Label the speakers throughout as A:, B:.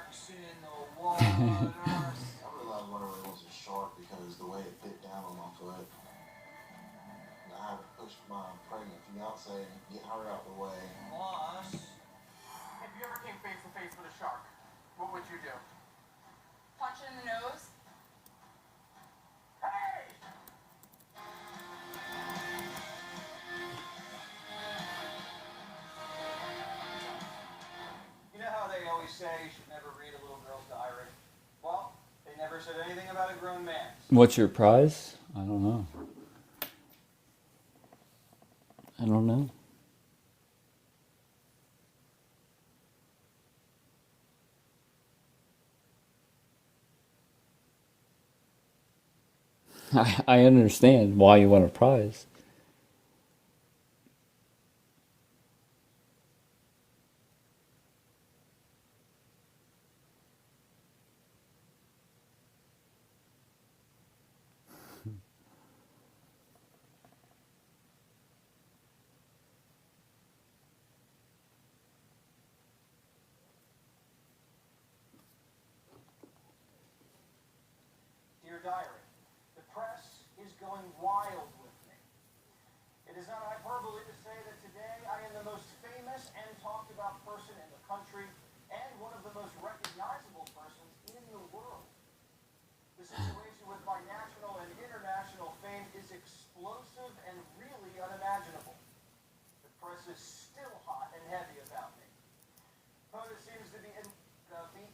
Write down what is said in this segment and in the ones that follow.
A: I realized whenever it was a shark because the way it bit down on my foot. And I had to push my pregnant fiance and get her out the way.
B: Plus, if you ever came face to face with a shark, what would you do?
C: Punch it in the nose.
B: Hey! You know how they always say you should never read a little girl's diary? Well, they never said anything about a grown man.
D: What's your prize? I don't know. I don't know. I understand why you want a prize.
B: Dear Diary, the press is going wild with me. It is not hyperbole to say that today I am the most famous and talked about person in the country and one of the most recognizable persons in the world. The situation with my national and international fame is explosive and really unimaginable. The press is still hot and heavy about me. But it seems to be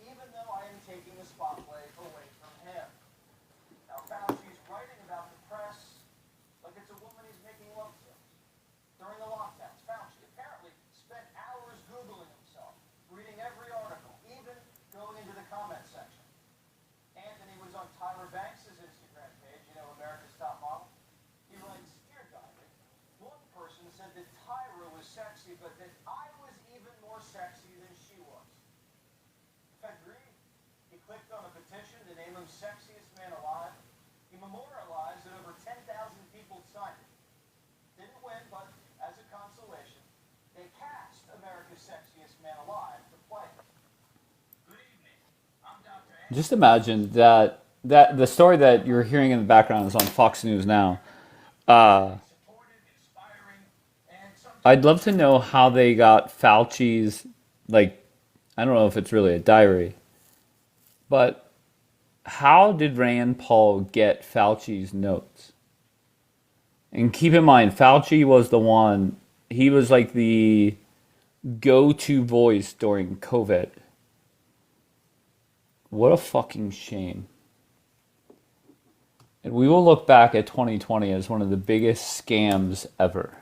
B: even though I am taking the spotlight away from him. Now, Fauci's writing about the press like it's a woman he's making love to. During the lockdowns, Fauci apparently spent hours Googling himself, reading every article, even going into the comment section. Anthony was on Tyra Banks' Instagram page, you know, America's Top Model. He writes, Dear Diary, one person said that Tyra was sexy, but that I was even more sexy than she was. Agreed. He clicked on a petition to name him Sexiest Man Alive. He memorialized that over 10,000 people signed it. Didn't win, but as a consolation, they cast America's Sexiest Man Alive to play it. Good evening. I'm Dr.
D: Just imagine that the story that you're hearing in the background is on Fox News now.
B: Supportive, inspiring, and sometimes
D: I'd love to know how they got Fauci's, like, I don't know if it's really a diary, but how did Rand Paul get Fauci's notes? And keep in mind, Fauci was the one, he was like the go-to voice during COVID. What a fucking shame. And we will look back at 2020 as one of the biggest scams ever.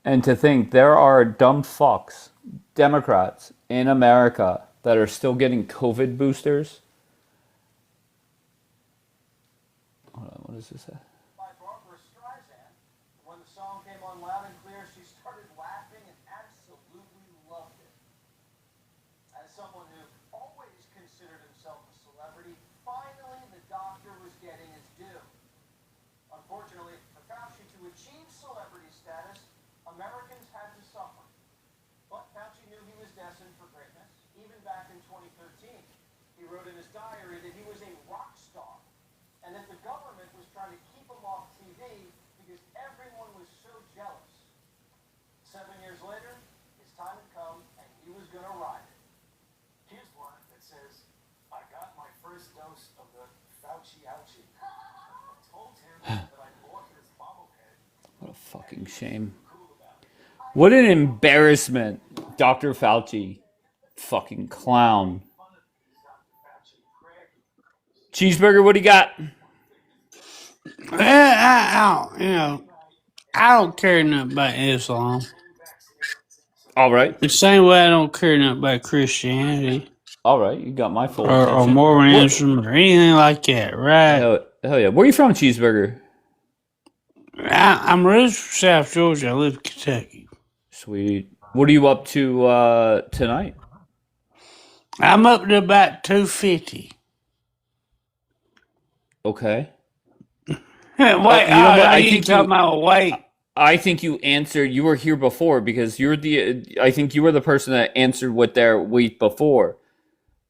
D: And to think there are dumb fucks, Democrats in America that are still getting COVID boosters. Hold on, what does this say?
B: by Barbara Streisand. When the song came on loud and clear, she started laughing and absolutely loved it. As someone who always considered himself a celebrity, finally the doctor was getting his due. Unfortunately, for Fauci to achieve celebrity status, Americans had to suffer. But Fauci knew he was destined for greatness. Even back in 2013, he wrote in his diary that he was a rock star and that the government was trying to keep him off TV because everyone was so jealous. 7 years later, his time had come and he was going to ride it. Here's one that says, I got my first dose of the Fauci ouchie. I told him that I bought his bobblehead.
D: What a fucking shame. What an embarrassment, Dr. Fauci. Fucking clown. Cheeseburger, what do you got?
E: I don't care nothing about Islam.
D: All right.
E: The same way I don't care nothing about Christianity
D: All right. You got my full
E: or
D: attention.
E: Mormonism or anything like that, right?
D: Hell yeah. Where are you from, Cheeseburger?
E: I'm raised from South Georgia. I live in Kentucky.
D: Sweet. What are you up to tonight?
E: I'm up to about 250.
D: Okay.
E: Wait,
D: you know what? I
E: you
D: think
E: talking
D: you-
E: about weight?
D: I think you answered. You were here before because I think you were the person that answered with their weight before.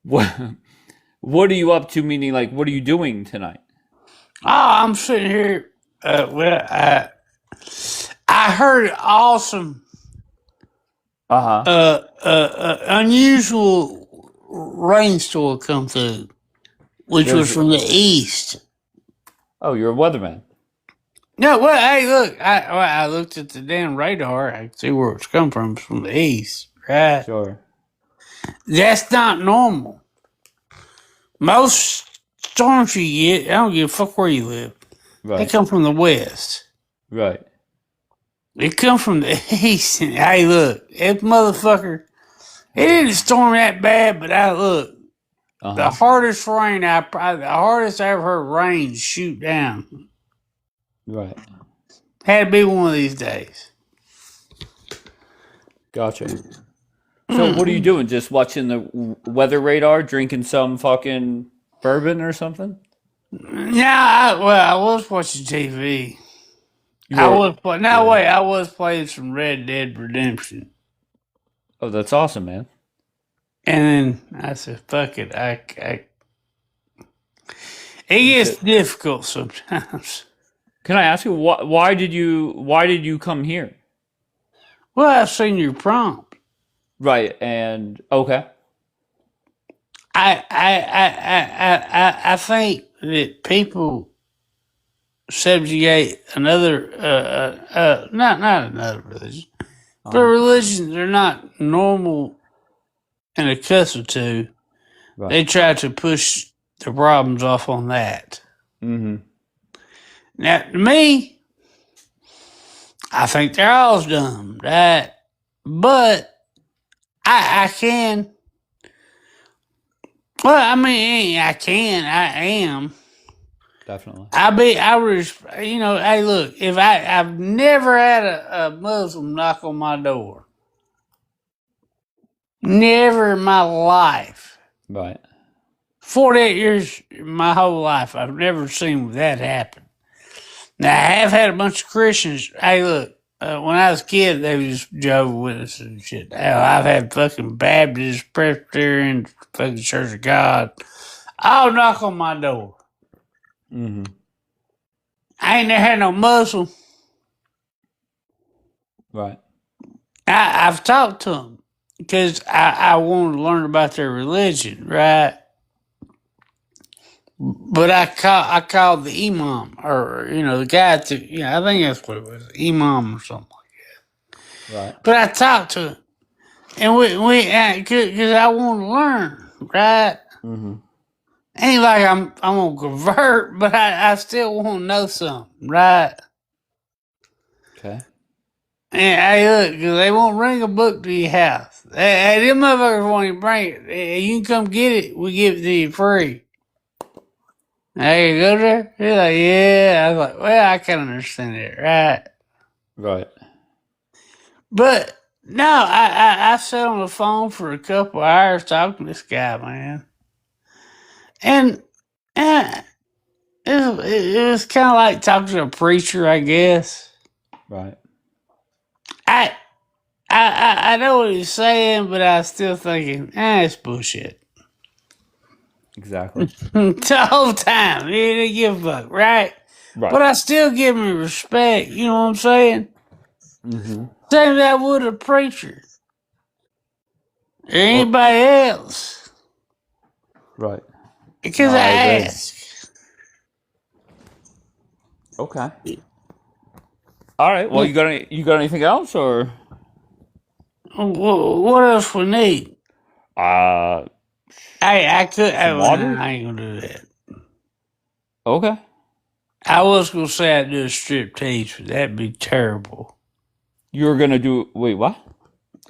D: What what are you up to? Meaning, like, what are you doing tonight?
E: Oh, I'm sitting here. I heard an awesome,
D: Uh huh.
E: unusual rainstorm come through, which was
D: There's
E: from the east.
D: oh, you're a weatherman.
E: No, well, hey, look, I looked at the damn radar. I could see where it's come from. It's from the east, right?
D: Sure.
E: That's not normal. Most storms you get, I don't give a fuck where you live. They
D: Right.
E: come from the west.
D: Right.
E: They come from the east. And, hey, look, that motherfucker. It didn't storm that bad, but
D: Uh
E: the
D: huh.
E: hardest rain the hardest I ever heard rain shoot down.
D: Right.
E: Had to be one of these days.
D: Gotcha. So what are you doing? Just watching the weather radar, drinking some fucking bourbon or something?
E: Yeah, I was watching TV.
D: You were. Yeah.
E: I was playing some Red Dead Redemption.
D: Oh, that's awesome, man.
E: And then I said, fuck it. It gets difficult sometimes.
D: Can I ask you why did you come here?
E: Well, I've seen your prompt.
D: Right. And okay.
E: I think that people subjugate another, not another religion, but religions they're not normal and accustomed to.
D: Right.
E: They try to push the problems off on that.
D: Mm-hmm.
E: Now, to me, I think they're all dumb, right? But I can. Well, I mean, I am.
D: Definitely.
E: Hey, look, if I've never had a Muslim knock on my door. Never in my life.
D: Right.
E: 48 years, my whole life, I've never seen that happen. Now, I have had a bunch of Christians. Hey, look, when I was a kid, they was Jehovah's Witnesses and shit. Hell, I've had fucking Baptist, Presbyterian, fucking Church of God. I'll knock on my door.
D: Mm-hmm.
E: I ain't never had no Muslim.
D: Right.
E: I've talked to them because I want to learn about their religion, right? But I called the imam, or the guy I think that's what it was, imam or something.
D: Right.
E: But I talked to him, and because I want to learn, right?
D: Mm-hmm.
E: Ain't like I'm gonna convert, but I still want to know something, right?
D: Okay.
E: And hey, look, 'cause they won't bring a book to your house. Hey, them motherfuckers won't even bring it. Hey, you can come get it. We give it to you free. Hey, you go there? He's like, yeah. I was like, well, I can understand it, right?
D: Right.
E: But no, I sat on the phone for a couple hours talking to this guy, man. And it was kind of like talking to a preacher, I guess.
D: Right.
E: I know what he's saying, but I was still thinking, it's bullshit.
D: Exactly.
E: The whole time. He didn't give a fuck, right?
D: Right.
E: But I still give him respect, you know what I'm saying?
D: Mm-hmm.
E: Same as I would a preacher. Or anybody else.
D: Right.
E: Because
D: No,
E: I
D: I agree.
E: ask.
D: Okay. All right. Well, you got anything else or?
E: What else we need?
D: Uh.
E: I could.
D: Some water?
E: I ain't gonna do that.
D: Okay.
E: I was gonna say I'd do a strip tease, but that'd be terrible.
D: You were gonna do. Wait. What?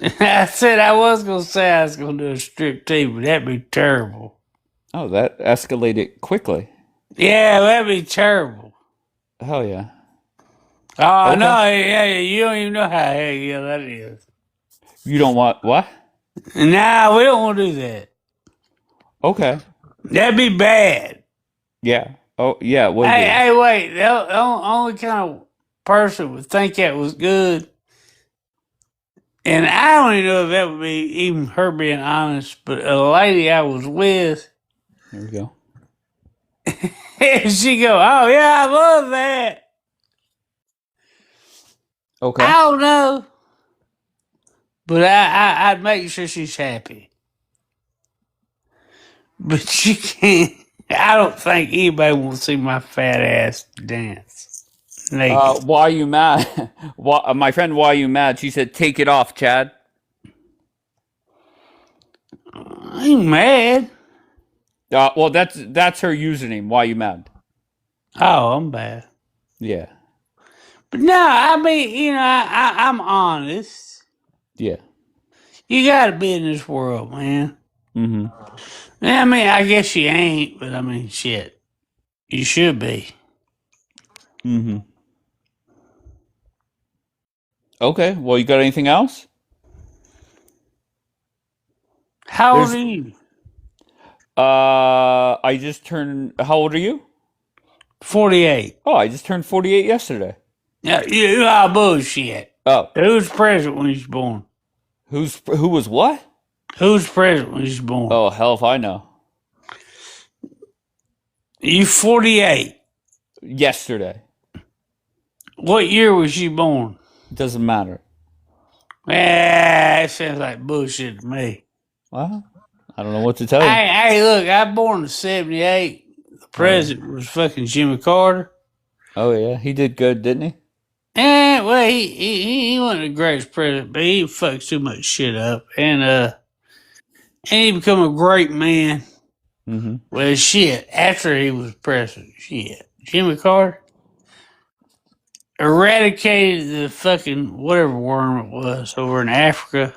E: I said I was gonna say I was gonna do a strip tease, but that'd be terrible.
D: Oh, that escalated quickly.
E: Yeah, that'd be terrible.
D: Hell yeah.
E: Oh
D: Okay.
E: no, yeah, you don't even know how that is.
D: You don't want what?
E: Nah, we don't want to do that.
D: Okay.
E: That'd be bad.
D: Yeah. Oh yeah. What?
E: Hey, wait. The only kind of person would think that was good And I don't even know if that would be even her being honest, but a lady I was with,
D: Here we go.
E: and she go, "Oh yeah, I love that."
D: Okay.
E: I don't know, but I'd make sure she's happy. But she can't. I don't think anybody wants to see my fat ass dance naked.
D: Why are you mad? My friend, why are you mad? She said, take it off, Chad.
E: I ain't mad.
D: Well, that's her username. Why are you mad?
E: Oh, I'm bad.
D: Yeah.
E: But no, I mean, I'm honest.
D: Yeah.
E: You gotta be in this world, man.
D: Mm-hmm.
E: I mean, I guess you ain't, but I mean, shit. You should be.
D: Mm-hmm. Okay. Well, you got anything else?
E: How old
D: There's-
E: are you?
D: I just turned. How old are you?
E: 48.
D: Oh, I just turned 48 yesterday.
E: Yeah, you are bullshit.
D: Oh,
E: Who's president when he's born?
D: who was what?
E: Who's president when he's born?
D: Oh, hell if I know.
E: You 48.
D: Yesterday.
E: What year was you born?
D: Doesn't matter.
E: It sounds like bullshit to me.
D: Well, I don't know what to tell you.
E: Hey, look, I born in 78. The president was fucking Jimmy Carter.
D: Oh yeah, he did good, didn't he?
E: Well, he wasn't the greatest president, but he fucked too much shit up. And he become a great man.
D: Mm-hmm.
E: Well, shit, after he was president, shit. Jimmy Carter eradicated the fucking whatever worm it was over in Africa.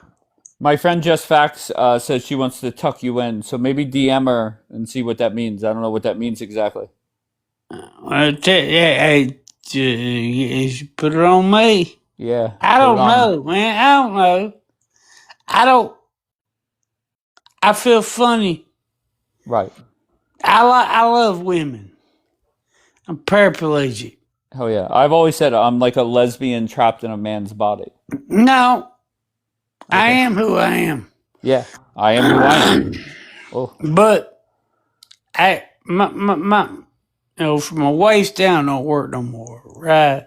D: My friend Just Facts says she wants to tuck you in, so maybe DM her and see what that means. I don't know what that means exactly.
E: You should put it on me.
D: Yeah.
E: I don't know, man. I don't know. I feel funny.
D: Right.
E: I love women. I'm paraplegic.
D: Hell yeah. I've always said I'm like a lesbian trapped in a man's body.
E: No, I am who I am.
D: Yeah. I am who I am. Oh.
E: But my from my waist down don't work no more, right?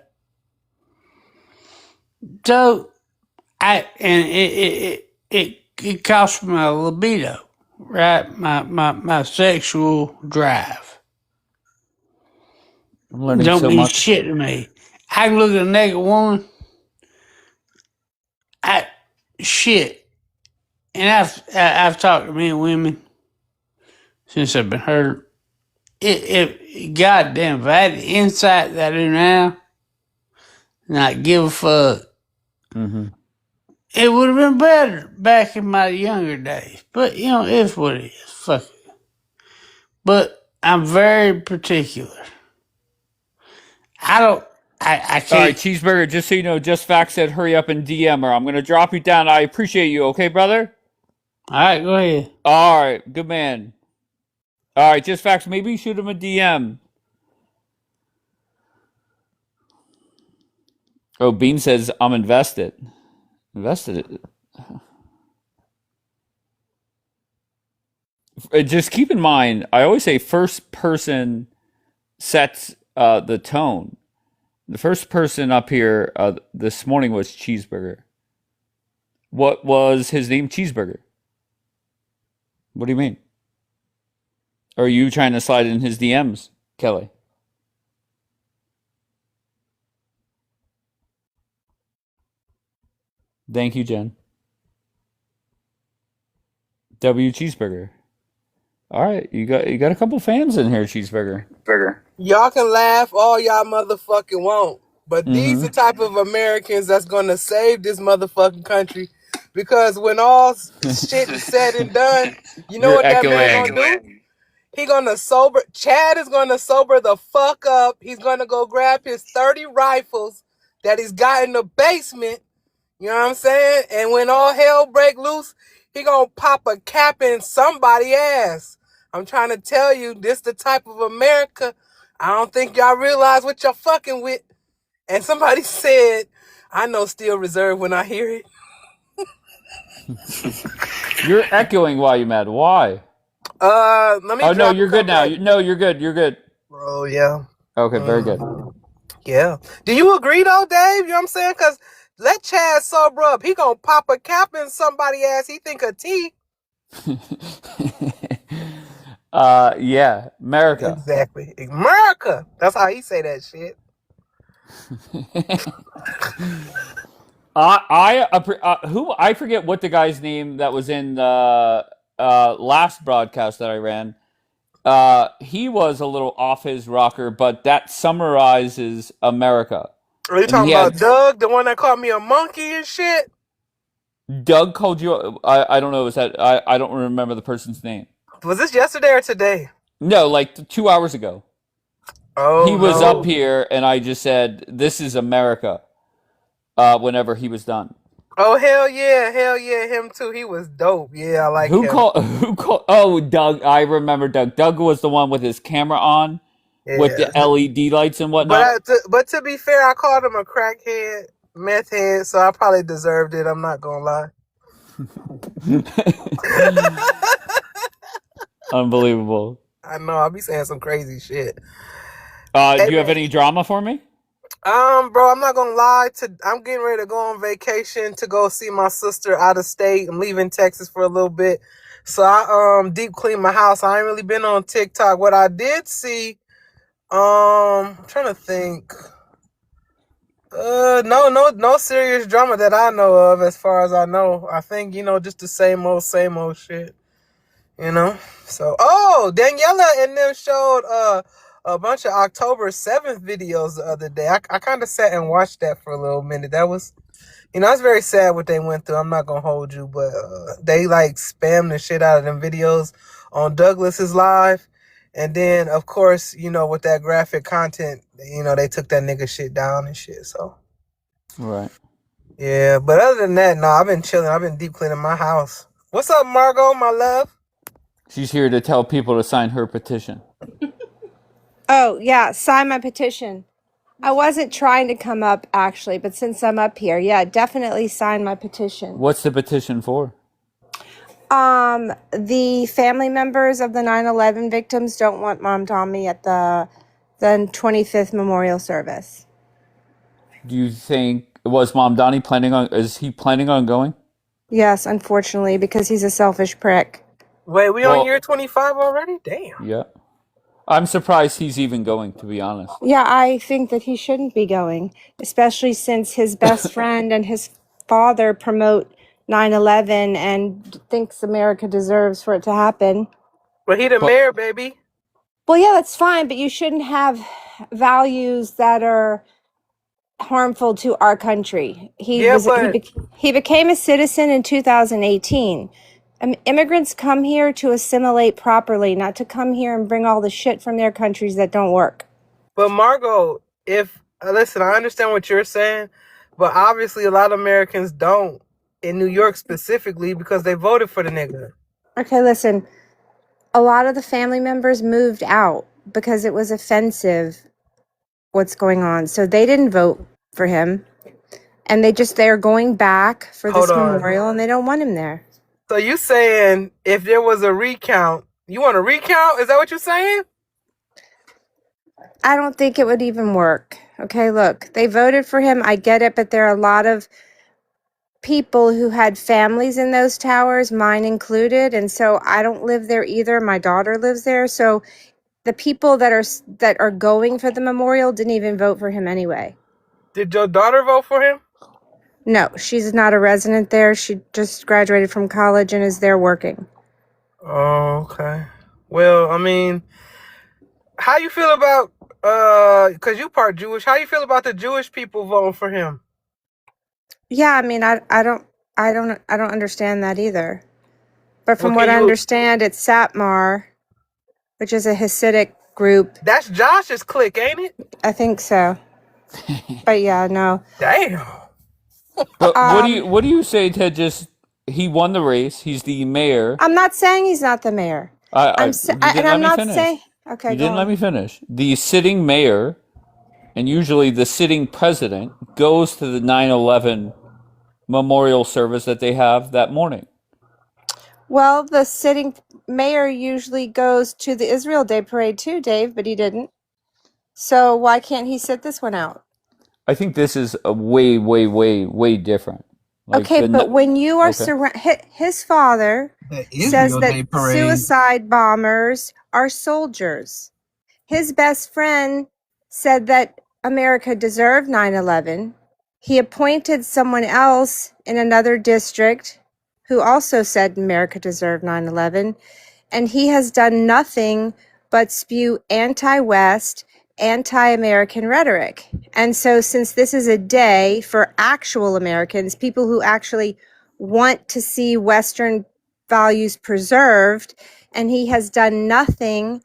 E: So it costs my libido, right? My sexual drive.
D: I'm learning
E: Don't
D: so
E: mean
D: much.
E: shit to me. I can look at a naked woman. Shit, and I've talked to many women since I've been hurt. If goddamn, if I had the insight that I do now, not give a fuck,
D: Mm-hmm.
E: it would have been better back in my younger days. But it's what it is. Fuck it. But I'm very particular. I can't.
D: All right, Cheeseburger, just so you know, Just Facts said hurry up and DM her. I'm going to drop you down. I appreciate you, okay, brother?
E: All right, go ahead.
D: All right, good man. All right, Just Facts, maybe shoot him a DM. Oh, Bean says, I'm invested. Invested? Just keep in mind, I always say first person sets the tone. The first person up here this morning was Cheeseburger. What was his name? Cheeseburger. What do you mean? Or are you trying to slide in his DMs, Kelly? Thank you, Jen. W Cheeseburger. All right, you got a couple fans in here, Cheeseburger.
F: Y'all can laugh all y'all motherfucking want, but these the type of Americans that's gonna save this motherfucking country. Because when all shit is said and done, you know
D: You're
F: what that man
D: echoing.
F: gonna do? He gonna sober. Chad is gonna sober the fuck up. He's gonna go grab his 30 rifles that he's got in the basement. You know what I'm saying? And when all hell break loose, he gonna pop a cap in somebody's ass. I'm trying to tell you, this the type of America. I don't think y'all realize what y'all fucking with. And somebody said, I know Steel Reserve when I hear it.
D: You're echoing while you're mad. Why?
F: Let me.
D: Oh no,
F: drop
D: you're good now.
F: back.
D: No, you're good. You're good.
F: Oh yeah.
D: Okay, very good.
F: Yeah. Do you agree though, Dave? You know what I'm saying? Because let Chad sober up. He gonna pop a cap in somebody's ass. He think a T.
D: Yeah, America.
F: Exactly. America. That's how he say that shit.
D: I forget what the guy's name that was in the last broadcast that I ran. He was a little off his rocker, but that summarizes America.
F: Are you talking about Doug, the one that called me a monkey and shit?
D: Doug called you. I don't know. I don't remember the person's name.
F: Was this yesterday or today?
D: No, like 2 hours ago.
F: Oh,
D: he was up here, and I just said, "This is America." Whenever he was done.
F: Oh hell yeah, him too. He was dope. Yeah, I like him.
D: Who called? Oh, Doug. I remember Doug. Doug was the one with his camera on, with the LED lights and whatnot.
F: But to be fair, I called him a crackhead, meth head, so I probably deserved it. I'm not gonna lie.
D: Unbelievable.
F: I know. I'll be saying some crazy shit.
D: Do you have any drama for me?
F: Bro, I'm not gonna lie. I'm getting ready to go on vacation to go see my sister out of state. I'm leaving Texas for a little bit, so I deep clean my house. I ain't really been on TikTok. What I did see, I'm trying to think. No serious drama that I know of. As far as I know, I think just the same old shit. So Daniela and them showed a bunch of October 7th videos the other day. I kind of sat and watched that for a little minute. That was, it's very sad what they went through. I'm not going to hold you, but they like spammed the shit out of them videos on Douglas's live. And then, of course, with that graphic content, they took that nigga shit down and shit. So,
D: right.
F: Yeah, but other than that, no, I've been chilling. I've been deep cleaning my house. What's up, Margot, my love?
D: She's here to tell people to sign her petition.
G: Oh, yeah, sign my petition. I wasn't trying to come up, actually, but since I'm up here, yeah, definitely sign my petition.
D: What's the petition for?
G: The family members of the 9/11 victims don't want Mom Tommy at the 25th memorial service.
D: Do you think, is he planning on going?
G: Yes, unfortunately, because he's a selfish prick.
F: Wait, we on year 25 already? Damn.
D: Yeah. I'm surprised he's even going, to be honest.
G: Yeah, I think that he shouldn't be going, especially since his best friend and his father promote 9/11 and thinks America deserves for it to happen.
F: But he the mayor, baby.
G: Well, yeah, that's fine, but you shouldn't have values that are harmful to our country. He became a citizen in 2018. Immigrants come here to assimilate properly, not to come here and bring all the shit from their countries that don't work.
F: But Margot, listen, I understand what you're saying, but obviously a lot of Americans don't, in New York specifically, because they voted for the nigga.
G: Okay, listen, a lot of the family members moved out because it was offensive what's going on. So they didn't vote for him, and they're going back for this memorial, and they don't want him there.
F: So you saying if there was a recount, you want a recount? Is that what you're saying?
G: I don't think it would even work. Okay, look, they voted for him. I get it, but there are a lot of people who had families in those towers, mine included, and so I don't live there either. My daughter lives there, so the people that are going for the memorial didn't even vote for him anyway.
F: Did your daughter vote for him?
G: No, she's not a resident there. She just graduated from college and is there working.
F: Oh, okay. Well, I mean, how you feel about, because you part Jewish, how you feel about the Jewish people voting for him?
G: Yeah, I mean, I don't understand that either. But from what I understand, it's Satmar, which is a Hasidic group.
F: That's Josh's clique, ain't it?
G: I think so. But yeah, no.
F: Damn.
D: But what do you say to he won the race, he's the mayor.
G: I'm not saying he's not the mayor.
D: I'm not
G: saying. Okay,
D: you didn't let me finish. The sitting mayor, and usually the sitting president, goes to the 9/11 memorial service that they have that morning.
G: Well, the sitting mayor usually goes to the Israel Day parade too, Dave, but he didn't. So why can't he sit this one out?
D: I think this is a way, way, way, way different. Like
G: Okay, but when you are
D: Okay.
G: his father
F: The
G: says
F: Israel
G: that
F: Day parade.
G: suicide bombers are soldiers. His best friend said that America deserved 9/11. He appointed someone else in another district who also said America deserved 9/11. And he has done nothing but spew anti-West, anti-American rhetoric. And so since this is a day for actual Americans, people who actually want to see Western values preserved, and he has done nothing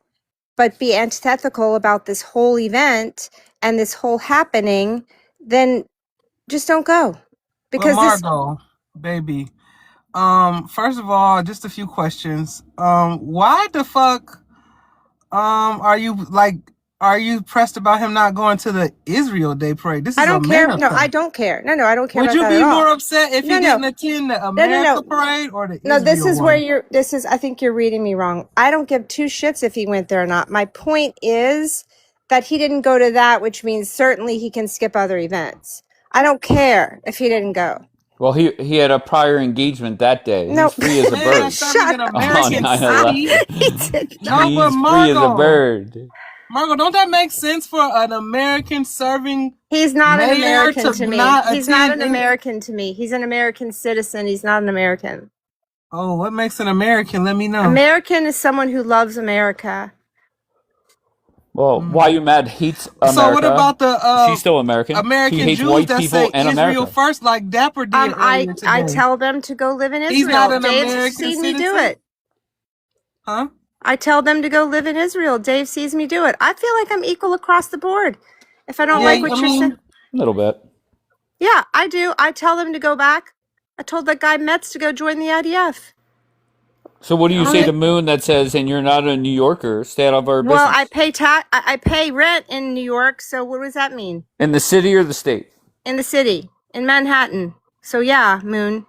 G: but be antithetical about this whole event and this whole happening, then just don't go. Because
F: Well, Margot, baby. First of all, just a few questions. Why the fuck are you pressed about him not going to the Israel Day parade? This is
G: I don't care.
F: America.
G: No, I don't care. No, I don't care
F: Would
G: about
F: you
G: that
F: be
G: at all.
F: more upset if he didn't attend the America parade or the Israel
G: No, this is
F: one?
G: where I think you're reading me wrong. I don't give two shits if he went there or not. My point is that he didn't go to that, which means certainly he can skip other events. I don't care if he didn't go.
D: Well, he had a prior engagement that day.
G: No.
D: He's free as a bird.
G: Shut up.
D: On 9/11.
G: He did
F: No,
G: not.
D: He's
F: but
D: free as a
F: Margot,
D: bird.
F: Margot, don't that make sense for an American serving
G: He's not an
F: mayor
G: American to me.
F: not
G: He's not an
F: attend any-
G: American to me. He's an American citizen. He's not an American.
F: Oh, what makes an American? Let me know.
G: American is someone who loves America.
D: Well, why you mad hates America?
F: So what about the
D: She's still American.
F: American
D: He hates
F: Jews
D: white
F: that
D: people
F: say
D: and
F: Israel
D: America.
F: first, like Dapper did earlier today?
G: I tell them to go live in Israel.
F: He's not an
G: Dave's
F: American
G: seen me do
F: citizen?
G: it.
F: Huh?
G: I tell them to go live in Israel. Dave sees me do it. I feel like I'm equal across the board. If I don't like what you're saying.
D: A little bit.
G: Yeah, I do. I tell them to go back. I told that guy Metz to go join the IDF.
D: So what do you say to Moon that says, and you're not a New Yorker, stay out of our business?
G: Well, I pay rent in New York, so what does that mean?
D: In the city or the state?
G: In the city, in Manhattan. So yeah, Moon.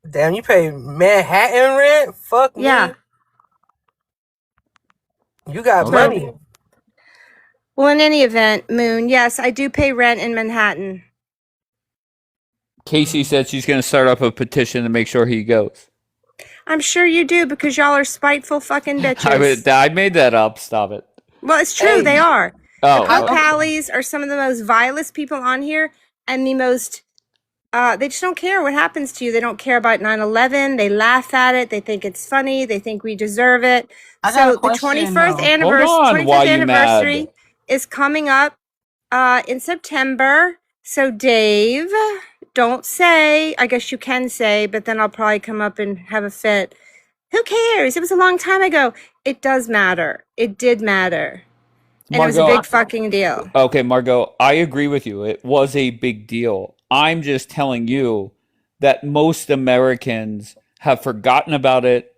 F: Damn, you pay Manhattan rent? Fuck me.
G: Yeah.
F: You got money.
G: Well, in any event, Moon, yes, I do pay rent in Manhattan.
D: Casey said she's going to start up a petition to make sure he goes.
G: I'm sure you do because y'all are spiteful fucking bitches.
D: I made that up. Stop it.
G: Well, it's true. They are.
D: Oh,
G: the Pallies are some of the most vilest people on here and the most, they just don't care what happens to you. They don't care about 9/11. They laugh at it. They think it's funny. They think we deserve it. So the 21st anniversary is coming up in September. So Dave, don't say, I guess you can say, but then I'll probably come up and have a fit. Who cares? It was a long time ago. It does matter. It did matter. And Margot, it was a big fucking deal.
D: Okay, Margot, I agree with you. It was a big deal. I'm just telling you that most Americans have forgotten about it,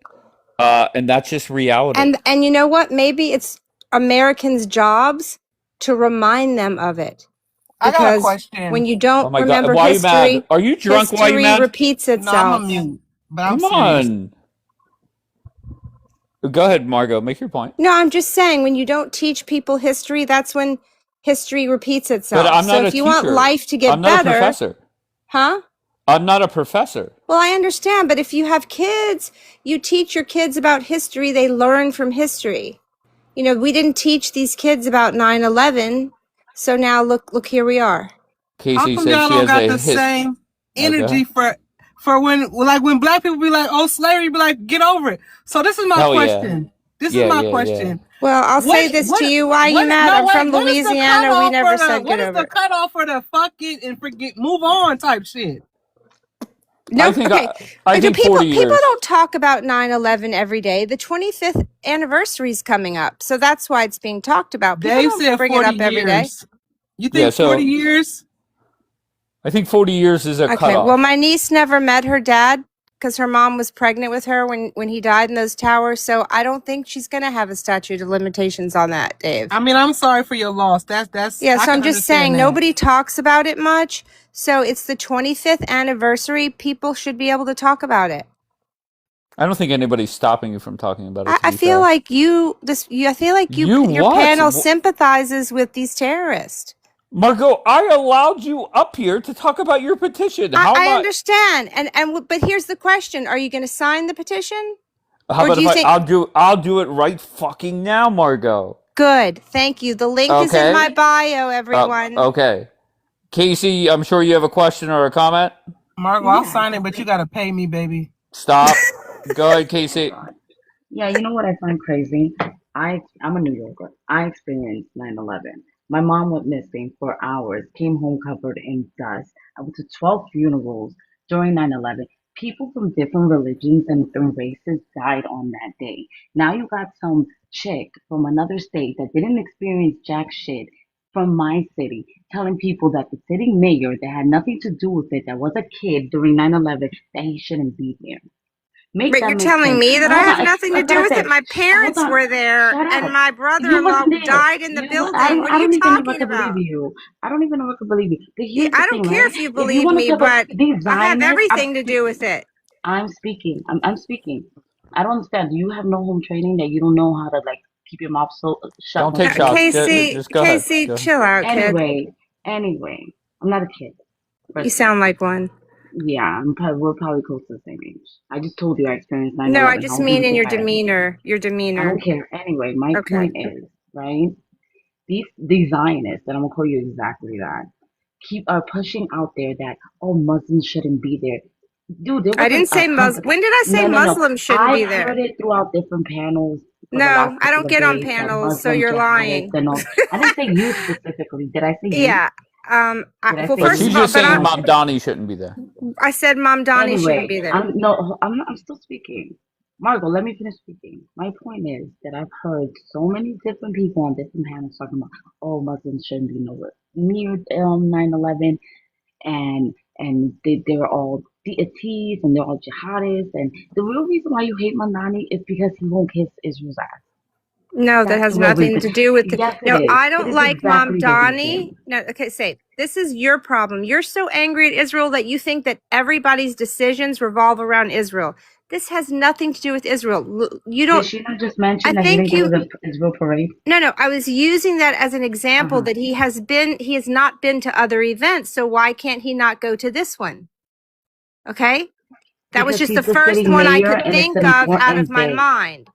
D: and that's just reality.
G: And you know what? Maybe it's Americans' jobs to remind them of it.
F: I got a question.
G: When you don't remember
D: why
G: history,
D: are you mad? Are you drunk? Why are you mad?
G: Repeats itself.
F: No, I'm a mute.
D: Come on. Go ahead, Margot. Make your point.
G: No, I'm just saying when you don't teach people history, that's when history repeats itself.
D: But I'm not
G: if you want life to get better,
D: I'm not a professor.
G: Huh?
D: I'm not a professor.
G: Well, I understand, but if you have kids, you teach your kids about history, they learn from history. You know, we didn't teach these kids about 9/11, so now look here we are.
D: Casey
F: How come
D: said
F: y'all
D: she
F: don't
D: has
F: got the same energy for when black people be like, oh, slavery, be like, get over it. So this is my question.
D: Yeah.
F: This is my question.
G: Well, I'll say this to you. Why are you mad? I'm from Louisiana. We never said get over it.
F: What is the cutoff for the fuck it and forget, move on type shit?
G: No,
D: I think 40 years.
G: People don't talk about 9/11 every day. The 25th anniversary is coming up, so that's why it's being talked about. People
F: Dave
G: don't
F: said
G: bring
F: 40
G: it up every day.
F: You think 40 years?
D: I think 40 years is a cutoff.
G: Well, my niece never met her dad, because her mom was pregnant with her when he died in those towers. So I don't think she's going to have a statute of limitations on that, Dave.
F: I mean, I'm sorry for your loss. That's
G: Yeah,
F: I
G: so I'm
F: can
G: just
F: understand
G: saying
F: that.
G: nobody talks about it much. So it's the 25th anniversary. People should be able to talk about it.
D: I don't think anybody's stopping you from talking about it.
G: I feel like I feel like
D: You
G: your
D: what?
G: panel sympathizes with these terrorists.
D: Margot, I allowed you up here to talk about your petition. How
G: I
D: much?
G: understand, but here's the question: are you going to sign the petition?
D: How
G: Or
D: about
G: do
D: if
G: you
D: I?
G: think-
D: I'll do it right fucking now, Margot.
G: Good, thank you. The link is in
D: Okay.
G: my bio, everyone.
D: Okay. Casey, I'm sure you have a question or a comment.
F: Margo, I'll sign it, but you gotta pay me, baby.
D: Stop. Go ahead, Casey.
H: Yeah, you know what I find crazy? I'm a New Yorker. I experienced 9/11. My mom went missing for hours, came home covered in dust. I went to 12 funerals during 9/11. People from different religions and different races died on that day. Now you got some chick from another state that didn't experience jack shit from my city telling people that the city mayor that had nothing to do with it, that was a kid during 9/11, that he shouldn't be there.
G: But you're telling me that I have nothing to do with it. My parents were there,
H: Shut
G: and
H: up.
G: my
H: You
G: brother-in-law
H: wasn't there.
G: died in the building. What are you talking about?
H: I don't even know if I can believe you. But here's
G: I
H: the
G: don't
H: thing,
G: care
H: right?
G: if you
H: If
G: believe
H: wanna
G: me,
H: talk about
G: but
H: these
G: I have
H: Zionists,
G: everything to do with it.
H: I'm speaking. I'm speaking. I don't understand. Do you have no home training that you don't know how to like keep your mouth shut?
D: Don't take shots. Just go ahead.
G: Casey,
D: Go.
G: chill out, kid.
H: Anyway, I'm not a kid.
G: You sound like one.
H: Yeah, we're probably close to the same age. I just told you I experienced 9/11.
G: No, I just mean in your demeanor. Your
H: I
G: demeanor.
H: don't care. Anyway, my point is, right? These Zionists, and I'm gonna call you exactly that, are pushing out there that Muslims shouldn't be there. Dude, there was
G: I didn't say Muslim. When did I say Muslims shouldn't be there?
H: I've heard it throughout different panels.
G: No, I don't get on panels, so you're lying.
H: I didn't say you specifically. Did I say you?
G: Yeah. Well,
D: But she's just saying Mom Donnie shouldn't be there.
G: I said Mom Donnie shouldn't be there.
H: I'm still speaking. Margo, let me finish speaking. My point is that I've heard so many different people on different panels talking about, Muslims shouldn't be nowhere near 9/11, and they're all deities and they're all jihadists, and the real reason why you hate Mandani is because he won't kiss Israel's ass.
G: No, that has nothing to do with it.
H: Yes,
G: No,
H: it is.
G: I don't like
H: exactly
G: Mom Donnie. No, okay, say this is your problem. You're so angry at Israel that you think that everybody's decisions revolve around Israel. This has nothing to do with Israel. You don't.
H: Did she not just mention that he didn't go to the Israel parade?
G: No. I was using that as an example that he has not been to other events. So why can't he not go to this one? Okay, that was just the first one I could think of out of my mind.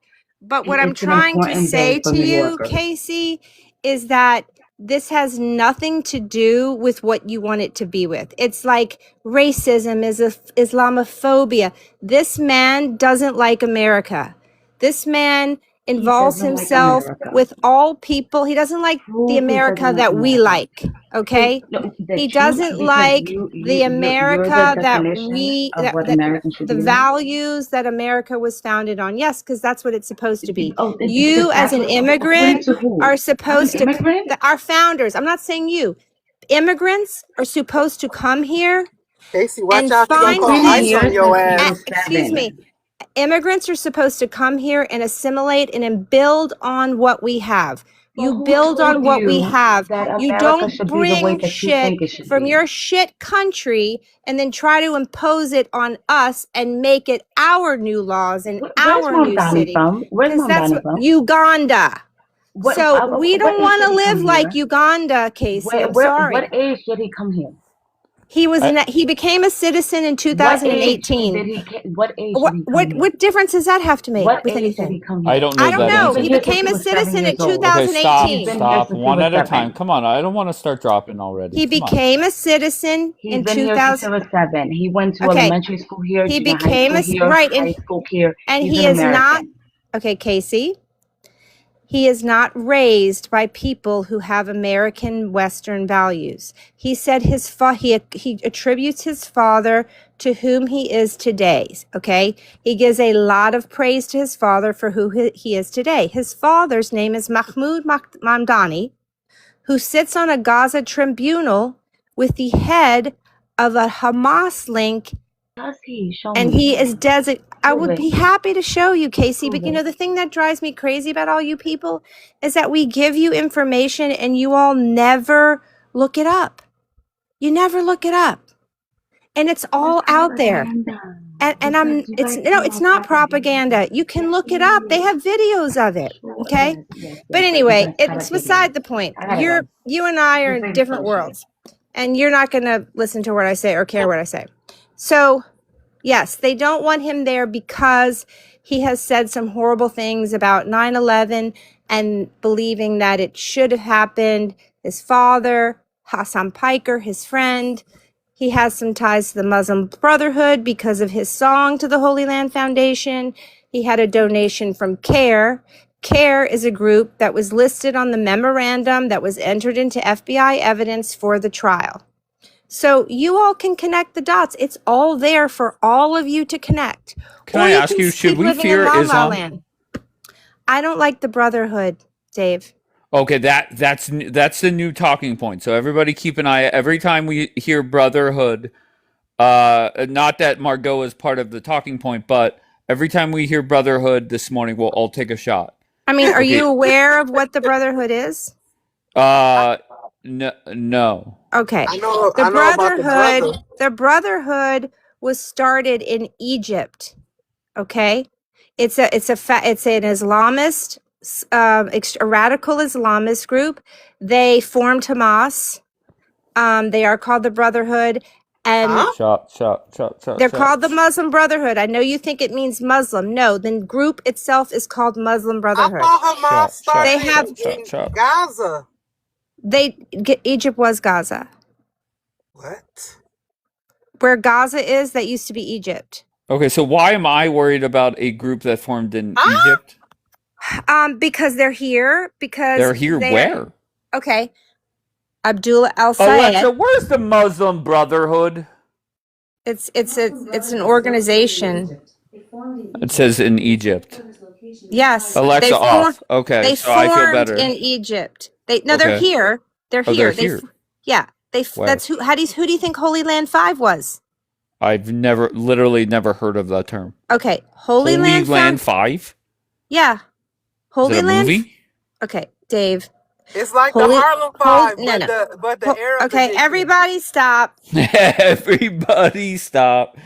G: But what I'm trying to say to you, Casey, is that this has nothing to do with what you want it to be with. It's like racism, Islamophobia. This man doesn't like America. This man involves himself with all people. He doesn't like the America that we like. Okay, he doesn't like the America that we, the values that America was founded on. Yes, because that's what it's supposed to be. You, as an immigrant, are supposed to. Our founders. I'm not saying you. Immigrants are supposed to come here.
F: Casey, watch out! You're gonna call ice on your ass.
G: Excuse me. Immigrants are supposed to come here and assimilate and then build on what we have. You build on what we have. You don't bring shit from your shit country and then try to impose it on us and make it our new laws and our new city.
H: Where's Mom Donnie from?
G: Uganda. So we don't want to live like Uganda, Casey. I'm sorry.
H: What age did he come here?
G: He became a citizen in 2018. What difference does that have to make with anything?
D: I don't know.
G: I don't know. He became a citizen in 2018.
D: Okay, stop. One at a time. Come on. I don't want to start dropping already.
G: He became a citizen in 2000.
H: He's been here since he was 7. He went to elementary school here.
G: He became
H: high school here,
G: and he is not. Okay, Casey. He is not raised by people who have American Western values. He said he attributes his father to whom he is today. Okay, he gives a lot of praise to his father for who he is today. His father's name is Mahmoud Mamdani, who sits on a Gaza tribunal with the head of a Hamas link
H: Does he? Show
G: And
H: me.
G: he is I
H: Prove
G: would
H: it.
G: be happy to show you, Casey,
H: Prove
G: but you know,
H: it.
G: the thing that drives me crazy about all you people is that we give you information and you all never look it up. You never look it up. And it's all out there.
H: Propaganda.
G: And
H: You
G: it's
H: guys
G: no,
H: know
G: it's
H: how
G: not
H: propaganda.
G: propaganda. You can look it up. They have videos of it.
H: Sure.
G: Okay.
H: Yes.
G: But
H: I do
G: anyway,
H: got
G: it's
H: videos.
G: beside the point.
H: I gotta go.
G: You and I are
H: This
G: in
H: ain't
G: different
H: social.
G: worlds. And you're not gonna listen to what I say or care what I say. So yes, they don't want him there because he has said some horrible things about 9/11 and believing that it should have happened. His father, Hassan Piker, his friend, he has some ties to the Muslim Brotherhood because of his song to the Holy Land Foundation. He had a donation from CARE. CARE is a group that was listed on the memorandum that was entered into FBI evidence for the trial. So you all can connect the dots. It's all there for all of you to connect.
D: Can
G: Or
D: I
G: you
D: ask
G: can
D: you, should
G: keep
D: we
G: living in
D: fear
G: La La
D: Islam?
G: Land. I don't like the Brotherhood, Dave.
D: Okay, that's the new talking point. So everybody keep an eye. Every time we hear Brotherhood, not that Margot is part of the talking point, but every time we hear Brotherhood this morning, we'll all take a shot.
G: I mean, are
D: Okay.
G: you aware of what the Brotherhood is?
D: No.
G: Okay.
F: I know about
G: The Brotherhood was started in Egypt. Okay. It's an Islamist, a radical Islamist group. They formed Hamas. They are called the Brotherhood, and
F: Huh?
G: they're called the Muslim Brotherhood. I know you think it means Muslim. No, the group itself is called Muslim
F: I
G: Brotherhood.
F: thought Hamas started
G: They have
F: in Gaza.
G: Egypt was Gaza.
F: What?
G: Where Gaza is, that used to be Egypt.
D: Okay, so why am I worried about a group that formed in
F: Huh?
D: Egypt?
G: Because they're here. Because
D: They're here where?
G: Okay. Abdullah al-Sayed.
D: Alexa, where's the Muslim Brotherhood?
G: It's an organization.
D: It says in Egypt.
G: Yes.
D: Alexa off. Okay,
G: They
D: so I feel
G: formed
D: better.
G: in Egypt. They're here. They're
D: Oh,
G: here.
D: they're here.
G: Yeah.
D: Where?
G: That's who do you think Holy Land 5 was?
D: I've literally never heard of that term.
G: Okay. Holy Land
D: 5?
G: Yeah. Holy
D: Is it a
G: Land.
D: movie?
G: Okay, Dave.
F: It's like the Harlem Five, but the Arab
G: Okay,
F: edition.
G: everybody stop.
D: Everybody stop.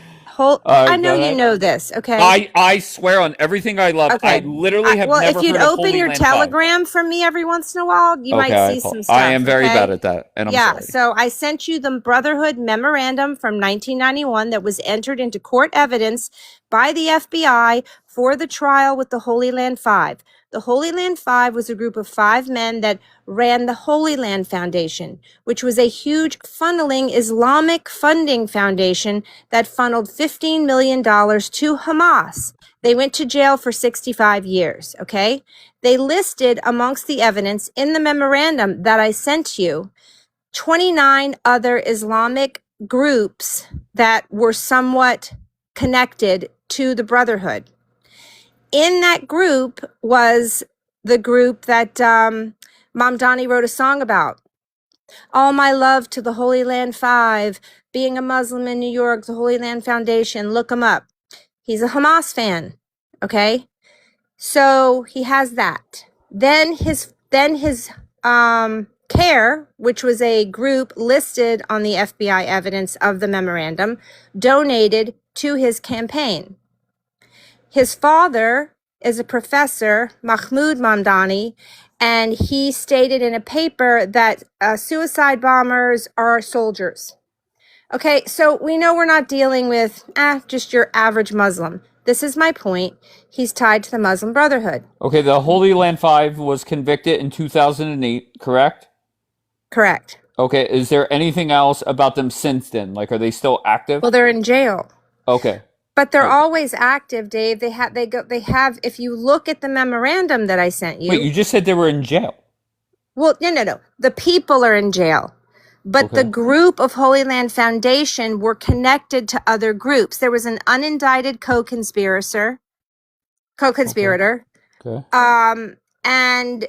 G: I know you know this, okay?
D: I swear on everything I love,
G: Okay.
D: I literally have
G: well,
D: never
G: if you'd
D: heard of
G: open
D: Holy
G: your
D: Land 5.
G: Telegram from me every once in a while, you might see some stuff.
D: I am very
G: okay?
D: bad at that, and I'm sorry.
G: So I sent you the Brotherhood Memorandum from 1991 that was entered into court evidence by the FBI for the trial with the Holy Land 5. The Holy Land 5 was a group of 5 men that ran the Holy Land Foundation, which was a huge funneling Islamic funding foundation that funneled $15 million to Hamas. They went to jail for 65 years, okay? They listed amongst the evidence in the memorandum that I sent you 29 other Islamic groups that were somewhat connected to the Brotherhood. In that group was the group that Mamdani wrote a song about. All my love to the Holy Land 5, being a Muslim in New York, the Holy Land Foundation, look him up. He's a Hamas fan, okay? So he has that. Then his CARE, which was a group listed on the FBI evidence of the memorandum, donated to his campaign. His father is a professor, Mahmoud Mamdani, and he stated in a paper that suicide bombers are soldiers. Okay, so we know we're not dealing with just your average Muslim. This is my point. He's tied to the Muslim Brotherhood.
D: Okay, the Holy Land 5 was convicted in 2008, correct?
G: Correct.
D: Okay, is there anything else about them since then? Like, are they still active?
G: Well, they're in jail.
D: Okay.
G: But they're always active, Dave. They have, if you look at the memorandum that I sent you.
D: Wait, you just said they were in jail.
G: Well, no. The people are in jail. But the group of Holy Land Foundation were connected to other groups. There was an unindicted co-conspirator.
D: Okay.
G: And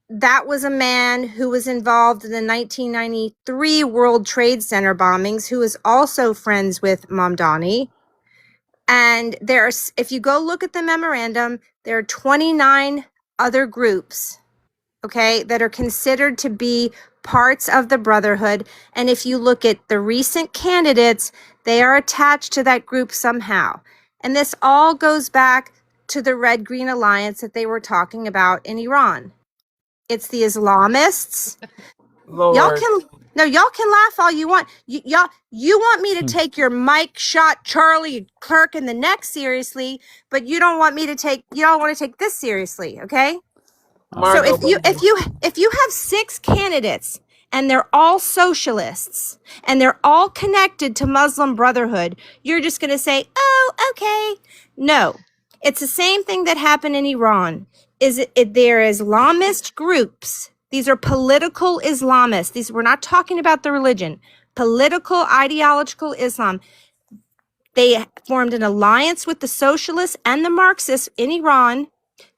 G: that was a man who was involved in the 1993 World Trade Center bombings, who is also friends with Mamdani. And there's, if you go look at the memorandum, there are 29 other groups, okay, that are considered to be parts of the Brotherhood. And if you look at the recent candidates, they are attached to that group somehow. And this all goes back to the Red-Green Alliance that they were talking about in Iran. It's the Islamists.
F: Lord.
G: Y'all can laugh all you want. You want me to take your Mike shot Charlie Clerk in the neck seriously, but you don't want to take this seriously, okay?
F: Margo,
G: So if you have 6 candidates and they're all socialists and they're all connected to Muslim Brotherhood, you're just going to say, "Oh, okay." No. It's the same thing that happened in Iran. There are Islamist groups. These are political Islamists. We're not talking about the religion. Political, ideological Islam. They formed an alliance with the socialists and the Marxists in Iran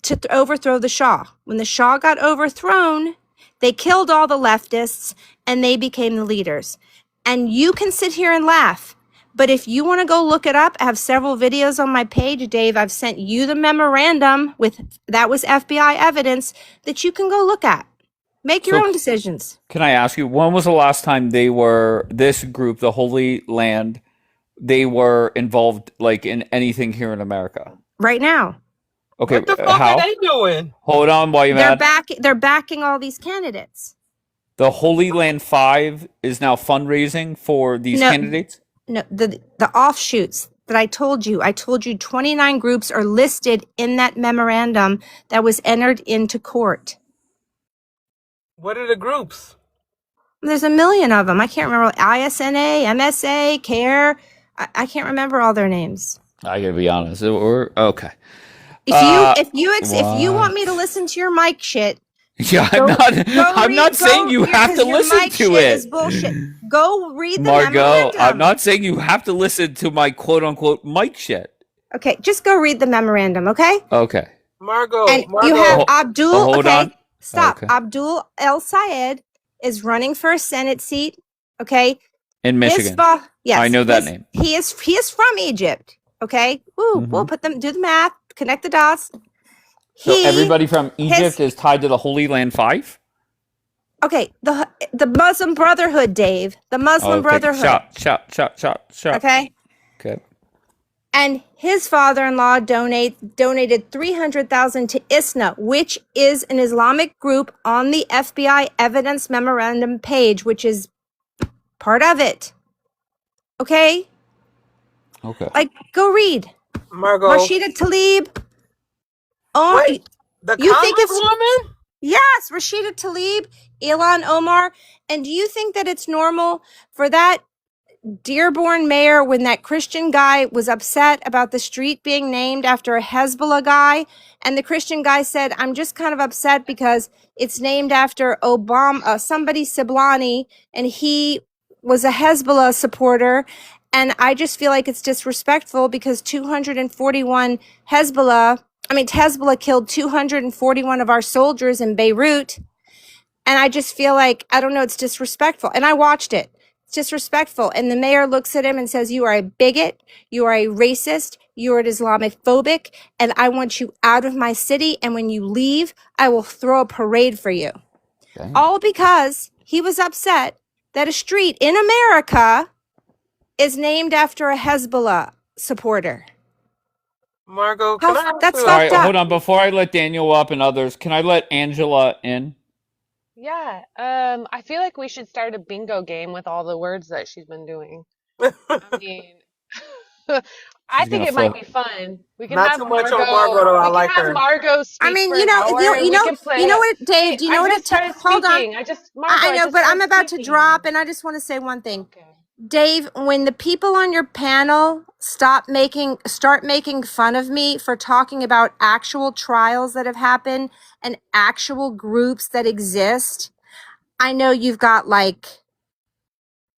G: to overthrow the Shah. When the Shah got overthrown, they killed all the leftists and they became the leaders. And you can sit here and laugh, but if you want to go look it up, I have several videos on my page, Dave. I've sent you the memorandum that was FBI evidence that you can go look at. Make your own decisions.
D: Can I ask you, when was the last time this group, the Holy Land, they were involved like in anything here in America?
G: Right now.
D: Okay,
F: what the fuck
D: how?
F: are they doing?
D: Hold on, while you're mad.
G: They're backing all these candidates.
D: The Holy Land 5 is now fundraising for these candidates?
G: No, the offshoots that I told you 29 groups are listed in that memorandum that was entered into court.
F: What are the groups?
G: There's a million of them. I can't remember. ISNA, MSA, CARE. I can't remember all their names.
D: I gotta be honest. Okay.
G: If you want me to listen to your mic shit,
D: yeah, I'm not saying you have to listen to it.
G: Is bullshit. Go read the
D: Margo,
G: memorandum.
D: I'm not saying you have to listen to my quote unquote mic shit.
G: Okay, just go read the memorandum, okay?
D: Okay.
F: Margo,
G: you have Abdul.
D: Hold on.
G: Stop.
D: Okay.
G: Abdul El Sayed is running for a Senate seat. Okay.
D: In Michigan.
G: Yes.
D: I know that name.
G: He is from Egypt. Okay. Woo. We'll do the math. Connect the dots.
D: So everybody from Egypt is tied to the Holy Land 5?
G: Okay. The Muslim Brotherhood, Dave. The Muslim Brotherhood.
D: Shot.
G: Okay.
D: Okay.
G: And his father-in-law donated $300,000 to ISNA, which is an Islamic group on the FBI evidence memorandum page, which is part of it. Okay?
D: Okay.
G: Like, go read.
F: Margo.
G: Rashida Tlaib. Oh,
F: wait, the Congresswoman?
G: Yes, Rashida Tlaib, Ilhan Omar. And do you think that it's normal for that Dearborn mayor, when that Christian guy was upset about the street being named after a Hezbollah guy, and the Christian guy said, "I'm just kind of upset because it's named after Obama, somebody Siblani, and he was a Hezbollah supporter, and I just feel like it's disrespectful because Hezbollah killed 241 of our soldiers in Beirut, and I just feel like, I don't know, it's disrespectful." And I watched it. Disrespectful. And the mayor looks at him and says, "You are a bigot, you are a racist, you are an Islamophobic, and I want you out of my city, and when you leave, I will throw a parade for you." Dang. All because he was upset that a street in America is named after a Hezbollah supporter.
F: Margo,
G: that's
D: all right, hold on. Before I let Daniel up and others, can I let Angela in?
I: Yeah, I feel like we should start a bingo game with all the words that she's been doing. I mean, I think it might be fun. We can
F: Not
I: have
F: too much
I: Margo.
F: on Margo, though. I
I: We
F: like
I: can have
F: her.
I: Margo speak
G: I mean,
I: for
G: you
I: an
G: know,
I: hour,
G: you
I: and we
G: know,
I: can play
G: you know
I: it.
G: what, Dave? Do you know
I: I
G: what
I: just started
G: hold on.
I: speaking. Margo,
G: I know, but I'm about to drop, and I just want to say one thing.
I: Okay.
G: Dave, when the people on your panel start making fun of me for talking about actual trials that have happened and actual groups that exist, I know you've got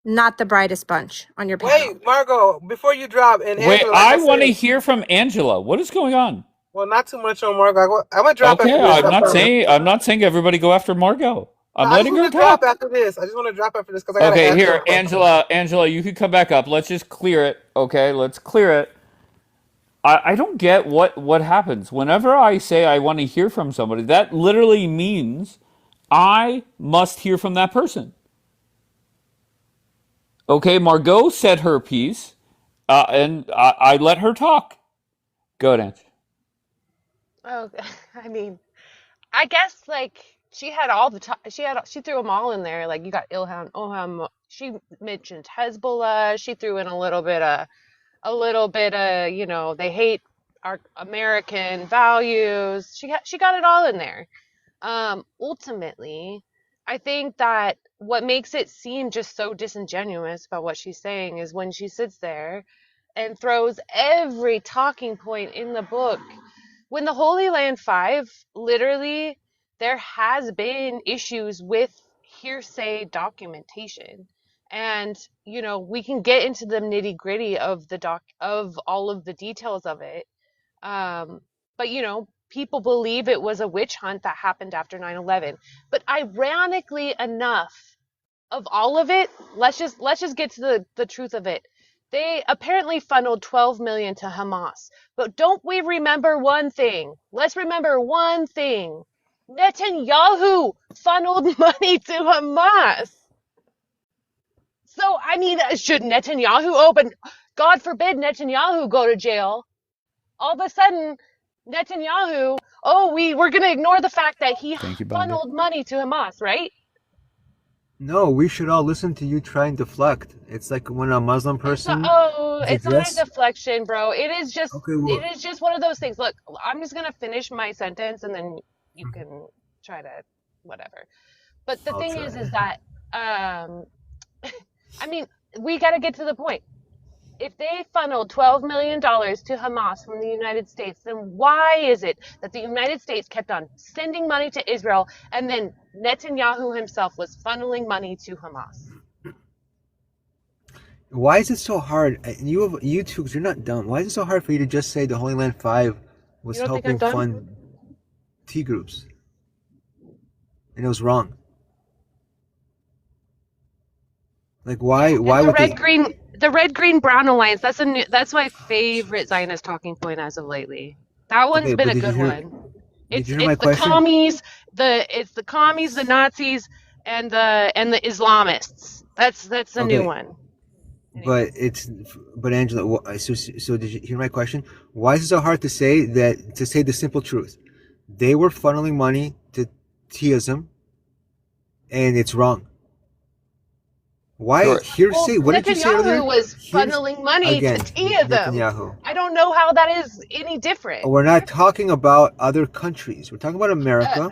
G: not the brightest bunch on your panel.
F: Wait, Margo, before you drop, and
D: wait,
F: Angela,
D: I want to hear from Angela. What is going on?
F: Well, not too much on Margo. I'm gonna drop.
D: Okay,
F: after this.
D: I'm not saying everybody go after Margo. I'm letting her
F: drop after this. I just want to drop after this because I gotta.
D: Okay, here, Angela, you can come back up. Let's just clear it. Okay, let's clear it. I don't get what happens. Whenever I say I want to hear from somebody, that literally means I must hear from that person. Okay, Margot said her piece, and I let her talk. Go ahead, Ange.
I: Oh, I mean, I guess like she had all the she threw them all in there. Like you got Ilham. She mentioned Hezbollah. She threw in a little bit of they hate our American values. She got it all in there. Ultimately, I think that what makes it seem just so disingenuous about what she's saying is when she sits there and throws every talking point in the book. When the Holy Land Five, literally, there has been issues with hearsay documentation. And, we can get into the nitty gritty of of all of the details of it. But people believe it was a witch hunt that happened after 9/11. But ironically enough, of all of it, let's just get to the truth of it. They apparently funneled 12 million to Hamas. But don't we remember one thing? Let's remember one thing. Netanyahu funneled money to Hamas. So, I mean, should Netanyahu open? God forbid Netanyahu go to jail. All of a sudden, Netanyahu, we're going to ignore the fact that he
D: Thank you, Bondi.
I: funneled money to Hamas, right?
J: No, we should all listen to you try and deflect. It's like when a Muslim person is
I: It's not a
J: addressed.
I: deflection, bro. It is just
J: Okay, well,
I: one of those things. Look, I'm just going to finish my sentence and then you can try to whatever. But the
J: I'll
I: thing
J: try.
I: is that I mean, we got to get to the point. If they funneled $12 million to Hamas from the United States, then why is it that the United States kept on sending money to Israel and then Netanyahu himself was funneling money to Hamas?
J: Why is it so hard? You two, 'cause you're not dumb. Why is it so hard for you to just say the Holy Land Five was
I: You don't think I'm
J: helping
I: dumb?
J: fund T groups, and it was wrong? Like why?
I: And
J: Why
I: the
J: would
I: red
J: they?
I: green the red green brown alliance, that's my favorite Zionist talking point as of lately. That one's
J: Okay,
I: been
J: but
I: a good one.
J: Did
I: It's
J: you hear my
I: it's the
J: question?
I: commies, the Nazis, and the Islamists. That's a new
J: Okay,
I: one.
J: but
I: Anyways.
J: but Angela, so did you hear my question? Why is it so hard to say the simple truth? They were funneling money to Theism, and it's wrong. Why
D: Sure.
J: hearsay?
I: Well,
J: What did you say
I: Netanyahu
J: earlier?
I: was
J: Here's
I: funneling money to
J: again
I: Theism.
J: Netanyahu.
I: I don't know how that is any different.
J: We're not talking about other countries. We're talking about
I: Uh,
J: America.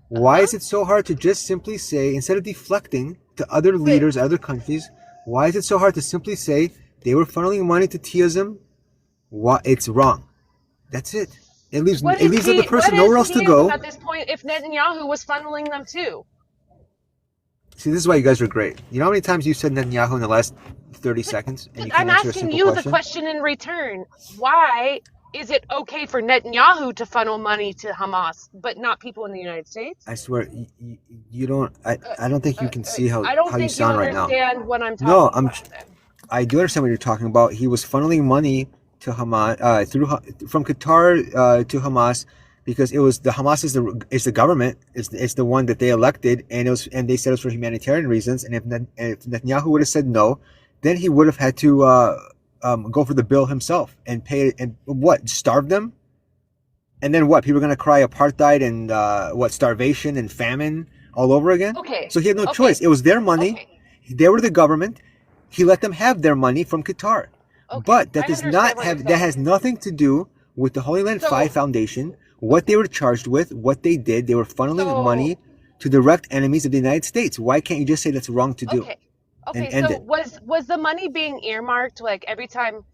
J: Why
I: uh-huh.
J: is it so hard to just simply say, instead of deflecting to other
I: But
J: leaders, other countries, why is it so hard to simply say they were funneling money to Theism? Why it's wrong. That's it. It leaves the other
I: what
J: person
I: is
J: nowhere else to
I: Theism
J: go.
I: at this point if Netanyahu was funneling them too?
J: See, this is why you guys are great. You know how many times you said Netanyahu in the last 30
I: But,
J: seconds and
I: but
J: you
I: I'm
J: can't answer a
I: asking
J: simple
I: you the
J: question?
I: question in return. Why is it okay for Netanyahu to funnel money to Hamas, but not people in the United States?
J: I swear, you don't.
I: Uh,
J: I don't think you can see
I: I don't
J: how you
I: think you
J: sound right now.
I: understand what I'm
J: No,
I: talking about then.
J: I do understand what you're talking about. He was funneling money to Hamas from Qatar to Hamas because it was the Hamas is the government. It's the one that they elected, and they said it was for humanitarian reasons. And if Netanyahu would have said no, then he would have had to go for the bill himself and pay it and starve them. And then what? People are gonna cry apartheid and starvation and famine all over again.
I: Okay,
J: So he had no choice.
I: okay,
J: It was their money.
I: okay,
J: They were the government. He let them have their money from Qatar.
I: okay.
J: But that
I: I
J: does
I: understand
J: not
I: what you're
J: have that has
I: saying.
J: nothing to do with the Holy Land Five
I: So,
J: Foundation, what they were charged with, what they did. They were funneling
I: so
J: money to direct enemies of the United States. Why can't you just say that's wrong to do
I: Okay.
J: and
I: Okay,
J: end
I: so
J: it?
I: was the money being earmarked like every time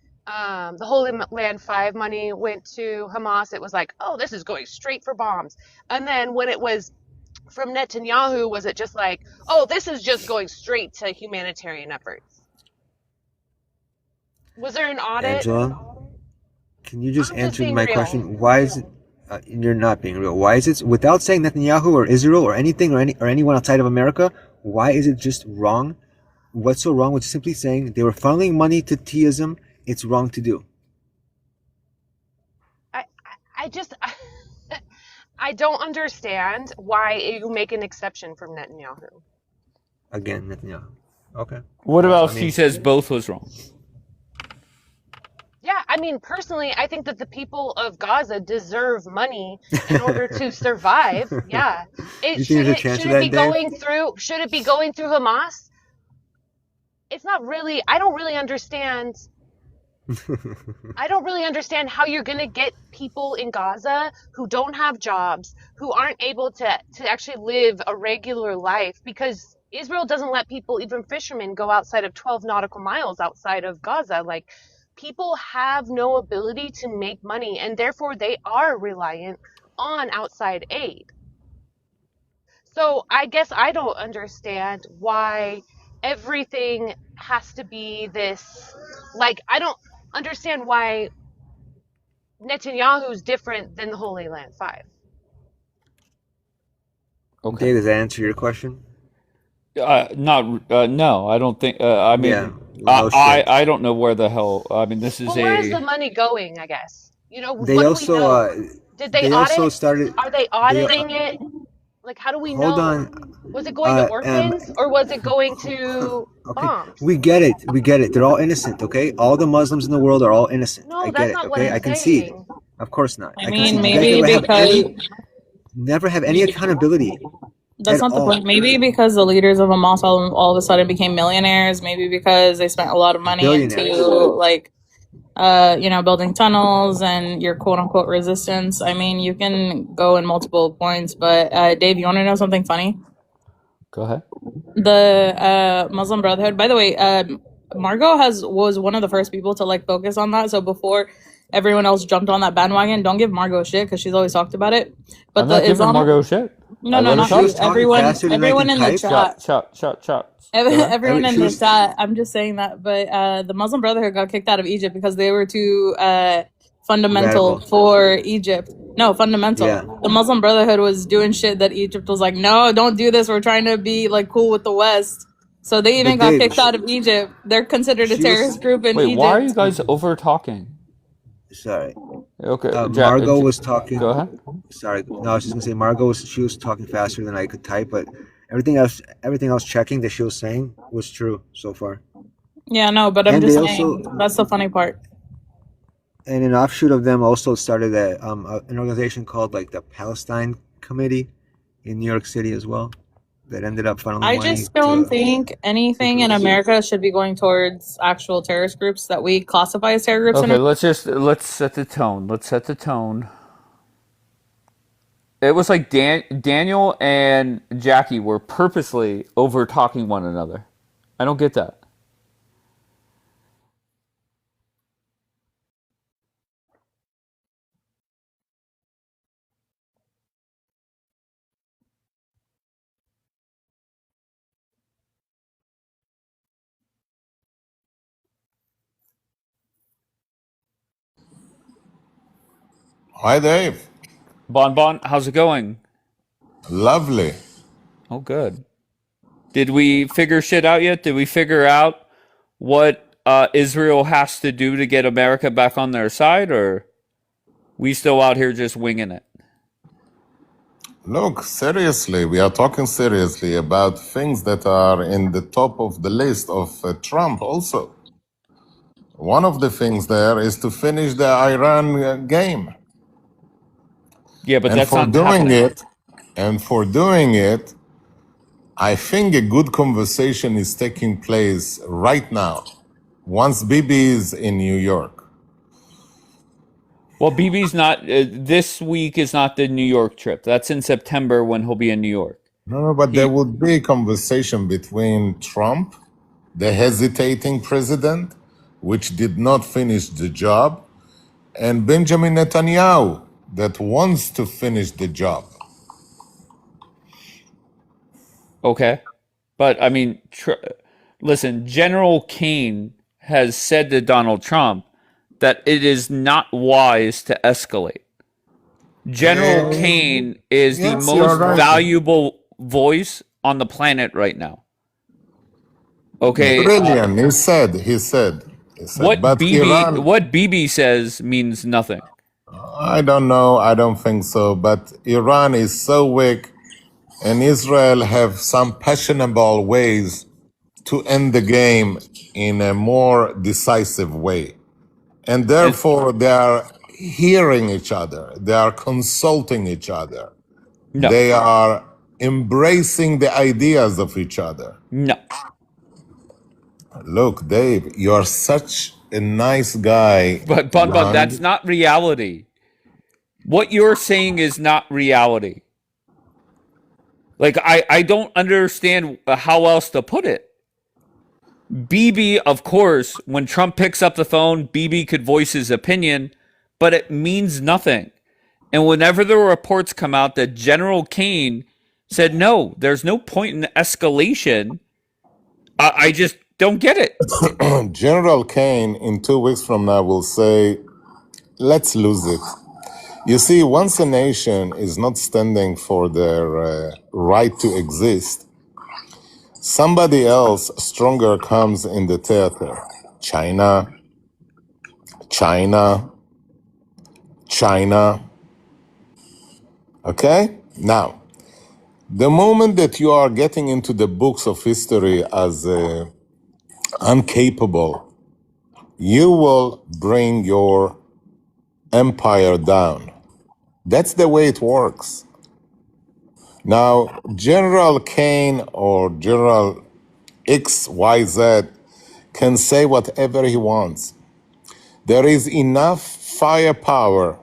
I: the Holy Land 5 money went to Hamas, it was like, oh, this is going straight for bombs. And then when it was from Netanyahu, was it just like, oh, this is just going straight to humanitarian efforts? Was there an audit?
J: Angela, can you just
I: I'm just
J: answer
I: being
J: my
I: real.
J: question? Why is it? You're not being real. Why is it without saying Netanyahu or Israel or anything or anyone outside of America? Why is it just wrong? What's so wrong with simply saying they were funneling money to Theism? It's wrong to do.
I: I don't understand why you make an exception from Netanyahu.
J: Again, Netanyahu. Okay.
D: What
J: Well,
D: about
J: I
D: if she
J: mean,
D: says both was wrong?
I: Yeah, I mean, personally, I think that the people of Gaza deserve money in order to survive. Yeah.
J: you think there's a chance of that, Dave?
I: Should it be going through Hamas? It's not really, I don't really understand how you're going to get people in Gaza who don't have jobs, who aren't able to actually live a regular life, because Israel doesn't let people, even fishermen, go outside of 12 nautical miles outside of Gaza. Like, people have no ability to make money, and therefore they are reliant on outside aid. So I guess I don't understand why everything has to be this, like, I don't understand why Netanyahu's different than the Holy Land 5.
D: Okay.
J: Dave, does that answer your question?
D: No, I don't think. I mean,
J: Yeah. No shit.
D: I don't know where the hell. I mean, this is
I: Well, where is the money going, I guess? You know,
J: They
I: what do
J: also
I: we know? Did they
J: also
I: audit?
J: started.
I: Are they auditing it? Like, how do we know?
J: Hold on.
I: Was it going to orphans or was it going to
J: Okay,
I: bombs?
J: we get it. They're all innocent. Okay, all the Muslims in the world are all innocent.
I: No,
J: I
I: that's
J: get it.
I: not what
J: Okay,
I: I'm
J: I concede.
I: saying.
J: Of course not.
K: I
J: I
K: mean,
J: concede.
K: maybe
J: You guys
K: because
J: never have any accountability.
K: that's
J: at
K: not the
J: all.
K: point. Maybe because the leaders of Hamas all of a sudden became millionaires. Maybe because they spent a lot of money into
J: Billionaires.
K: building tunnels and your quote unquote resistance. I mean, you can go in multiple points, but Dave, you want to know something funny?
D: Go ahead.
K: The Muslim Brotherhood. By the way, Margot was one of the first people to like focus on that. So before everyone else jumped on that bandwagon, don't give Margot shit because she's always talked about it. But
D: I'm not giving Margot shit.
K: No, not you. Everyone in the chat.
D: Shut.
K: Everyone in the chat. I'm just saying that. But the Muslim Brotherhood got kicked out of Egypt because they were too fundamental
J: Radical.
K: for Egypt. No, fundamental.
J: Yeah.
K: The Muslim Brotherhood was doing shit that Egypt was like, no, don't do this. We're trying to be like cool with the West. So they even got kicked out of Egypt. They're considered a terrorist group in Egypt.
D: Wait, why are you guys over talking?
J: Sorry.
D: Okay.
J: Margot was talking.
D: Go ahead.
J: Sorry. No, I was just gonna say Margot was talking faster than I could type, but everything else checking that she was saying was true so far.
K: Yeah, no, but I'm just saying that's the funny part.
J: And an offshoot of them also started an organization called like the Palestine Committee in New York City as well. That ended up funneling money.
K: I just don't think anything in America should be going towards actual terrorist groups that we classify as terror groups.
D: Okay, let's set the tone. It was like Daniel and Jackie were purposely over talking one another. I don't get that.
L: Hi, Dave.
D: Bon, how's it going?
L: Lovely.
D: Oh, good. Did we figure shit out yet? Did we figure out what Israel has to do to get America back on their side, or we still out here just winging it?
L: Look, seriously, we are talking seriously about things that are in the top of the list of Trump also. One of the things there is to finish the Iran game.
D: Yeah, but that's not happening.
L: And for doing it, I think a good conversation is taking place right now, once Bibi is in New York.
D: Well, BB's not, this week is not the New York trip. That's in September when he'll be in New York.
L: No, but there would be a conversation between Trump, the hesitating president, which did not finish the job, and Benjamin Netanyahu, that wants to finish the job.
D: Okay. But, I mean, listen, General Kane has said to Donald Trump that it is not wise to escalate. General Kane is the most valuable voice on the planet right now. Okay.
L: Brilliant. He said.
D: What BB says means nothing.
L: I don't know. I don't think so. But Iran is so weak, and Israel have some fashionable ways to end the game in a more decisive way. And
D: And
L: therefore, they are hearing each other. They are consulting each other.
D: no,
L: They are embracing the ideas of each other.
D: no.
L: Look, Dave, you are such a nice guy,
D: But Bon, that's
L: young.
D: not reality. What you're saying is not reality. Like I don't understand how else to put it. Bibi, of course, when Trump picks up the phone, Bibi could voice his opinion, but it means nothing. And whenever the reports come out that General Kane said, no, there's no point in escalation, I just don't get it.
L: General Kane in 2 weeks from now will say, let's lose it. You see, once a nation is not standing for their right to exist, somebody else stronger comes in the theater. China, China, China. Okay? Now, the moment that you are getting into the books of history as incapable, you will bring your empire down. That's the way it works. Now, General Kane or General XYZ can say whatever he wants. There is enough firepower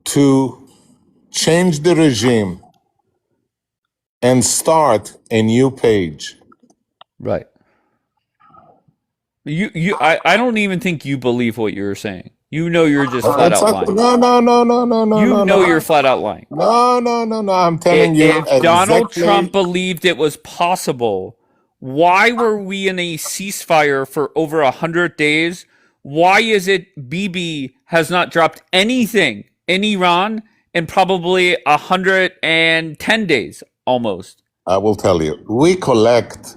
L: to change the regime and start a new page.
D: Right. I don't even think you believe what you're saying. You know you're just flat
L: It's
D: out
L: okay.
D: lying.
L: No.
D: You know you're flat out lying.
L: No. I'm telling you
D: If Donald Trump
L: exactly.
D: believed it was possible, why were we in a ceasefire for over 100 days? Why is it Bibi has not dropped anything in Iran in probably 110 days almost?
L: I will tell you. We collect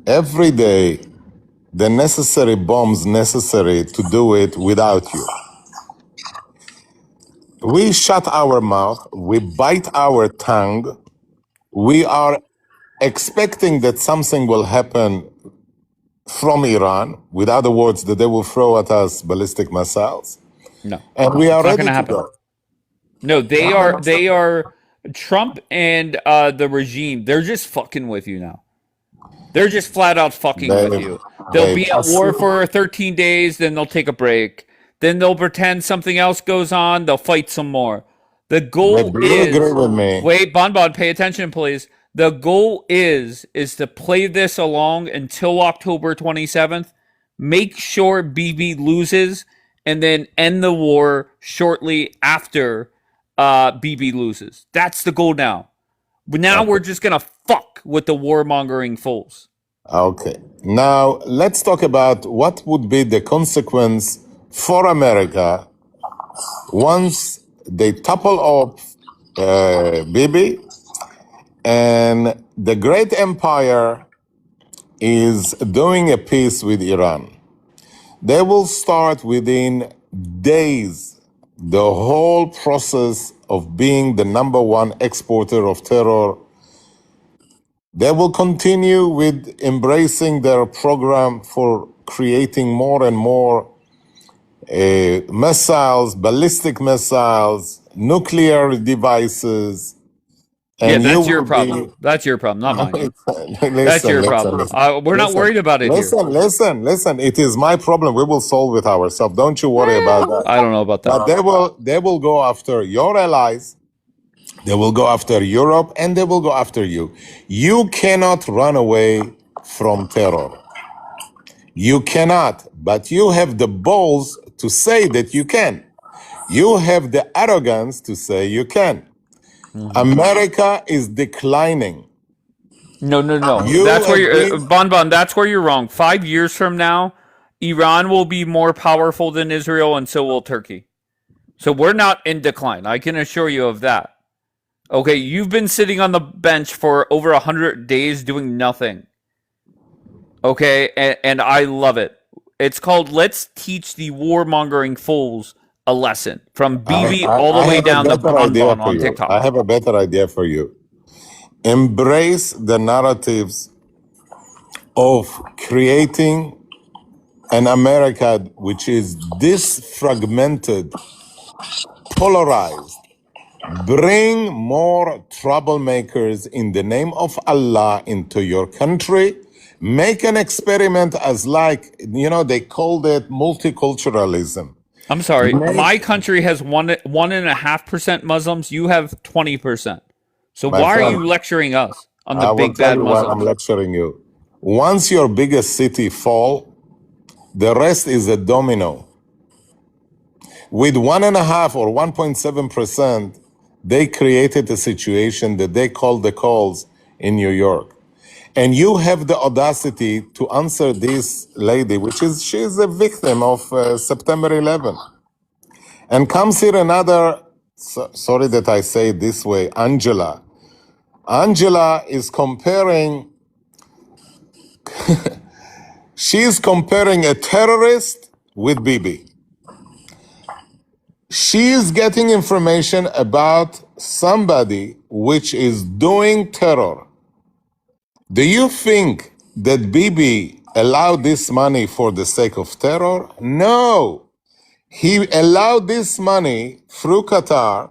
L: every day the necessary bombs necessary to do it without you. We shut our mouth, we bite our tongue, we are expecting that something will happen from Iran, with other words, that they will throw at us ballistic missiles,
D: No,
L: and we
D: it's
L: are
D: not going
L: ready
D: to
L: to
D: happen.
L: go.
D: No, they are Trump and the regime. They're just fucking with you now. They're just flat out fucking with
L: Dave,
D: you. They'll be at
L: as soon,
D: war for 13 days, then they'll take a break. Then they'll pretend something else goes on. They'll fight some more. The
L: Dave,
D: goal
L: do you agree
D: is
L: with me?
D: wait, Bon, pay attention, please. The goal is to play this along until October 27th. Make sure BB loses, and then end the war shortly after BB loses. That's the goal now. Now
L: Okay.
D: we're just gonna fuck with the warmongering fools.
L: Okay. Now, let's talk about what would be the consequence for America once they topple off Bibi and the great empire is doing a peace with Iran. They will start within days the whole process of being the number one exporter of terror. They will continue with embracing their program for creating more and more missiles, ballistic missiles, nuclear devices,
D: Yeah,
L: and you
D: that's your
L: will be.
D: problem. That's your problem, not mine. That's
L: Listen,
D: your
L: listen,
D: problem.
L: listen,
D: We're not
L: listen,
D: worried about it here.
L: listen. It is my problem. We will solve it ourselves. Don't you worry about that.
D: I don't know about
L: But
D: that.
L: they will go after your allies. They will go after Europe, and they will go after you. You cannot run away from terror. You cannot, but you have the balls to say that you can. You have the arrogance to say you can.
D: Mm-hmm.
L: America is declining.
D: No.
L: You
D: That's where
L: have
D: you're,
L: been.
D: Bon. That's where you're wrong. 5 years from now, Iran will be more powerful than Israel, and so will Turkey. So we're not in decline. I can assure you of that. Okay, you've been sitting on the bench for over 100 days doing nothing. Okay, and I love it. It's called Let's Teach the Warmongering Fools a lesson from
L: I,
D: BB
L: I,
D: all the
L: I
D: way
L: have a
D: down to
L: better idea
D: Bonbon
L: for
D: on
L: you.
D: TikTok.
L: I have a better idea for you. Embrace the narratives of creating an America which is disfragmented, polarized. Bring more troublemakers in the name of Allah into your country. Make an experiment as like, they called it multiculturalism.
D: I'm sorry.
L: Make,
D: My country has 1.5% Muslims. You have 20%. So
L: my
D: why are
L: friend,
D: you lecturing us on the
L: I will
D: big
L: tell
D: bad
L: you why I'm
D: Muslims?
L: lecturing you. Once your biggest city fall, the rest is a domino. With 1.5 or 1.7%, they created a situation that they called the calls in New York. And you have the audacity to answer this lady, she's a victim of September 11. And comes here another, sorry that I say it this way, Angela. Angela is comparing, she's comparing a terrorist with Bibi. She's getting information about somebody which is doing terror. Do you think that Bibi allowed this money for the sake of terror? No. He allowed this money through Qatar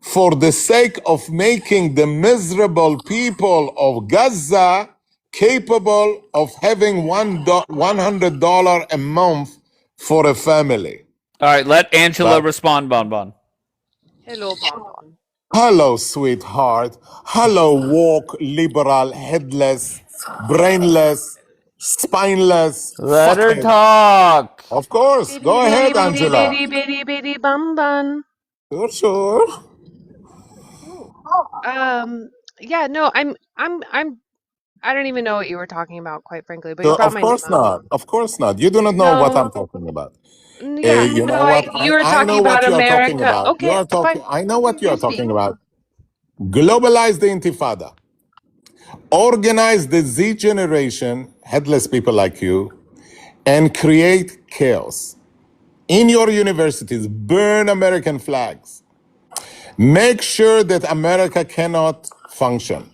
L: for the sake of making the miserable people of Gaza capable of having $100 a month for a family.
D: All right, let Angela
L: But
D: respond, Bonbon.
I: Hello, Bonbon.
L: hello, sweetheart. Hello, woke, liberal, headless, brainless, spineless,
D: Let her
L: fuckhead.
D: talk.
L: Of course.
I: Bitty
L: Go
I: bitty
L: ahead,
I: bitty
L: Angela.
I: bitty bitty bitty bum bun.
L: Sure, sure.
I: Yeah, no, I don't even know what you were talking about, quite frankly, but you
L: So,
I: brought
L: of
I: my name
L: course
I: up.
L: not. Of course not. You do not know what I'm
I: No,
L: talking about.
I: yeah,
L: You
I: no,
L: know what?
I: you were
L: I
I: talking
L: know what
I: about
L: you are talking
I: America.
L: about. You
I: Okay,
L: are talking.
I: fine.
L: I know what you
I: You
L: are
I: speak.
L: talking about. Globalize the Intifada. Organize the Z generation, headless people like you, and create chaos. In your universities, burn American flags. Make sure that America cannot function.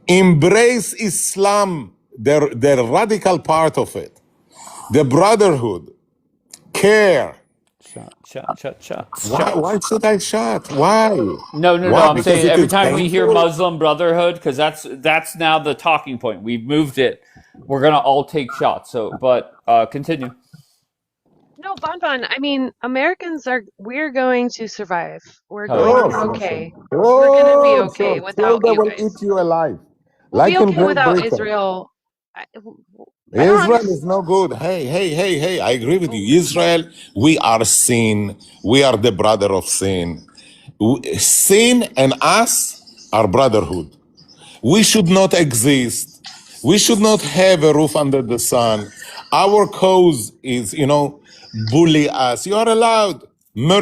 L: Embrace Islam, the radical part of it, the brotherhood, care.
D: Shot, shot, shot, shot,
L: Why
D: shot.
L: should I shut? Why?
D: No.
L: Why?
D: I'm
L: Because
D: saying
L: it
D: every
L: is
D: time we hear
L: painful?
D: Muslim Brotherhood, because that's now the talking point. We've moved it. We're gonna all take shots. So, but continue.
I: No, Bonbon, I mean, we're going to survive. We're
D: Hell
I: going
D: yeah.
I: to be
L: Sure.
I: okay. We're gonna be
L: Sure,
I: okay
L: sure. Till
I: without
L: they
I: you
L: will eat
I: guys.
L: you alive.
I: We'll be
L: Like in
I: okay
L: Great
I: without
L: Britain.
I: Israel. I don't
L: Israel
I: understand.
L: is no good. Hey. I agree with you. Israel, we are sin. We are the brother of sin. Sin and us are brotherhood. We should not exist. We should not have a roof under the sun. Our cause is, bully us. You are allowed.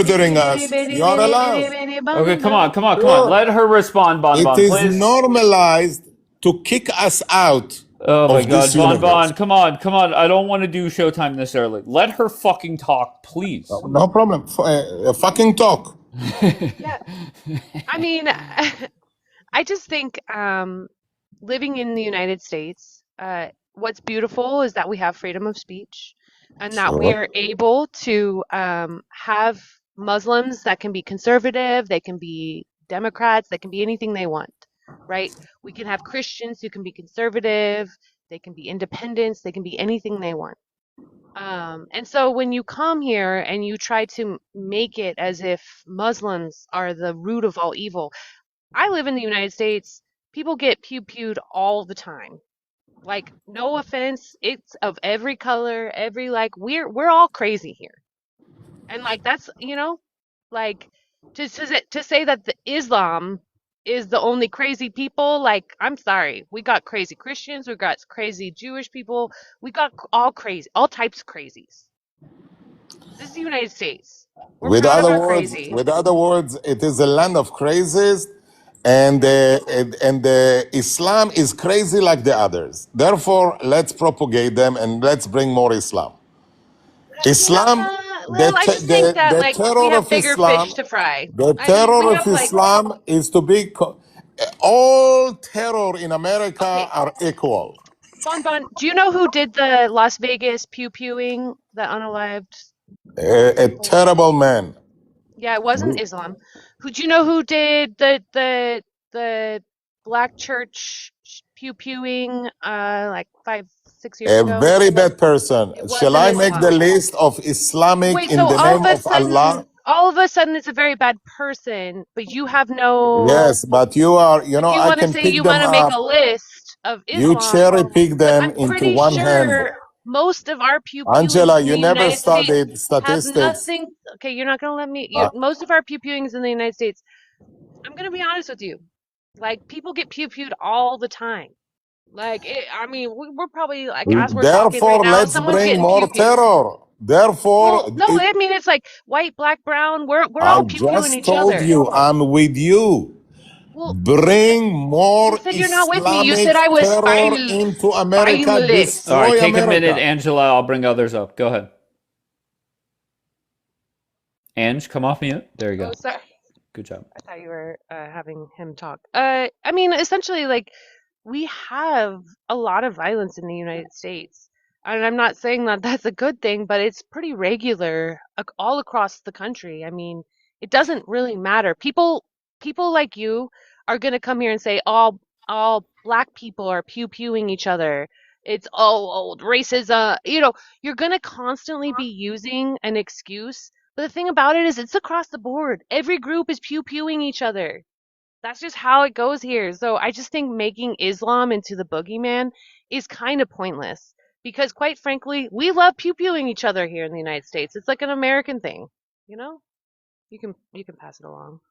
I: Bitty
L: Murdering
I: bitty
L: us.
I: bitty
L: You are
I: bitty
L: allowed.
I: bitty bitty
D: Okay,
I: bum
D: come
I: bum.
D: on, come on, come on.
L: Sure.
D: Let her respond,
L: It
D: Bonbon,
L: is
D: please.
L: normalized to kick us out
D: Oh my
L: of this
D: God,
L: universe.
D: Bonbon, come on, come on. I don't want to do Showtime this early. Let her fucking talk, please.
L: No problem. Fucking talk.
I: Yeah, I mean, I just think living in the United States, what's beautiful is that we have freedom of speech and that we
L: Sure.
I: are able to have Muslims that can be conservative, they can be Democrats, they can be anything they want, right? We can have Christians who can be conservative, they can be independents, they can be anything they want. And so when you come here and you try to make it as if Muslims are the root of all evil, I live in the United States. People get pew-pewed all the time. Like, no offense, it's of every color, every like we're all crazy here. And like that's, like to say that the Islam is the only crazy people, like I'm sorry. We got crazy Christians, we got crazy Jewish people, we got all crazy, all types of crazies. This is the United States. We're
L: With
I: proud of
L: other
I: our
L: words,
I: crazy.
L: it is a land of crazies, and Islam is crazy like the others. Therefore, let's propagate them and let's bring more Islam. Islam,
I: Well, I just think that
L: the
I: like we
L: terror
I: have
L: of
I: bigger fish
L: Islam,
I: to fry.
L: the
I: I mean, we
L: terror of
I: have like
L: Islam is to be all terror in America
I: okay,
L: are equal.
I: Bon Bon. Do you know who did the Las Vegas pew pewing, the unalived
L: A
I: people?
L: terrible man.
I: Yeah, it wasn't Islam. Who do you know who did the black church pew pewing like 5 6 years
L: A
I: ago?
L: very bad person.
I: It
L: Shall
I: wasn't
L: I make the
I: Islam.
L: list of Islamic
I: Wait,
L: in
I: so
L: the name of Allah?
I: all of a sudden it's a very bad person, but you have no,
L: Yes, but you are,
I: if you
L: I
I: want to
L: can
I: say
L: pick
I: you
L: them
I: want to make
L: up.
I: a list of
L: You
I: Islam,
L: cherry pick
I: but
L: them
I: I'm
L: into
I: pretty
L: one hand.
I: sure most of our pew
L: Angela,
I: pewings in
L: you
I: the
L: never
I: United States
L: studied
I: have
L: statistics.
I: nothing. Okay, you're not gonna let me.
L: Uh,
I: Most of our pew pewings in the United States, I'm gonna be honest with you. Like people get pew pewed all the time. Like I mean, we're probably like as we're talking right
L: Therefore,
I: now,
L: let's
I: someone's
L: bring
I: getting
L: more
I: pew pewed.
L: terror. Therefore,
I: Well, no, I mean it's like white, black, brown. We're
L: I
I: all pew pewing
L: just
I: each
L: told
I: other.
L: you I'm with you.
I: Well,
L: Bring
I: you
L: more
I: said you're not with me. You
L: Islamic
I: said I was
L: terror into America.
I: spineless.
D: All right,
L: Destroy
D: take a minute,
L: America.
D: Angela. I'll bring others up. Go ahead. Ange, come off mute. There you
I: Oh,
D: go.
I: sorry.
D: Good job.
I: I thought you were having him talk. I mean, essentially, like we have a lot of violence in the United States, and I'm not saying that that's a good thing, but it's pretty regular all across the country. I mean, it doesn't really matter. People like you are gonna come here and say all black people are pew pewing each other. It's all old racism. You're gonna constantly be using an excuse, but the thing about it is it's across the board. Every group is pew pewing each other. That's just how it goes here. So I just think making Islam into the boogeyman is kind of pointless because quite frankly, we love pew pewing each other here in the United States. It's like an American thing, you know? You can pass it along.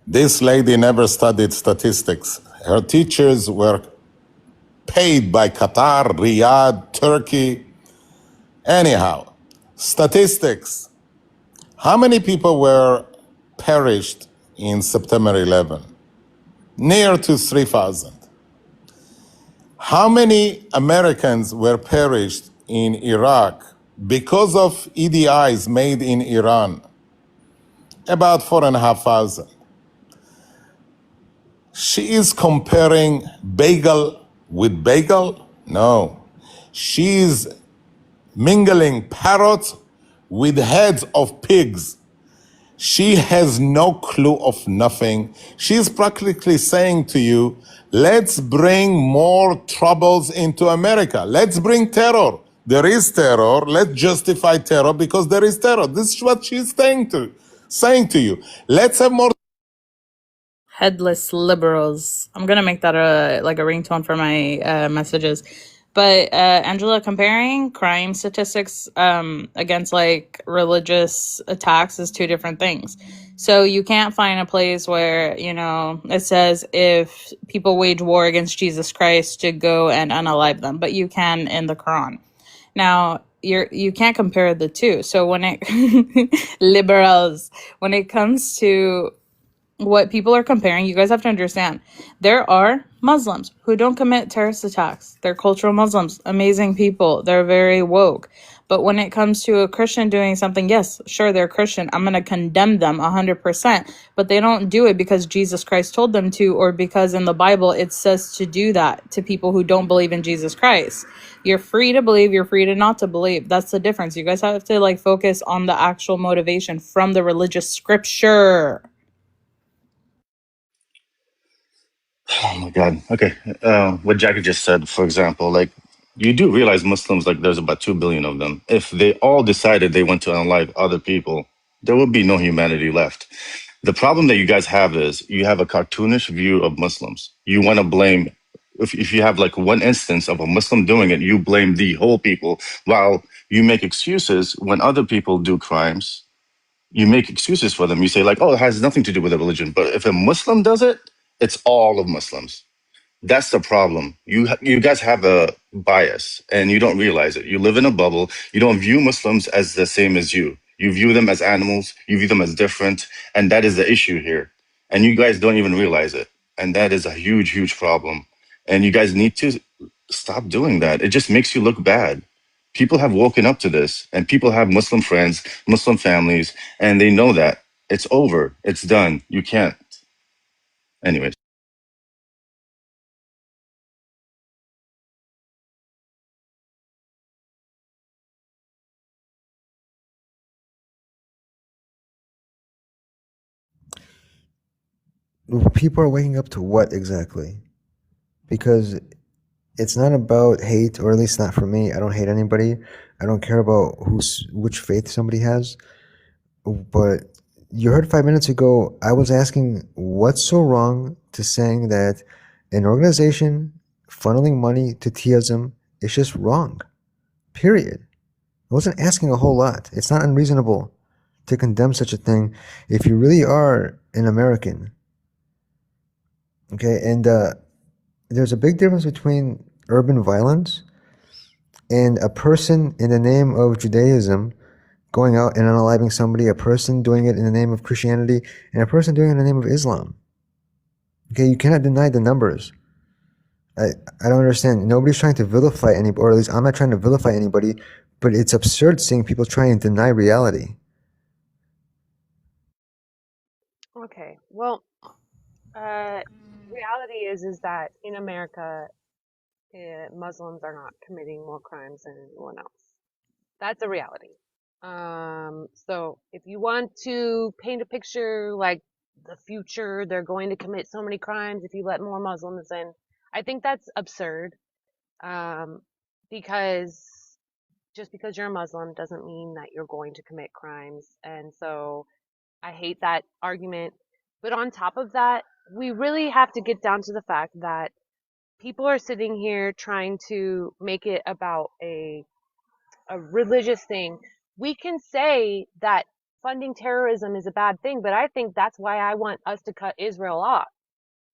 L: This lady never studied statistics. Her teachers were paid by Qatar, Riyadh, Turkey. Anyhow, statistics. How many people were perished in September 11? Near to 3,000. How many Americans were perished in Iraq because of EDIs made in Iran? About 4,500. She is comparing bagel with bagel? No. She is mingling parrots with heads of pigs. She has no clue of nothing. She's practically saying to you, let's bring more troubles into America. Let's bring terror. There is terror. Let's justify terror because there is terror. This is what she's saying to you. Let's have more.
K: Headless liberals. I'm gonna make that a ringtone for my messages. But Angela, comparing crime statistics against like religious attacks is two different things. So you can't find a place where it says if people wage war against Jesus Christ to go and unalive them, but you can in the Quran. Now you can't compare the two. So when it liberals, when it comes to what people are comparing, you guys have to understand there are Muslims who don't commit terrorist attacks. They're cultural Muslims, amazing people. They're very woke. But when it comes to a Christian doing something, yes, sure, they're Christian. I'm going to condemn them 100%. But they don't do it because Jesus Christ told them to, or because in the Bible it says to do that to people who don't believe in Jesus Christ. You're free to believe, you're free to not to believe. That's the difference. You guys have to focus on the actual motivation from the religious scripture.
M: Oh my God. Okay. What Jackie just said, for example, you do realize Muslims, there's about 2 billion of them. If they all decided they want to unalive other people, there would be no humanity left. The problem that you guys have is you have a cartoonish view of Muslims. You want to blame, if you have one instance of a Muslim doing it, you blame the whole people, while you make excuses when other people do crimes. You make excuses for them. You say oh, it has nothing to do with the religion. But if a Muslim does it, it's all of Muslims. That's the problem. You guys have a bias and you don't realize it. You live in a bubble. You don't view Muslims as the same as you. You view them as animals. You view them as different. And that is the issue here. And you guys don't even realize it. And that is a huge, huge problem. And you guys need to stop doing that. It just makes you look bad. People have woken up to this, and people have Muslim friends, Muslim families, and they know that it's over. It's done. You can't. Anyways.
J: People are waking up to what exactly? Because it's not about hate, or at least not for me. I don't hate anybody. I don't care about which faith somebody has. But you heard 5 minutes ago, I was asking what's so wrong to saying that an organization funneling money to theism is just wrong. Period. I wasn't asking a whole lot. It's not unreasonable to condemn such a thing if you really are an American. Okay, and there's a big difference between urban violence and a person in the name of Judaism going out and unaliving somebody, a person doing it in the name of Christianity, and a person doing it in the name of Islam. Okay, you cannot deny the numbers. I don't understand. Nobody's trying to vilify anybody, or at least I'm not trying to vilify anybody, but it's absurd seeing people try and deny reality.
I: Okay. Well, reality is that in America, Muslims are not committing more crimes than anyone else. That's a reality. So if you want to paint a picture like the future, they're going to commit so many crimes if you let more Muslims in, I think that's absurd. Because just because you're a Muslim doesn't mean that you're going to commit crimes. And so I hate that argument. But on top of that, we really have to get down to the fact that people are sitting here trying to make it about a religious thing. We can say that funding terrorism is a bad thing, but I think that's why I want us to cut Israel off.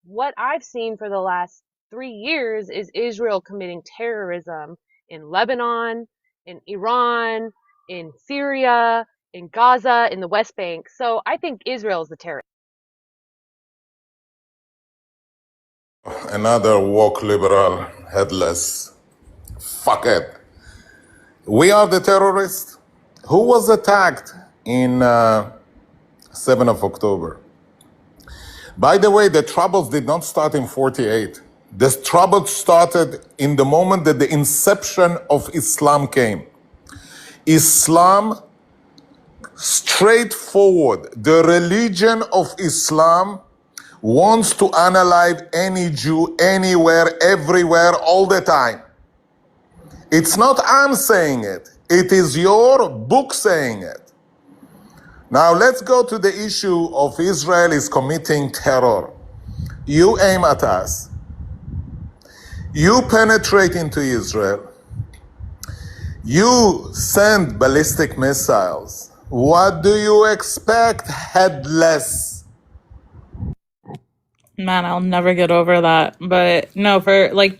I: What I've seen for the last 3 years is Israel committing terrorism in Lebanon, in Iran, in Syria, in Gaza, in the West Bank. So I think Israel is the terrorist.
L: Another woke liberal headless. Fuck it. We are the terrorists. Who was attacked in 7th of October? By the way, the troubles did not start in 48. The troubles started in the moment that the inception of Islam came. Islam, straightforward, the religion of Islam wants to annihilate any Jew anywhere, everywhere, all the time. It's not I'm saying it. It is your book saying it. Now let's go to the issue of Israel is committing terror. You aim at us. You penetrate into Israel. You send ballistic missiles. What do you expect, headless?
K: Man, I'll never get over that. But no, for like,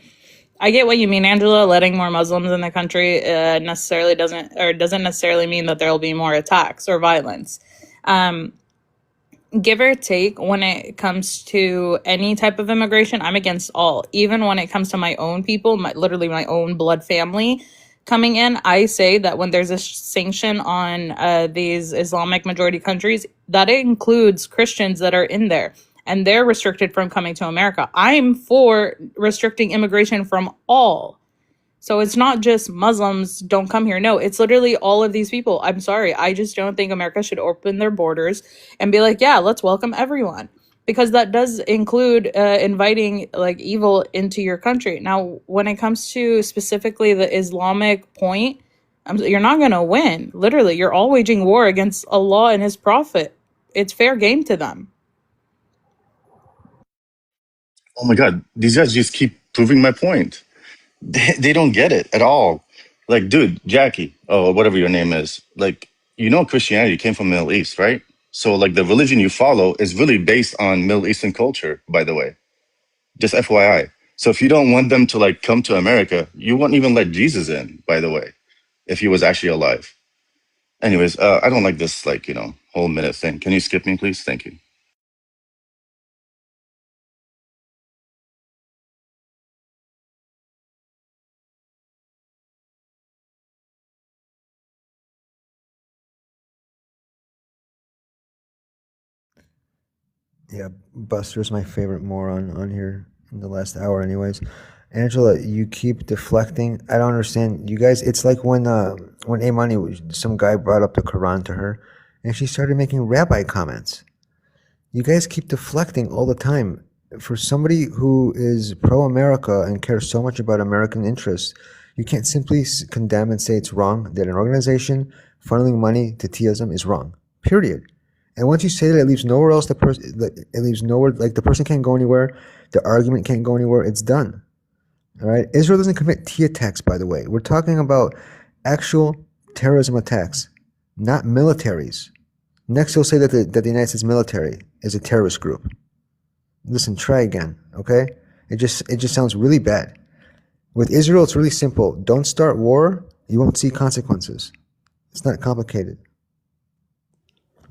K: I get what you mean, Angela. Letting more Muslims in the country necessarily doesn't necessarily mean that there will be more attacks or violence. Give or take, when it comes to any type of immigration, I'm against all. Even when it comes to my own people, literally my own blood family coming in, I say that when there's a sanction on these Islamic majority countries, that it includes Christians that are in there, and they're restricted from coming to America. I'm for restricting immigration from all. So it's not just Muslims don't come here. No, it's literally all of these people. I'm sorry. I just don't think America should open their borders and be like, yeah, let's welcome everyone. Because that does include inviting like evil into your country. Now, when it comes to specifically the Islamic point, you're not going to win. Literally, you're all waging war against Allah and his prophet. It's fair game to them.
M: Oh my God, these guys just keep proving my point. They don't get it at all. Like, dude, Jackie, oh, whatever your name is, like, Christianity came from the Middle East, right? So, like, the religion you follow is really based on Middle Eastern culture, by the way. Just FYI. So if you don't want them to, like, come to America, you wouldn't even let Jesus in, by the way, if he was actually alive. Anyways, I don't like this like whole minute thing. Can you skip me, please? Thank you.
J: Yeah, Buster's my favorite moron on here in the last hour, anyways. Angela, you keep deflecting. I don't understand. You guys, it's like when Imani, some guy brought up the Quran to her, and she started making rabbi comments. You guys keep deflecting all the time. For somebody who is pro-America and cares so much about American interests, you can't simply condemn and say it's wrong that an organization funneling money to theism is wrong. Period. And once you say that, it leaves nowhere else. It leaves nowhere. Like the person can't go anywhere. The argument can't go anywhere. It's done. All right. Israel doesn't commit T attacks, by the way. We're talking about actual terrorism attacks, not militaries. Next, you'll say that the United States military is a terrorist group. Listen, try again, okay? It just sounds really bad. With Israel, it's really simple. Don't start war. You won't see consequences. It's not complicated.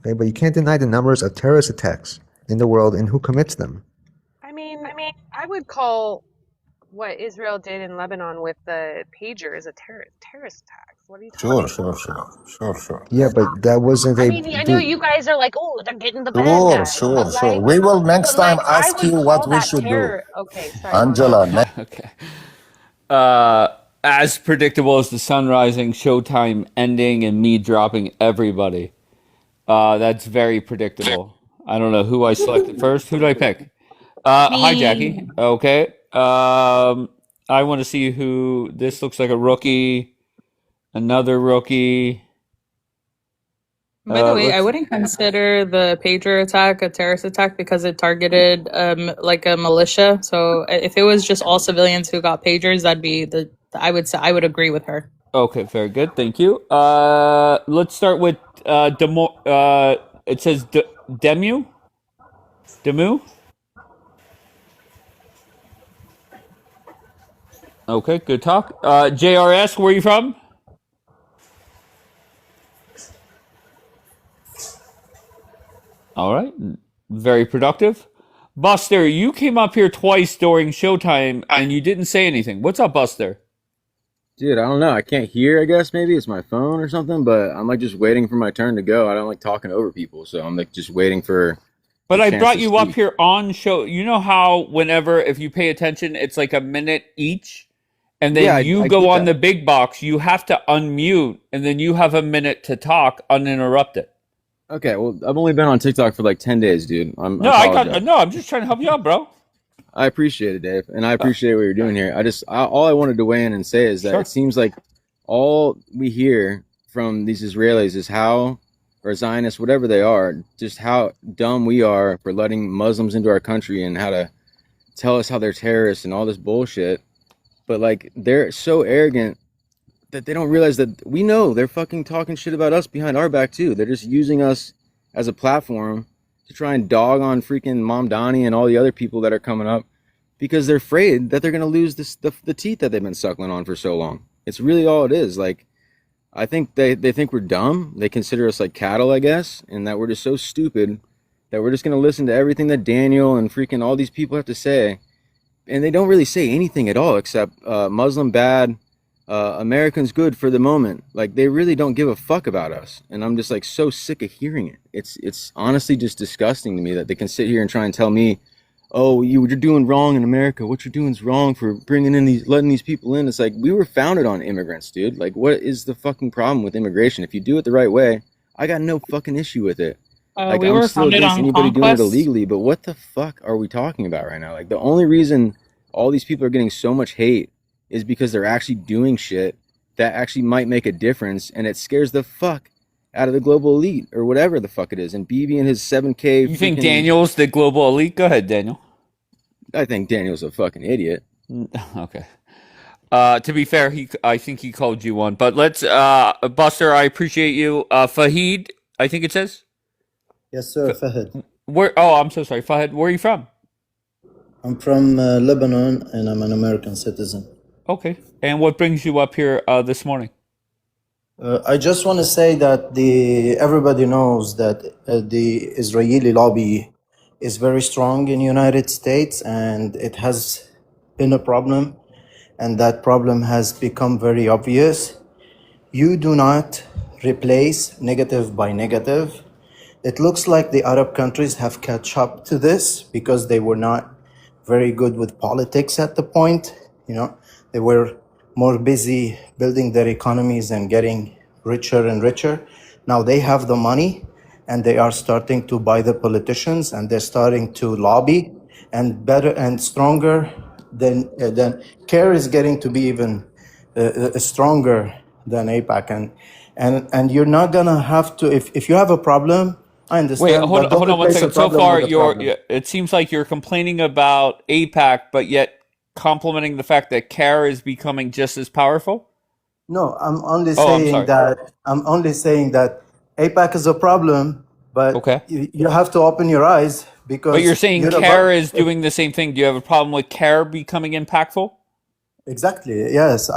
J: Okay, but you can't deny the numbers of terrorist attacks in the world and who commits them.
I: I mean, I would call what Israel did in Lebanon with the pagers a terrorist attacks. What are you talking about?
L: Sure.
J: Yeah, but that wasn't
I: I mean, I know you guys are like, oh, they're getting the bad guys.
L: Sure. We will next
I: But
L: time
I: like, I
L: ask
I: would
L: you
I: call
L: what we
I: that
L: should do.
I: terror. Okay, sorry.
L: Angela,
D: Okay. As predictable as the sun rising, Showtime ending, and me dropping everybody. That's very predictable. I don't know who I selected first. Who did I pick? Hi, Jackie.
K: Me.
D: Okay. I want to see who. This looks like a rookie. Another rookie.
K: By the way, I
D: Let's.
K: wouldn't consider the pager attack a terrorist attack because it targeted like a militia. So if it was just all civilians who got pagers, that'd be I would say I would agree with her.
D: Okay, very good. Thank you. Let's start with it says Demu. Demu. Okay, good talk. JRS, where are you from? All right, very productive. Buster, you came up here twice during Showtime and you didn't say anything. What's up, Buster?
N: Dude, I don't know. I can't hear, I guess maybe it's my phone or something, but I'm like just waiting for my turn to go. I don't like talking over people, so I'm like just waiting for
D: But
N: the
D: I
N: chance
D: brought
N: to
D: you up
N: speak.
D: here on show. You know how whenever, if you pay attention, it's like a minute each, and
N: Yeah,
D: then you
N: I
D: go
N: get
D: on the
N: that.
D: big box. You have to unmute, and then you have a minute to talk uninterrupted.
N: Okay, well, I've only been on TikTok for like 10 days, dude. I
D: No, I got
N: apologize.
D: no. I'm just trying to help you out, bro.
N: I appreciate it, Dave, and I
D: Uh,
N: appreciate what you're doing here. All I wanted to weigh in and say is that it
D: sure.
N: seems like all we hear from these Israelis is how, or Zionists, whatever they are, just how dumb we are for letting Muslims into our country and how to tell us how they're terrorists and all this bullshit. But like, they're so arrogant that they don't realize that we know they're fucking talking shit about us behind our back too. They're just using us as a platform to try and dog on freaking Mom Donnie and all the other people that are coming up because they're afraid that they're going to lose the teeth that they've been suckling on for so long. It's really all it is. Like, I think they think we're dumb. They consider us like cattle, I guess, and that we're just so stupid that we're just going to listen to everything that Daniel and freaking all these people have to say. And they don't really say anything at all except Muslim bad, Americans good for the moment. Like, they really don't give a fuck about us. And I'm just like so sick of hearing it. It's honestly just disgusting to me that they can sit here and try and tell me, oh, you're doing wrong in America. What you're doing is wrong for bringing in letting these people in. It's like, we were founded on immigrants, dude. Like, what is the fucking problem with immigration? If you do it the right way, I got no fucking issue with it. Like,
K: We
N: I'm
K: were
N: still
K: founded
N: against
K: on
N: anybody doing it
K: conquest.
N: illegally, but what the fuck are we talking about right now? Like, the only reason all these people are getting so much hate is because they're actually doing shit that actually might make a difference, and it scares the fuck out of the global elite or whatever the fuck it is. And BB and his 7K
D: You think
N: freaking,
D: Daniel's the global elite? Go ahead, Daniel.
N: I think Daniel's a fucking idiot.
D: Okay. To be fair, I think he called you one. But let's Buster, I appreciate you. Fahid, I think it says.
O: Yes, sir, Fahad.
D: Where oh, I'm so sorry. Fahid, where are you from?
O: I'm from Lebanon and I'm an American citizen.
D: Okay. And what brings you up here this morning?
O: I just want to say that everybody knows that the Israeli lobby is very strong in the United States, and it has been a problem, and that problem has become very obvious. You do not replace negative by negative. It looks like the Arab countries have catch up to this because they were not very good with politics at the point. You know, they were more busy building their economies and getting richer and richer. Now they have the money and they are starting to buy the politicians and they're starting to lobby, and better and stronger than CARE is getting to be even stronger than APAC. And you're not gonna have to, if you have a problem, I
D: Wait,
O: understand, but don't
D: hold on one
O: replace a
D: second. So
O: problem
D: far,
O: with a problem.
D: it seems like you're complaining about APAC, but yet complimenting the fact that CARE is becoming just as powerful.
O: No, I'm only
D: Oh, I'm
O: saying
D: sorry.
O: that APAC is a problem, but
D: Okay.
O: you have to open your eyes
D: But you're
O: because
D: saying
O: you're
D: CARE
O: about
D: is doing the same thing. Do you have a problem with CARE becoming impactful?
O: exactly, yes.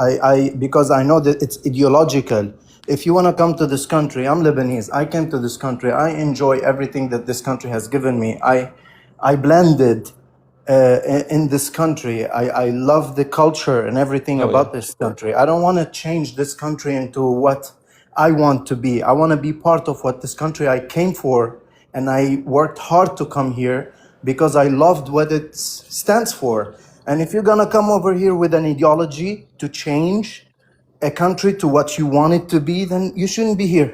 O: Because I know that it's ideological. If you want to come to this country, I'm Lebanese. I came to this country. I enjoy everything that this country has given me. I blended in this country. I love the culture and everything
D: Hell yeah.
O: about this country. I don't want to change this country into what I want to be. I want to be part of what this country I came for, and I worked hard to come here because I loved what it stands for. And if you're gonna come over here with an ideology to change a country to what you want it to be, then you shouldn't be here.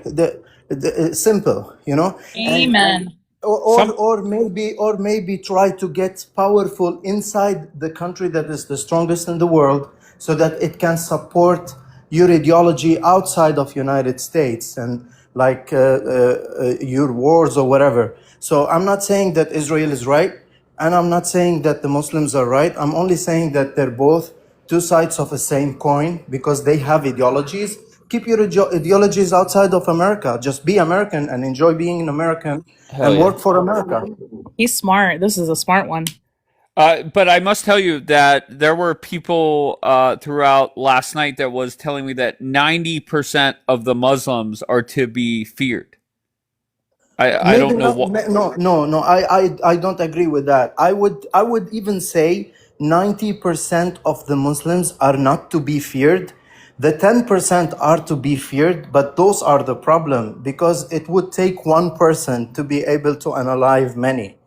O: Simple, you know. And
K: Amen.
D: Some
O: or maybe try to get powerful inside the country that is the strongest in the world, so that it can support your ideology outside of United States and like your wars or whatever. So I'm not saying that Israel is right, and I'm not saying that the Muslims are right. I'm only saying that they're both two sides of the same coin because they have ideologies. Keep your ideologies outside of America. Just be American and enjoy being an American
D: hell
O: and
D: yeah.
O: work for America.
K: He's smart. This is a smart one.
D: But I must tell you that there were people throughout last night that was telling me that 90% of the Muslims are to be feared. I
O: Maybe
D: don't know
O: not.
D: what.
O: No. I don't agree with that. I would even say 90% of the Muslims are not to be feared. The 10% are to be feared, but those are the problem because it would take one person to be able to unalive many.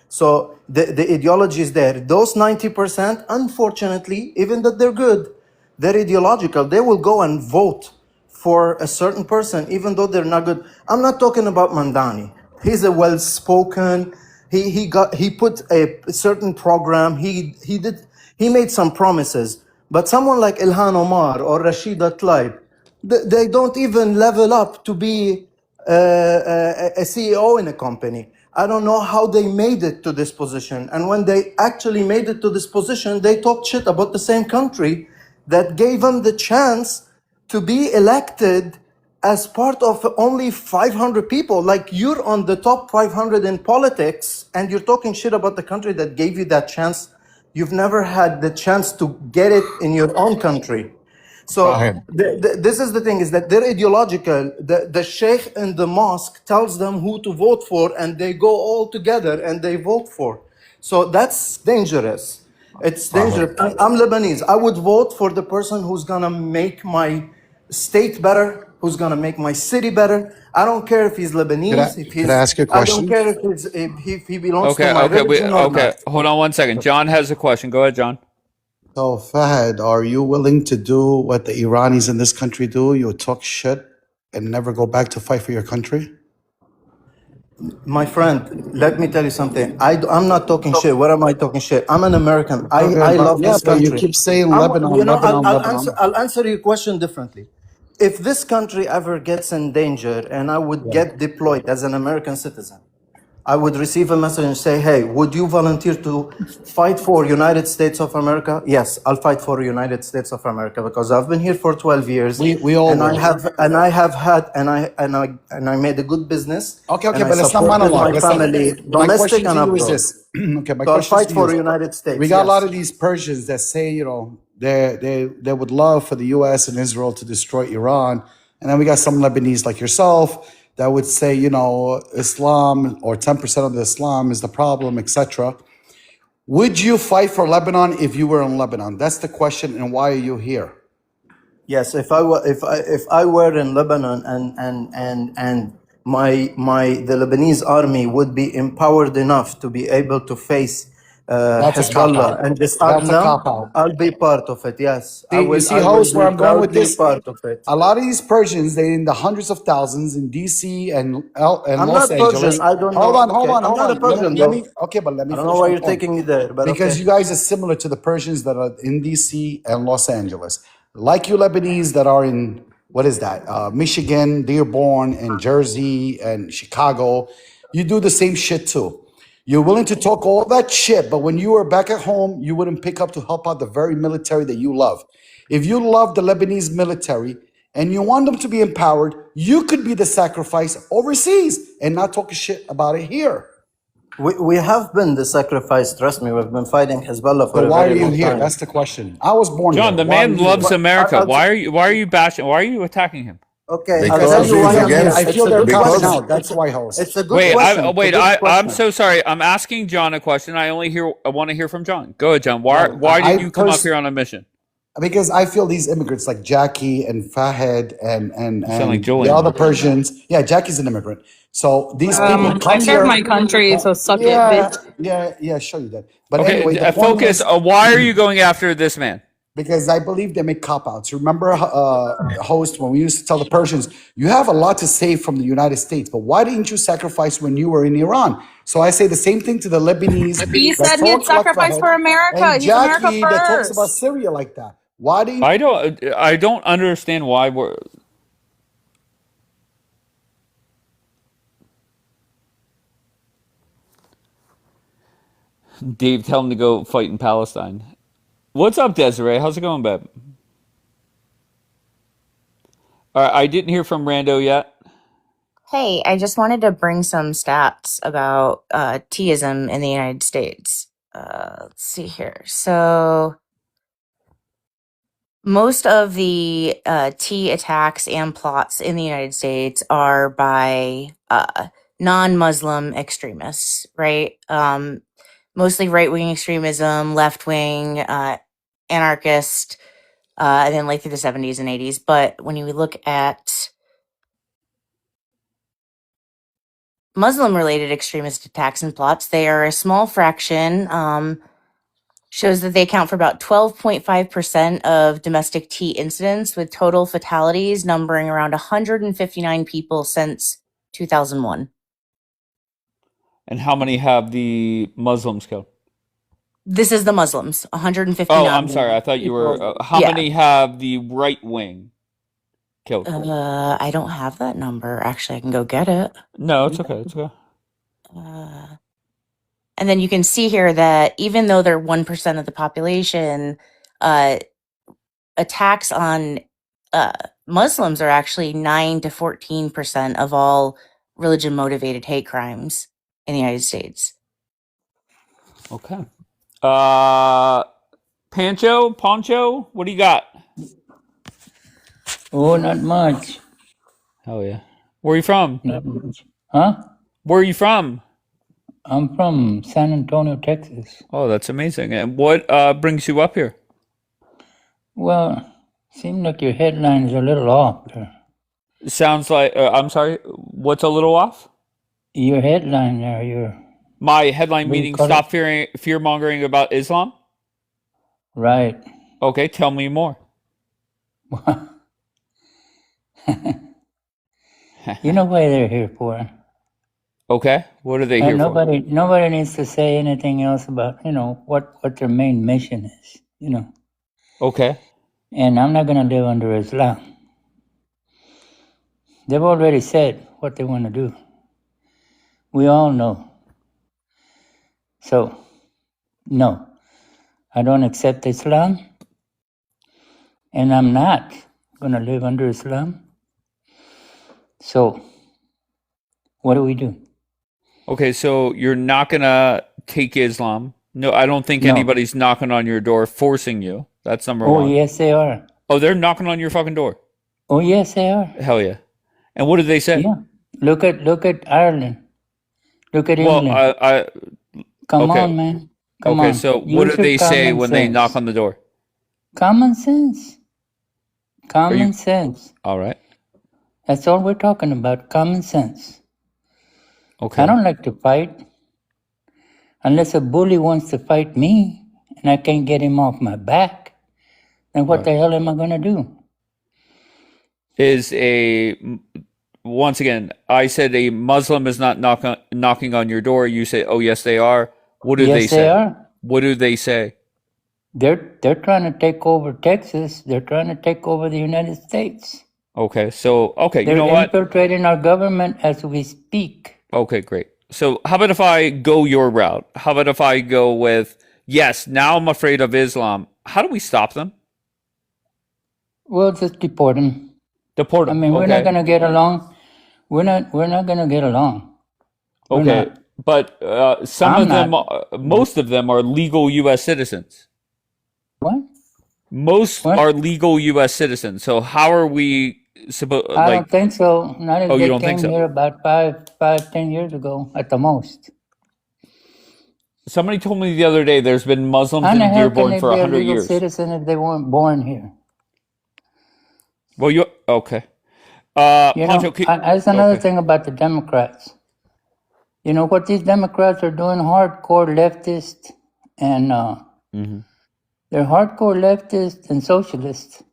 O: So the ideology is there. Those 90%, unfortunately, even that they're good, they're ideological. They will go and vote for a certain person, even though they're not good. I'm not talking about Mandani. He's a well-spoken. He put a certain program. He made some promises. But someone like Ilhan Omar or Rashida Tlaib, they don't even level up to be a CEO in a company. I don't know how they made it to this position. And when they actually made it to this position, they talked shit about the same country that gave them the chance to be elected as part of only 500 people. Like, you're on the top 500 in politics and you're talking shit about the country that gave you that chance. You've never had the chance to get it in your own country. So
L: Fahad.
O: this is the thing, is that they're ideological. The sheikh in the mosque tells them who to vote for, and they go all together and they vote for. So that's dangerous. It's
L: Fahad.
O: dangerous. I'm Lebanese. I would vote for the person who's gonna make my state better, who's gonna make my city better. I don't care if he's Lebanese, if
P: Could I
O: he's,
P: ask you a
O: I don't
P: question?
O: care if he belongs to
D: Okay,
O: my
D: okay,
O: religion or
D: okay.
O: not.
D: Hold on one second. John has a question. Go ahead, John.
P: So, Fahad, are you willing to do what the Iranis in this country do? You talk shit and never go back to fight for your country?
O: My friend, let me tell you something. I'm not talking shit. What am I talking shit? I'm an American.
P: Talking
O: I
P: about,
O: love
P: yeah,
O: this
P: but you
O: country.
P: keep saying
O: I'm,
P: Lebanon, Lebanon, Lebanon.
O: I'll answer your question differently. If this country ever gets in danger and I would
P: Yeah.
O: get deployed as an American citizen, I would receive a message and say, hey, would you volunteer to fight for United States of America? Yes, I'll fight for United States of America because I've been here for 12 years
P: We all
O: and
P: will.
O: I have had and I made a good business
P: Okay,
O: and I
P: but let's not
O: supported
P: monologue.
O: my family,
P: My
O: domestic
P: question to
O: and
P: you is
O: abroad.
P: this. Okay, my
O: So I'll
P: question
O: fight
P: to you
O: for
P: is,
O: United
P: we
O: States,
P: got a lot
O: yes.
P: of these Persians that say, they would love for the U.S. and Israel to destroy Iran, And then we got some Lebanese like yourself that would say, you know, Islam or 10% of the Islam is the problem, etc. Would you fight for Lebanon if you were in Lebanon? That's the question, and why are you here?
O: Yes, if I were in Lebanon and the Lebanese army would be empowered enough to be able to face
P: That's a cop
O: Hezbollah
P: out.
O: and disarm
P: That's a
O: them,
P: cop out.
O: I'll be part of it. Yes, I
P: See, you
O: will.
P: see,
O: I will
P: host, where
O: be
P: I'm going with
O: proudly
P: this.
O: part of it.
P: A lot of these Persians, they in the hundreds of thousands in DC and
O: I'm
P: Los
O: not
P: Angeles.
O: Persian. I don't
P: Hold
O: know.
P: on, hold
O: Okay,
P: on,
O: I'm
P: hold
O: not a
P: on.
O: Persian
P: Let
O: though.
P: me, okay, but let me
O: I don't know
P: finish
O: why
P: my
O: you're
P: point.
O: taking me there, but
P: Because
O: okay.
P: you guys are similar to the Persians that are in DC and Los Angeles. Like you Lebanese that are in, what is that? Michigan, Dearborn, and Jersey, and Chicago. You do the same shit too. You're willing to talk all that shit, but when you were back at home, you wouldn't pick up to help out the very military that you love. If you love the Lebanese military and you want them to be empowered, you could be the sacrifice overseas and not talk shit about it here.
O: We have been the sacrifice. Trust me, we've been fighting Hezbollah
P: So
O: for a
P: why are
O: very
P: you
O: long
P: here?
O: time.
P: That's the question. I was born
D: John,
P: here.
D: the
P: Why are
D: man
P: you
D: loves
P: here?
D: America.
O: I'll
D: Why are you bashing? Why are you attacking him?
O: Okay, I'll
P: Because I
O: tell
L: Because
O: you
P: feel
L: he's
O: why I'm here.
L: against
P: I
O: It's
P: feel
O: a
P: they're
O: good
P: cashing
L: because
O: question.
P: out. That's why, host.
O: It's a good
D: Wait,
O: question. It's a good
D: I'm
O: question.
D: so sorry. I'm asking John a question. I want to hear from John. Go ahead, John. Why
P: No,
D: did you come up here on a mission?
P: because I feel these immigrants like Jackie and Fahed
D: You sound like
P: and the
D: Julian.
P: other Persians. Yeah, Jackie's an immigrant. So these people
K: I
P: come
K: serve
P: here.
K: my country, so suck it,
P: Yeah,
K: bitch.
P: yeah, show you that. But
D: Okay,
P: anyway, the point
D: focus.
P: is
D: Why are you going after this man?
P: because I believe they make cop outs. Remember, host, when we used to tell the Persians, you have a lot to say from the United States, but why didn't you sacrifice when you were in Iran? So I say the same thing to the Lebanese
K: He
P: that
K: said he'd
P: talks like
K: sacrifice
P: Fahed
K: for America.
P: and
K: He's America
P: Jackie that talks about
K: first.
P: Syria like that. Why didn't
D: I don't understand why we're. Dave, tell him to go fight in Palestine. What's up, Desiree? How's it going, babe? All right, I didn't hear from Rando yet.
Q: Hey, I just wanted to bring some stats about teaism in the United States. Let's see here. So, most of the tea attacks and plots in the United States are by non-Muslim extremists, right? Mostly right-wing extremism, left-wing, anarchist, and then like through the 70s and 80s. But when you look at Muslim related extremist attacks and plots, they are a small fraction. Shows that they account for about 12.5% of domestic tea incidents, with total fatalities numbering around 159 people since 2001.
D: And how many have the Muslims killed?
Q: This is the Muslims,
D: Oh,
Q: 159
D: I'm sorry. I thought you were.
Q: people.
D: How
Q: Yeah.
D: many have the right wing killed?
Q: I don't have that number. Actually, I can go get it.
D: No, it's okay. It's okay.
Q: And then you can see here that even though they're 1% of the population, attacks on Muslims are actually 9 to 14% of all religion motivated hate crimes in the United States.
D: Okay. Poncho, what do you got?
R: Oh, not much.
D: Hell yeah. Where are you from?
R: Not much. Huh?
D: Where are you from?
R: I'm from San Antonio, Texas.
D: Oh, that's amazing. And what brings you up here?
R: Well, seems like your headline is a little off there.
D: Sounds like, I'm sorry, what's a little off?
R: Your headline there,
D: My headline
R: What do you
D: meaning
R: call
D: stop fear mongering about Islam?
R: Right.
D: Okay, tell me more.
R: You know why they're here for.
D: Okay, what are they here for?
R: Nobody needs to say anything else about, what their main mission is,
D: Okay.
R: And I'm not going to live under Islam. They've already said what they want to do. We all know. So, no, I don't accept Islam, and I'm not going to live under Islam. So, what do we do?
D: Okay, so you're not going to take Islam. No, I don't think
R: No.
D: anybody's knocking on your door forcing you. That's number
R: Oh,
D: one.
R: yes, they are.
D: Oh, they're knocking on your fucking door.
R: Oh yes, they are.
D: Hell yeah. And what did they say?
R: Yeah. Look at Ireland. Look at
D: Well,
R: England. Come
D: okay.
R: on, man. Come
D: Okay,
R: on.
D: so what
R: Use
D: do
R: your
D: they say
R: common
D: when they knock
R: sense.
D: on the door?
R: Common sense.
D: Are
R: Common
D: you
R: sense.
D: all right?
R: That's all we're talking about. Common sense. I
D: Okay.
R: don't like to fight unless a bully wants to fight me and I can't get him off my back. Then what
D: Right.
R: the hell am I gonna do?
D: Once again, I said a Muslim is not knocking on your door. You say, "Oh yes, they are." What do they
R: Yes, they
D: say?
R: are.
D: What do they say?
R: They're trying to take over Texas. They're trying to take over the United States.
D: Okay, so you
R: They're
D: know what?
R: infiltrating our government as we speak.
D: Okay, great. So how about if I go your route? How about if I go with, yes, now I'm afraid of Islam. How do we stop them?
R: We'll just deport them.
D: Deport
R: I
D: them.
R: mean, we're not
D: Okay.
R: gonna get along. We're not gonna get along. We're
D: Okay.
R: not.
D: But some
R: I'm
D: of them,
R: not.
D: most of them are legal U.S. citizens.
R: What?
D: Most
R: What?
D: are legal U.S. citizens. So how are we supposed,
R: I don't think so. Not if
D: oh, you
R: they
D: don't think
R: came
D: so?
R: here about 10 years ago at the most.
D: Somebody told me the other day there's been Muslims
R: How in the
D: in
R: hell can
D: Dearborn
R: they
D: for
R: be a
D: 100
R: legal
D: years.
R: citizen if they weren't born here?
D: Well, okay.
R: You
D: Pancho,
R: know, that's another
D: okay.
R: thing about the Democrats. You know what these Democrats are doing? Hardcore leftist, and they're hardcore leftist and socialist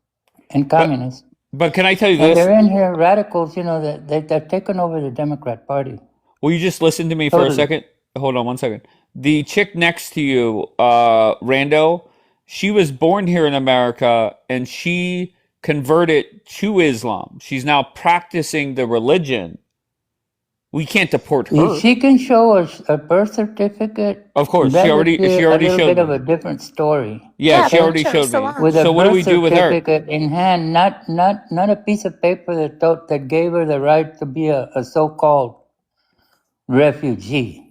R: and communist.
D: But can I tell you
R: And
D: this?
R: they're in here radicals. You know that they've taken over the Democrat Party.
D: Will you just listen to me for a
R: Totally.
D: second? Hold on one second. The chick next to you, Rando, she was born here in America and she converted to Islam. She's now practicing the religion. We can't deport
R: If
D: her.
R: she can show us a birth certificate,
D: Of course,
R: that would be
D: she
R: a
D: already
R: little
D: showed
R: bit of
D: me.
R: a different story.
D: Yeah, she
R: Okay?
D: already showed me.
R: With a
D: So what do
R: birth
D: we do with her?
R: certificate in hand, not a piece of paper that gave her the right to be a so-called refugee.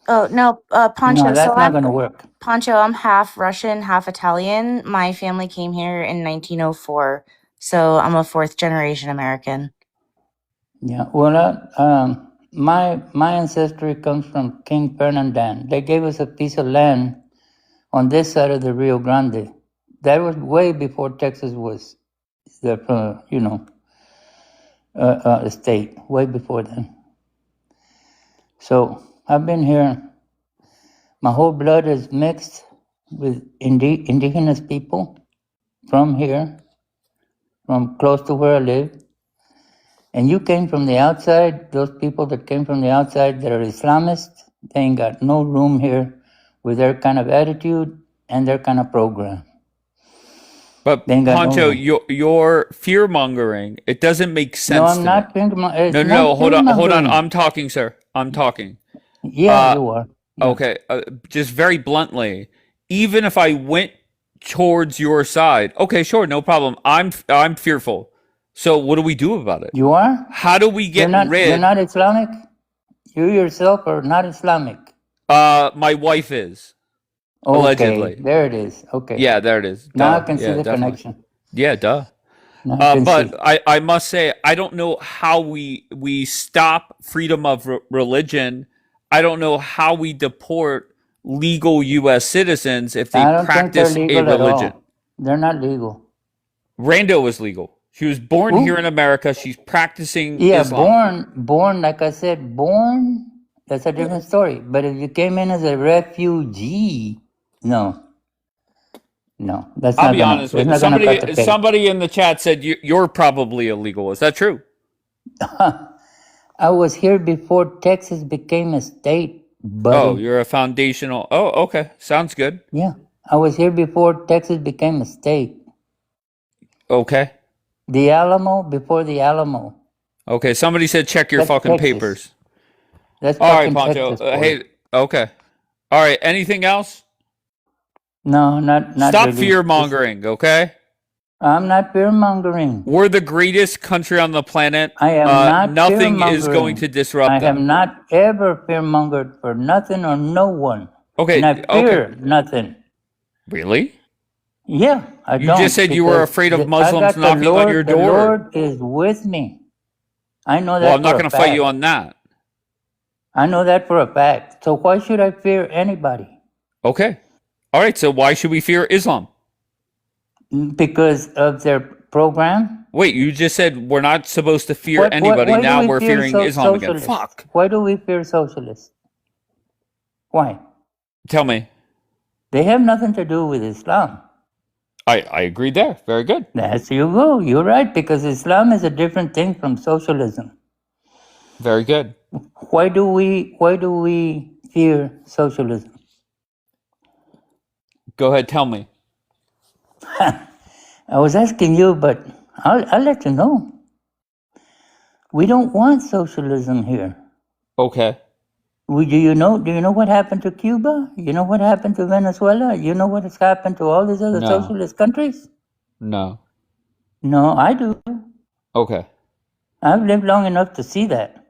Q: Oh no, Poncho.
R: No,
Q: So
R: that's not
Q: I'm
R: going to work.
Q: Poncho. I'm half Russian, half Italian. My family came here in 1904, so I'm a fourth generation American.
R: Yeah. Well, my ancestry comes from King Ferdinand. They gave us a piece of land on this side of the Rio Grande. That was way before Texas was the a state. Way before then. So I've been here. My whole blood is mixed with indigenous people from here, from close to where I live. And you came from the outside, those people that came from the outside that are Islamists, they ain't got no room here with their kind of attitude and their kind of program.
D: But
R: They ain't got no
D: Poncho,
R: room.
D: your fear mongering, it doesn't make
R: No,
D: sense
R: I'm
D: to
R: not
D: me.
R: it's
D: No,
R: not
D: hold on.
R: fear-mongering.
D: I'm talking, sir. I'm talking.
R: Yeah, you are. Yeah.
D: Okay, just very bluntly, even if I went towards your side, okay, sure, no problem. I'm fearful. So what do we do about it?
R: You are?
D: How do we get
R: You're
D: rid?
R: not Islamic? You yourself are not Islamic.
D: My wife is.
R: Okay,
D: Allegedly.
R: there it is. Okay.
D: Yeah, there it is.
R: Now I
D: Duh.
R: can see
D: Yeah,
R: the
D: definitely.
R: connection.
D: Yeah, duh.
R: Now I can
D: But
R: see.
D: I must say, I don't know how we stop freedom of religion. I don't know how we deport legal U.S. citizens if they
R: I don't think they're
D: practice a
R: legal at
D: religion.
R: all. They're not legal.
D: Rando is legal. She was born
R: Who?
D: here in America. She's practicing
R: Yeah,
D: Islam.
R: born, like I said, born, that's a different story. But if you came in as a refugee, no, that's
D: I'll
R: not
D: be
R: gonna,
D: honest with
R: that's
D: you.
R: not gonna cut the cake.
D: Somebody in the chat said you're probably illegal. Is that true?
R: I was here before Texas became a state, buddy.
D: Oh, you're a foundational. Oh, okay. Sounds good.
R: Yeah, I was here before Texas became a state.
D: Okay.
R: The Alamo before the Alamo.
D: Okay. Somebody said check your
R: That's
D: fucking
R: Texas.
D: papers.
R: That's
D: All right,
R: fucking
D: Poncho.
R: Texas, boy.
D: Hey. Okay. All right. Anything else?
R: No, not
D: Stop
R: really.
D: fear mongering. Okay.
R: I'm not fear mongering.
D: We're the greatest country on the planet.
R: I am not
D: Nothing is
R: fear-mongering.
D: going to disrupt
R: I have
D: them.
R: not ever fear-mongered for nothing or no one.
D: Okay.
R: And I fear nothing.
D: Really?
R: Yeah, I
D: You
R: don't.
D: just said you were
R: because
D: afraid of
R: I
D: Muslims
R: got the
D: knocking on your
R: Lord. The
D: door.
R: Lord is with me. I know
D: Well,
R: that
D: I'm not
R: for a
D: going to fight you
R: fact.
D: on that.
R: I know that for a fact. So why should I fear anybody?
D: Okay. All right. So why should we fear Islam?
R: Because of their program.
D: Wait, you just said we're not supposed to fear anybody.
R: Why do
D: Now
R: we
D: we're
R: fear
D: fearing Islam again.
R: socialists?
D: Fuck.
R: Why do we fear socialists? Why?
D: Tell me.
R: They have nothing to do with Islam.
D: I agree there. Very good.
R: That's you go. You're right, because Islam is a different thing from socialism.
D: Very good.
R: Why do we fear socialism?
D: Go ahead, tell me.
R: I was asking you, but I'll let you know. We don't want socialism here.
D: Okay.
R: Do you know what happened to Cuba? You know what happened to Venezuela? You know what has happened to all these other
D: No.
R: socialist countries?
D: No.
R: No, I do.
D: Okay.
R: I've lived long enough to see that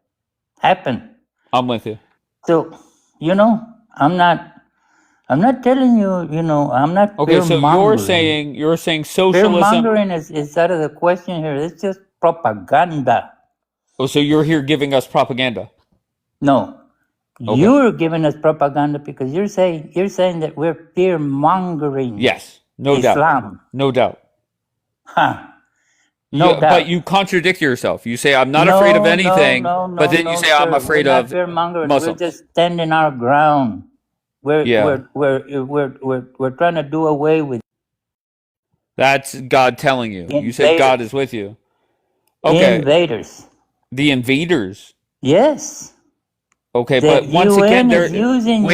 R: happen.
D: I'm with you.
R: So, I'm not telling you, I'm not
D: Okay, so
R: fear-mongering.
D: you're saying socialism.
R: Fear-mongering is out of the question here. It's just propaganda.
D: Oh, so you're here giving us propaganda.
R: No.
D: Okay.
R: You're giving us propaganda because you're saying that we're fear-mongering.
D: Yes, no
R: Islam.
D: doubt. No doubt.
R: Huh. No doubt.
D: But you contradict yourself. You say I'm not afraid of anything, but then you say I'm afraid
R: we're not
D: of
R: fear-mongering.
D: Muslims.
R: We're just standing our ground. We're trying to do away with
D: That's God telling you. You said
R: invaders.
D: God is with you. Okay.
R: Invaders.
D: The invaders.
R: Yes.
D: Okay,
R: The
D: but once
R: UN
D: again,
R: is using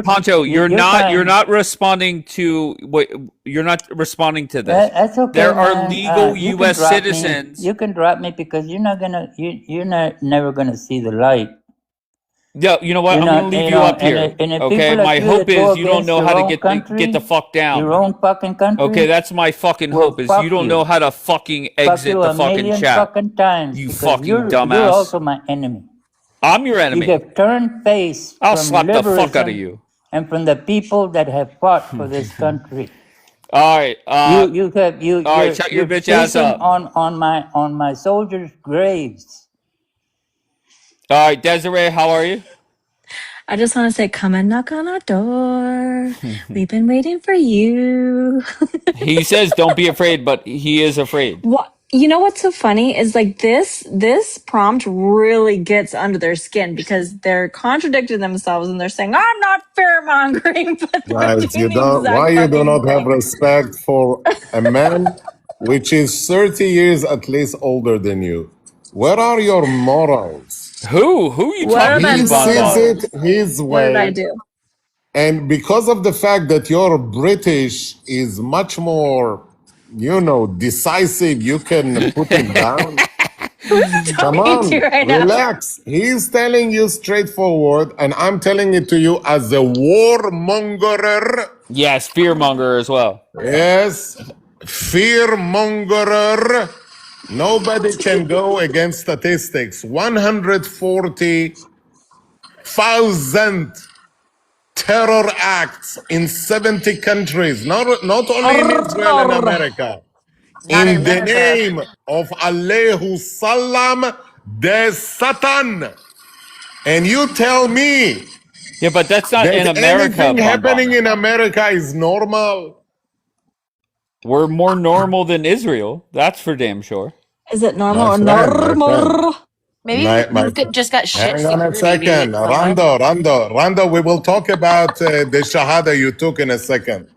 D: Poncho, you're
R: kind.
D: not responding to what you're not responding to this.
R: That's okay.
D: There are
R: man.
D: legal
R: You
D: U.S.
R: can drop
D: citizens.
R: Me. You can drop me because you're not never gonna see the light.
D: Yeah, you know what? I'm gonna leave you up here.
R: And if
D: Okay,
R: people
D: my
R: like
D: hope
R: that go
D: is you don't
R: against
D: know
R: your
D: how to
R: own
D: get the fuck down.
R: your own fucking country.
D: Okay, that's my fucking
R: well,
D: hope is
R: fuck
D: you don't know how to fucking
R: fuck
D: exit
R: you
D: the
R: a
D: fucking
R: million
D: chat.
R: fucking times
D: You
R: because
D: fucking
R: you're
D: dumbass.
R: also my enemy.
D: I'm your
R: You
D: enemy.
R: have turned face
D: I'll
R: from
D: slap the fuck out of
R: liberalism
D: you.
R: and from the people that have fought for this country.
D: All right.
R: Shut
D: your bitch ass up.
R: on my soldiers' graves.
D: All right, Desiree, how are you?
S: I just want to say, come and knock on our door. We've been waiting for you.
D: He says don't be afraid, but he is afraid.
S: What? You know what's so funny is like this prompt really gets under their skin because they're contradicting themselves and they're saying, I'm not fear mongering, but they're
L: Guys,
S: doing
L: you
S: the
L: don't. Why
S: exact
L: you do
S: fucking
L: not have
S: thing.
L: respect for a man which is 30 years at least older than you? Where are your morals?
D: Who are you
S: What
D: talking
S: did I
L: He
D: to, Bon
L: sees
D: Bon?
L: it his
S: What did I
L: way,
S: do?
L: and because of the fact that you're British is much more, decisive, you can put it down.
S: Who am I
L: Come
S: talking to
L: on,
S: right now?
L: relax. He's telling you straightforward, and I'm telling it to you as a warmonger.
D: Yes, fearmonger as well.
L: Yes, fearmonger. Nobody can go against statistics. 140,000 terror acts in 70 countries, not only in Israel and America.
I: Not
L: In the
I: America.
L: name of Allahu Salam de Satan. And you tell me
D: Yeah, but that's not in
L: that
D: America,
L: anything
D: Bon Bon.
L: happening in America is normal?
D: We're more normal than Israel. That's for damn sure.
S: Is it normal
L: My
S: or
L: friend, my friend.
S: normal?
I: Maybe
L: My
I: just got shit
L: Hang on a
I: security,
L: second.
I: Bonbon.
L: Rando, we will talk about the Shahada you took in a second. As,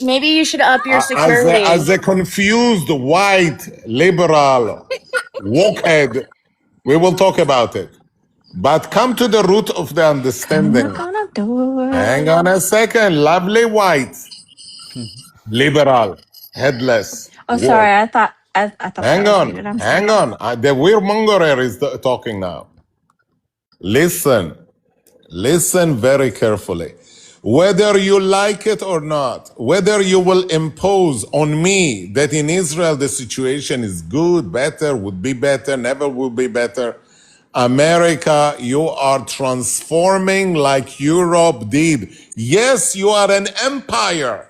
I: Maybe you should up your security.
L: as a confused white liberal walkhead, we will talk about it. But come to the root of the
S: Come and
L: understanding.
S: knock on our door.
L: Hang on a second. Lovely white liberal, headless,
S: Oh,
L: walk.
S: sorry. I thought that
L: Hang
S: was
L: on,
S: muted. I'm
L: hang
S: sorry.
L: on. The weirmongerer is talking now. Listen very carefully. Whether you like it or not, whether you will impose on me that in Israel the situation is good, better, would be better, never will be better. America, you are transforming like Europe did. Yes, you are an empire.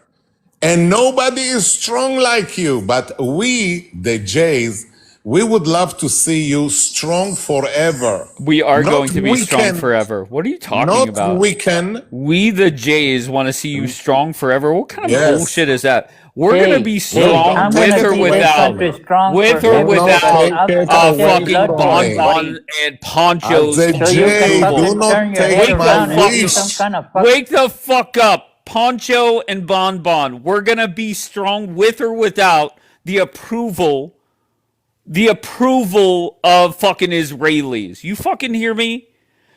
L: And nobody is strong like you. But we, the Jays, we would love to see you strong forever.
D: We are
L: Not
D: going to be strong
L: weaken,
D: forever. What are you talking
L: not
D: about?
L: weaken.
D: We, the Jays, want to see you strong forever. What kind of
L: Yes.
D: bullshit is that? We're going to be
L: No,
D: strong
L: don't
R: I'm
L: take
R: gonna
D: with or
L: it
R: see this
D: without.
R: country
L: away.
R: strong
D: With or
L: Do
R: forever
L: not
R: because
D: without
L: take
R: I'll
L: it
R: protect your
L: away
D: fucking
R: blood
L: from
R: warm
L: me.
D: bonbon
R: buddy.
D: and
L: As
D: ponchos
L: a
R: So you can
L: J, do
D: people.
R: fucking
L: not
R: turn your
L: take
R: head
D: Wake
L: my
D: the
R: around and
D: fuck
R: be
D: up.
R: some
L: wish.
R: kind of fuck.
D: Wake the fuck up. Poncho and Bonbon. We're going to be strong with or without the approval of fucking Israelis. You fucking hear me?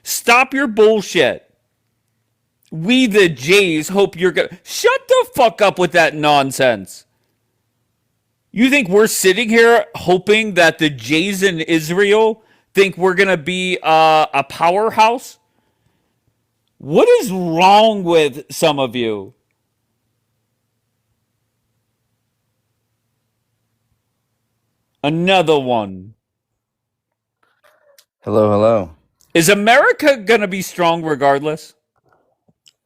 D: Stop your bullshit. We, the Jays, hope you're gonna shut the fuck up with that nonsense. You think we're sitting here hoping that the Jays in Israel think we're gonna be a powerhouse? What is wrong with some of you? Another one.
T: Hello, hello.
D: Is America gonna be strong regardless?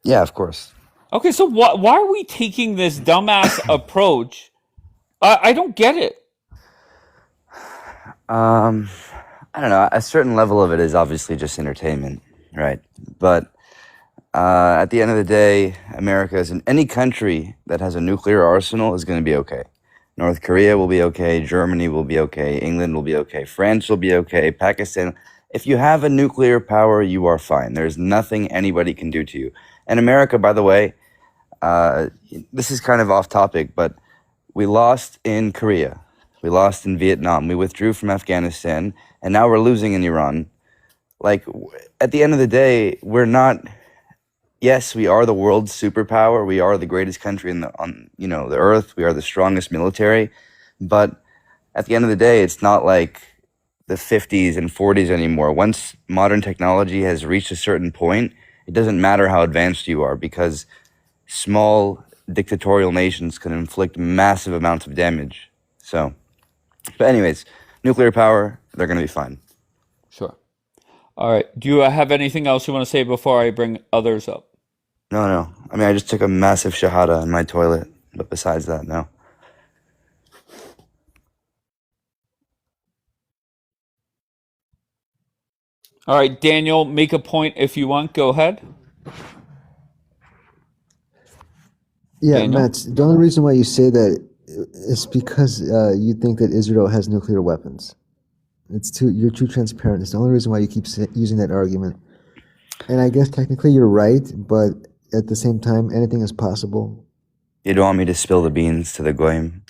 T: Yeah, of course.
D: Okay, so why are we taking this dumbass approach? I don't get it.
T: I don't know. A certain level of it is obviously just entertainment, right? But at the end of the day, America is in any country that has a nuclear arsenal is going to be okay. North Korea will be okay. Germany will be okay. England will be okay. France will be okay. Pakistan. If you have a nuclear power, you are fine. There's nothing anybody can do to you. And America, by the way, this is kind of off topic, but we lost in Korea. We lost in Vietnam. We withdrew from Afghanistan, and now we're losing in Iran. Like, at the end of the day, we're not. Yes, we are the world's superpower. We are the greatest country on the earth. We are the strongest military, but at the end of the day, it's not like the 50s and 40s anymore. Once modern technology has reached a certain point, it doesn't matter how advanced you are because small dictatorial nations can inflict massive amounts of damage. So, but anyways, nuclear power, they're going to be fine.
D: Sure. All right. Do you have anything else you want to say before I bring others up?
T: No. I mean, I just took a massive shahada in my toilet, but besides that, no.
D: All right, Daniel, make a point if you want. Go ahead.
J: Yeah,
D: Daniel?
J: Matt, the only reason why you say that is because you think that Israel has nuclear weapons. You're too transparent. It's the only reason why you keep using that argument. And I guess technically you're right, but at the same time, anything is possible.
T: You don't want me to spill the beans to the goyim?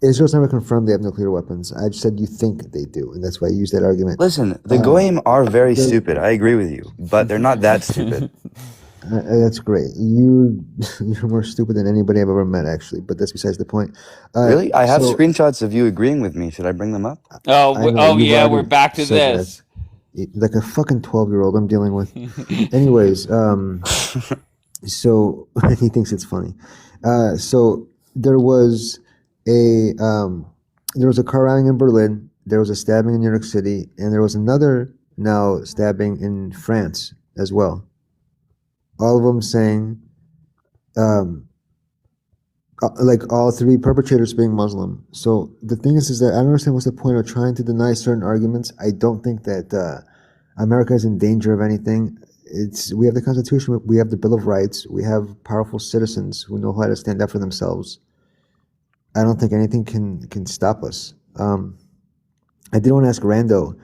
J: Israel's never confirmed they have nuclear weapons. I just said you think they do, and that's why I use that argument.
T: Listen, the goyim are very stupid. I agree with you, but they're not that stupid.
J: That's great. You're more stupid than anybody I've ever met, actually. But that's besides the point.
T: Really? I have screenshots of you agreeing with me. Should I bring them up?
D: Oh yeah, we're back to this.
J: Like a fucking 12-year-old I'm dealing with. Anyways, so he thinks it's funny. So there was a car rallying in Berlin. There was a stabbing in New York City, and there was another now stabbing in France as well. All of them saying, like all three perpetrators being Muslim. So the thing is that I don't understand what's the point of trying to deny certain arguments. I don't think that America is in danger of anything. We have the Constitution, we have the Bill of Rights, we have powerful citizens who know how to stand up for themselves. I don't think anything can stop us. I did want to ask Rando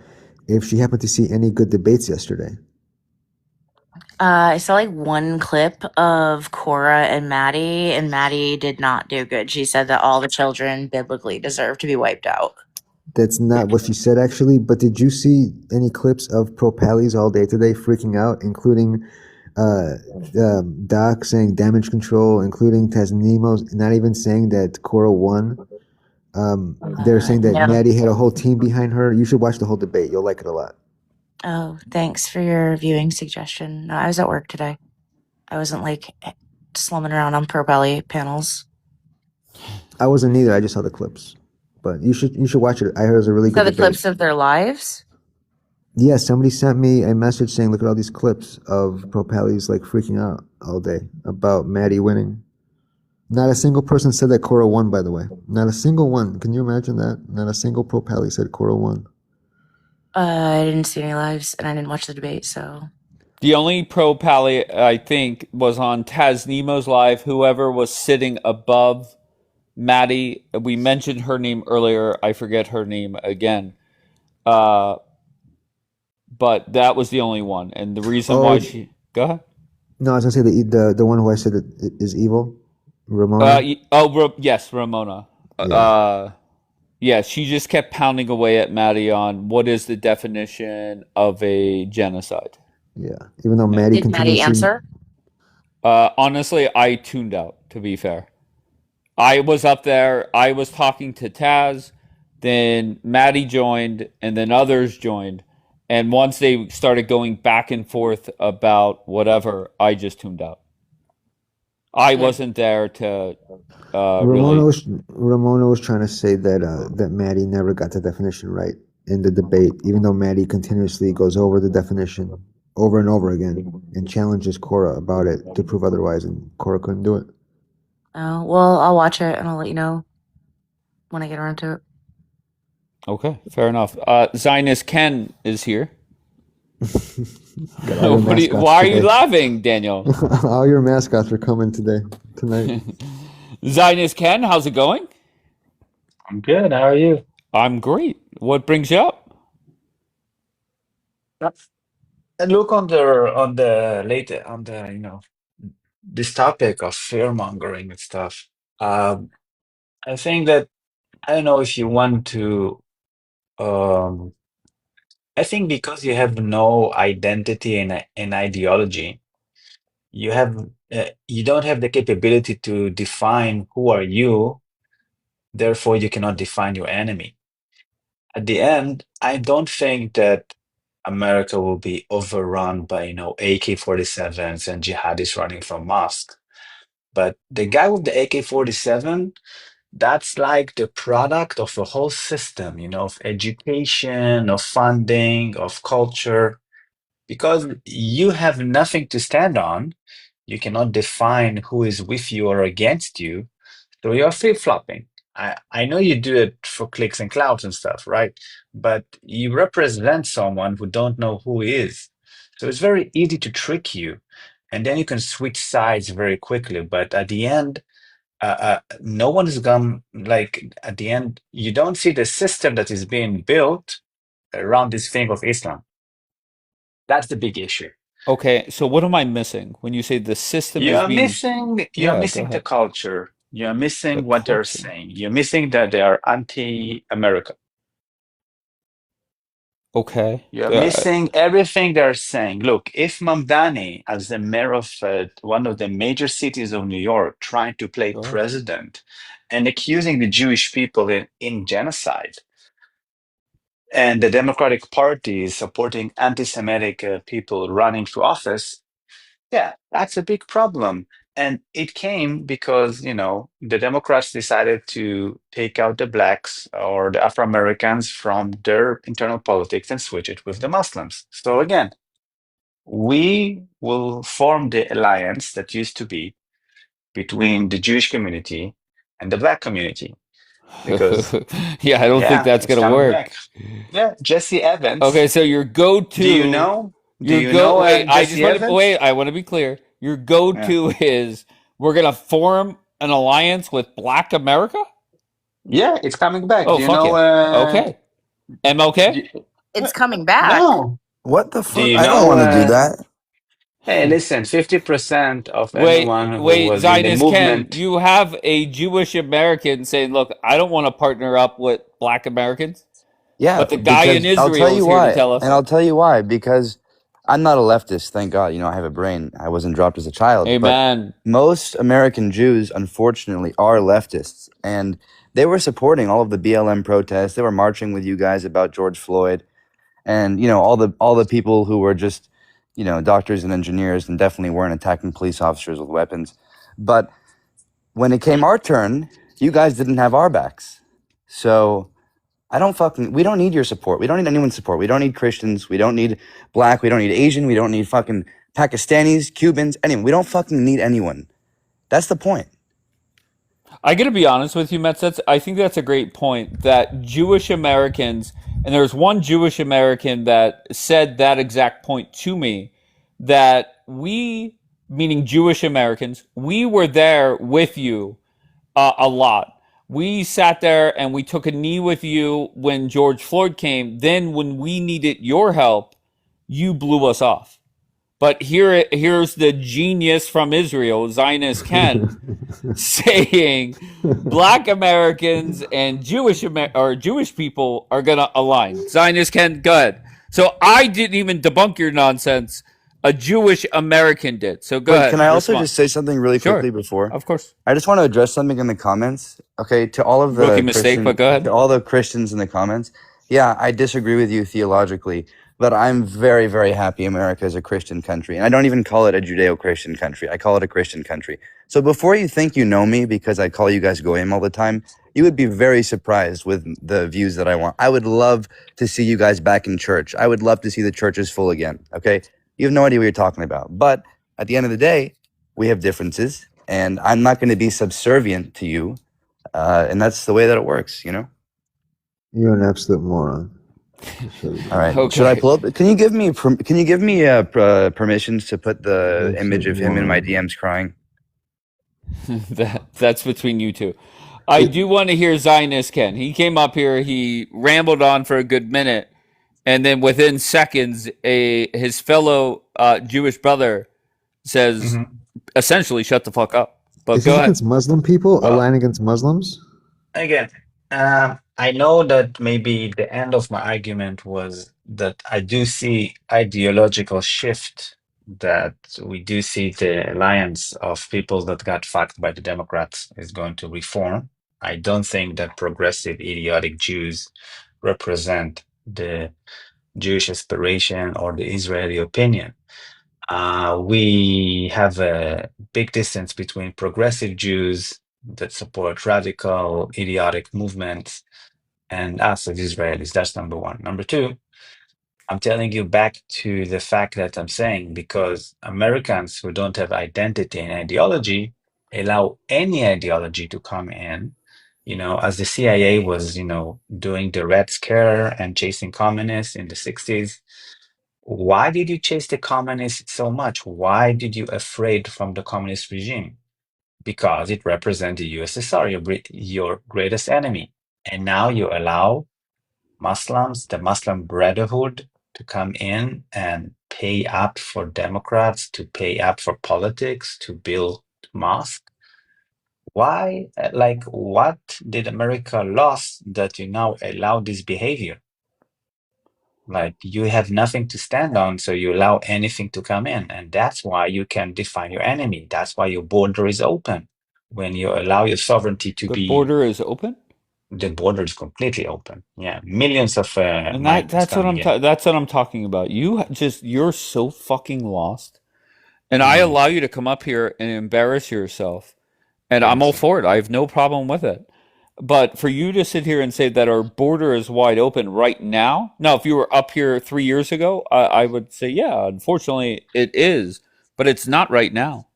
J: if she happened to see any good debates yesterday.
Q: I saw like one clip of Cora and Maddie did not do good. She said that all the children biblically deserve to be wiped out.
J: That's not what she said, actually. But did you see any clips of pro-pallies all day today freaking out, including Doc saying damage control, including Tasnimo not even saying that Cora won? They're saying that Maddie had a whole team behind her. You should watch the whole debate. You'll like it a lot.
Q: Oh, thanks for your viewing suggestion. No, I was at work today. I wasn't like slumming around on pro-belly panels.
J: I wasn't either. I just saw the clips. But you should watch it. I heard it was a really good
Q: So the
J: debate.
Q: clips of their lives?
J: Yeah, somebody sent me a message saying, look at all these clips of pro-pallies like freaking out all day about Maddie winning. Not a single person said that Cora won, by the way. Not a single one. Can you imagine that? Not a single pro-pally said Cora won.
Q: I didn't see any lives, and I didn't watch the debate, so.
D: The only pro pally I think was on Taz Nemo's live. Whoever was sitting above Maddie, we mentioned her name earlier. I forget her name again. But that was the only one, and the reason why she go ahead.
J: No, I was gonna say the one who I said is evil, Ramona.
D: Yes, Ramona.
J: Yeah.
D: Yeah, she just kept pounding away at Maddie on what is the definition of a genocide.
J: Yeah. Even though Maddie
Q: Did Maddie
J: continuously.
Q: answer?
D: Honestly, I tuned out, to be fair. I was up there, I was talking to Taz, then Maddie joined, and then others joined. And once they started going back and forth about whatever, I just tuned out. I wasn't there to really.
J: Ramona was trying to say that Maddie never got the definition right in the debate, even though Maddie continuously goes over the definition over and over again and challenges Cora about it to prove otherwise, and Cora couldn't do it.
Q: Oh, well, I'll watch it and I'll let you know when I get around to it.
D: Okay, fair enough. Zionist Ken is here. Why are you laughing, Daniel?
J: All your mascots are coming tonight.
D: Zionist Ken, how's it going?
U: I'm good. How are you?
D: I'm great. What brings you up?
U: And look on the later on the this topic of fear mongering and stuff. I think that I don't know if you want to. Um, I think because you have no identity and ideology, you don't have the capability to define who are you. Therefore, you cannot define your enemy. At the end, I don't think that America will be overrun by, AK-47s and jihadis running from mosques. But the guy with the AK-47, that's like the product of a whole system, of education, of funding, of culture. Because you have nothing to stand on, you cannot define who is with you or against you. So you're flip-flopping. I know you do it for clicks and clouds and stuff, right? But you represent someone who don't know who he is. So it's very easy to trick you. And then you can switch sides very quickly. But at the end, no one is going, like, at the end, you don't see the system that is being built around this thing of Islam. That's the big issue.
D: Okay, so what am I missing when you say the system is
U: You're
D: being?
U: missing the culture. You're missing what they're saying. You're missing that they are anti-America.
D: Okay.
U: You're missing everything they're saying. Look, if Mamdani, as the mayor of one of the major cities of New York, trying to play president and accusing the Jewish people in genocide, and the Democratic Party is supporting anti-Semitic people running for office, yeah, that's a big problem. And it came because, the Democrats decided to take out the blacks or the Afro-Americans from their internal politics and switch it with the Muslims. So again, we will form the alliance that used to be between the Jewish community and the black community. Because
D: yeah, I don't think that's
U: it's
D: gonna
U: coming
D: work.
U: back. Yeah, Jesse Evans.
D: Okay, so your go-to.
U: Do you know?
D: Wait,
U: Jesse Evans?
D: Wait, I want to be clear. Your go-to is we're gonna form an alliance with Black America.
U: Yeah, it's coming back.
D: Oh,
U: Do you
D: fuck
U: know?
D: Okay. MLK.
Q: It's coming back.
U: No.
T: What the fuck?
U: Do you
T: I don't
U: know?
T: want to do that.
U: Hey, listen, 50% of anyone who was in the
D: Zionist
U: movement.
D: Ken, you have a Jewish American saying, "Look, I don't want to partner up with Black Americans."
T: Yeah,
D: but the guy in
T: I'll tell
D: Israel is
T: you
D: here
T: why,
D: to tell us.
T: and I'll tell you why. Because I'm not a leftist, thank God. I have a brain. I wasn't dropped as a child.
D: Amen.
T: But most American Jews, unfortunately, are leftists, and they were supporting all of the BLM protests. They were marching with you guys about George Floyd, and all the people who were just doctors and engineers, and definitely weren't attacking police officers with weapons. But when it came our turn, you guys didn't have our backs. So we don't need your support. We don't need anyone's support. We don't need Christians. We don't need black. We don't need Asian. We don't need fucking Pakistanis, Cubans, anyone. We don't fucking need anyone. That's the point.
D: I got to be honest with you, Metz. I think that's a great point. That Jewish Americans, and there's one Jewish American that said that exact point to me, that we, meaning Jewish Americans, we were there with you a lot. We sat there and we took a knee with you when George Floyd came. Then, when we needed your help, you blew us off. But here's the genius from Israel, Zionist Ken, saying Black Americans and Jewish people are gonna align. Zionist Ken, go ahead. So I didn't even debunk your nonsense. A Jewish American did. So go
T: Wait, can
D: ahead.
T: I also
D: Respond.
T: just say something really quickly
D: Sure.
T: before?
D: Of course.
T: I just want to address something in the comments. Okay, to all of
D: Rookie
T: the
D: mistake, but go ahead.
T: to all the Christians in the comments. Yeah, I disagree with you theologically, but I'm very, very happy America is a Christian country. And I don't even call it a Judeo-Christian country. I call it a Christian country. So before you think you know me because I call you guys goyim all the time, you would be very surprised with the views that I want. I would love to see you guys back in church. I would love to see the churches full again. Okay? You have no idea what you're talking about. But at the end of the day, we have differences, and I'm not going to be subservient to you. And that's the way that it works, you know?
J: You're an absolute moron.
T: All right.
D: Okay.
T: Should I pull up? Can you give me permissions to put the image of him in my DMs crying?
D: That's between you two. I do want to hear Zionist Ken. He came up here, he rambled on for a good minute, and then within seconds, his fellow Jewish brother says, essentially, "Shut the fuck up." But
J: Is
D: go
J: this
D: ahead.
J: against Muslim people?
U: Well,
J: Align against Muslims?
U: again, I know that maybe the end of my argument was that I do see ideological shift, that we do see the alliance of people that got fucked by the Democrats is going to reform. I don't think that progressive, idiotic Jews represent the Jewish aspiration or the Israeli opinion. We have a big distance between progressive Jews that support radical, idiotic movements and us as Israelis. That's number one. Number two, I'm telling you back to the fact that I'm saying because Americans who don't have identity and ideology allow any ideology to come in. You know, as the CIA was, doing the Red Scare and chasing communists in the 60s, why did you chase the communists so much? Why did you afraid from the communist regime? Because it represents the USSR, your greatest enemy. And now you allow Muslims, the Muslim Brotherhood, to come in and pay up for Democrats, to pay up for politics, to build mosques. Why, what did America lost that you now allow this behavior? Like you have nothing to stand on, so you allow anything to come in. And that's why you can define your enemy. That's why your border is open. When you allow your sovereignty to
D: The
U: be,
D: border is open,
U: the border is completely open. Yeah, millions of
D: and
U: migrants coming in.
D: that's what I'm talking about. You're so fucking lost, and I
U: Mm,
D: allow you to come up here and embarrass yourself, and I'm
U: thank
D: all
U: you.
D: for it. I have no problem with it. But for you to sit here and say that our border is wide open right now, now, if you were up here 3 years ago, I would say, yeah, unfortunately, it is, but it's not right now.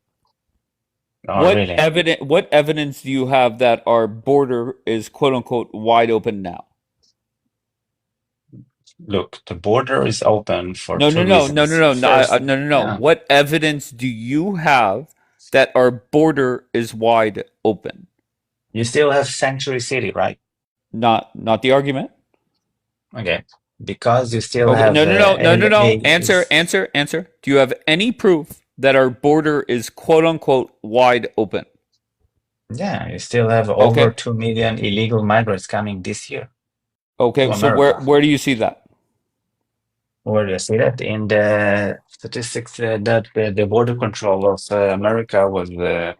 U: Oh, really?
D: What evidence do you have that our border is quote unquote wide open now?
U: Look, the border is open for
D: No, no,
U: two
D: no, no, no,
U: reasons.
D: no, no,
U: First,
D: no, no, no.
U: yeah,
D: What evidence do you have that our border is wide open?
U: you still have Sanctuary City, right?
D: Not the argument.
U: Okay, because you still
D: Okay,
U: have
D: no, no, no, no, no, no. Answer,
U: it's
D: answer, answer. Do you have any proof that our border is quote unquote wide open?
U: yeah, you still have over
D: Okay,
U: 2 million illegal migrants coming this year to
D: okay. So where
U: America.
D: where do you see that?
U: Where do you see that? In the statistics that the Border Control of America was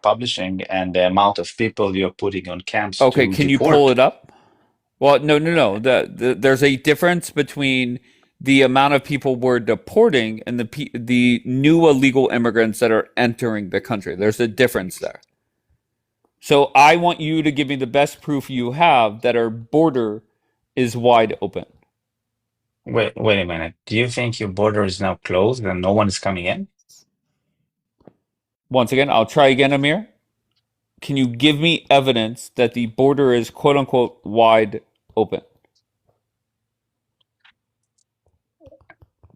U: publishing, and the amount of people you're putting on camps
D: Okay,
U: to
D: can you pull
U: deport.
D: it up? Well, no, no, no. There's a difference between the amount of people we're deporting and the new illegal immigrants that are entering the country. There's a difference there. So I want you to give me the best proof you have that our border is wide open.
U: Wait a minute. Do you think your border is now closed and no one is coming in?
D: Once again, I'll try again, Amir. can you give me evidence that the border is quote unquote wide open?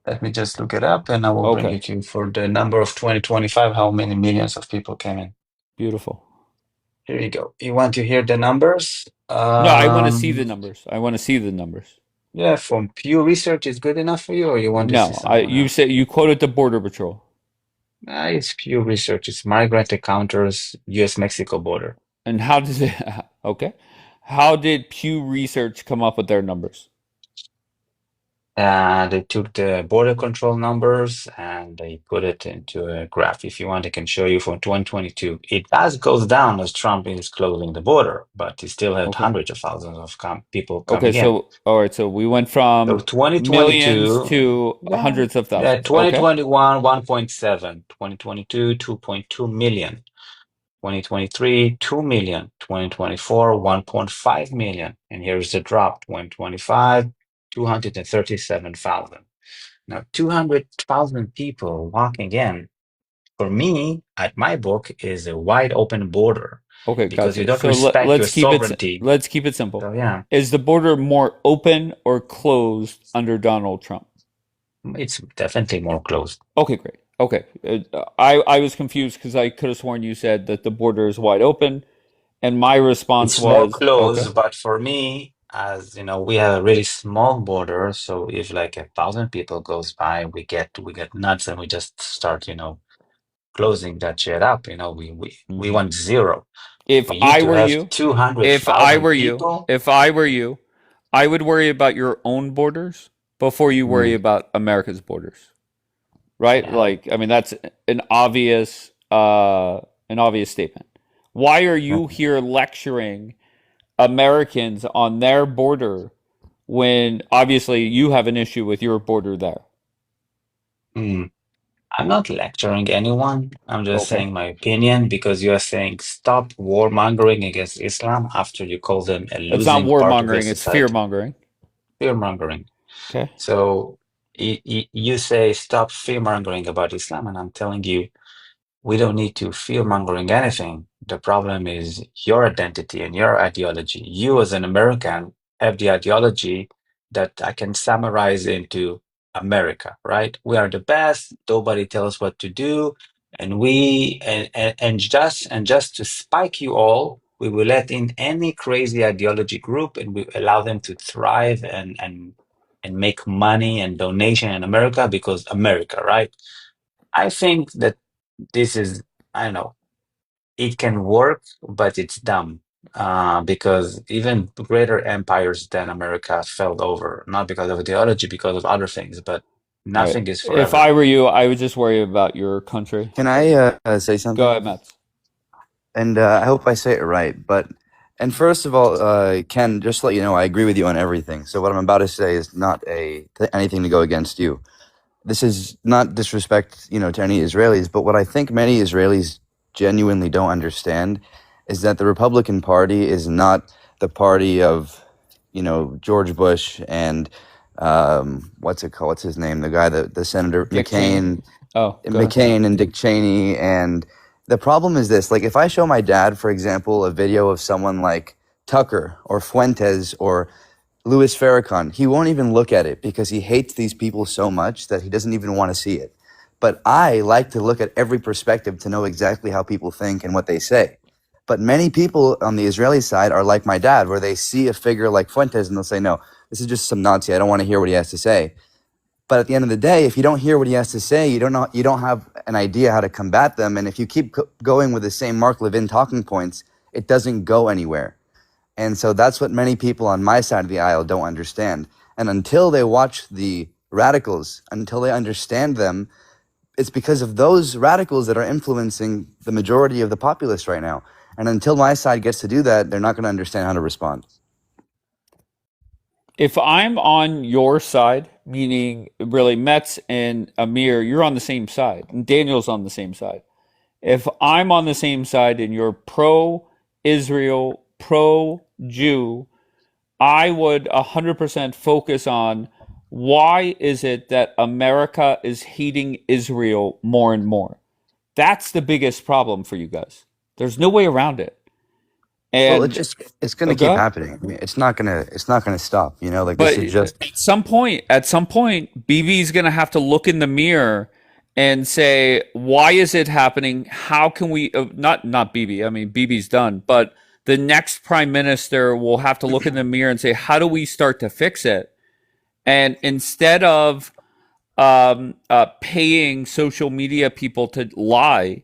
U: Let me just look it up and I will bring
D: Okay,
U: it to you for the number of 2025, how many millions of people came in.
D: beautiful.
U: Here you go. You want to hear the numbers?
D: No, I want to see the numbers. I want to see the numbers.
U: Yeah, from Pew Research is good enough for you, or you want to see
D: No,
U: someone
D: you
U: else?
D: said you quoted the Border Patrol.
U: It's Pew Research. It's Migrant Encounters, U.S.-Mexico border.
D: And how did it, okay? How did Pew Research come up with their numbers?
U: They took the border control numbers and they put it into a graph. If you want, I can show you from 2022. It does goes down as Trump is closing the border, but he still had
D: Okay.
U: hundreds of thousands of people
D: Okay,
U: coming in.
D: so all right, so we went
U: So
D: from millions
U: 2022,
D: to
U: yeah,
D: hundreds of
U: yeah,
D: thousands. Okay.
U: 2021, 1.7, 2022, 2.2 million, 2023, 2 million, 2024, 1.5 million. And here's the drop, 2025, 237,000. Now, 200,000 people walking in, for me, at my book, is a wide open border
D: Okay,
U: because you
D: gotcha.
U: don't
D: So
U: respect your
D: let's keep it
U: sovereignty.
D: let's keep it simple.
U: So, yeah,
D: Is the border more open or closed under Donald Trump?
U: it's definitely more closed.
D: Okay, great. Okay. I was confused because I could have sworn you said that the border is wide open, and my response
U: It's more
D: was okay.
U: closed, but for me, as you know, we have a really small border. So if like 1,000 people goes by, we get nuts and we just start, closing that shit up. We
D: Mhm.
U: want zero.
D: If
U: For you
D: I
U: to
D: were
U: have
D: you, if I
U: 200,000
D: were you,
U: people,
D: if I were you, I would worry about your own borders before you worry
U: mm,
D: about America's borders. Right?
U: yeah.
D: Like, I mean, that's an obvious, an obvious statement. Why are you here lecturing Americans on their border when obviously you have an issue with your border there?
U: Mm. I'm not lecturing anyone. I'm just
D: Okay.
U: saying my opinion because you are saying stop warmongering against Islam after you call them a
D: It's not
U: losing part of the
D: warmongering, it's fear
U: society.
D: mongering.
U: Fear-mongering.
D: Okay.
U: So you say stop fear-mongering about Islam, and I'm telling you, we don't need to fear-mongering anything. The problem is your identity and your ideology. You, as an American, have the ideology that I can summarize into America, right? We are the best. Nobody tells us what to do, and just to spike you all, we will let in any crazy ideology group, and we allow them to thrive and make money and donation in America because America, right? I think that this is, I don't know, it can work, but it's dumb. Because even greater empires than America fell over, not because of ideology, because of other things, but
D: All right.
U: nothing is
D: If
U: forever.
D: I were you, I would just worry about your country.
T: Can I say
D: Go
T: something?
D: ahead, Mets.
T: And I hope I say it right. And first of all, Ken, just to let you know, I agree with you on everything. So what I'm about to say is not anything to go against you. This is not disrespect, to any Israelis, but what I think many Israelis genuinely don't understand is that the Republican Party is not the party of, George Bush and what's it called? What's his name? The guy, the Senator
D: Dick Cheney. Oh, go ahead.
T: McCain and Dick Cheney. And the problem is this: like, if I show my dad, for example, a video of someone like Tucker or Fuentes or Louis Farrakhan, he won't even look at it because he hates these people so much that he doesn't even want to see it. But I like to look at every perspective to know exactly how people think and what they say. But many people on the Israeli side are like my dad, where they see a figure like Fuentes and they'll say, no, this is just some Nazi. I don't want to hear what he has to say. But at the end of the day, if you don't hear what he has to say, you don't have an idea how to combat them. And if you keep going with the same Mark Levin talking points, it doesn't go anywhere. And so that's what many people on my side of the aisle don't understand. And until they watch the radicals, until they understand them, it's because of those radicals that are influencing the majority of the populace right now. And until my side gets to do that, they're not going to understand how to respond.
D: If I'm on your side, meaning really Mets and Amir, you're on the same side, and Daniel's on the same side. If I'm on the same side and you're pro Israel, pro Jew, I would 100% focus on why is it that America is hating Israel more and more? That's the biggest problem for you guys. There's no way around it.
T: Well,
D: And
T: it's going to
D: oh, go
T: keep
D: ahead.
T: happening. I mean, it's not gonna stop. You know, like this
D: But
T: is just.
D: at some point, BB's going to have to look in the mirror and say, why is it happening? How can we, not BB, I mean, BB's done, but the next prime minister will have to look in the mirror and say, how do we start to fix it? And instead of paying social media people to lie,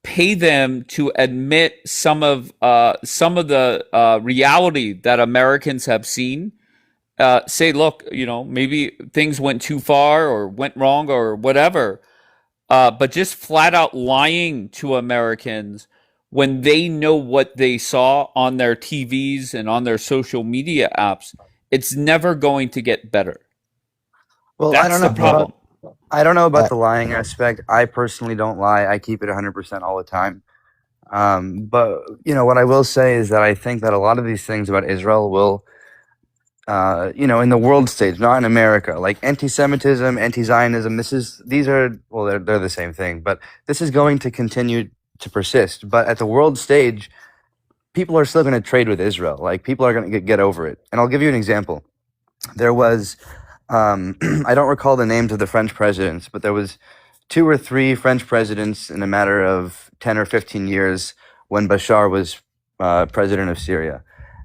D: pay them to admit some of the reality that Americans have seen. Say, look, maybe things went too far or went wrong or whatever. But just flat out lying to Americans when they know what they saw on their TVs and on their social media apps, it's never going to get better.
T: Well,
D: That's the problem.
T: I don't know about the lying aspect. I personally don't lie. I keep it 100% all the time. But what I will say is that I think that a lot of these things about Israel will, in the world stage, not in America, like anti-Semitism, anti-Zionism. They're the same thing, but this is going to continue to persist. But at the world stage, people are still going to trade with Israel. Like people are going to get over it. And I'll give you an example. There was, I don't recall the names of the French presidents, but there was 2 or 3 French presidents in a matter of 10 or 15 years when Bashar was president of Syria.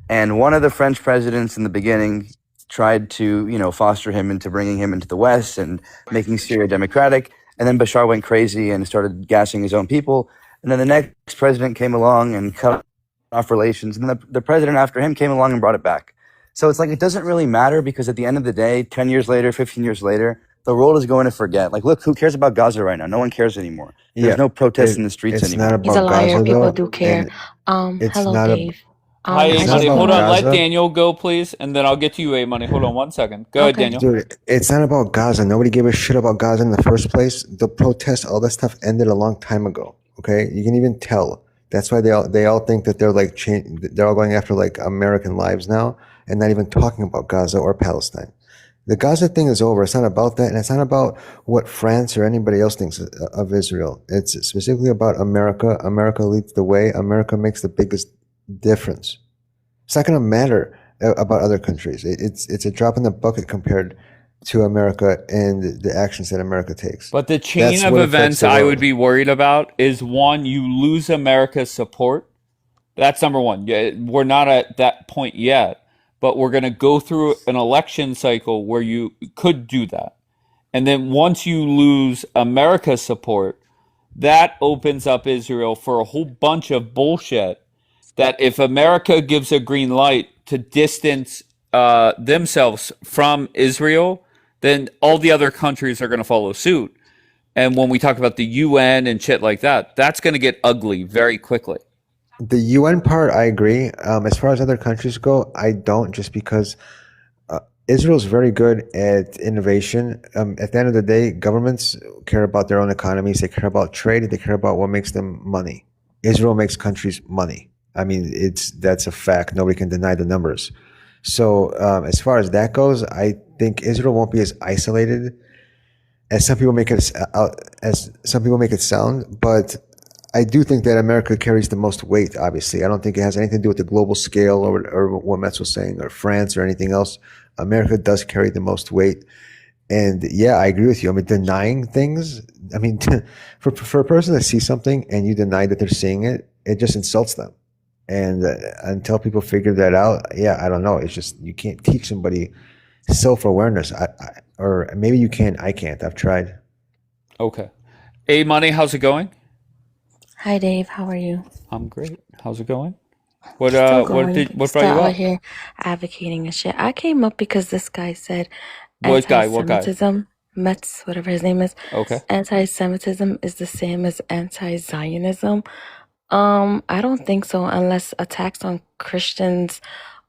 T: And one of the French presidents in the beginning tried to, foster him into bringing him into the West and making Syria democratic. And then Bashar went crazy and started gassing his own people. And then the next president came along and cut off relations. And then the president after him came along and brought it back. So it's like it doesn't really matter because at the end of the day, 10 years later, 15 years later, the world is going to forget. Like, look, who cares about Gaza right now? No one cares anymore. There's no protests in the streets
J: It's
T: anymore.
J: not
A: He's a
J: about
A: liar.
J: Gaza
A: People
J: though,
A: do care.
J: and it's
A: Hello,
J: not a.
A: Dave.
D: Hi,
J: It's
A: I
J: not
D: Money.
A: just
J: about
D: Hold
A: wanna.
D: on. Let
J: Gaza.
D: Daniel go, please, and then I'll get to you, A Money. Hold on 1 second. Go ahead,
A: Okay.
D: Daniel.
J: Dude, it's not about Gaza. Nobody gave a shit about Gaza in the first place. The protests, all that stuff ended a long time ago. Okay, you can even tell. That's why they all think that they're like they're all going after like American lives now, and not even talking about Gaza or Palestine. The Gaza thing is over. It's not about that, and it's not about what France or anybody else thinks of Israel. It's specifically about America. America leads the way. America makes the biggest difference. It's not going to matter about other countries. It's a drop in the bucket compared to America and the actions that America takes.
D: But the chain
J: That's
D: of
J: what affects
D: events
J: the
D: I would
J: world.
D: be worried about is one, you lose America's support. That's number one. Yeah, we're not at that point yet, but we're going to go through an election cycle where you could do that. And then once you lose America's support, that opens up Israel for a whole bunch of bullshit that if America gives a green light to distance themselves from Israel, then all the other countries are going to follow suit. And when we talk about the UN and shit like that, that's going to get ugly very quickly.
J: The UN part, I agree. As far as other countries go, I don't, just because Israel's very good at innovation. At the end of the day, governments care about their own economies. They care about trade. They care about what makes them money. Israel makes countries money. I mean, that's a fact. Nobody can deny the numbers. So as far as that goes, I think Israel won't be as isolated as some people make it sound. But I do think that America carries the most weight. Obviously, I don't think it has anything to do with the global scale or what Metz was saying, or France or anything else. America does carry the most weight. And yeah, I agree with you. I mean, denying things, I mean, for a person to see something and you deny that they're seeing it, it just insults them. And until people figure that out, yeah, I don't know. It's just, you can't teach somebody self-awareness. Or maybe you can, I can't. I've tried.
D: Okay. A Money, how's it going?
A: Hi, Dave. How are you?
D: I'm great. How's it going? What
A: Still
D: what
A: going.
D: brought
A: Still
D: you
A: out
D: up?
A: here advocating and shit. I came up because this guy said
D: What guy? What guy?
A: anti-Semitism, Metz, whatever his name is,
D: Okay.
A: anti-Semitism is the same as anti-Zionism. I don't think so unless attacks on Christians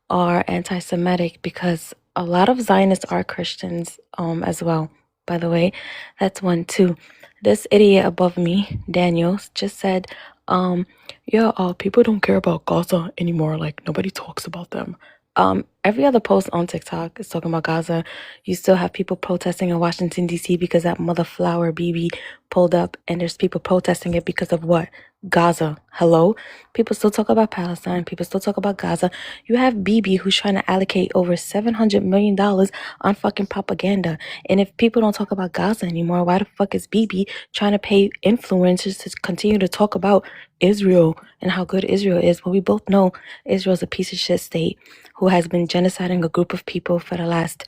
A: are anti-Semitic, because a lot of Zionists are Christians as well, by the way. That's one too. This idiot above me, Daniel, just said, yeah, people don't care about Gaza anymore. Like, nobody talks about them. Every other post on TikTok is talking about Gaza. You still have people protesting in Washington, D.C. because that mother flower BB pulled up, and there's people protesting it because of what? Gaza. Hello? People still talk about Palestine. People still talk about Gaza. You have BB who's trying to allocate over $700 million on fucking propaganda. And if people don't talk about Gaza anymore, why the fuck is BB trying to pay influencers to continue to talk about Israel and how good Israel is? Well, we both know Israel's a piece of shit state who has been genociding a group of people for the last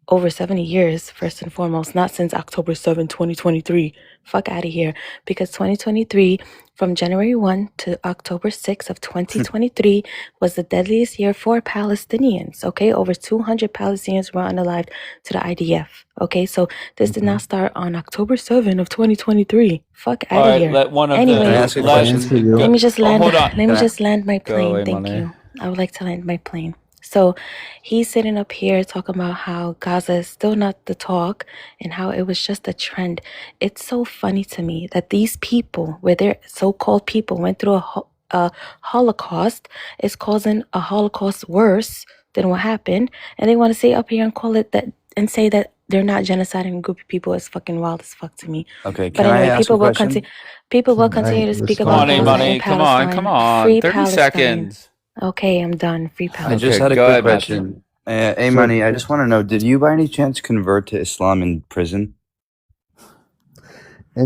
A: over 70 years, first and foremost, not since October 7, 2023. Fuck out of here. Because 2023, from January 1 to October 6 of 2023, was the deadliest year for Palestinians, okay? Over 200 Palestinians were unalived to the IDF, okay? So this did not start on October 7 of 2023. Fuck
D: All
A: out of
D: right,
A: here.
D: let one of
T: Can I
A: Anyway,
D: the
T: ask a
D: let
T: question?
J: Answer you.
A: let me just land.
D: hold on.
A: Let me
T: Can I
A: just land my
D: Go,
A: plane. Thank
D: Imane.
A: you. I would like to land my plane. So he's sitting up here talking about how Gaza is still not the talk and how it was just a trend. It's so funny to me that these people, where their so-called people went through a Holocaust, is causing a Holocaust worse than what happened, and they want to say up here and call it that and say that they're not genociding a group of people is fucking wild as fuck to me.
T: Okay,
A: But
T: can I
A: anyway,
T: ask a question?
A: people will
J: Can I
A: continue to speak
D: Come on,
A: about
J: respond to
A: Gaza
J: that?
A: and
D: Imane. Come on,
A: Palestine.
D: come on.
A: Free
D: 30
A: Palestine.
D: seconds.
A: Okay, I'm done. Free
T: I just
A: Palestine.
T: had a
D: Go
T: quick
D: ahead, Matthew.
T: question. Hey,
J: So
T: Money, I just want to know, did you by any chance convert to Islam in prison?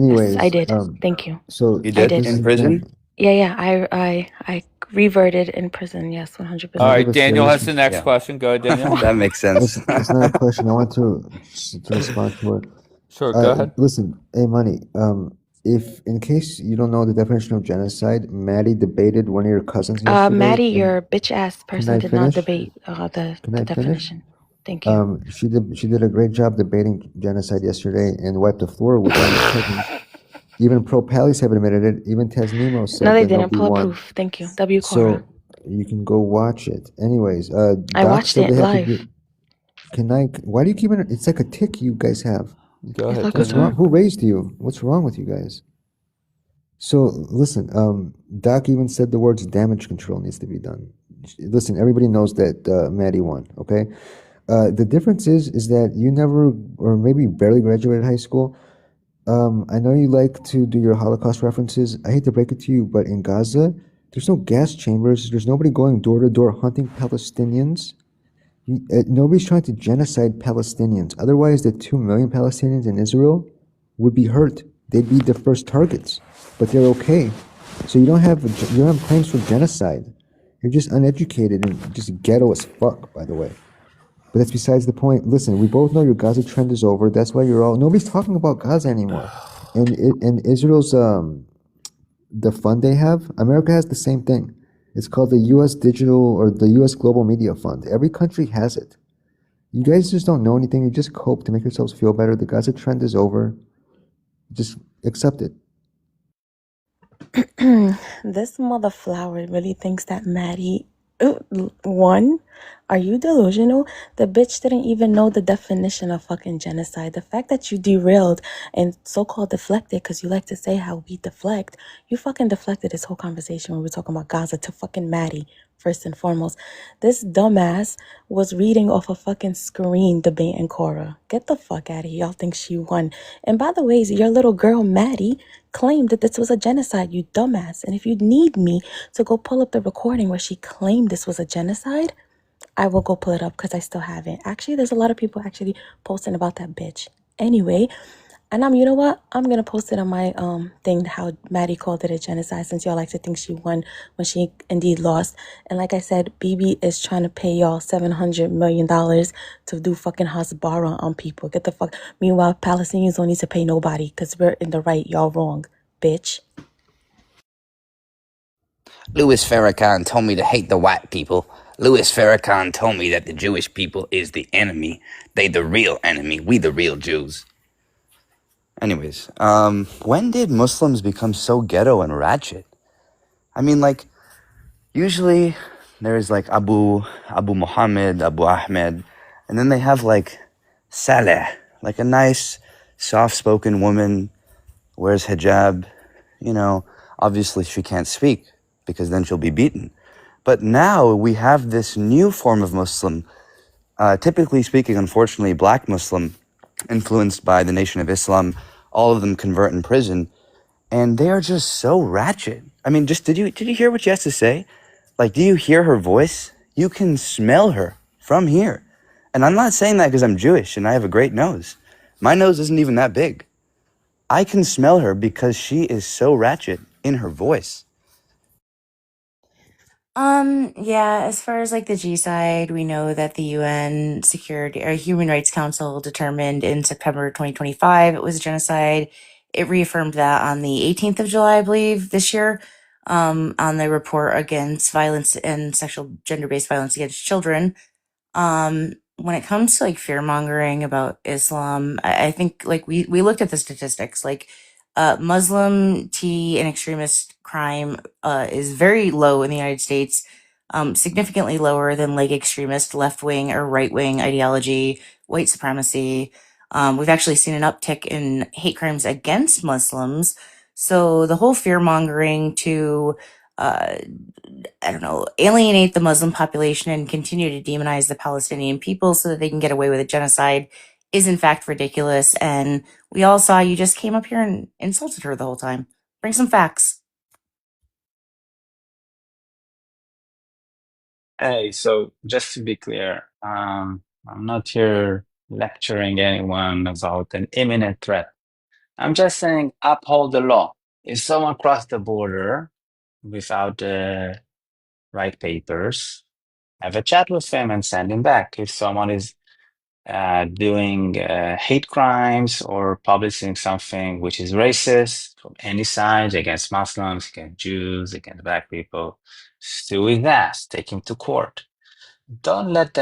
A: Yes,
J: anyways,
A: I did. Thank you.
J: so
T: You
A: I
T: did?
A: did.
T: In
J: listen,
T: prison?
A: Yeah. I reverted in prison. Yes,
D: All
A: 100%.
J: can I give
D: right,
J: a
D: Daniel has
J: serious?
D: the next
T: Yeah.
D: question. Go ahead, Daniel.
T: That makes sense.
J: It's not a question. I want to respond to it.
D: Sure, go ahead.
J: Listen, hey, Money. If in case you don't know the definition of genocide, Maddie debated one of your cousins yesterday.
A: Maddie,
J: and
A: your bitch ass
J: can
A: person
J: I
A: did not
J: finish?
A: debate the
J: Can I finish?
A: definition. Thank you.
J: She did a great job debating genocide yesterday and wiped the floor with all your cousins. Even pro Pallies have admitted it. Even Tasnimo
A: No,
J: said
A: they
J: that
A: didn't.
J: nobody
A: Pull up
J: won.
A: proof. Thank you. W. Cora.
J: So you can go watch it. Anyways,
A: I
J: Doc
A: watched
J: said
A: it
J: they have to
A: live.
J: do. Can I? Why do you keep it? It's like a tick you guys have.
D: Go
A: It's
D: ahead,
A: like a
J: What's
D: Daniel.
J: wrong? Who raised you? What's wrong with you guys? So listen, Doc even said the words damage control needs to be done. Listen, everybody knows that Maddie won. Okay, the difference is that you never, or maybe barely graduated high school. I know you like to do your Holocaust references. I hate to break it to you, but in Gaza, there's no gas chambers. There's nobody going door to door hunting Palestinians. Nobody's trying to genocide Palestinians. Otherwise, the 2 million Palestinians in Israel would be hurt. They'd be the first targets, but they're okay. So you don't have claims for genocide. You're just uneducated and just ghetto as fuck, by the way. But that's besides the point. Listen, we both know your Gaza trend is over. That's why nobody's talking about Gaza anymore. And Israel's the fund they have, America has the same thing. It's called the U.S. Digital or the U.S. Global Media Fund. Every country has it. You guys just don't know anything. You just cope to make yourselves feel better. The Gaza trend is over. Just accept it.
A: This mother flower really thinks that Maddie won. Are you delusional? The bitch didn't even know the definition of fucking genocide. The fact that you derailed and so-called deflected, because you like to say how we deflect, you fucking deflected this whole conversation when we were talking about Gaza to fucking Maddie, first and foremost. This dumbass was reading off a fucking screen debating Cora. Get the fuck out of here. Y'all think she won. And by the way, your little girl Maddie claimed that this was a genocide, you dumbass. And if you need me to go pull up the recording where she claimed this was a genocide, I will go pull it up because I still haven't. Actually, there's a lot of people actually posting about that bitch. Anyway, and you know what? I'm gonna post it on my thing how Maddie called it a genocide since y'all like to think she won when she indeed lost. And like I said, BB is trying to pay y'all $700 million to do fucking hasbara on people. Get the fuck. Meanwhile, Palestinians don't need to pay nobody because we're in the right, y'all wrong, bitch.
C: Louis Farrakhan told me to hate the white people. Louis Farrakhan told me that the Jewish people is the enemy. They the real enemy. We the real Jews.
T: Anyways, when did Muslims become so ghetto and ratchet? I mean, like, usually there's like Abu Muhammad, Abu Ahmed, and then they have like Saleh, like a nice, soft-spoken woman, wears hijab. You know, obviously she can't speak because then she'll be beaten. But now we have this new form of Muslim, typically speaking, unfortunately, black Muslim, influenced by the Nation of Islam. All of them convert in prison, and they are just so ratchet. I mean, just did you hear what she has to say? Like, do you hear her voice? You can smell her from here. And I'm not saying that because I'm Jewish and I have a great nose. My nose isn't even that big. I can smell her because she is so ratchet in her voice.
Q: Yeah, as far as like the G side, we know that the UN Security or Human Rights Council determined in September 2025 it was a genocide. It reaffirmed that on the 18th of July, I believe, this year, on the report against violence and sexual gender-based violence against children. When it comes to like fear mongering about Islam, I think like we looked at the statistics, like Muslim tea and extremist crime is very low in the United States, significantly lower than like extremist left wing or right wing ideology, white supremacy. We've actually seen an uptick in hate crimes against Muslims. So the whole fear mongering to uh, I don't know, alienate the Muslim population and continue to demonize the Palestinian people so that they can get away with a genocide is in fact ridiculous. And we all saw you just came up here and insulted her the whole time. Bring some facts.
U: Hey, so just to be clear, I'm not here lecturing anyone about an imminent threat. I'm just saying uphold the law. If someone crossed the border without the right papers, have a chat with him and send him back. If someone is doing hate crimes or publishing something which is racist from any side against Muslims, against Jews, against black people, sue his ass, take him to court. Don't let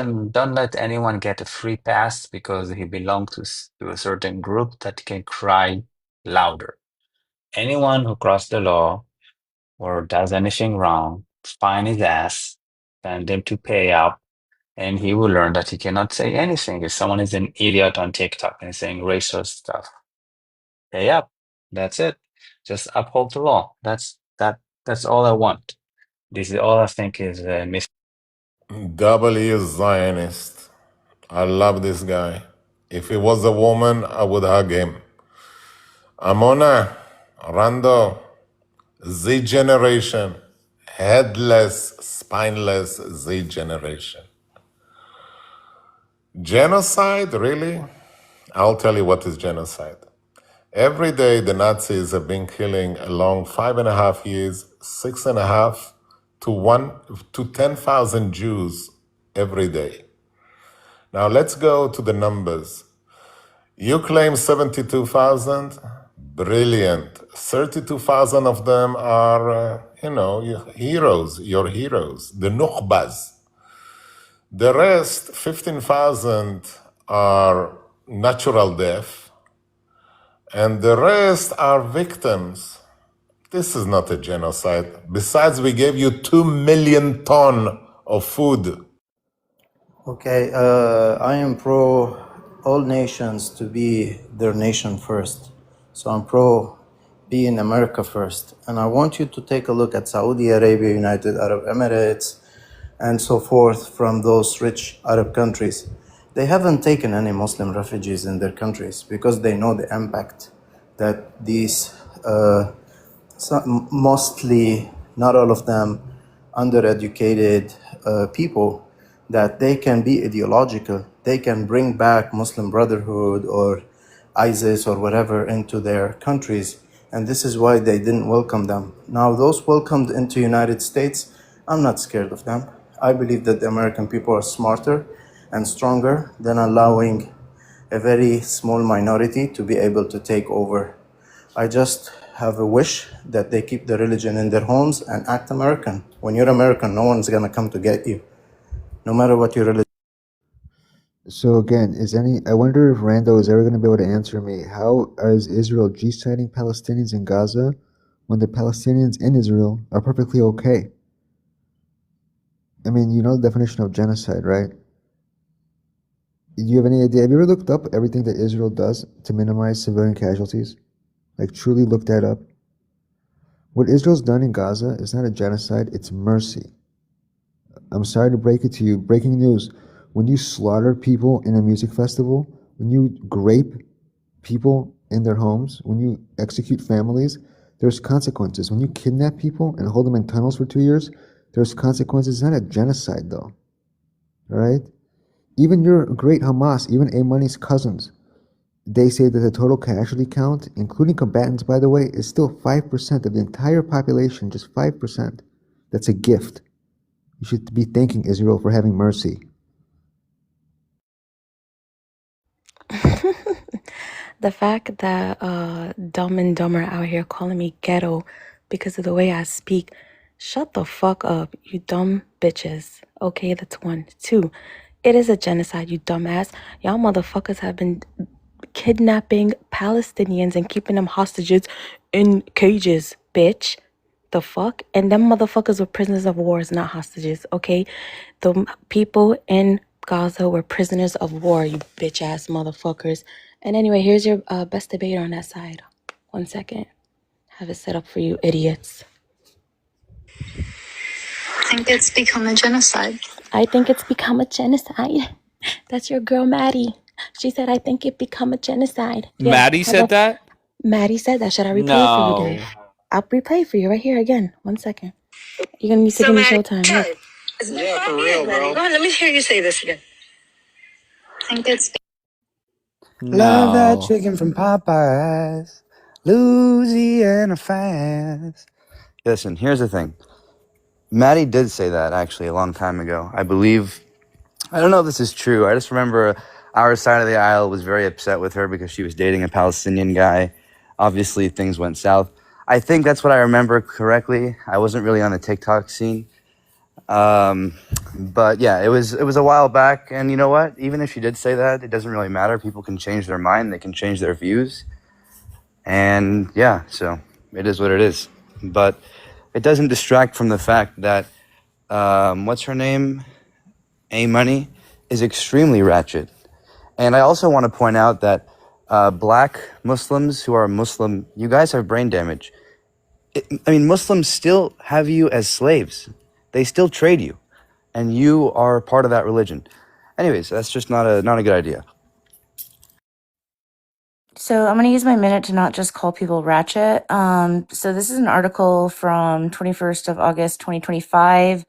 U: anyone get a free pass because he belongs to a certain group that can cry louder. Anyone who crosses the law or does anything wrong, fine his ass, send him to pay up, and he will learn that he cannot say anything. If someone is an idiot on TikTok and saying racist stuff, pay up. That's it. Just uphold the law. That's all I want. This is all I think is mis.
L: W Zionist. I love this guy. If he was a woman, I would hug him. Amona, Rando, Z generation, headless, spineless Z generation. Genocide, really? I'll tell you what is genocide. Every day the Nazis have been killing along 5.5 years, 6.5 to 10,000 Jews every day. Now let's go to the numbers. You claim 72,000? Brilliant. 32,000 of them are, your heroes, the Nukhbas. The rest, 15,000, are natural death, and the rest are victims. This is not a genocide. Besides, we gave you 2 million ton of food.
O: Okay, I am pro all nations to be their nation first. So I'm pro being America first. And I want you to take a look at Saudi Arabia, United Arab Emirates, and so forth from those rich Arab countries. They haven't taken any Muslim refugees in their countries because they know the impact that these mostly, not all of them, undereducated people, that they can be ideological. They can bring back Muslim Brotherhood or ISIS or whatever into their countries. And this is why they didn't welcome them. Now, those welcomed into United States, I'm not scared of them. I believe that the American people are smarter and stronger than allowing a very small minority to be able to take over. I just have a wish that they keep the religion in their homes and act American. When you're American, no one's gonna come to get you, no matter what your religion.
J: So again, I wonder if Rando is ever going to be able to answer me. How is Israel genociding Palestinians in Gaza when the Palestinians in Israel are perfectly okay? I mean, you know the definition of genocide, right? Do you have any idea? Have you ever looked up everything that Israel does to minimize civilian casualties? Like, truly look that up? What Israel's done in Gaza is not a genocide, it's mercy. I'm sorry to break it to you. Breaking news. When you slaughter people in a music festival, when you grape people in their homes, when you execute families, there's consequences. When you kidnap people and hold them in tunnels for 2 years, there's consequences. It's not a genocide, though. All right? Even your great Hamas, even Money's cousins, they say that the total casualty count, including combatants, by the way, is still 5% of the entire population, just 5%. That's a gift. You should be thanking Israel for having mercy.
A: The fact that Dumb and Dumber out here calling me ghetto because of the way I speak, shut the fuck up, you dumb bitches. Okay, that's one. Two, it is a genocide, you dumbass. Y'all motherfuckers have been kidnapping Palestinians and keeping them hostages in cages, bitch. The fuck? And them motherfuckers were prisoners of wars, not hostages, okay? The people in Gaza were prisoners of war, you bitch ass motherfuckers. And anyway, here's your best debater on that side. 1 second. Have it set up for you idiots.
B: I think it's become a genocide.
A: I think it's become a genocide. That's your girl, Maddie. She said, I think it become a genocide. Yeah,
D: Maddie said that?
A: Maddie said that. Should I replay it for you, Dave?
D: No.
A: I'll replay it for you right here again. 1 second. You're going to need to give me showtime. Look.
B: Yeah, for real, bro. Go on, let me hear you say this again. I think it's
P: Love that
D: No.
P: chicken from Popeyes. Louisiana fast.
T: Listen, here's the thing. Maddie did say that actually a long time ago. I believe, I don't know if this is true. I just remember our side of the aisle was very upset with her because she was dating a Palestinian guy. Obviously, things went south. I think that's what I remember correctly. I wasn't really on the TikTok scene. But yeah, it was a while back. And you know what? Even if she did say that, it doesn't really matter. People can change their mind. They can change their views. And yeah, so it is what it is. But it doesn't distract from the fact that, what's her name? Money is extremely ratchet. And I also want to point out that black Muslims who are Muslim, you guys have brain damage. Muslims still have you as slaves. They still trade you. And you are part of that religion. Anyways, that's just not a good idea.
Q: So I'm going to use my minute to not just call people ratchet. So this is an article from 21st of August, 2025.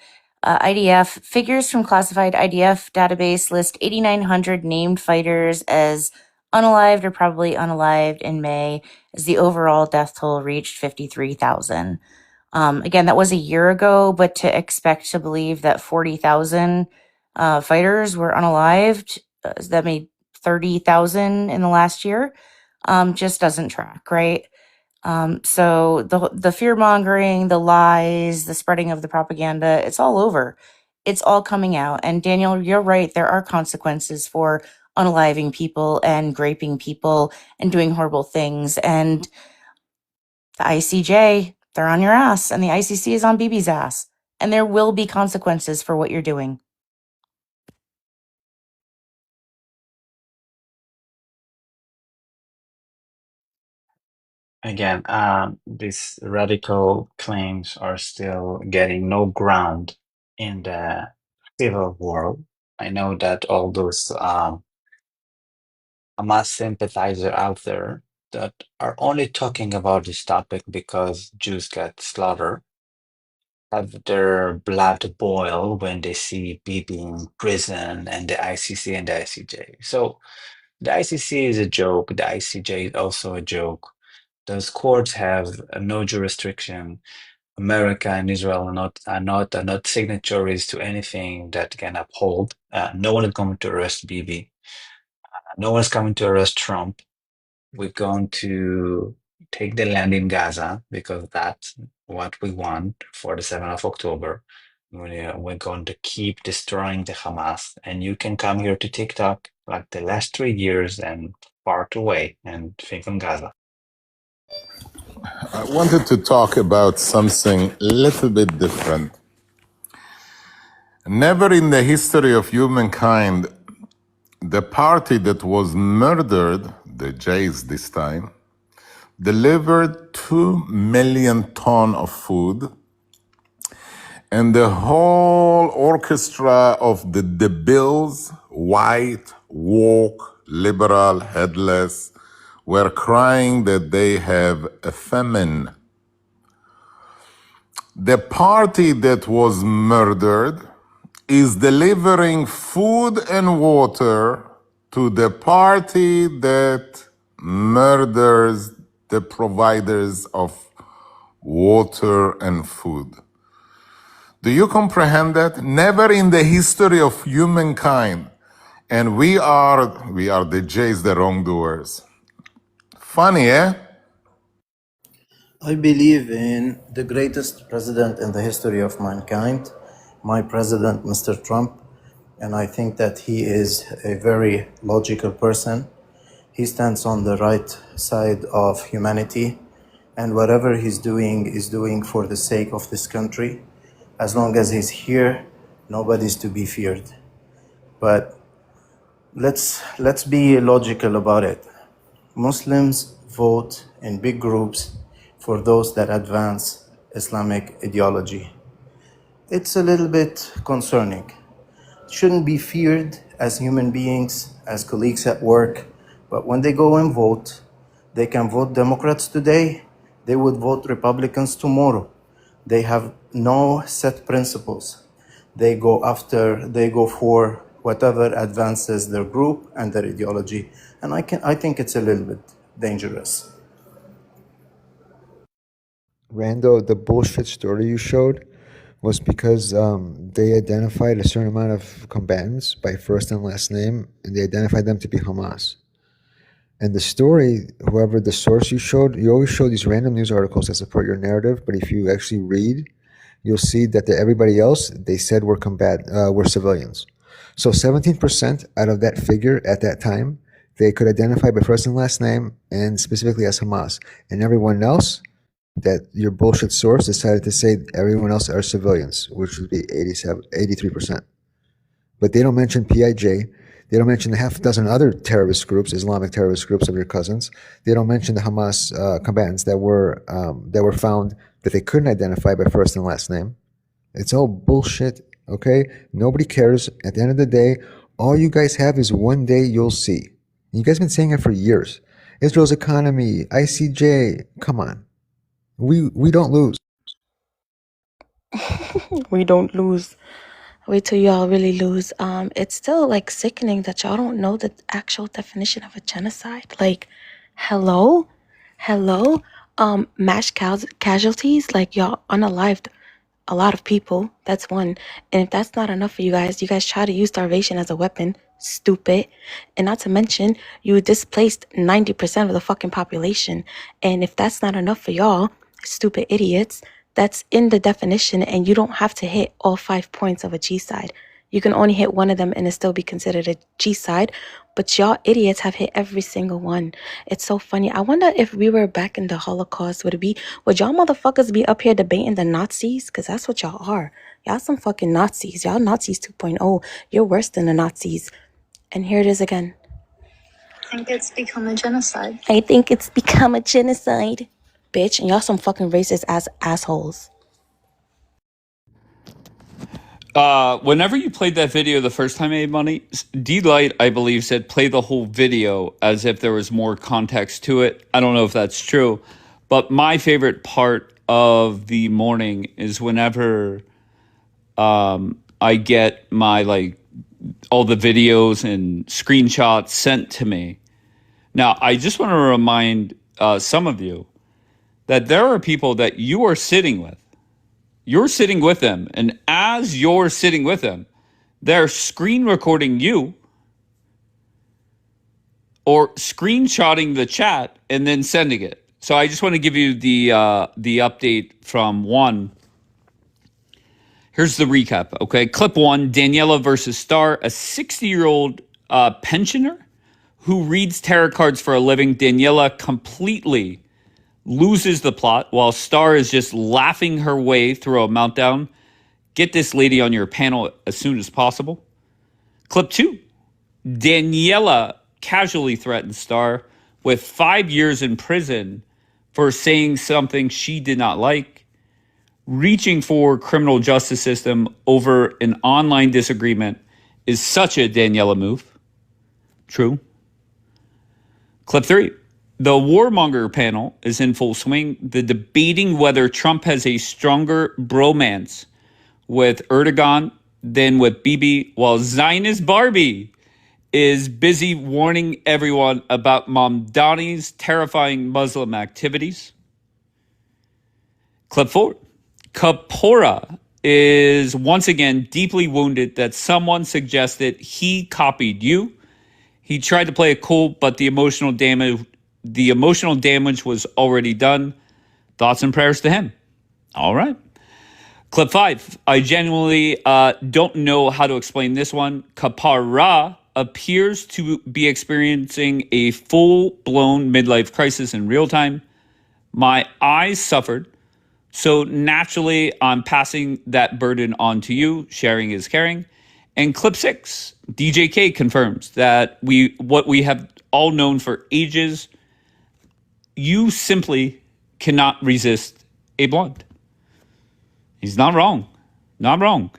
Q: IDF figures from classified IDF database list 8,900 named fighters as unalived or probably unalived in May, as the overall death toll reached 53,000. Again, that was a year ago, but to expect to believe that 40,000 fighters were unalived, that made 30,000 in the last year, just doesn't track, right? So the fear mongering, the lies, the spreading of the propaganda, it's all over. It's all coming out. And Daniel, you're right. There are consequences for unaliving people and graping people and doing horrible things. And the ICJ, they're on your ass, and the ICC is on Bibi's ass. And there will be consequences for what you're doing.
U: Again, these radical claims are still getting no ground in the civil world. I know that all those Hamas sympathizers out there that are only talking about this topic because Jews get slaughtered have their blood boil when they see Bibi in prison and the ICC and the ICJ. So the ICC is a joke. The ICJ is also a joke. Those courts have no jurisdiction. America and Israel are not signatories to anything that can uphold. No one is going to arrest Bibi. No one is coming to arrest Trump. We're going to take the land in Gaza because that's what we want for the 7th of October. We're going to keep destroying the Hamas, and you can come here to TikTok like the last 3 years and fart away and think on Gaza.
L: I wanted to talk about something a little bit different. Never in the history of humankind, the party that was murdered, the Jays this time, delivered 2 million tons of food and the whole orchestra of the debiles, white, woke, liberal, headless, were crying that they have a famine. The party that was murdered is delivering food and water to the party that murders the providers of water and food. Do you comprehend that? Never in the history of humankind. And we are the Jays, the wrongdoers. Funny, eh?
O: I believe in the greatest president in the history of mankind, my president, Mr. Trump, and I think that he is a very logical person. He stands on the right side of humanity, and whatever he's doing is doing for the sake of this country. As long as he's here, nobody's to be feared. But let's be logical about it. Muslims vote in big groups for those that advance Islamic ideology. It's a little bit concerning. Shouldn't be feared as human beings, as colleagues at work, but when they go and vote, they can vote Democrats today, they would vote Republicans tomorrow. They have no set principles. They go for whatever advances their group and their ideology. And I think it's a little bit dangerous.
J: Rando, the bullshit story you showed was because they identified a certain amount of combatants by first and last name, and they identified them to be Hamas. And the story, whoever the source you showed, you always show these random news articles that support your narrative, but if you actually read, you'll see that everybody else they said were civilians. So 17% out of that figure at that time, they could identify by first and last name and specifically as Hamas. And everyone else, that your bullshit source decided to say everyone else are civilians, which would be 83%. But they don't mention PIJ. They don't mention the half dozen other terrorist groups, Islamic terrorist groups of your cousins. They don't mention the Hamas combatants that were found that they couldn't identify by first and last name. It's all bullshit, okay? Nobody cares. At the end of the day, all you guys have is one day you'll see. You guys have been saying it for years. Israel's economy, ICJ, come on. We don't lose.
A: We don't lose. Wait till y'all really lose. It's still like sickening that y'all don't know the actual definition of a genocide. Like, hello? Mass casualties, like y'all unalived a lot of people. That's one. And if that's not enough for you guys try to use starvation as a weapon. Stupid. And not to mention, you displaced 90% of the fucking population. And if that's not enough for y'all, stupid idiots, that's in the definition, and you don't have to hit all 5 points of a G-side. You can only hit one of them and it still be considered a G-side, but y'all idiots have hit every single one. It's so funny. I wonder if we were back in the Holocaust, would y'all motherfuckers be up here debating the Nazis? Because that's what y'all are. Y'all some fucking Nazis. Y'all Nazis 2.0. You're worse than the Nazis. And here it is again.
E: I think it's become a genocide.
A: Bitch, and y'all some fucking racist ass assholes.
D: Whenever you played that video the first time, Made Money, D-Light, I believe, said play the whole video as if there was more context to it. I don't know if that's true, but my favorite part of the morning is whenever I get my all the videos and screenshots sent to me. Now, I just want to remind some of you that there are people that you are sitting with. You're sitting with them, and as you're sitting with them, they're screen recording you or screenshotting the chat and then sending it. So I just want to give you the update from one. Here's the recap, okay? Clip one, Daniela versus Star, a 60-year-old pensioner who reads tarot cards for a living. Daniela completely loses the plot while Star is just laughing her way through a meltdown. Get this lady on your panel as soon as possible. Clip two, Daniela casually threatens Star with 5 years in prison for saying something she did not like. Reaching for criminal justice system over an online disagreement is such a Daniela move. True. Clip 3. The warmonger panel is in full swing. The debating whether Trump has a stronger bromance with Erdogan than with Bibi, while Zionist Barbie is busy warning everyone about Mamdani's terrifying Muslim activities. Clip 4. Kapora is once again deeply wounded that someone suggested he copied you. He tried to play it cool, but the emotional damage was already done. Thoughts and prayers to him. All right. Clip 5. I genuinely don't know how to explain this one. Kapara appears to be experiencing a full-blown midlife crisis in real time. My eyes suffered. So naturally, I'm passing that burden on to you. Sharing is caring. And clip 6, DJK confirms that what we have all known for ages, you simply cannot resist a blonde. He's not wrong. Not wrong.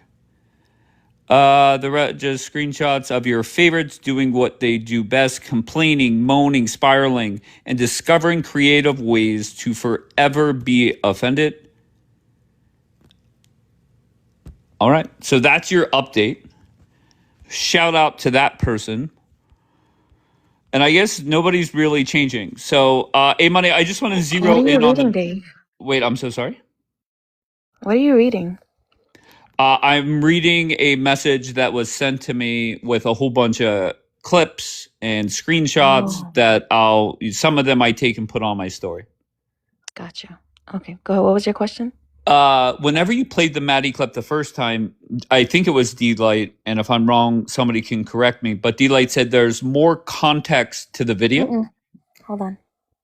D: Just screenshots of your favorites doing what they do best, complaining, moaning, spiraling, and discovering creative ways to forever be offended. All right, so that's your update. Shout out to that person. And I guess nobody's really changing. So, A-Money, I just want to
A: What
D: zero
A: are you
D: in on
A: reading,
D: the...
A: Dave?
D: Wait, I'm so sorry.
A: What are you reading?
D: I'm reading a message that was sent to me with a whole bunch of clips and screenshots
A: Oh,
D: that some of them I take and put on my story.
A: gotcha. Okay, go ahead. What was your question?
D: Whenever you played the Maddie clip the first time, I think it was D-Light, and if I'm wrong, somebody can correct me, but D-Light said there's more context to the video.
A: Hold on.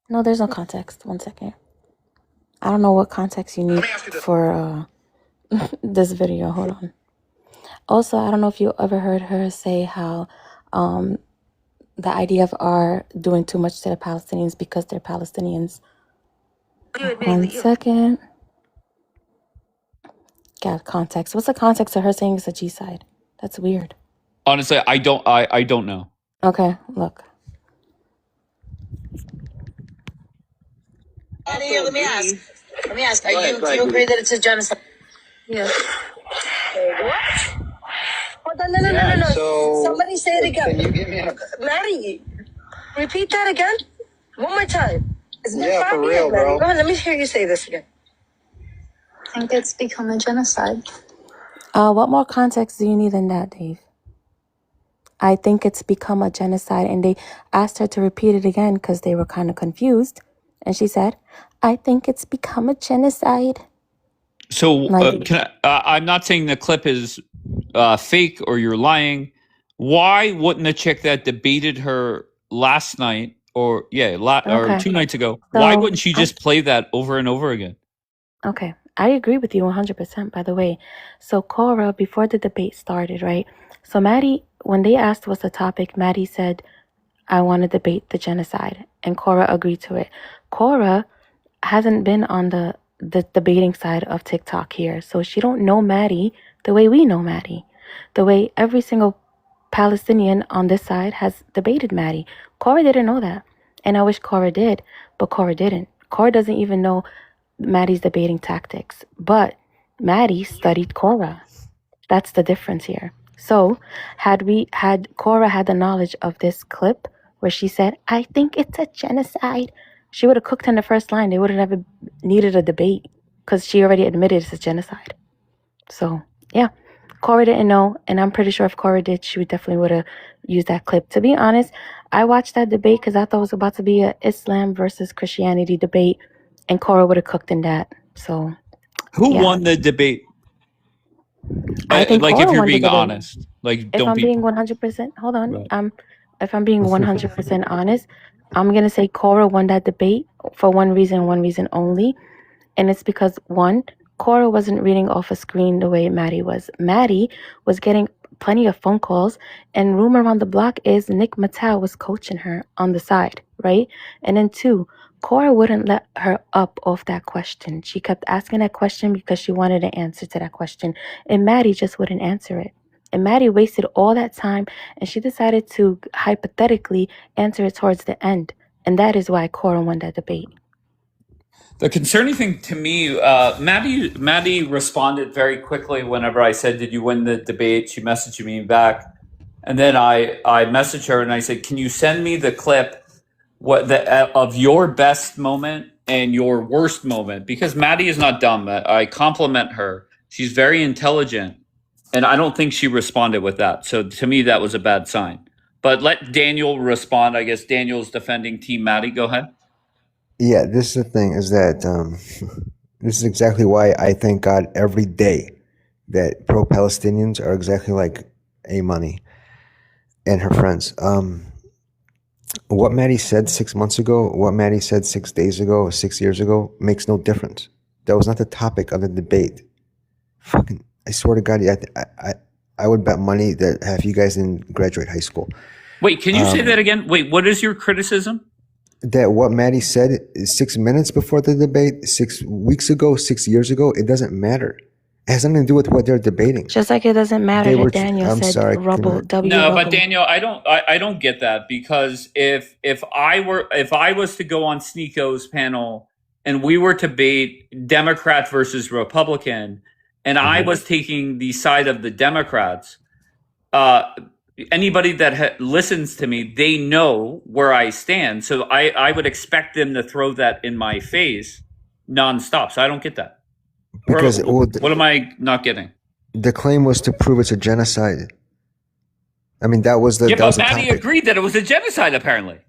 A: No, there's no context. 1 second. I don't know what context you need for this video. Hold on. Also, I don't know if you ever heard her say how the IDF are doing too much to the Palestinians because they're Palestinians. 1 second. Got context. What's the context of her saying it's a G-side? That's weird.
D: Honestly, I don't know.
A: Okay, look.
B: Let me ask. Do you agree that it's a genocide?
E: Yes.
B: Hold on, no. So somebody say it again. Can you give me Maddie, repeat that again? One more time. For real, bro. Go on, let me hear you say this again.
E: I think it's become a genocide.
A: What more context do you need than that, Dave? I think it's become a genocide, and they asked her to repeat it again because they were kind of confused. And she said, I think it's become a genocide.
D: So I'm not saying the clip is fake or you're lying. Why wouldn't the chick that debated her last night or 2 nights ago, why wouldn't she just play that over and over again?
A: Okay, I agree with you 100%, by the way. So Cora, before the debate started, right? So Maddie, when they asked what's the topic, Maddie said, I want to debate the genocide. And Cora agreed to it. Cora hasn't been on the debating side of TikTok here. So she don't know Maddie the way we know Maddie. The way every single Palestinian on this side has debated Maddie. Cora didn't know that. And I wish Cora did, but Cora didn't. Cora doesn't even know Maddie's debating tactics. But Maddie studied Cora. That's the difference here. So had Cora had the knowledge of this clip where she said, I think it's a genocide, she would have cooked in the first line. They would have never needed a debate because she already admitted it's a genocide. So, yeah, Cora didn't know, and I'm pretty sure if Cora did, she definitely would have used that clip. To be honest, I watched that debate because I thought it was about to be a Islam versus Christianity debate, and Cora would have cooked in that. So,
D: who won the debate?
A: I think
D: like,
A: Cora
D: if you're
A: won the
D: being
A: debate.
D: honest, like,
A: If
D: don't
A: I'm
D: be.
A: being 100%, hold on.
D: Right.
A: If I'm being 100% honest, I'm gonna say Cora won that debate for one reason only, and it's because one, Cora wasn't reading off a screen the way Maddie was. Maddie was getting plenty of phone calls, and rumor around the block is Nick Mattel was coaching her on the side, right? And then two, Cora wouldn't let her up off that question. She kept asking that question because she wanted an answer to that question. And Maddie just wouldn't answer it. And Maddie wasted all that time and she decided to hypothetically answer it towards the end. And that is why Cora won that debate.
D: The concerning thing to me, Maddie responded very quickly whenever I said, "Did you win the debate?" She messaged me back, and then I messaged her and I said, "Can you send me the clip of your best moment and your worst moment?" Because Maddie is not dumb. I compliment her; she's very intelligent, and I don't think she responded with that. So to me, that was a bad sign. But let Daniel respond. I guess Daniel's defending Team Maddie. Go ahead.
J: Yeah, this is the thing, is that this is exactly why I thank God every day that pro-Palestinians are exactly like A Money and her friends. What Maddie said 6 months ago, what Maddie said 6 days ago, or 6 years ago, makes no difference. That was not the topic of the debate. Fucking, I swear to God, I would bet money that half you guys didn't graduate high school.
D: Wait, can you say that again? Wait, what is your criticism?
J: That what Maddie said 6 minutes before the debate, 6 weeks ago, 6 years ago, it doesn't matter. It has nothing to do with what they're debating.
A: Just like it doesn't matter that Daniel said
J: sorry,
A: rubble, W
D: No,
A: rubble.
D: but Daniel, I don't get that, because if I was to go on Sneako's panel and we were to debate Democrat versus Republican, and I was taking the side of the Democrats, anybody that listens to me, they know where I stand. So I would expect them to throw that in my face nonstop. So I don't get that.
J: Because
D: what am I not getting?
J: The claim was to prove it's a genocide. I mean, that was the
D: but Maddie agreed that it was a genocide, apparently.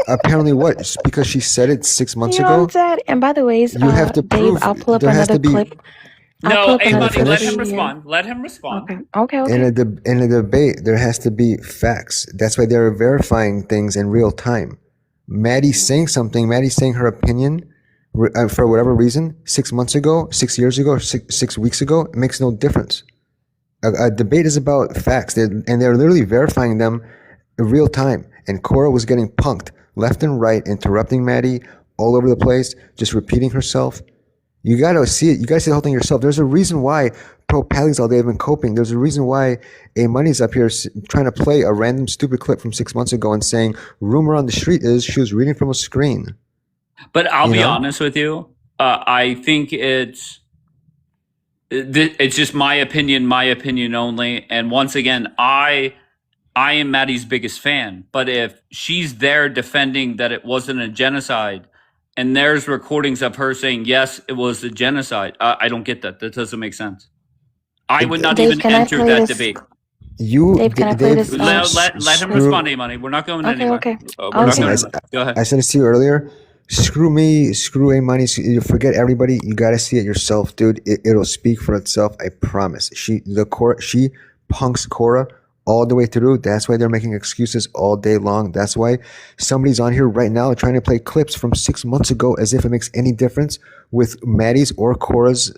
J: Apparently what? Just because she said it 6 months
A: You know
J: ago?
A: what I'm saying? And by the way,
J: You have to
A: Dave,
J: prove.
A: I'll pull up
J: There has
A: another
J: to be.
A: clip.
D: No, hey, buddy, let him
A: video.
D: respond. Let him respond.
A: Okay.
J: In a debate, there has to be facts. That's why they're verifying things in real time. Maddie's saying something. Maddie's saying her opinion for whatever reason 6 months ago, 6 years ago, 6 weeks ago. It makes no difference. A debate is about facts, and they're literally verifying them in real time. And Cora was getting punked left and right, interrupting Maddie all over the place, just repeating herself. You gotta see it. You gotta see the whole thing yourself. There's a reason why pro-Pallies all day have been coping. There's a reason why A Money's up here trying to play a random stupid clip from 6 months ago and saying, rumor on the street is she was reading from a screen.
D: But I'll be honest with you. I think it's just my opinion only. And once again, I am Maddie's biggest fan. But if she's there defending that it wasn't a genocide, and there's recordings of her saying, yes, it was a genocide, I don't get that. That doesn't make sense. I would not even enter that debate.
A: Dave, can I play this?
D: Let him respond, A-Money. We're not going anywhere.
A: Okay.
D: We're not going anywhere. Go ahead.
J: I said this to you earlier. Screw me, screw A-Money. You forget everybody. You got to see it yourself, dude. It'll speak for itself. I promise. She punks Cora all the way through. That's why they're making excuses all day long. That's why somebody's on here right now trying to play clips from 6 months ago as if it makes any difference with Maddie's or Cora's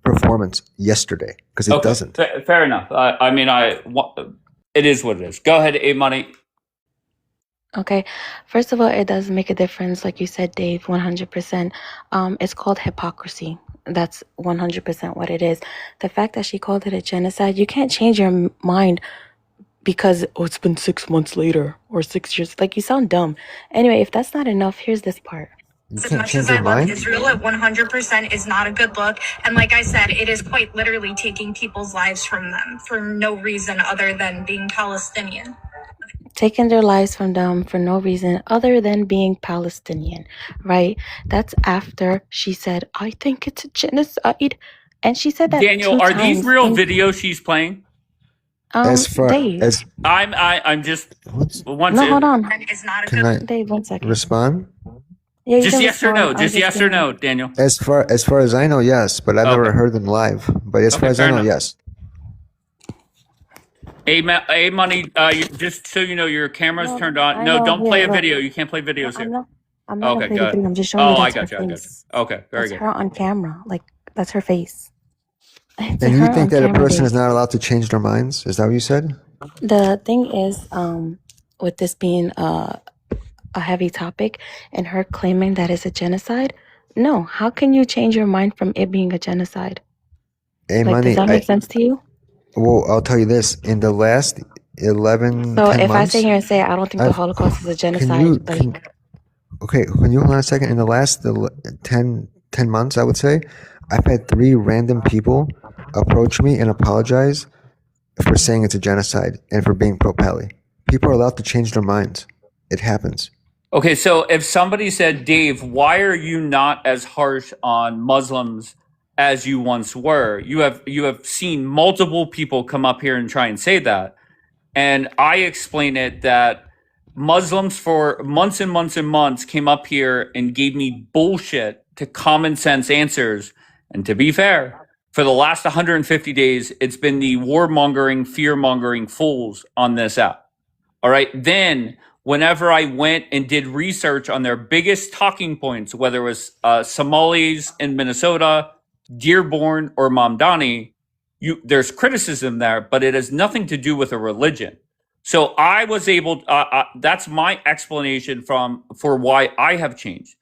J: performance yesterday, because it doesn't.
D: Fair enough. It is what it is. Go ahead, A-Money.
A: Okay. First of all, it does make a difference, like you said, Dave, 100%. It's called hypocrisy. That's 100% what it is. The fact that she called it a genocide, you can't change your mind because, it's been 6 months later or 6 years. Like, you sound dumb. Anyway, if that's not enough, here's this part.
J: As much as I love
H: Israel, it 100% is not a good look. And like I said, it is quite literally taking people's lives from them for no reason other than being Palestinian.
A: Taking their lives from them for no reason other than being Palestinian, right? That's after she said, I think it's a genocide. And she said that
D: Daniel, are these real videos she's playing?
A: Dave.
D: I'm just one
A: No, hold on.
J: Can I
A: Dave, 1 second.
J: respond?
A: Yeah,
D: just yes or no. Just yes or no, Daniel.
J: As far as I know, yes, but I've never heard them live. But as far as I know, yes.
D: A-Money, just so you know, your camera's turned on. No, don't play a video. You can't play videos here.
A: I'm not gonna play the video. I'm just showing you that's her face.
D: Okay, very good.
A: That's her on camera. Like, that's her face.
J: And you think that a person is not allowed to change their minds? Is that what you said?
A: The thing is, with this being a heavy topic and her claiming that it's a genocide, no. How can you change your mind from it being a genocide?
J: Hey,
A: Like, does
J: money.
A: that make sense to you?
J: Well, I'll tell you this. In the last 11,
A: So
J: 10
A: if I
J: months,
A: sit here and say I don't think the
J: I've
A: Holocaust is a
J: can
A: genocide,
J: you
A: like,
J: can okay? Can you hold on a second? In the last 10 months, I would say, I've had 3 random people approach me and apologize for saying it's a genocide and for being pro-Pally. People are allowed to change their minds. It happens.
D: Okay, so if somebody said, Dave, why are you not as harsh on Muslims as you once were? You have seen multiple people come up here and try and say that. And I explain it that Muslims for months and months and months came up here and gave me bullshit to common sense answers. And to be fair, for the last 150 days, it's been the warmongering, fear-mongering fools on this app. All right. Then, whenever I went and did research on their biggest talking points, whether it was Somalis in Minnesota, Dearborn, or Mamdani, there's criticism there, but it has nothing to do with a religion. So I was able. That's my explanation for why I have changed.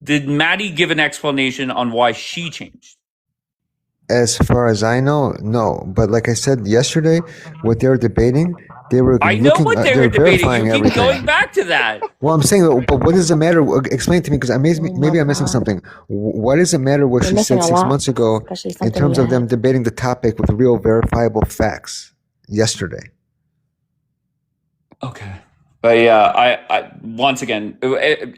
D: Did Maddie give an explanation on why she changed?
J: As far as I know, no. But like I said yesterday, what they were debating, they were
D: I know
J: looking.
D: what they
J: They're
D: were debating.
J: verifying
D: You keep
J: everything.
D: going back to that.
J: Well, I'm saying, but what does it matter? Explain it to me, because maybe I'm missing something. What does it matter what
A: you're
J: she
A: missing
J: said
A: a
J: 6
A: lot,
J: months ago
A: especially
J: in
A: something
J: terms
A: you
J: of them
A: had.
J: debating the topic with real verifiable facts yesterday?
D: Okay. But yeah, I once again,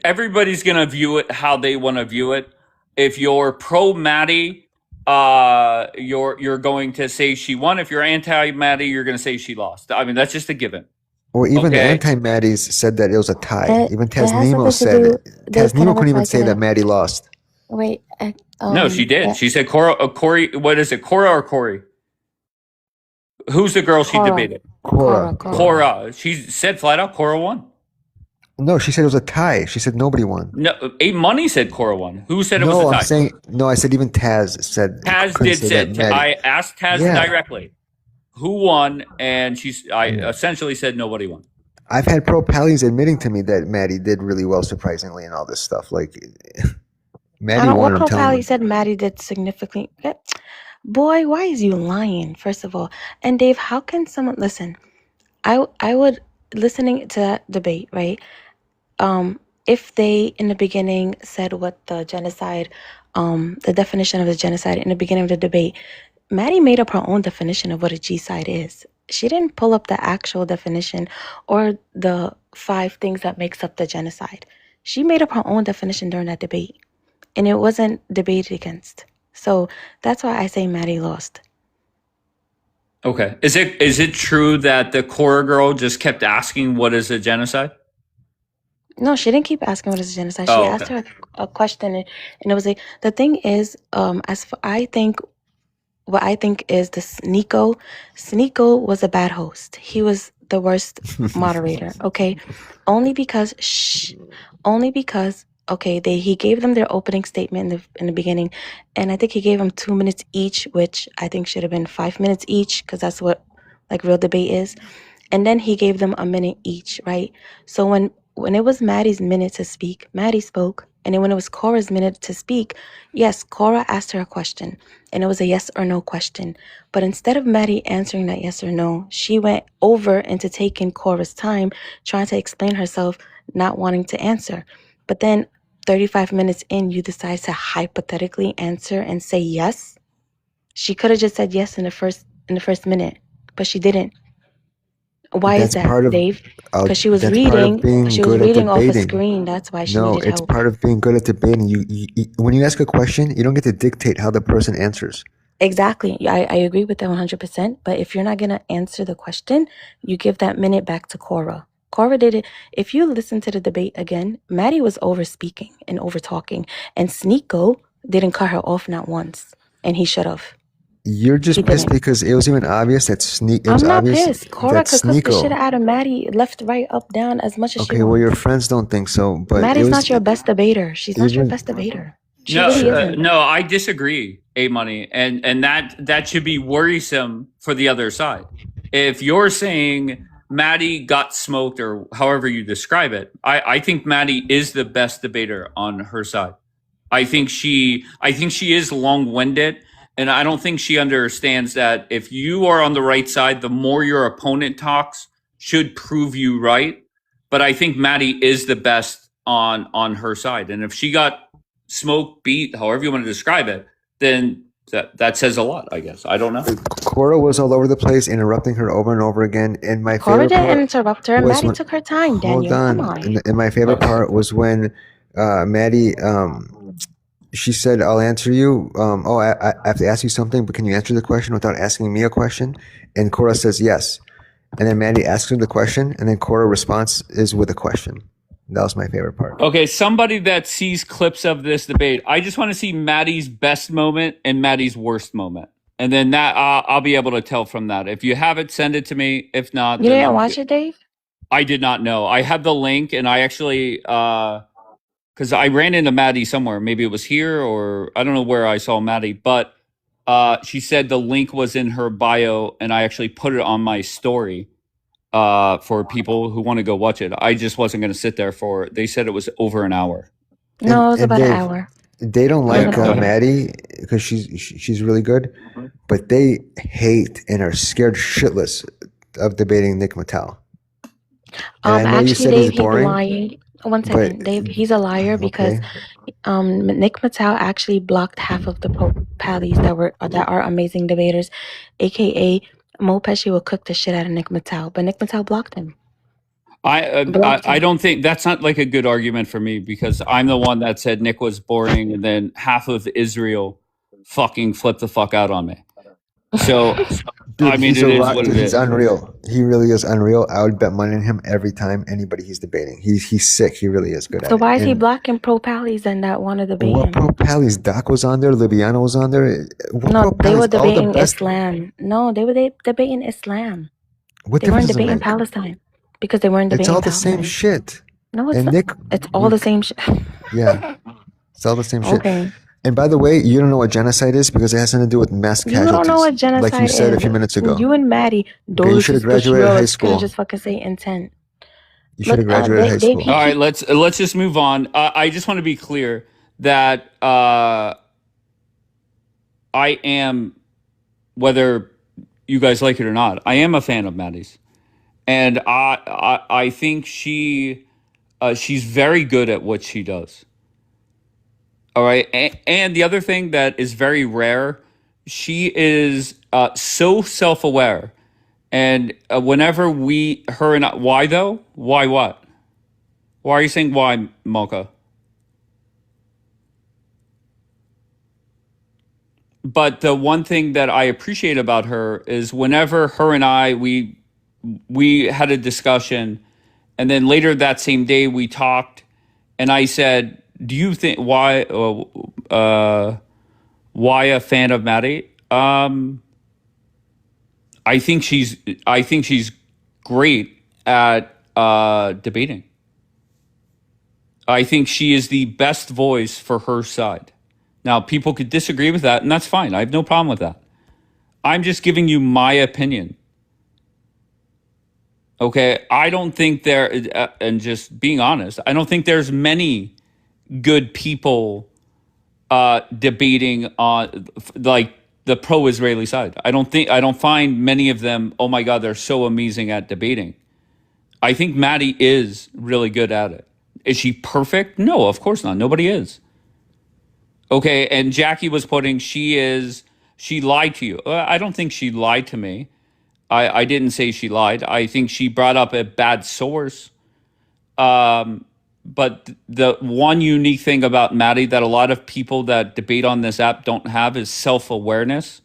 D: everybody's gonna view it how they want to view it. If you're pro Maddie, you're going to say she won. If you're anti Maddie, you're going to say she lost. I mean, that's just a given.
J: Or even the
D: Okay.
J: anti-Maddies said that it was a tie. Even
A: It has
J: Tasnemo
A: something to
J: said
A: do.
J: it.
A: Dave, can I
J: Tasnemo couldn't
A: reply
J: even
A: to
J: say that
A: that?
J: Maddie lost.
A: Wait,
D: No, she did. She said Corey. What is it? Cora or Corey? Who's the girl she
A: Cora.
D: debated?
J: Cora.
D: She said flat out Cora won.
J: No, she said it was a tie. She said nobody won.
D: No, Eight Money said Cora won. Who said it was a
J: No,
D: tie?
J: I'm saying no. I said even Taz said
D: Taz
J: couldn't
D: did
J: say
D: say
J: that Maddie.
D: I asked Taz
J: Yeah.
D: directly who won, and I essentially said nobody won.
J: I've had pro Pallies admitting to me that Maddie did really well, surprisingly, and all this stuff. Like Maddie won.
A: What
J: I'm
A: Pro
J: telling
A: Pally
J: you.
A: said Maddie did significantly. Boy, why is you lying? First of all, and Dave, how can someone listen? I would listening to that debate, right? If they in the beginning said what the genocide, the definition of a genocide in the beginning of the debate, Maddie made up her own definition of what a G-side is. She didn't pull up the actual definition or the 5 things that makes up the genocide. She made up her own definition during that debate, and it wasn't debated against. So that's why I say Maddie lost.
D: Okay. Is it true that the Cora girl just kept asking what is a genocide?
A: No, she didn't keep asking what is a genocide. She asked her a question, and it was like, the thing is, what I think is this Sneeko was a bad host. He was the worst moderator, okay? Only because he gave them their opening statement in the beginning, and I think he gave them 2 minutes each, which I think should have been 5 minutes each, because that's what like real debate is. And then he gave them a minute each, right? So when it was Maddie's minute to speak, Maddie spoke. And then when it was Cora's minute to speak, yes, Cora asked her a question. And it was a yes or no question. But instead of Maddie answering that yes or no, she went over into taking Cora's time, trying to explain herself, not wanting to answer. But then 35 minutes in, you decide to hypothetically answer and say yes. She could have just said yes in the first minute, but she didn't. Why is that, Dave? Because she was reading off a screen. That's why she needed help.
J: No, it's part of being good at debating. You when you ask a question, you don't get to dictate how the person answers.
A: Exactly. I agree with that 100%. But if you're not going to answer the question, you give that minute back to Cora. Cora did it. If you listen to the debate again, Maddie was over speaking and over talking. And Sneeko didn't cut her off not once. And he should have.
J: You're just pissed because it was even obvious that
A: I'm not pissed. Cora could cook the
J: Sneeko.
A: shit out of Maddie left, right, up, down as much as she
J: Okay,
A: wants.
J: well, your friends don't think so, but
A: Maddie's not your best debater. She's not your best debater. She really isn't.
D: No, I disagree, A Money, and that should be worrisome for the other side. If you're saying Maddie got smoked, or however you describe it. I think Maddie is the best debater on her side. I think she is long-winded, and I don't think she understands that if you are on the right side, the more your opponent talks should prove you right. But I think Maddie is the best on her side, and if she got smoked, beat, however you want to describe it, then that says a lot. I guess I don't know.
J: Cora was all over the place, interrupting her over and over again. And my
A: Cora
J: favorite
A: didn't
J: part
A: interrupt her.
J: was
A: Maddie
J: when,
A: took her time,
J: hold
A: Daniel. Come
J: on,
A: on.
J: and my favorite part was when Maddie she said, "I'll answer you. I have to ask you something, but can you answer the question without asking me a question?" And Cora says yes. And then Maddie asks her the question, and then Cora responds is with a question. That was my favorite part.
D: Okay, somebody that sees clips of this debate, I just want to see Maddie's best moment and Maddie's worst moment, and then that I'll be able to tell from that. If you have it, send it to me. If not,
A: You
D: then
A: didn't watch it, Dave?
D: I did not know. I have the link, and I actually because I ran into Maddie somewhere. Maybe it was here, or I don't know where I saw Maddie, but she said the link was in her bio, and I actually put it on my story for people who want to go watch it. I just wasn't going to sit there for. They said it was over an hour.
A: No, it was
J: And
A: about an
J: Dave,
A: hour.
J: they don't
A: It was
J: like
A: an hour.
J: Maddie because she's really good, but they hate and are scared shitless of debating Nick Mattel. And I know you
A: Actually,
J: said
A: Dave,
J: he's boring,
A: he's lying. One
J: but
A: second, Dave, he's a liar because
J: okay.
A: Nick Mattel actually blocked half of the Pallies that are amazing debaters, aka Mo Pesci will cook the shit out of Nick Mattel, but Nick Mattel blocked him.
D: I don't think that's not like a good argument for me because I'm the one that said Nick was boring, and then half of Israel fucking flipped the fuck out on me. So
J: Dude,
D: I mean, it is what it
J: he's
D: is.
J: unreal. He really is unreal. I would bet money on him every time anybody he's debating. He's sick. He really is good at
A: So
J: it.
A: why is he
J: And
A: blocking pro Pallies and that want to debate
J: what
A: him?
J: pro Pallies? Doc was on there. Libiano was on there. What
A: No,
J: pro
A: they were
J: Pallies? All the
A: debating
J: best.
A: Islam. No, they were debating Islam.
J: What
A: They weren't
J: difference does it
A: debating
J: make?
A: Palestine because they weren't
J: It's
A: debating
J: all the same
A: Palestine.
J: shit.
A: No, it's
J: And
A: not.
J: Nick,
A: It's all the same shit.
J: yeah, it's all the same shit.
A: Okay.
J: And by the way, you don't know what genocide is because it has nothing to do with mass
A: You
J: casualties.
A: don't know what genocide
J: like you said
A: is.
J: a few minutes ago.
A: You and Maddie,
J: Okay, you should have graduated high
A: could
J: school.
A: just fucking say intent.
J: You should have graduated high school.
D: All right, let's just move on. I just want to be clear that I am, whether you guys like it or not, I am a fan of Maddie's, and I think she's very good at what she does. All right, and the other thing that is very rare, she is so self-aware, and whenever her and I, why though? Why what? Why are you saying why, Mocha? But the one thing that I appreciate about her is whenever her and I we had a discussion, and then later that same day we talked, and I said, "Do you think why a fan of Maddie?" I think she's great at debating. I think she is the best voice for her side. Now, people could disagree with that, and that's fine. I have no problem with that. I'm just giving you my opinion. Okay, I don't think and just being honest, I don't think there's many good people debating on like the pro-Israeli side. I don't find many of them. Oh my God, they're so amazing at debating. I think Maddie is really good at it. Is she perfect? No, of course not. Nobody is. Okay, and Jackie was putting she lied to you. I don't think she lied to me. I didn't say she lied. I think she brought up a bad source. But the one unique thing about Maddie that a lot of people that debate on this app don't have is self-awareness.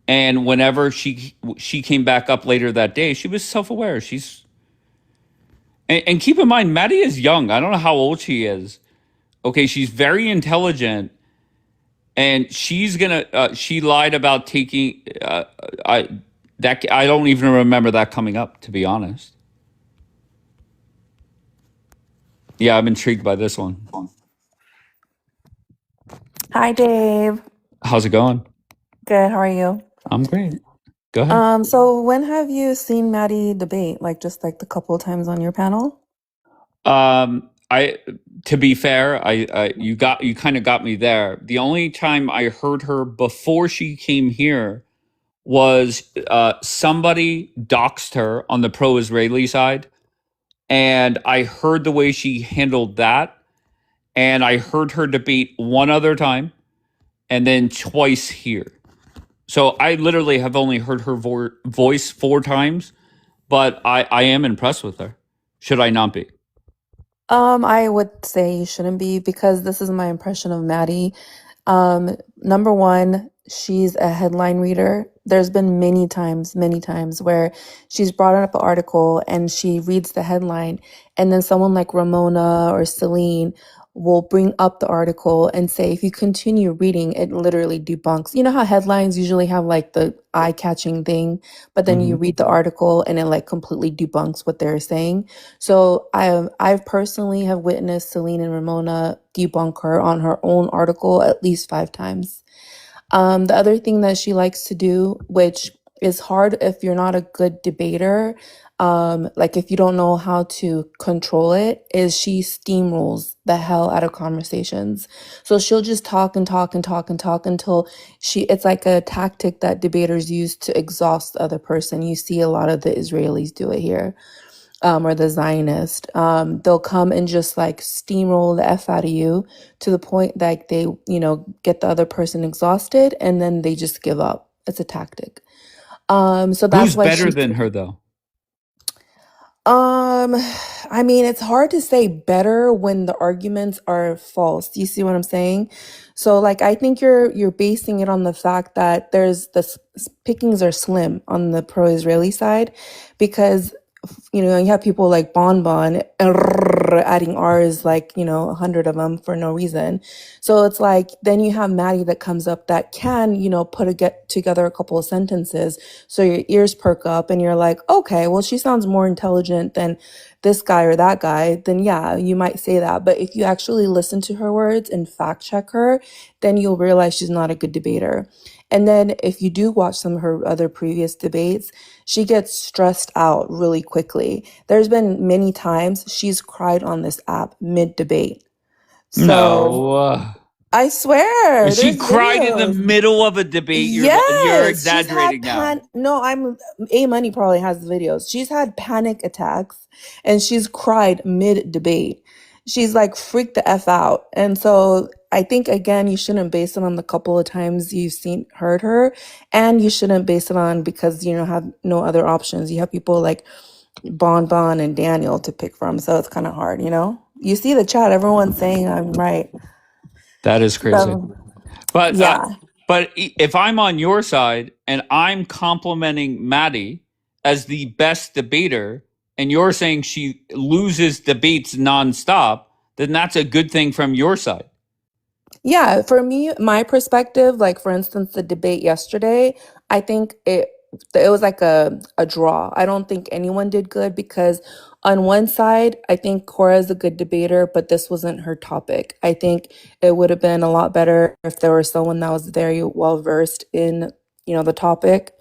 D: And whenever she came back up later that day, she was self-aware. And keep in mind, Maddie is young. I don't know how old she is. Okay, she's very intelligent, and she's gonna. She lied about taking. I don't even remember that coming up, to be honest. Yeah, I'm intrigued by this one.
G: Hi, Dave.
D: How's it going?
G: Good. How are you?
D: I'm great. Go ahead.
G: So when have you seen Maddie debate? Like just like the couple of times on your panel?
D: I to be fair, you kind of got me there. The only time I heard her before she came here was somebody doxed her on the pro-Israeli side, and I heard the way she handled that, and I heard her debate one other time, and then twice here. So I literally have only heard her voice 4 times, but I am impressed with her. Should I not be?
G: I would say you shouldn't be because this is my impression of Maddie. Number one, she's a headline reader. There's been many times where she's brought up an article and she reads the headline, and then someone like Ramona or Celine will bring up the article and say, if you continue reading, it literally debunks. You know how headlines usually have like the eye-catching thing, but then you read the article and it like completely debunks what they're saying. So I've personally have witnessed Celine and Ramona debunk her on her own article at least 5 times. The other thing that she likes to do, which is hard if you're not a good debater, like if you don't know how to control it, is she steamrolls the hell out of conversations. So she'll just talk and talk and talk and talk until it's like a tactic that debaters use to exhaust the other person. You see a lot of the Israelis do it here. Or the Zionist, they'll come and just like steamroll the F out of you to the point that they, get the other person exhausted and then they just give up. It's a tactic. So that's
D: Who's
G: why
D: better than her though?
G: I mean, it's hard to say better when the arguments are false. Do you see what I'm saying? So like I think you're basing it on the fact that there's pickings are slim on the pro-Israeli side because you have people like Bon adding R's like, 100 of them for no reason. So it's like, then you have Maddie that comes up that can, get together a couple of sentences. So your ears perk up and you're like, okay, well, she sounds more intelligent than this guy or that guy. Then yeah, you might say that. But if you actually listen to her words and fact check her, then you'll realize she's not a good debater. And then if you do watch some of her other previous debates, she gets stressed out really quickly. There's been many times she's cried on this app mid-debate. So
D: No.
G: I swear,
D: She
G: there's
D: cried in the
G: videos.
D: middle of a debate. You're
G: Yes, she's had
D: exaggerating now.
G: No, A Money probably has the videos. She's had panic attacks and she's cried mid-debate. She's like freaked the F out. And so I think again, you shouldn't base it on the couple of times you've heard her, and you shouldn't base it on because have no other options. You have people like Bon and Daniel to pick from, so it's kind of hard, You see the chat, everyone's saying I'm right.
D: That is crazy.
G: So,
D: But
G: yeah.
D: but if I'm on your side and I'm complimenting Maddie as the best debater, and you're saying she loses debates nonstop, then that's a good thing from your side.
G: Yeah, for me, my perspective, like for instance, the debate yesterday, I think it was like a draw. I don't think anyone did good because on one side, I think Cora is a good debater, but this wasn't her topic. I think it would have been a lot better if there was someone that was very well versed in, the topic.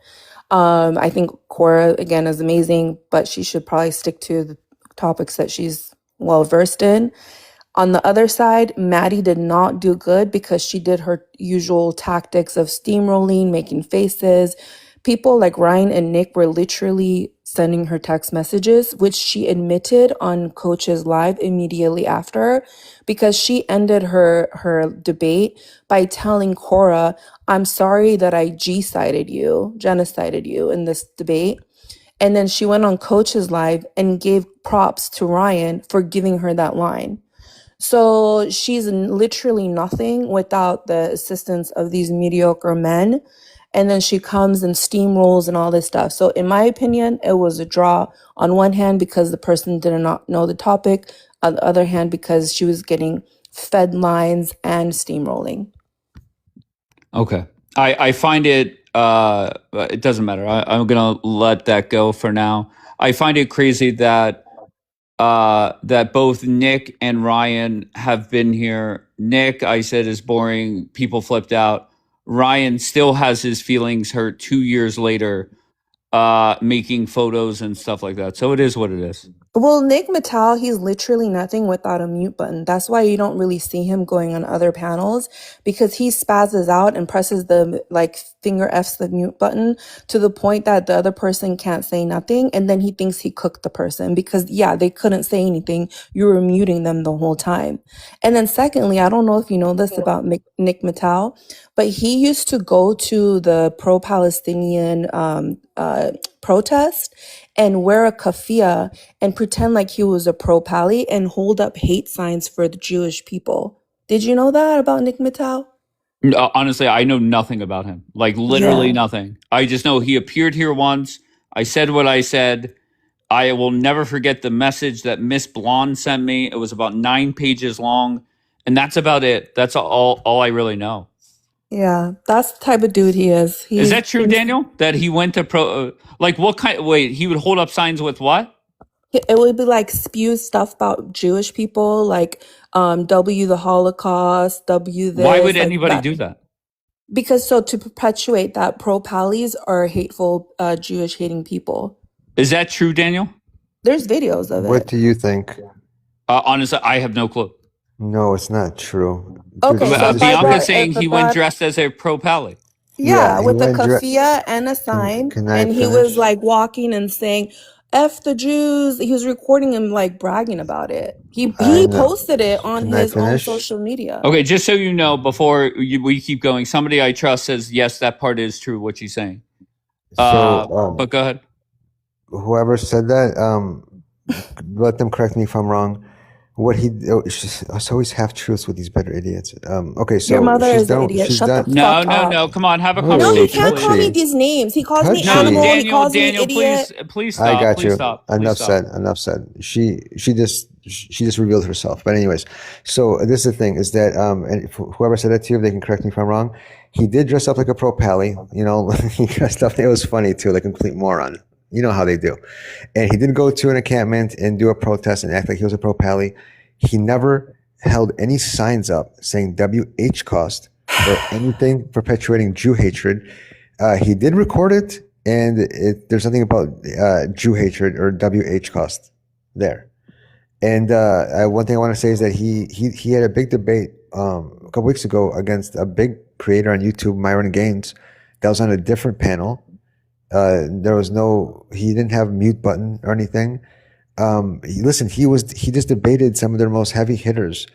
G: I think Cora again is amazing, but she should probably stick to the topics that she's well versed in. On the other side, Maddie did not do good because she did her usual tactics of steamrolling, making faces. People like Ryan and Nick were literally sending her text messages, which she admitted on Coach's Live immediately after, because she ended her debate by telling Cora, I'm sorry that I genocided you in this debate. And then she went on Coach's Live and gave props to Ryan for giving her that line. So she's literally nothing without the assistance of these mediocre men. And then she comes and steamrolls and all this stuff. So in my opinion, it was a draw on one hand because the person did not know the topic. On the other hand, because she was getting fed lines and steamrolling.
D: Okay. I find it doesn't matter. I'm going to let that go for now. I find it crazy that that both Nick and Ryan have been here. Nick, I said, is boring. People flipped out. Ryan still has his feelings hurt 2 years later making photos and stuff like that. So it is what it is.
G: Well, Nick Mattel, he's literally nothing without a mute button. That's why you don't really see him going on other panels, because he spazzes out and presses the finger F's the mute button to the point that the other person can't say nothing. And then he thinks he cooked the person because, yeah, they couldn't say anything. You were muting them the whole time. And then secondly, I don't know if you know this about Nick Mattel, but he used to go to the pro-Palestinian protest and wear a keffiyeh and pretend like he was a pro-Pally and hold up hate signs for the Jewish people. Did you know that about Nick Mattel?
D: Honestly, I know nothing about him. Like literally nothing. I just know he appeared here once. I said what I said. I will never forget the message that Miss Blonde sent me. It was about 9 pages long. And that's about it. That's all I really know.
G: Yeah, that's the type of dude he is.
D: Is that true, Daniel? That he went to what kind? Wait, he would hold up signs with what?
G: It would be like spew stuff about Jewish people, like W the Holocaust, W this.
D: Why would anybody do that?
G: Because to perpetuate that pro-Pallies are hateful Jewish hating people.
D: Is that true, Daniel?
G: There's videos of it.
J: What do you think?
D: Honestly, I have no clue.
J: No, it's not true.
G: Okay, so
D: Bianca's saying he went dressed as a pro-Pally.
G: Yeah, with a keffiyeh and a sign. And he was like walking and saying, F the Jews. He was recording him like bragging about it. He posted it on his own social media.
D: Okay, just so you know, before we keep going, somebody I trust says, yes, that part is true, what she's saying. But go ahead.
J: Whoever said that, let them correct me if I'm wrong. It's always half truths with these better idiots. Okay, so
G: your mother is an idiot. Shut the fuck up.
D: No. Come on, have a conversation.
G: No, he can't call me these names. He calls me animal.
D: Daniel,
G: he calls me idiot.
D: Please stop.
J: I got
D: please
J: you.
D: Stop.
J: Enough said. She just revealed herself. But anyways, so this is the thing: is that and whoever said that to you, they can correct me if I'm wrong. He did dress up like a pro-Pally. You know, he dressed up. It was funny too, like a complete moron. You know how they do. And he did go to an encampment and do a protest and act like he was a pro-Pally. He never held any signs up saying WH cost or anything perpetuating Jew hatred. He did record it, and there's nothing about Jew hatred or WH cost there. And one thing I want to say is that he had a big debate a couple weeks ago against a big creator on YouTube, Myron Gaines, that was on a different panel. He didn't have a mute button or anything. He just debated some of their most heavy hitters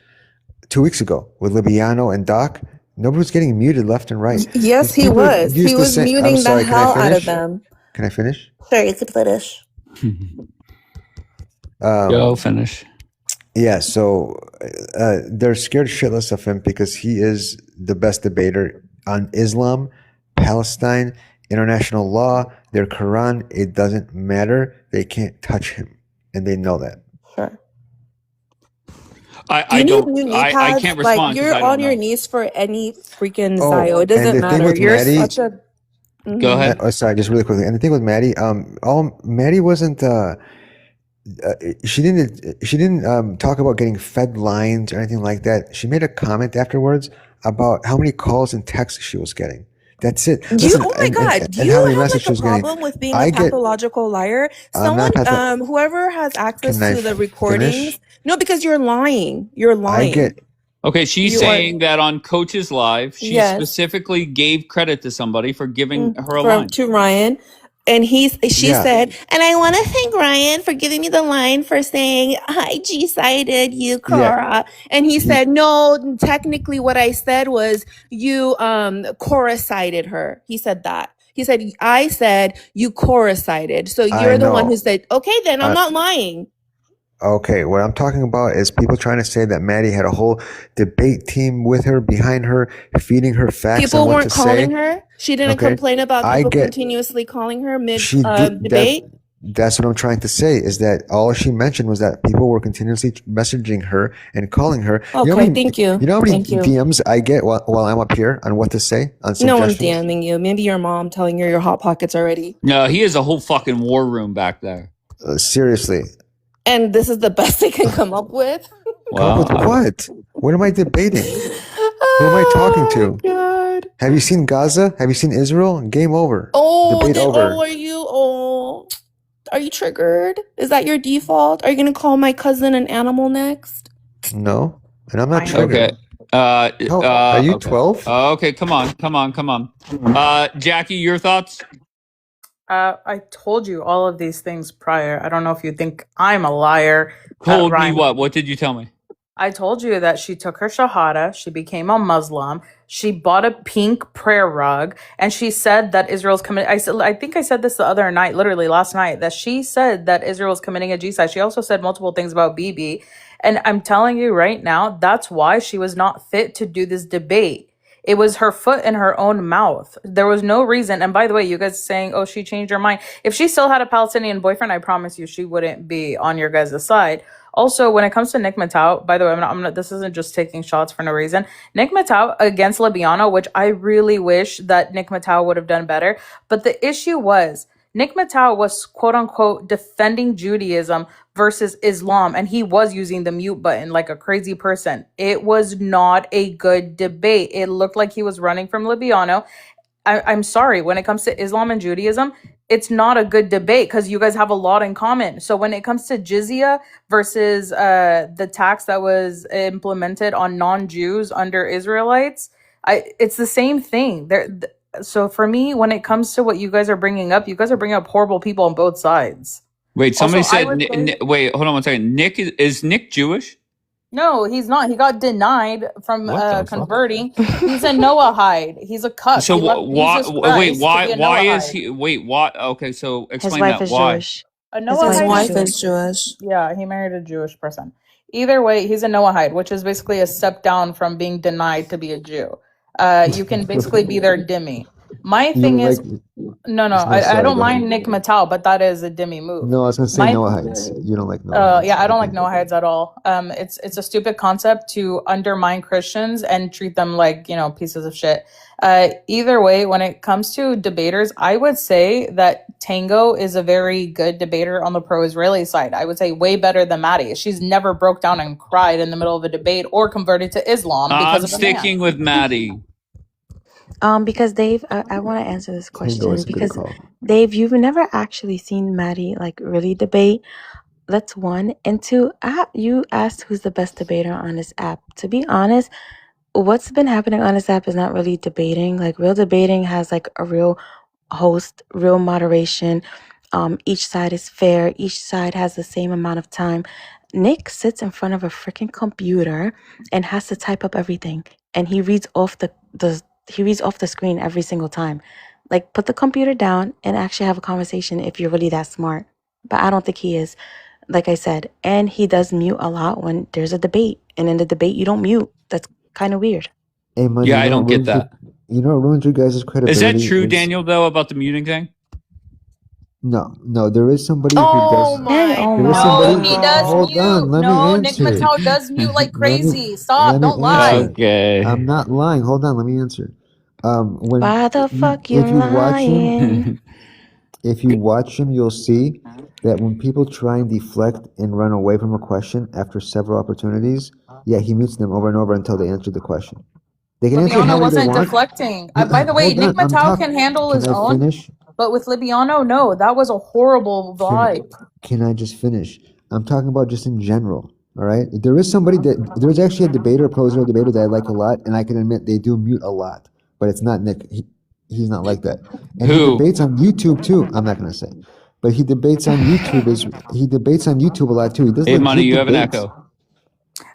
J: 2 weeks ago with Libiano and Doc. Nobody was getting muted left and right.
G: Yes, he was. He was muting the hell out of them.
J: Can I finish?
G: Sure, you could finish.
D: Go finish.
J: Yeah, so they're scared shitless of him because he is the best debater on Islam, Palestine, international law, their Quran. It doesn't matter. They can't touch him. And they know that.
G: Sure.
D: I can't respond.
G: Like you're on your knees for any freaking Zio. It doesn't matter. You're
J: Maddie,
G: such a. Mm-hmm.
D: Go ahead.
J: Sorry, just really quickly. And the thing with Maddie, Maddie wasn't. She didn't talk about getting fed lines or anything like that. She made a comment afterwards about how many calls and texts she was getting. That's it.
G: Oh my God! Do you have like a problem with being a pathological liar? Someone, whoever has access to the recordings. Finish? No, because you're lying. You're lying.
D: Okay, she's saying that on Coach's Live, she specifically gave credit to somebody for giving her a line.
G: To Ryan. And she said, and I want to thank Ryan for giving me the line for saying, I G-sided you, Cora. Yeah. And he said, no, technically what I said was you Cora-sided her. He said that. He said, I said you Cora-sided. So you're the one who said, okay, then I'm not lying.
J: Okay, what I'm talking about is people trying to say that Maddie had a whole debate team with her, behind her, feeding her facts.
G: People weren't calling her. She didn't complain about people continuously calling her mid-debate.
J: That's what I'm trying to say, is that all she mentioned was that people were continuously messaging her and calling her.
G: Okay, thank you.
J: You know how many DMs I get while I'm up here on what to say? On
G: no one's DMing you. Maybe your mom telling you your Hot Pockets already.
D: No, he has a whole fucking war room back there.
J: Seriously.
G: And this is the best they can come up with?
J: Come up with what? What am I debating? Who am I talking to?
G: God. triggered.
J: Have you seen Gaza? Have you seen Israel? Game over.
G: Oh,
J: Debate over.
G: are you? Oh, are you triggered? Is that your default? Are you gonna call my cousin an animal next?
J: No, and I'm not
G: I know.
J: triggered.
D: Okay.
J: Are you
D: Okay.
J: 12?
D: Okay, come on. Jackie, your thoughts?
K: I told you all of these things prior. I don't know if you think I'm a liar.
D: Told me
K: Ryan.
D: what? What did you tell me?
K: I told you that she took her shahada, she became a Muslim, she bought a pink prayer rug, and she said that Israel's committing. I think I said this the other night, literally last night, that she said that Israel's committing a genocide. She also said multiple things about Bibi, and I'm telling you right now, that's why she was not fit to do this debate. It was her foot in her own mouth. There was no reason. And by the way, you guys saying, oh, she changed her mind. If she still had a Palestinian boyfriend, I promise you she wouldn't be on your guys' side. Also, when it comes to Nick Matau, by the way, I'm not, this isn't just taking shots for no reason. Nick Matau against Libiano, which I really wish that Nick Matau would have done better. But the issue was Nick Matau was quote unquote defending Judaism versus Islam, and he was using the mute button like a crazy person. It was not a good debate. It looked like he was running from Libiano. I'm sorry, when it comes to Islam and Judaism, it's not a good debate because you guys have a lot in common. So when it comes to jizya versus the tax that was implemented on non-Jews under Israelites, it's the same thing. So for me, when it comes to what you guys are bringing up horrible people on both sides.
D: Wait, somebody
K: Also,
D: said. Wait, hold on one second. Nick is Nick Jewish?
K: No, he's not. He got denied from converting. He's a Noahide. He's a cuck.
D: So
K: He left
D: why?
K: Jesus
D: Wait,
K: Christ to be a
D: why is
K: Noahide.
D: he? Wait, what? Okay, so
A: His
D: explain
A: wife
D: that.
A: is
D: Why?
A: Jewish.
K: A
A: His
K: Noahide
A: wife
K: is
A: is
G: Jewish.
K: Yeah, he married a Jewish person. Either way, he's a Noahide, which is basically a step down from being denied to be a Jew. You can basically be their dhimmi. My
J: You
K: thing
J: don't
K: is,
J: like.
K: no,
J: No,
K: I
J: sorry,
K: don't
J: go ahead.
K: mind Nick Matau, but that is a dhimmi move.
J: No, I was gonna say
K: My
J: Noahides. You don't like Noahides.
K: yeah, I don't like Noahides at all. It's a stupid concept to undermine Christians and treat them like, pieces of shit. Either way, when it comes to debaters, I would say that Tango is a very good debater on the pro-Israeli side. I would say way better than Maddie. She's never broke down and cried in the middle of a debate or converted to Islam because
D: I'm
K: of a man.
D: sticking with Maddie.
A: Because Dave, I want to answer this
J: Tango
A: question
J: is a good
A: because
J: call.
A: Dave, you've never actually seen Maddie like really debate. That's one. And two, you asked who's the best debater on this app. To be honest, what's been happening on this app is not really debating. Like real debating has like a real host, real moderation. Each side is fair. Each side has the same amount of time. Nick sits in front of a freaking computer and has to type up everything, and he reads off the screen every single time. Like, put the computer down and actually have a conversation if you're really that smart. But I don't think he is, like I said. And he does mute a lot when there's a debate. And in the debate, you don't mute. That's kind of weird.
J: Hey, Money,
D: Yeah, I don't get that.
J: You know what ruins your guys' credibility?
D: Is that true, Daniel? Though about the muting thing?
J: No. There is somebody who
K: Oh
J: does.
K: my
J: There is
K: no,
J: somebody.
K: he does
J: Hold
K: mute.
J: on, let
K: No,
J: me
K: Nick
J: answer.
K: Matau does mute like
J: Let
K: crazy.
J: me
K: Stop, don't lie.
J: answer.
D: Okay.
J: I'm not lying. Hold on, let me answer. When
A: Why the fuck you
J: if you watch him,
A: lying?
J: if you watch him, you'll see that when people try and deflect and run away from a question after several opportunities, yeah, he mutes them over and over until they answer the question. They can answer
K: Libiano
J: however they
K: wasn't
J: want.
K: deflecting. By the way,
J: Hold
K: Nick
J: on, I'm
K: Matau
J: talking.
K: can handle
J: Can
K: his
J: I
K: own,
J: finish?
K: but with Libiano, no, that was a horrible vibe.
J: Can I just finish? I'm talking about just in general. All right. There's actually a debater, a pro-Israel debater that I like a lot, and I can admit they do mute a lot, but it's not Nick. He's not like that. And he debates on YouTube too. I'm not gonna say, but he debates on YouTube. He debates on YouTube a lot too. He does
D: Hey, Money,
J: legit
D: you have an
J: debates.
D: echo.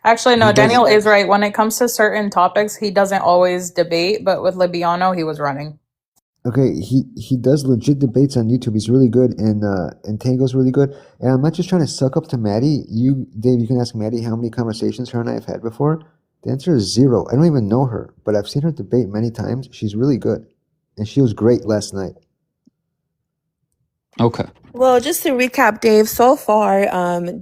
K: Actually, no,
J: He does-
K: Daniel is right. When it comes to certain topics, he doesn't always debate, but with Libiano, he was running.
J: Okay, he does legit debates on YouTube. He's really good, and Tango's really good. And I'm not just trying to suck up to Maddie. Dave, you can ask Maddie how many conversations her and I have had before. The answer is 0. I don't even know her, but I've seen her debate many times. She's really good, and she was great last night.
D: Okay.
G: Well, just to recap, Dave, so far,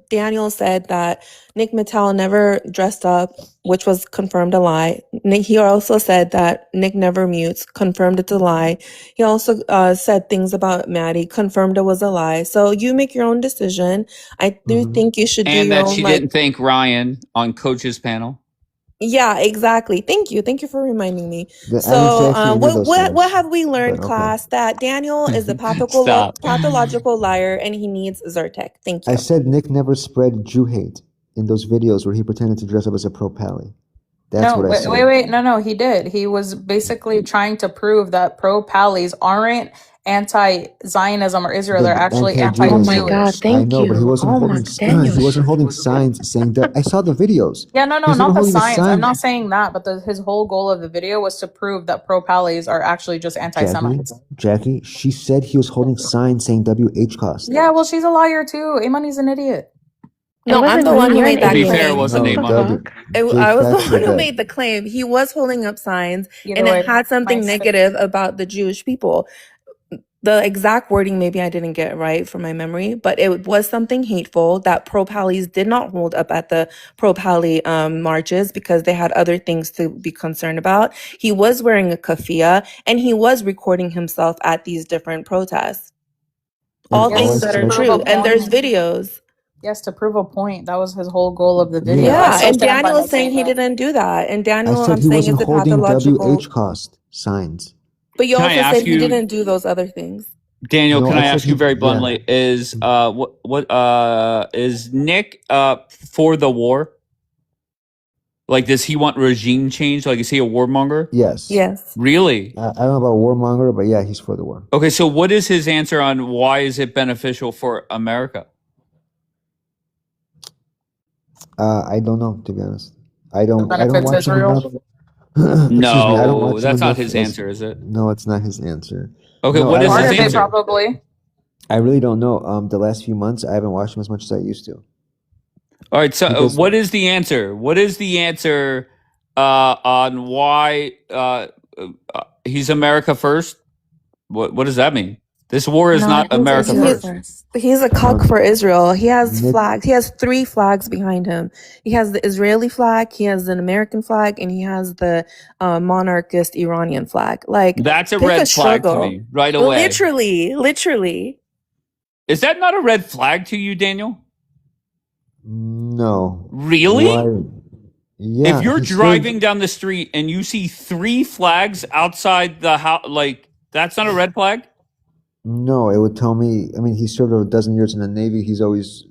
G: Daniel said that Nick Mattel never dressed up, which was confirmed a lie. He also said that Nick never mutes, confirmed it's a lie. He also said things about Maddie, confirmed it was a lie. So you make your own decision. I do think you should do
D: And
G: your
D: that
G: own,
D: she didn't thank Ryan on Coach's panel.
G: Yeah, exactly. Thank you. Thank you for reminding me.
J: I didn't
G: So,
J: say any of those
G: what
J: things.
G: have we learned,
J: But okay.
G: class? That Daniel is a
D: Stop.
G: pathological liar, and he needs Zyrtec. Thank
J: I
G: you.
J: said Nick never spread Jew hate in those videos where he pretended to dress up as a pro-pally. That's
K: No,
J: what I
K: wait,
J: said.
K: wait. No, he did. He was basically trying to prove that pro-Pallies aren't anti-Zionism or Israel. They're
J: The
K: actually
A: Oh my
J: anti-Judaism.
A: God,
K: anti-Jewish.
J: I
A: thank
J: know, but he
A: you.
J: wasn't
A: Oh
J: holding
A: my Daniel.
J: he wasn't holding signs saying that. I saw the videos.
K: Yeah, no,
J: He's not
K: not the
J: holding a
K: signs. I'm
J: sign.
K: not saying that, but his whole goal of the video was to prove that pro-Pallies are actually just anti-Semites.
J: Jackie, she said he was holding signs saying WH cost.
K: Yeah, well, she's a liar too. Imani's an idiot.
G: No, I'm the
A: me,
G: one who
A: you're
G: made
A: an
G: that
D: To be
A: idiot.
D: fair, it
G: claim.
D: wasn't
A: What the
D: Imani.
A: fuck?
G: I was the
J: facts
G: one
J: are
G: who
J: that.
G: made the claim. He was holding up signs,
K: Either
G: and it
K: way,
G: had something
K: nice.
G: negative about the Jewish people. The exact wording maybe I didn't get right from my memory, but it was something hateful that pro-Pallies did not hold up at the pro-Pally marches because they had other things to be concerned about. He was wearing a keffiyeh, and he was recording himself at these different protests. All
J: And
G: things that are true, and there's videos.
K: Yes, to prove a point. That was his whole goal of the video.
J: Yeah.
G: Yeah,
K: I still
G: and
K: stand by
G: Daniel
K: my
G: is saying he
K: statement.
G: didn't do that, and
J: I
G: Daniel,
J: said
G: I'm
J: he
G: saying,
J: wasn't
G: is a
J: holding
G: pathological.
J: WH cost signs.
G: But you
D: Can I
G: also
D: ask
G: said he
D: you,
G: didn't do those other things.
D: Daniel?
J: No,
D: Can
J: I
D: I
J: said
D: ask you very bluntly? Is what is Nick for the war? Like, does he want regime change? Like, is he a warmonger?
J: Yes.
G: Yes.
D: Really?
J: I don't know about warmonger, but yeah, he's for the war.
D: Okay, so what is his answer on why is it beneficial for America?
J: I don't know, to be honest. I don't
K: benefits
J: watch him
K: Israel?
J: enough. Excuse me, I don't
D: No,
J: watch him
D: that's not
J: enough.
D: his answer, is it?
J: No, it's not his answer.
D: Okay,
J: No,
D: what is
K: Part
D: his
K: of it,
D: answer?
K: probably.
J: I really don't know. The last few months, I haven't watched him as much as I used to.
D: All right, so
J: Because-
D: what is the answer? What is the answer on why he's America first? What does that mean? This war is not America first.
G: He's a cock for Israel. He has
J: Nick-
G: flags. He has 3 flags behind him. He has the Israeli flag, he has an American flag, and he has the monarchist Iranian flag. Like,
D: That's a
G: pick
D: red flag to
G: struggle.
D: me right away.
G: Literally.
D: Is that not a red flag to you, Daniel?
J: No.
D: Really?
J: Why? Yeah.
D: If you're
J: he said-
D: driving down the street and you see 3 flags outside the house, like, that's not a red flag?
J: No, it would tell me. I mean, he served over a dozen years in the Navy. He's always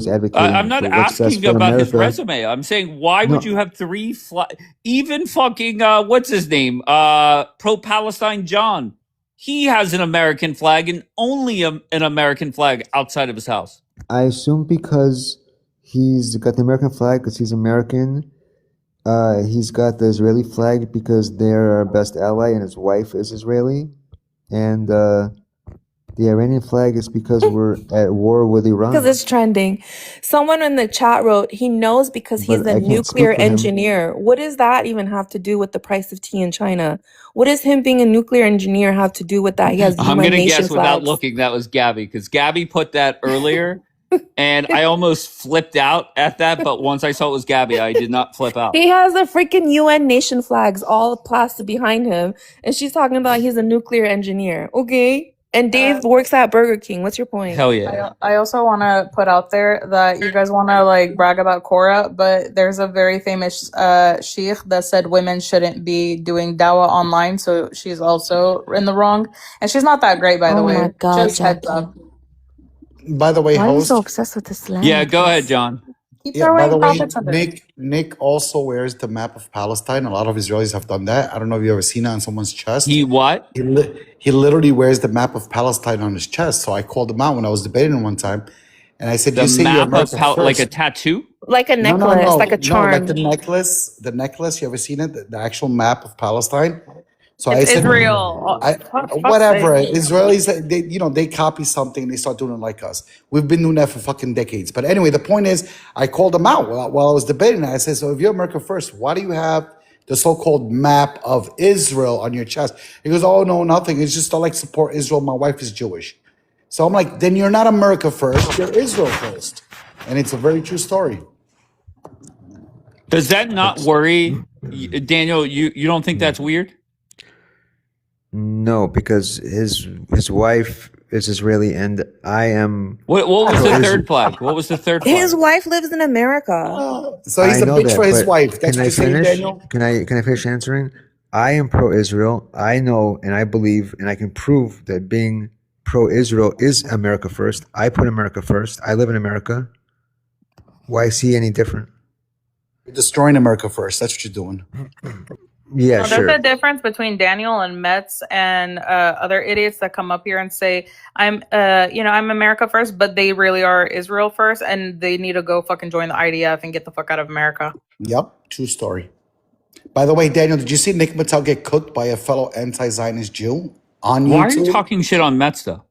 J: advocating.
D: I'm not
J: for what's best
D: asking
J: for
D: about his
J: America.
D: resume. I'm saying, why would
J: No.
D: you have 3 flags? Even fucking, what's his name? Pro-Palestine John. He has an American flag and only an American flag outside of his house.
J: I assume because he's got the American flag because he's American. He's got the Israeli flag because they're our best ally and his wife is Israeli. And the Iranian flag is because we're at war with Iran.
G: Because it's trending. Someone in the chat wrote, he knows because he's
J: But
G: a
J: I can't
G: nuclear
J: speak for him.
G: engineer. What does that even have to do with the price of tea in China? What does him being a nuclear engineer have to do with that? He has
D: I'm
G: UN
D: going to
G: nation
D: guess without
G: flags.
D: looking that was Gabby because Gabby put that earlier and I almost flipped out at that. But once I saw it was Gabby, I did not flip out.
G: He has the freaking UN nation flags all plastered behind him. And she's talking about he's a nuclear engineer. Okay. And Dave works at Burger King. What's your point?
D: Hell yeah.
K: I also want to put out there that you guys want to like brag about Cora, but there's a very famous sheikh that said women shouldn't be doing dawah online, so she's also in the wrong. And she's not that great, by the
A: Oh
K: way.
A: my God,
K: Just heads
A: Jackie.
K: up.
P: By the way,
A: Why are you
P: host.
A: so obsessed with Islam?
D: Yeah, go ahead, John.
K: Keep
P: Yeah, by
K: throwing
P: the way,
K: prophets under it.
P: Nick also wears the map of Palestine. A lot of Israelis have done that. I don't know if you've ever seen it on someone's chest.
D: He what?
P: He literally wears the map of Palestine on his chest. So I called him out when I was debating him one time, and I said,
D: The
P: "You say you're
D: map of
P: America
D: how, like a
P: first.
D: tattoo?
G: Like a necklace, like a charm.
P: like the necklace. The necklace. You ever seen it? The actual map of Palestine." So
K: It's
P: I said,
K: Israel.
P: whatever. Israelis, they copy something, they start doing it like us. We've been doing that for fucking decades. But anyway, the point is, I called him out while I was debating. I said, so if you're America first, why do you have the so-called map of Israel on your chest? He goes, oh no, nothing. It's just I like support Israel. My wife is Jewish. So I'm like, then you're not America first, you're Israel first. And it's a very true story.
D: Does that not worry Daniel? You don't think that's weird?
J: No, because his wife is Israeli, and I am.
D: What was the
J: pro-Isra-
D: third flag? What was the third flag?
G: His wife lives in America.
P: So he's
J: I
P: a
J: know
P: bitch for
J: that,
P: his
J: but
P: wife. That's
J: can
P: what
J: I
P: you're saying,
J: finish?
P: Daniel?
J: Can I finish answering? I am pro-Israel. I know, and I believe, and I can prove that being pro-Israel is America first. I put America first. I live in America. Why is he any different?
P: You're destroying America first. That's what you're doing.
J: Yeah,
K: No,
J: sure.
K: there's a difference between Daniel and Metz and other idiots that come up here and say, I'm America first, but they really are Israel first, and they need to go fucking join the IDF and get the fuck out of America.
P: Yep, true story. By the way, Daniel, did you see Nick Mattel get cooked by a fellow anti-Zionist Jew on
D: Why are you
P: YouTube?
D: talking shit on Mets though?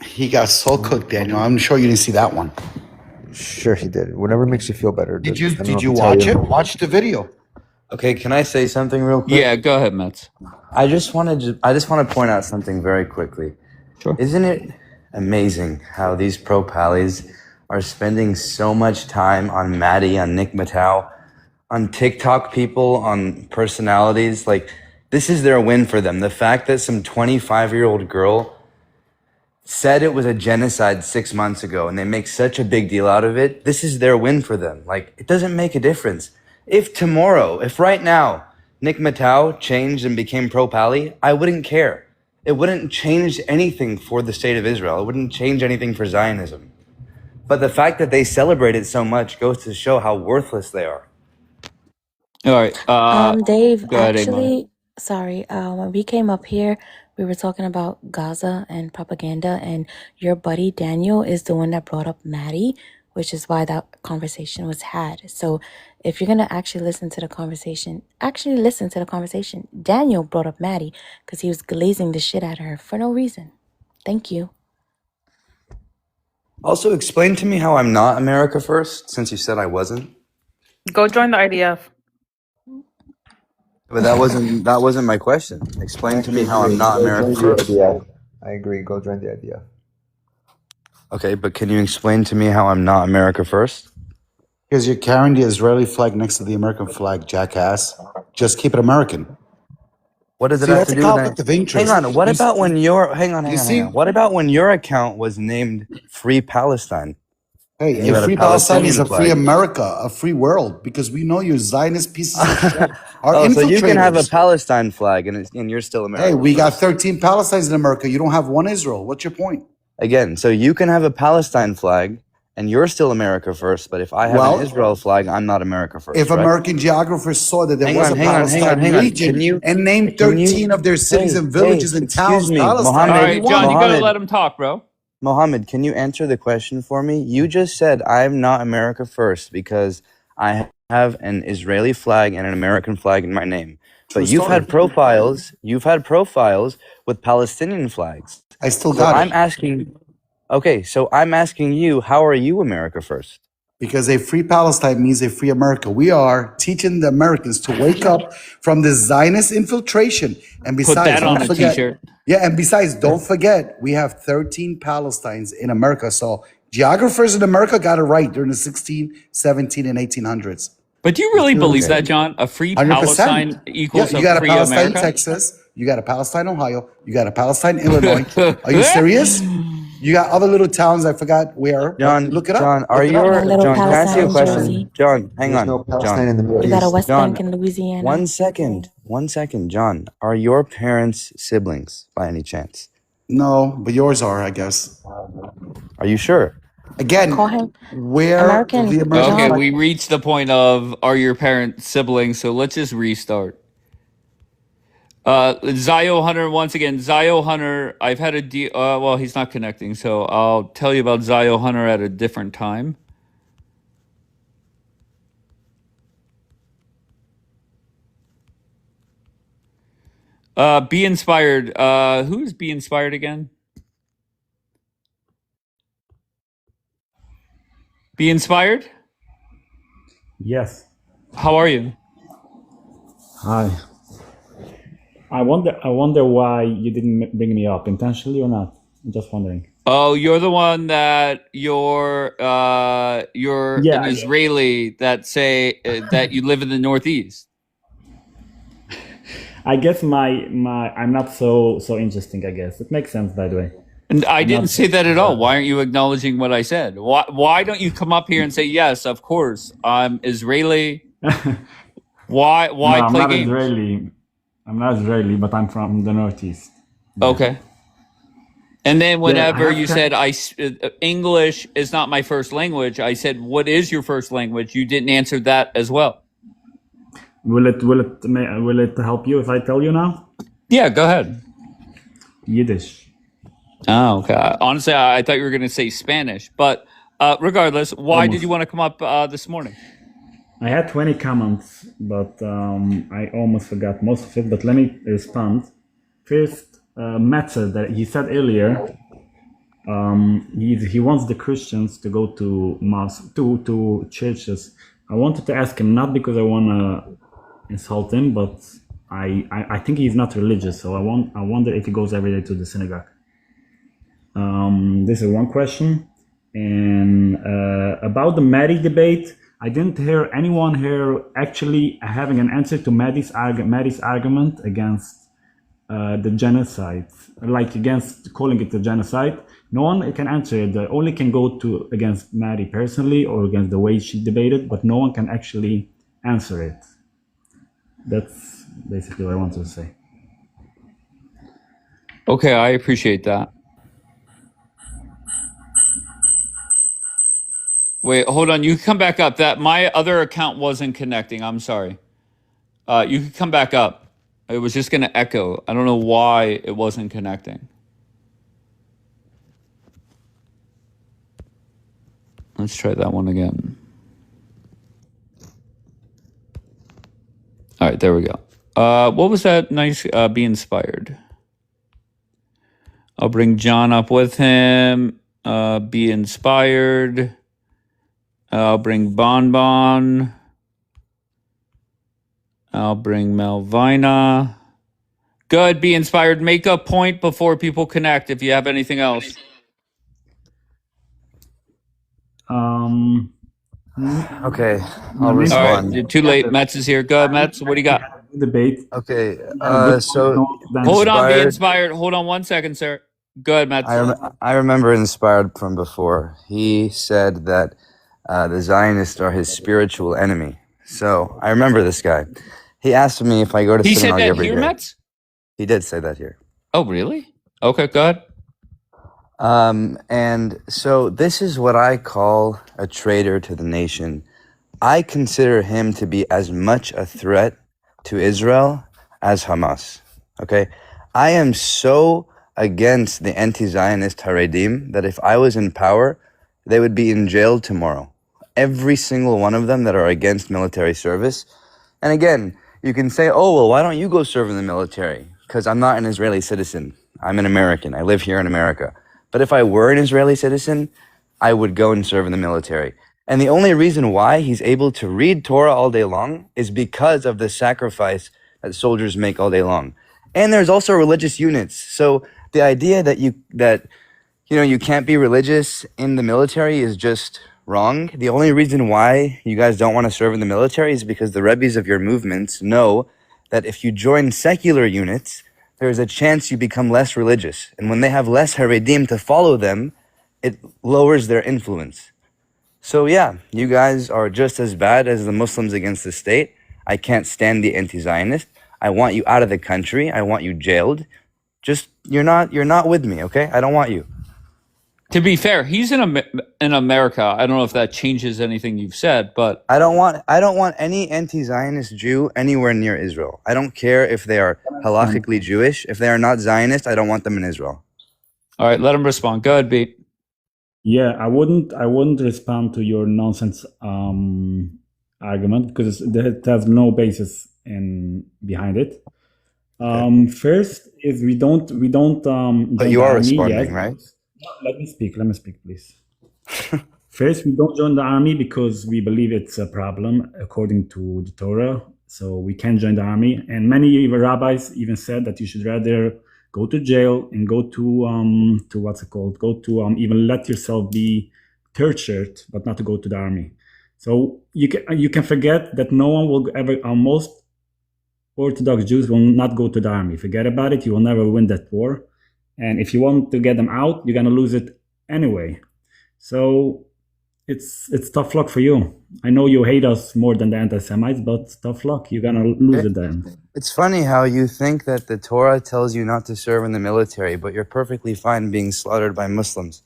P: He got so cooked, Daniel. I'm sure you didn't see that one.
J: Sure, he did. Whatever makes you feel better.
P: Did
J: I don't know
P: you
J: if to tell
P: watch it? Watch the video.
T: Okay, can I say something real quick?
D: Yeah, go ahead, Mets.
T: I just want to point out something very quickly.
D: Sure.
T: Isn't it amazing how these pro-pallies are spending so much time on Maddie, on Nick Matau, on TikTok people, on personalities? Like, this is their win for them. The fact that some 25-year-old girl said it was a genocide 6 months ago and they make such a big deal out of it, this is their win for them. Like, it doesn't make a difference. If right now, Nick Matau changed and became pro-Pally, I wouldn't care. It wouldn't change anything for the state of Israel. It wouldn't change anything for Zionism. But the fact that they celebrate it so much goes to show how worthless they are.
D: All right.
A: Dave,
D: Go ahead, Amon.
A: actually, sorry, when we came up here, we were talking about Gaza and propaganda, and your buddy Daniel is the one that brought up Maddie, which is why that conversation was had. So if you're going to actually listen to the conversation, Daniel brought up Maddie because he was glazing the shit at her for no reason. Thank you.
T: Also, explain to me how I'm not America first, since you said I wasn't.
K: Go join the IDF.
T: But that wasn't my question. Explain to me how I'm not America first.
J: I agree. Go join the idea.
T: Okay, but can you explain to me how I'm not America first?
P: Because you're carrying the Israeli flag next to the American flag, jackass. Just keep it American.
T: What does it
P: See,
T: have
P: that's
T: to
P: a
T: do with
P: conflict
T: that?
P: of interest.
T: Hang on. What about when your hang on.
P: see?
T: What about when your account was named Free Palestine?
P: Hey,
T: And you
P: a
T: had
P: free Palestine is a
T: Palestinian
P: free
T: flag.
P: America, a free world, because we know you Zionist pieces of shit are
T: Oh,
P: infiltrators.
T: so you can have a Palestine flag and you're still America.
P: Hey, we got 13 Palestines in America. You don't have one Israel. What's your point?
T: Again, so you can have a Palestine flag and you're still America first, but if I have an Israel flag, I'm not America first.
P: If
T: right?
P: American geographers saw that there
T: Hang
P: was
T: on,
P: a
T: hang on,
P: Palestine
T: hang on, hang on.
P: region
T: Can you-
P: and named
T: can you-
P: 13 of their cities and villages and towns
T: excuse me,
P: Palestine,
T: Mohammed.
D: All
P: we
D: right,
P: want
D: John,
P: it.
D: you gotta
T: Mohammed.
D: let him talk, bro.
T: Mohammed, can you answer the question for me? You just said I'm not America first because I have an Israeli flag and an American flag in my name.
P: True
T: But you've
P: story.
T: had profiles with Palestinian flags.
P: I still
T: So
P: got
T: I'm
P: it.
T: asking, okay, so I'm asking you, how are you America first?
P: Because a free Palestine means a free America. We are teaching the Americans to wake up from the Zionist infiltration. And
D: Put
P: besides,
D: that on
P: don't
D: a
P: forget,
D: t-shirt.
P: yeah, and besides, don't forget, we have 13 Palestines in America. So geographers in America got it right during the 16, 17, and 1800s.
D: But do you really believe
T: Okay.
D: that, John? A free
P: 100%.
D: Palestine
P: Yeah,
D: equals
P: you
D: a
P: got a
D: free
P: Palestine,
D: America?
P: Texas. You got a Palestine, Ohio. You got a Palestine, Illinois. Are you serious? You got other little towns. I forgot where. but
T: John,
P: look it up.
T: John,
P: Look it up.
A: got a little
T: John, can I ask you a
A: Palestine in
T: question?
A: Jersey.
T: John, hang
J: There's
T: on.
J: no Palestine
T: John,
J: in the Middle
A: You got a
J: East.
A: West
T: John,
A: Bank in Louisiana.
T: one second, John. Are your parents siblings by any chance?
P: No, but yours are, I guess.
T: Are you sure?
P: Again,
A: Call him
P: where
A: American
P: the American
D: Okay,
A: John.
D: we reached the point of are your parents siblings, so let's just restart. Zio Hunter, once again, Zio Hunter, I've had a deal, well, he's not connecting, so I'll tell you about Zio Hunter at a different time. Be Inspired, who is Be Inspired again? Be Inspired?
F: Yes.
D: How are you?
F: Hi. I wonder why you didn't bring me up intentionally or not. I'm just wondering.
D: Oh, you're the one that you're
F: Yeah,
D: an Israeli that say that you live in the Northeast.
F: I guess I'm not so interesting. I guess it makes sense. By the way,
D: And I
F: I'm
D: didn't
F: not.
D: say that at all. Why aren't you acknowledging what I said? Why don't you come up here and say, yes, of course, I'm Israeli? Why
F: No, I'm
D: play
F: not
D: games?
F: Israeli. I'm not Israeli, but I'm from the Northeast.
D: Okay. And then
F: Yeah, I
D: whenever
F: have
D: you said English is not my first language, I said, what is your first language? You didn't answer that as well.
F: Will it help you if I tell you now?
D: Yeah, go ahead.
F: Yiddish.
D: Oh, okay. Honestly, I thought you were going to say Spanish, but regardless, why did you want to come up this morning?
F: I had 20 comments, but I almost forgot most of it. But let me respond. First, Matt said that he said earlier he wants the Christians to go to mosque to churches. I wanted to ask him, not because I want to insult him, but I think he's not religious, so I wonder if he goes every day to the synagogue. This is one question. And about the Mahdi debate, I didn't hear anyone here actually having an answer to Mahdi's argument against the genocide, like against calling it a genocide. No one can answer it. They only can go to against Mahdi personally or against the way she debated, but no one can actually answer it. That's basically what I wanted to say.
D: Okay, I appreciate that. Wait, hold on. You can come back up. That my other account wasn't connecting. I'm sorry. You can come back up. It was just going to echo. I don't know why it wasn't connecting. Let's try that one again. All right, there we go. What was that nice be inspired? I'll bring John up with him. Be inspired. I'll bring Bonbon. I'll bring Melvina. Good, be inspired. Make a point before people connect if you have anything else.
T: Okay, I'll respond.
D: All right, too late. Metz is here. Go ahead, Metz. What do you got?
F: Debate.
T: Okay, so
D: hold on, be inspired. Hold on 1 second, sir. Go ahead, Metz.
T: I remember Inspired from before. He said that the Zionists are his spiritual enemy. So I remember this guy. He asked me if I go to synagogue every day. He said that here, Metz? He did say that here.
D: Oh, really? Okay, go ahead.
T: And so this is what I call a traitor to the nation. I consider him to be as much a threat to Israel as Hamas. Okay? I am so against the anti-Zionist Haredim that if I was in power, they would be in jail tomorrow. Every single one of them that are against military service. And again, you can say, oh, well, why don't you go serve in the military? Because I'm not an Israeli citizen. I'm an American. I live here in America. But if I were an Israeli citizen, I would go and serve in the military. And the only reason why he's able to read Torah all day long is because of the sacrifice that soldiers make all day long. And there's also religious units. So the idea that you can't be religious in the military is just wrong. The only reason why you guys don't want to serve in the military is because the rebbes of your movements know that if you join secular units, there's a chance you become less religious. And when they have less Haredim to follow them, it lowers their influence. So yeah, you guys are just as bad as the Muslims against the state. I can't stand the anti-Zionist. I want you out of the country. I want you jailed. Just, you're not with me, okay? I don't want you.
D: To be fair, he's in America. I don't know if that changes anything you've said, but
T: I don't want any anti-Zionist Jew anywhere near Israel. I don't care if they are halachically Jewish. If they are not Zionist, I don't want them in Israel.
D: All right, let him respond. Go ahead, B.
F: Yeah, I wouldn't respond to your nonsense argument because it has no basis behind it. First is we don't
T: but you are responding, right?
F: Let me speak, please. First, we don't join the army because we believe it's a problem according to the Torah. So we can't join the army. And many rabbis even said that you should rather go to jail and go to what's it called? Go to even let yourself be tortured, but not to go to the army. So you can forget that no one will ever Orthodox Jews will not go to the army. Forget about it. You will never win that war. And if you want to get them out, you're going to lose it anyway. So it's tough luck for you. I know you hate us more than the anti-Semites, but tough luck. You're going to lose it then.
T: It's funny how you think that the Torah tells you not to serve in the military, but you're perfectly fine being slaughtered by Muslims.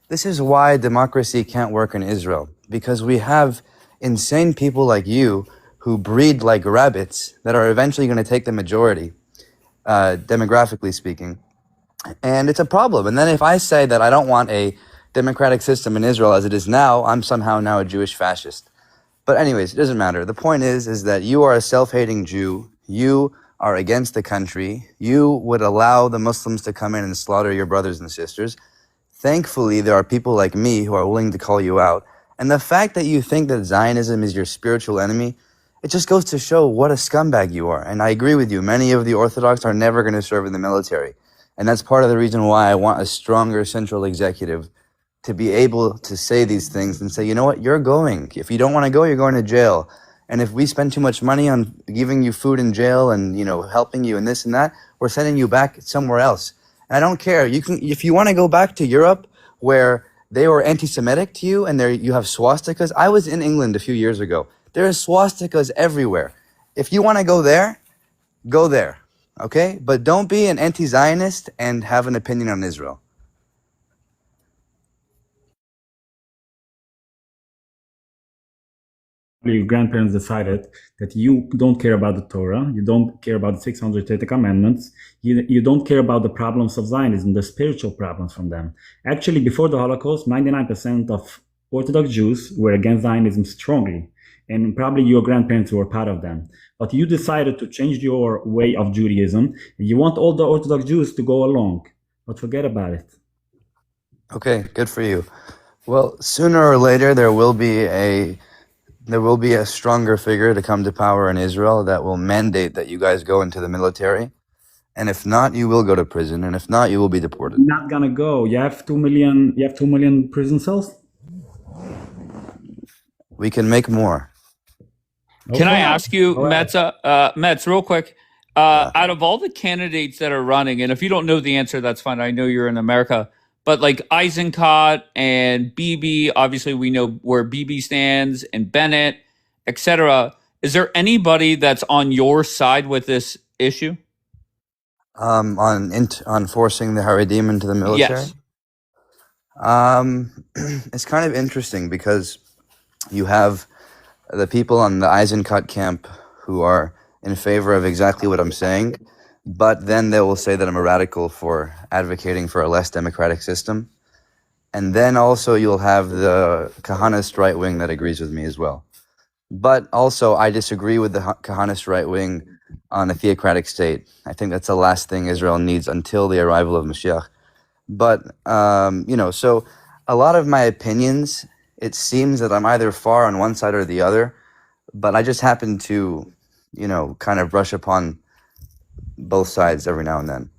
T: This is why democracy can't work in Israel, because we have insane people like you who breed like rabbits that are eventually going to take the majority, demographically speaking. And it's a problem. And then if I say that I don't want a democratic system in Israel as it is now, I'm somehow now a Jewish fascist. But anyways, it doesn't matter. The point is that you are a self-hating Jew. You are against the country. You would allow the Muslims to come in and slaughter your brothers and sisters. Thankfully, there are people like me who are willing to call you out. And the fact that you think that Zionism is your spiritual enemy, it just goes to show what a scumbag you are. And I agree with you. Many of the Orthodox are never going to serve in the military. And that's part of the reason why I want a stronger central executive to be able to say these things and say, you know what, you're going. If you don't want to go, you're going to jail. And if we spend too much money on giving you food in jail and, helping you and this and that, we're sending you back somewhere else. And I don't care. You can, if you want to go back to Europe where they were anti-Semitic to you and there you have swastikas. I was in England a few years ago. There are swastikas everywhere. If you want to go there, go there. Okay? But don't be an anti-Zionist and have an opinion on Israel.
F: Your grandparents decided that you don't care about the Torah, you don't care about the 630 commandments, you don't care about the problems of Zionism, the spiritual problems from them. Actually, before the Holocaust, 99% of Orthodox Jews were against Zionism strongly, and probably your grandparents were part of them. But you decided to change your way of Judaism. You want all the Orthodox Jews to go along, but forget about it.
T: Okay, good for you. Well, sooner or later, there will be a stronger figure to come to power in Israel that will mandate that you guys go into the military. And if not, you will go to prison. And if not, you will be deported.
F: Not gonna go. You have 2 million prison cells?
T: We can make more.
D: Can I ask you, Metz, real quick? Out of all the candidates that are running, and if you don't know the answer, that's fine. I know you're in America. But like Eisenkot and Bibi, obviously we know where Bibi stands, and Bennett, etc. Is there anybody that's on your side with this issue?
T: On forcing the Haredim into the military?
D: Yes.
T: It's kind of interesting because you have the people on the Eisenkot camp who are in favor of exactly what I'm saying, but then they will say that I'm a radical for advocating for a less democratic system. And then also you'll have the Kahanist right wing that agrees with me as well. But also I disagree with the Kahanist right wing on a theocratic state. I think that's the last thing Israel needs until the arrival of Mashiach. But, so a lot of my opinions, it seems that I'm either far on one side or the other, but I just happen to, kind of brush upon both sides every now and then.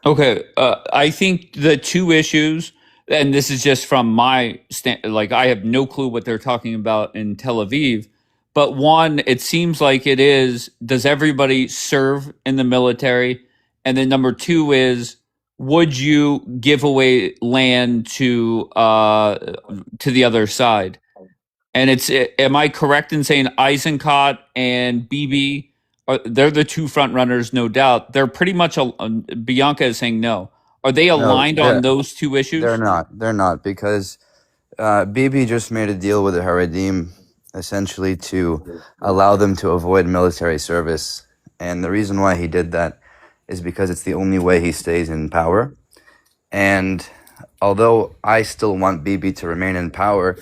D: Okay, I think the two issues, and this is just from my I have no clue what they're talking about in Tel Aviv, but one, it seems like it is, does everybody serve in the military? And then number two is, would you give away land to the other side? And am I correct in saying Eisenkot and Bibi, they're the two front runners, no doubt. They're pretty much, Bianca is saying no. Are they aligned on those two issues?
T: They're not, because Bibi just made a deal with the Haredim essentially to allow them to avoid military service. And the reason why he did that is because it's the only way he stays in power. And although I still want Bibi to remain in power,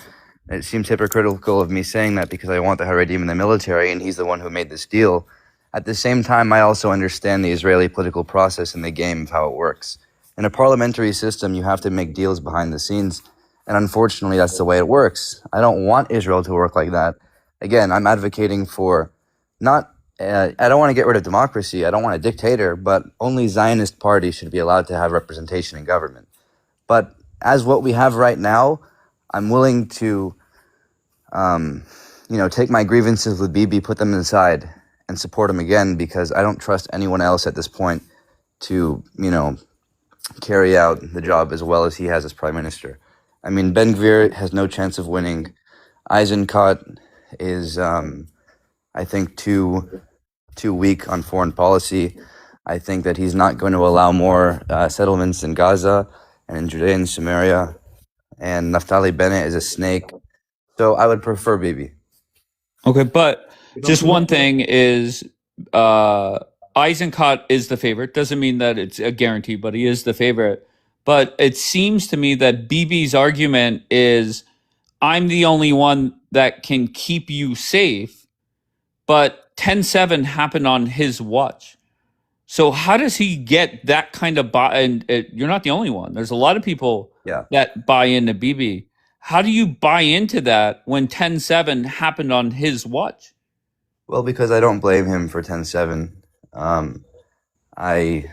T: it seems hypocritical of me saying that because I want the Haredim in the military and he's the one who made this deal. At the same time, I also understand the Israeli political process and the game of how it works. In a parliamentary system, you have to make deals behind the scenes. And unfortunately, that's the way it works. I don't want Israel to work like that. Again, I'm advocating for I don't want to get rid of democracy. I don't want a dictator, but only Zionist parties should be allowed to have representation in government. But as what we have right now, I'm willing to, take my grievances with Bibi, put them aside, and support him again because I don't trust anyone else at this point to, carry out the job as well as he has as prime minister. I mean, Ben Gvir has no chance of winning. Eisenkot is, I think, too weak on foreign policy. I think that he's not going to allow more settlements in Gaza and in Judea and Samaria. And Naftali Bennett is a snake. So I would prefer Bibi.
D: Okay, but just one thing is Eisenkot is the favorite. Doesn't mean that it's a guarantee, but he is the favorite. But it seems to me that Bibi's argument is, I'm the only one that can keep you safe, but 10-7 happened on his watch. So how does he get that kind of buy? And you're not the only one. There's a lot of people that buy into Bibi. How do you buy into that when 10-7 happened on his watch?
T: Well, because I don't blame him for 10-7. I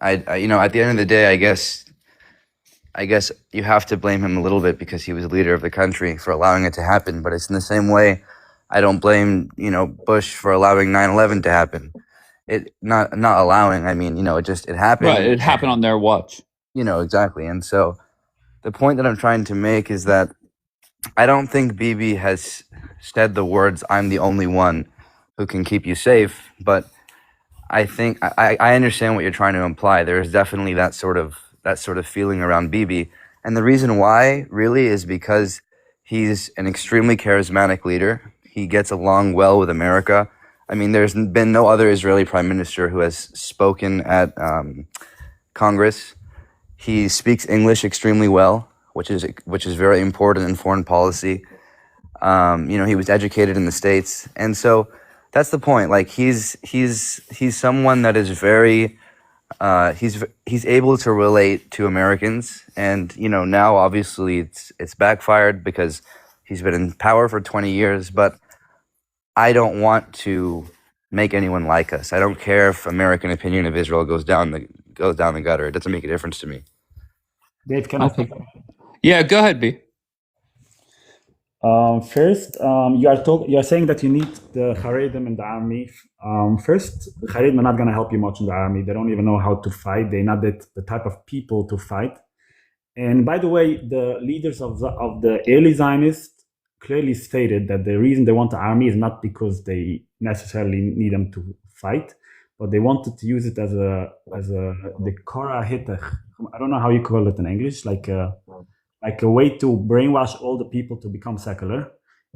T: at the end of the day, I guess you have to blame him a little bit because he was leader of the country for allowing it to happen. But it's in the same way I don't blame, Bush for allowing 9/11 to happen. It not allowing, I mean, it happened.
D: Right, it happened on their watch.
T: Exactly. And so the point that I'm trying to make is that I don't think Bibi has said the words, I'm the only one who can keep you safe, but I think I understand what you're trying to imply. There is definitely that sort of feeling around Bibi. And the reason why really is because he's an extremely charismatic leader. He gets along well with America. I mean, there's been no other Israeli prime minister who has spoken at Congress. He speaks English extremely well, which is very important in foreign policy. He was educated in the States, and so that's the point. Like he's someone that is very he's able to relate to Americans, and now obviously it's backfired because he's been in power for 20 years. But I don't want to make anyone like us. I don't care if American opinion of Israel goes down the gutter. It doesn't make a difference to me.
F: Dave, can I speak?
D: Yeah, go ahead, B.
F: First, you're saying that you need the Haredim in the army. First, the Haredim are not going to help you much in the army. They don't even know how to fight. They're not the type of people to fight. And by the way, the leaders of the early Zionists clearly stated that the reason they want the army is not because they necessarily need them to fight, but they wanted to use it as the Korah Hittach. I don't know how you call it in English, like a way to brainwash all the people to become secular.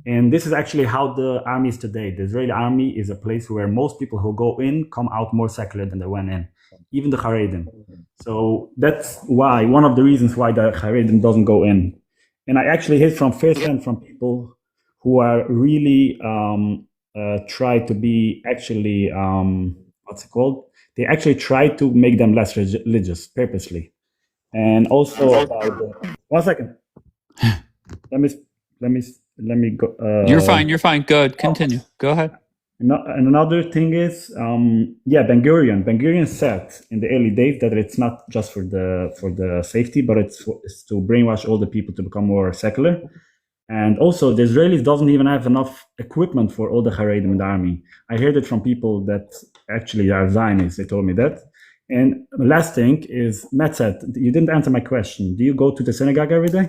F: And this is actually how the army is today. The Israeli army is a place where most people who go in come out more secular than they went in, even the Haredim. So that's why, one of the reasons why the Haredim doesn't go in. And I actually heard from firsthand from people who are really try to be actually, what's it called? They actually try to make them less religious purposely. And also about one second. Let me go.
D: You're fine. Go ahead. Continue. Go ahead.
F: And another thing is, Ben Gurion said in the early days that it's not just for the safety, but it's to brainwash all the people to become more secular. And also, the Israelis doesn't even have enough equipment for all the Haredim in the army. I heard it from people that actually are Zionists. They told me that. And the last thing is, Matt said, you didn't answer my question. Do you go to the synagogue every day?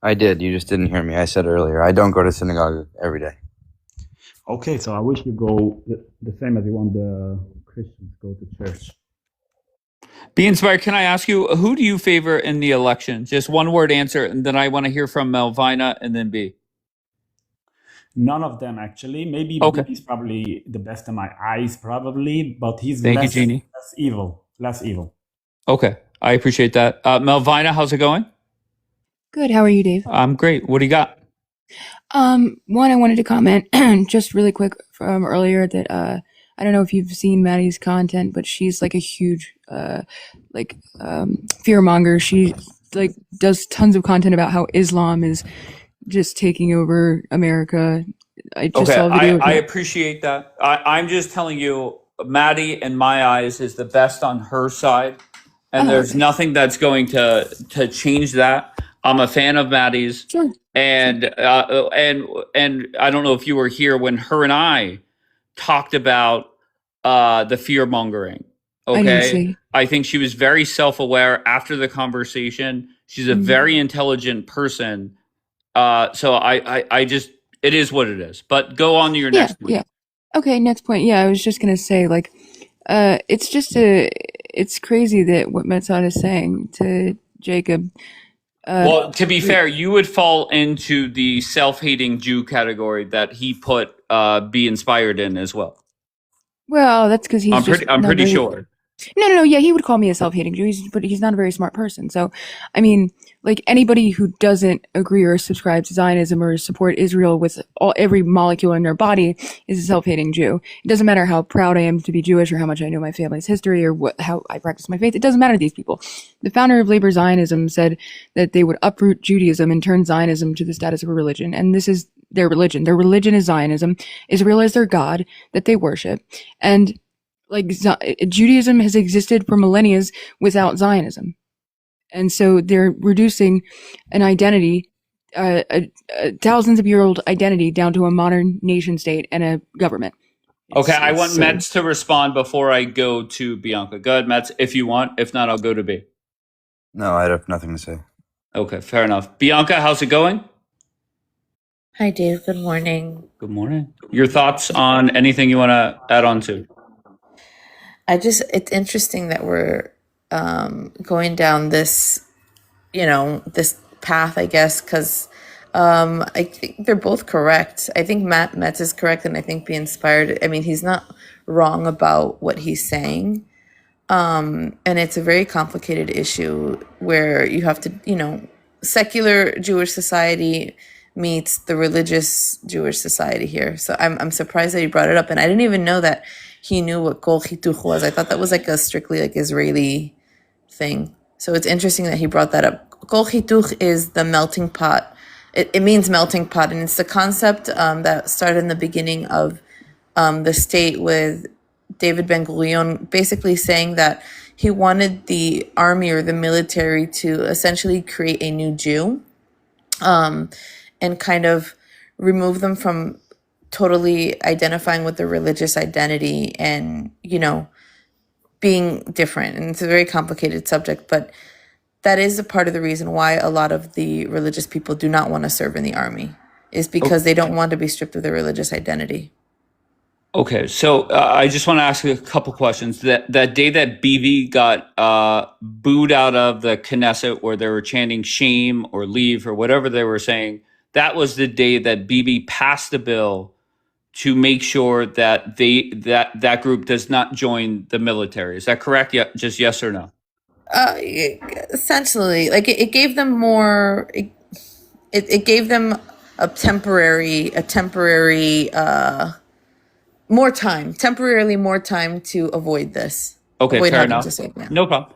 T: I did. You just didn't hear me. I said earlier, I don't go to synagogue every day.
F: Okay, so I wish you go the same as you want the Christians go to church.
D: Be inspired. Can I ask you, who do you favor in the election? Just one word answer, and then I want to hear from Melvina and then B.
F: None of them, actually. Maybe he's probably the best in my eyes, probably, but he's less evil.
D: Okay, I appreciate that. Melvina, how's it going?
M: Good. How are you, Dave?
D: I'm great. What do you got?
M: One, I wanted to comment just really quick from earlier that I don't know if you've seen Maddie's content, but she's like a huge fear monger. She like does tons of content about how Islam is just taking over America. I just saw a video.
D: I appreciate that. I'm just telling you, Maddie, in my eyes, is the best on her side, and there's nothing that's going to change that. I'm a fan of Maddie's,
M: sure.
D: And I don't know if you were here when her and I talked about the fear mongering.
M: I didn't
D: Okay.
M: see.
D: I think she was very self aware after the conversation. She's a very intelligent person. So I just, it is what it is. But go on to your
M: Yeah,
D: next point.
M: yeah. Okay, next point. Yeah, I was just gonna say, like, it's crazy that what Metzad is saying to Jacob.
D: Well, to be fair, you would fall into the self-hating Jew category that he put be inspired in as well.
M: Well, that's because he's
D: I'm pretty sure.
M: No. Yeah, he would call me a self-hating Jew, but he's not a very smart person. So, I mean, like anybody who doesn't agree or subscribe to Zionism or support Israel with every molecule in their body is a self-hating Jew. It doesn't matter how proud I am to be Jewish or how much I know my family's history or how I practice my faith. It doesn't matter to these people. The founder of Labor Zionism said that they would uproot Judaism and turn Zionism to the status of a religion, and this is their religion. Their religion is Zionism. Israel is their God that they worship, and like Judaism has existed for millennia without Zionism. And so they're reducing an identity, a thousands of year old identity down to a modern nation state and a government.
D: Okay, I want Metz to respond before I go to Bianca. Go ahead, Metz, if you want. If not, I'll go to B.
T: No, I have nothing to say.
D: Okay, fair enough. Bianca, how's it going?
N: Hi, Dave. Good morning.
D: Good morning. Your thoughts on anything you want to add on to?
N: It's interesting that we're going down this, this path, I guess, because I think they're both correct. I think Metz is correct, and I think Be Inspired. I mean, he's not wrong about what he's saying. And it's a very complicated issue where you have to, secular Jewish society meets the religious Jewish society here. So I'm surprised that he brought it up, and I didn't even know that he knew what kol chituch was. I thought that was like a strictly like Israeli thing. So it's interesting that he brought that up. Kol chituch is the melting pot. It means melting pot, and it's the concept that started in the beginning of the state with David Ben-Gurion, basically saying that he wanted the army or the military to essentially create a new Jew, and kind of remove them from totally identifying with their religious identity and, being different. And it's a very complicated subject, but that is a part of the reason why a lot of the religious people do not want to serve in the army, is because they don't want to be stripped of their religious identity.
D: Okay, so I just want to ask you a couple questions. That day that BB got booed out of the Knesset, where they were chanting shame or leave or whatever they were saying, that was the day that BB passed the bill to make sure that that group does not join the military. Is that correct? Yeah, just yes or no?
N: Essentially, like it gave them more. It gave them a temporarily more time to avoid this.
D: Okay,
N: avoid
D: fair
N: having
D: enough.
N: to say, yeah.
D: No problem.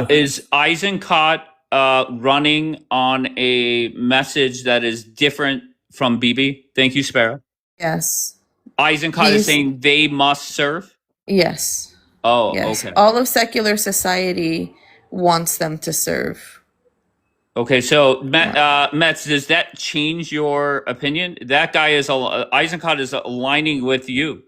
D: Is Eisenkot running on a message that is different from BB? Thank you, Sparrow.
N: Yes.
D: Eisenkot is saying they must serve?
N: Yes.
D: Oh,
N: yes.
D: okay.
N: All of secular society wants them to serve.
D: Okay, so Metz, does that change your opinion? That guy is Eisenkot is aligning with you.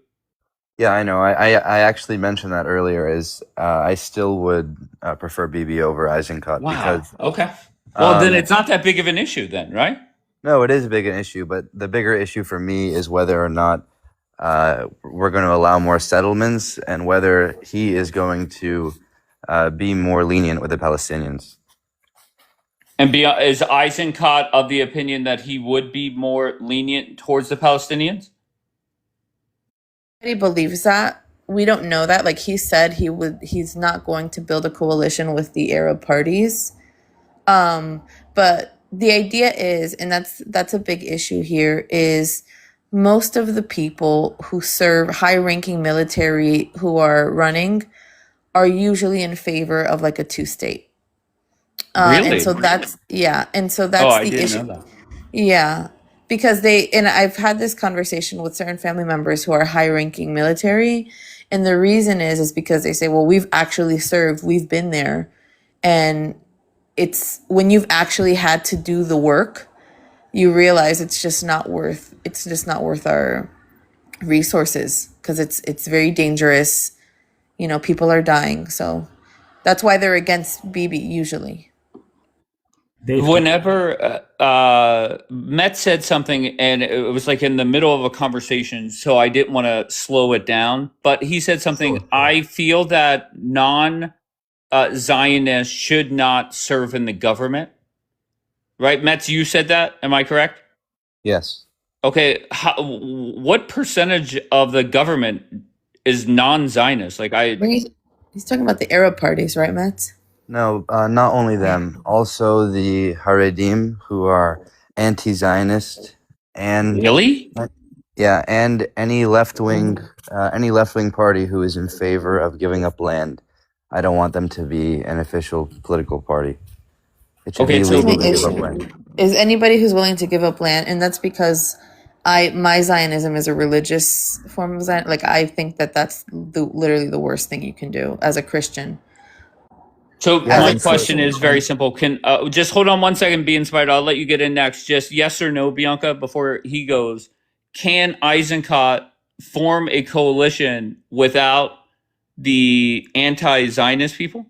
T: Yeah, I know. I actually mentioned that earlier. I still would prefer BB over Eisenkot.
D: Wow.
T: Because
D: okay. Well, then it's not that big of an issue, then, right?
T: No, it is a big an issue, but the bigger issue for me is whether or not we're going to allow more settlements and whether he is going to be more lenient with the Palestinians.
D: And is Eisenkot of the opinion that he would be more lenient towards the Palestinians?
N: He believes that. We don't know that. Like he said, he's not going to build a coalition with the Arab parties. But the idea is, and that's a big issue here, is most of the people who serve high-ranking military who are running are usually in favor of like a two-state.
D: Really?
N: And so that's the issue.
D: Know that.
N: Yeah, because I've had this conversation with certain family members who are high-ranking military, and the reason is because they say, well, we've actually served, we've been there, and it's when you've actually had to do the work, you realize it's just not worth our resources. because it's very dangerous. You know, people are dying, so that's why they're against Bibi usually.
D: Whenever Met said something, and it was like in the middle of a conversation, so I didn't want to slow it down. But he said something.
F: Sure.
D: I feel that non-Zionists should not serve in the government. Right, Metz, you said that. Am I correct?
T: Yes.
D: Okay. What percentage of the government is non-Zionist? Like
N: He's talking about the Arab parties, right, Matt?
T: No, not only them, also the Haredim, who are anti-Zionist, and
D: really,
T: yeah, and any left-wing party who is in favor of giving up land. I don't want them to be an official political party. It should be illegal to give up land.
N: Is anybody who's willing to give up land, and that's because my Zionism is a religious form of Zion. Like I think that's literally the worst thing you can do as a Christian.
D: So my question is very simple. Can just hold on one second, be inspired. I'll let you get in next. Just yes or no, Bianca, before he goes. Can Eisenkot form a coalition without the anti-Zionist people?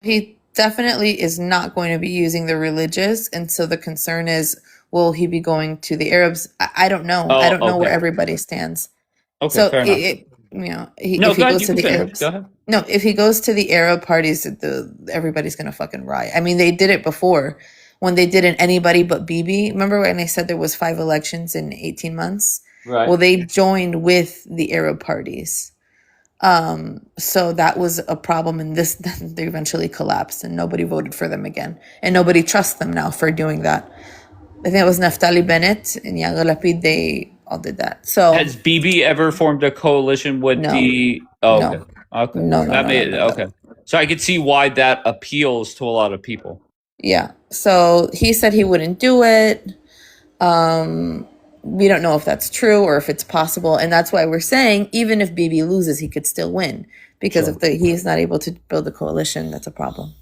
N: He definitely is not going to be using the religious, and so the concern is, will he be going to the Arabs? I don't know. I don't know where everybody stands.
D: Okay,
N: so
D: fair enough.
N: If he goes to the Arabs, no, if he goes to the Arab parties, everybody's gonna fucking riot. I mean, they did it before when they did an anybody but Bibi. Remember when they said there was 5 elections in 18 months?
D: Right.
N: Well, they joined with the Arab parties. So that was a problem, and they eventually collapsed, and nobody voted for them again, and nobody trusts them now for doing that. I think it was Naftali Bennett and Yair Lapid. They all did that. So
D: has Bibi ever formed a coalition with the? Oh,
N: no.
D: Okay.
N: No.
D: Okay. So I could see why that appeals to a lot of people.
N: Yeah. So he said he wouldn't do it. We don't know if that's true or if it's possible, and that's why we're saying even if Bibi loses, he could still win because if he is not able to build a coalition, that's a problem.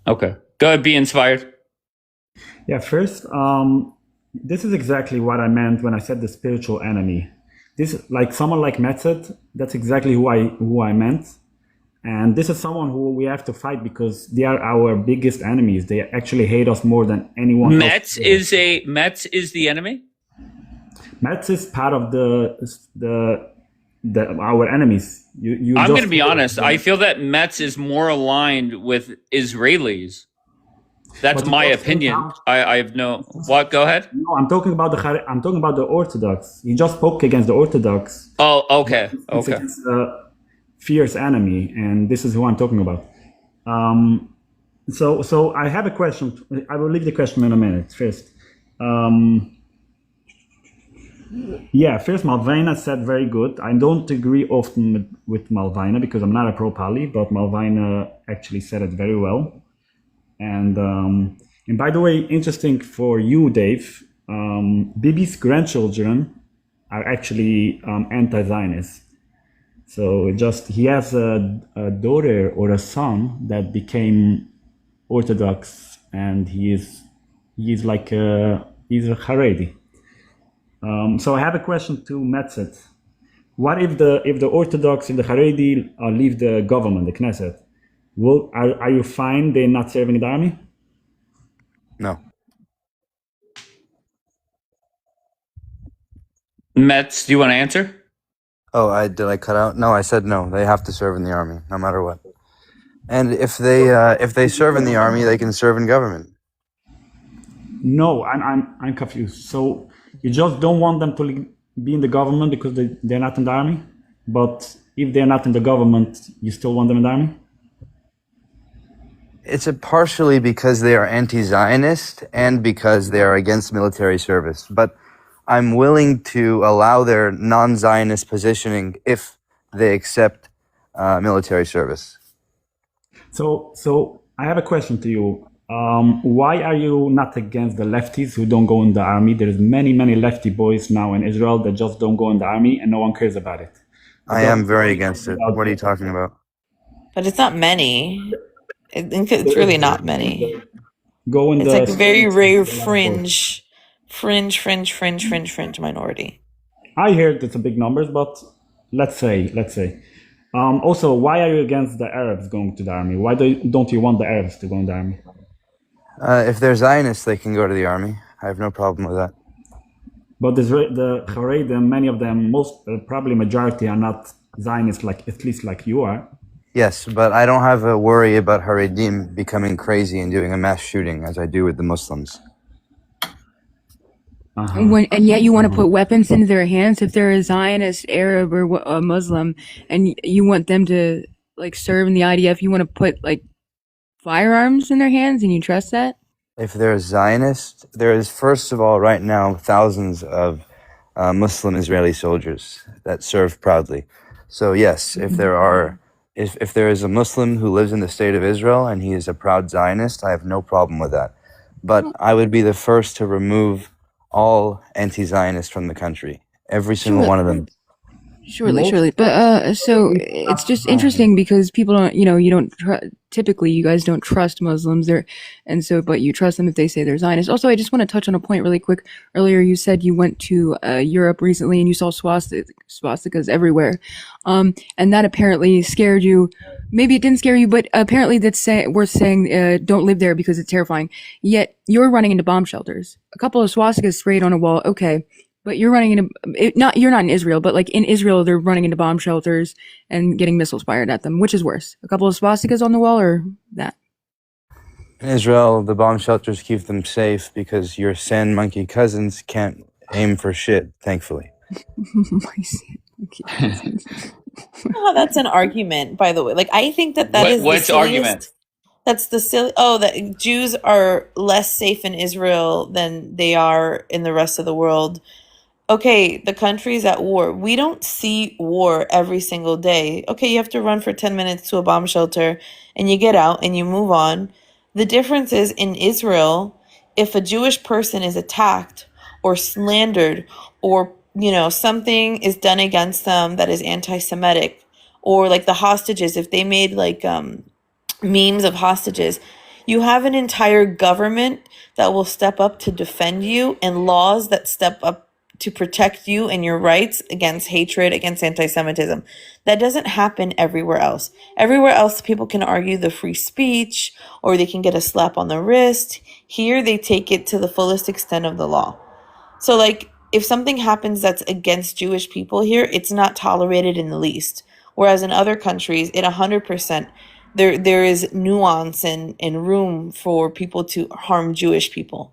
D: Okay. Go ahead. Be inspired.
F: Yeah. First, this is exactly what I meant when I said the spiritual enemy. This, like someone like Metzet, that's exactly who I meant. And this is someone who we have to fight because they are our biggest enemies. They actually hate us more than anyone else.
D: Metz is the enemy?
F: Metz is part of our enemies.
D: I'm going to be honest. I feel that Metz is more aligned with Israelis. That's my opinion. I have no. What? Go ahead.
F: No, I'm talking about the Orthodox. He just spoke against the Orthodox.
D: Oh, okay. Okay.
F: It's a fierce enemy, and this is who I'm talking about. So I have a question. I will leave the question in a minute. First, first Malvina said very good. I don't agree often with Malvina because I'm not a pro-Pali, but Malvina actually said it very well. And by the way, interesting for you, Dave, Bibi's grandchildren are actually anti-Zionist. So he has a daughter or a son that became Orthodox, and he's a Haredi. So I have a question to Metzet. What if the Orthodox and the Haredi leave the government, the Knesset? Are you fine they're not serving the army?
T: No.
D: Metz, do you want to answer?
T: Oh, did I cut out? No, I said no. They have to serve in the army, no matter what. And if they serve in the army, they can serve in government.
F: No, I'm confused. So you just don't want them to be in the government because they're not in the army, but if they're not in the government, you still want them in the army?
T: It's partially because they are anti-Zionist and because they are against military service. But I'm willing to allow their non-Zionist positioning if they accept military service.
F: So I have a question to you. Why are you not against the lefties who don't go in the army? There's many lefty boys now in Israel that just don't go in the army and no one cares about it.
T: I am very against it. What are you talking about?
N: But it's not many. I think it's really not many.
F: It's
N: like a very rare fringe minority.
F: I heard it's a big numbers, but let's say. Also, why are you against the Arabs going to the army? Why don't you want the Arabs to go in the army?
T: If they're Zionists, they can go to the army. I have no problem with that.
F: But the Haredim, many of them, probably majority, are not Zionists, at least like you are.
T: Yes, but I don't have a worry about Haredim becoming crazy and doing a mass shooting as I do with the Muslims.
M: And yet you want to put weapons into their hands if they're a Zionist, Arab, or a Muslim, and you want them to like serve in the IDF. You want to put like firearms in their hands, and you trust that?
T: If they're a Zionist, there is, first of all, right now, thousands of Muslim Israeli soldiers that serve proudly. So yes, if there is a Muslim who lives in the state of Israel and he is a proud Zionist, I have no problem with that. But I would be the first to remove all anti-Zionists from the country. Every single one of them.
M: Surely. But so it's just interesting because people don't, you don't typically you guys don't trust Muslims there, but you trust them if they say they're Zionists. Also, I just want to touch on a point really quick. Earlier, you said you went to Europe recently and you saw swastikas everywhere, and that apparently scared you. Maybe it didn't scare you, but apparently that's worth saying. Don't live there because it's terrifying. Yet you're running into bomb shelters. A couple of swastikas sprayed on a wall. Okay. But you're running into you're not in Israel, but like in Israel, they're running into bomb shelters and getting missiles fired at them. Which is worse, a couple of swastikas on the wall or that?
T: In Israel, the bomb shelters keep them safe because your sand monkey cousins can't aim for shit, thankfully.
N: My sand monkey cousins. Oh, that's an argument, by the way. Like, I think that is
D: What's
N: the silliest
D: argument?
N: That's the silly. Oh, that Jews are less safe in Israel than they are in the rest of the world. Okay, the country's at war. We don't see war every single day. Okay, you have to run for 10 minutes to a bomb shelter and you get out and you move on. The difference is in Israel, if a Jewish person is attacked or slandered or, something is done against them that is anti-Semitic, or like the hostages, if they made like memes of hostages, you have an entire government that will step up to defend you and laws that step up to protect you and your rights against hatred, against anti-Semitism. That doesn't happen everywhere else. Everywhere else, people can argue the free speech or they can get a slap on the wrist. Here, they take it to the fullest extent of the law. So, like, if something happens that's against Jewish people here, it's not tolerated in the least. Whereas in other countries, it 100%, there is nuance and room for people to harm Jewish people.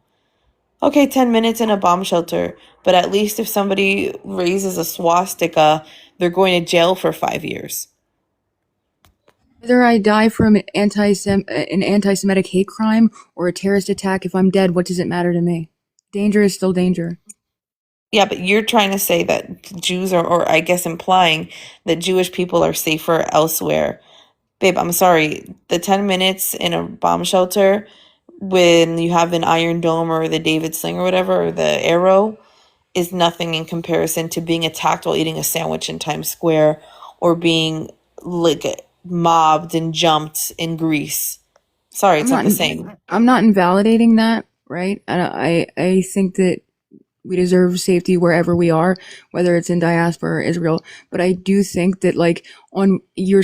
N: Okay, 10 minutes in a bomb shelter, but at least if somebody raises a swastika, they're going to jail for 5 years.
M: Whether I die from an anti-Semitic hate crime or a terrorist attack, if I'm dead, what does it matter to me? Danger is still danger.
N: Yeah, but you're trying to say that Jews are, or I guess implying that Jewish people are safer elsewhere. Babe, I'm sorry. The 10 minutes in a bomb shelter when you have an Iron Dome or the David Sling or whatever, or the Arrow, is nothing in comparison to being attacked while eating a sandwich in Times Square or being like mobbed and jumped in Greece. Sorry, it's not the same.
M: I'm not invalidating that, right? I think that we deserve safety wherever we are, whether it's in diaspora or Israel. But I do think that you're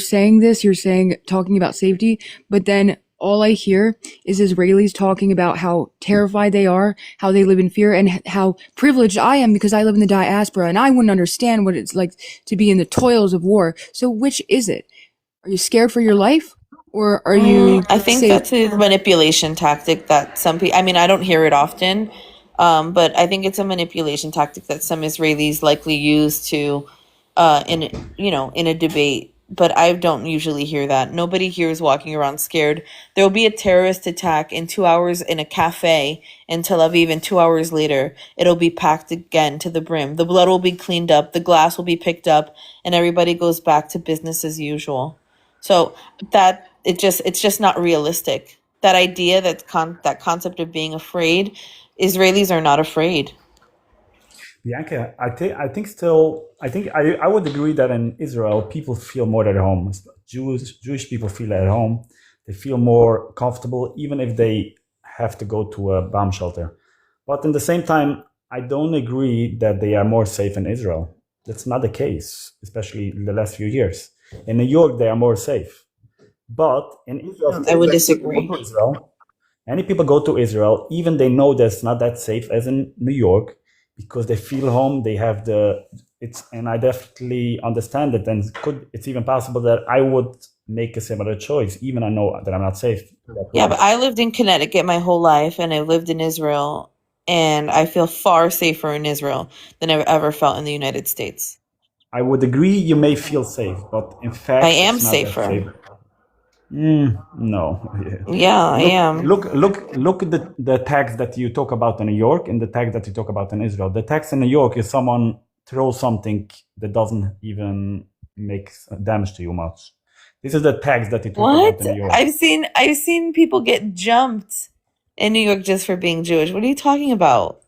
M: talking about safety, but then all I hear is Israelis talking about how terrified they are, how they live in fear, and how privileged I am because I live in the diaspora and I wouldn't understand what it's like to be in the toils of war. So which is it? Are you scared for your life? Or are you
N: I think that's a manipulation tactic that some people, I don't hear it often, but I think it's a manipulation tactic that some Israelis likely use to, in a debate. But I don't usually hear that. Nobody here is walking around scared. There will be a terrorist attack in 2 hours in a cafe in Tel Aviv, and 2 hours later, it'll be packed again to the brim. The blood will be cleaned up, the glass will be picked up, and everybody goes back to business as usual. So it's just not realistic. That idea, that concept of being afraid, Israelis are not afraid.
F: Bianca, I would agree that in Israel, people feel more at home. Jewish people feel at home. They feel more comfortable, even if they have to go to a bomb shelter. But at the same time, I don't agree that they are more safe in Israel. That's not the case, especially in the last few years. In New York, they are more safe. But in Israel,
N: I would
F: when people
N: disagree.
F: go to Israel, many people go to Israel, even they know that it's not that safe as in New York, because they feel home, they have and I definitely understand it, and it's even possible that I would make a similar choice, even I know that I'm not safe.
N: Yeah, but I lived in Connecticut my whole life, and I lived in Israel, and I feel far safer in Israel than I've ever felt in the United States.
F: I would agree you may feel safe, but in fact,
N: I am
F: it's not that
N: safer.
F: safe. No.
N: Yeah, I am.
F: Look at the tax that you talk about in New York and the tax that you talk about in Israel. The tax in New York is someone throws something that doesn't even make damage to you much. This is the tax that you talk
N: What?
F: about in New York.
N: I've seen people get jumped in New York just for being Jewish. What are you talking about?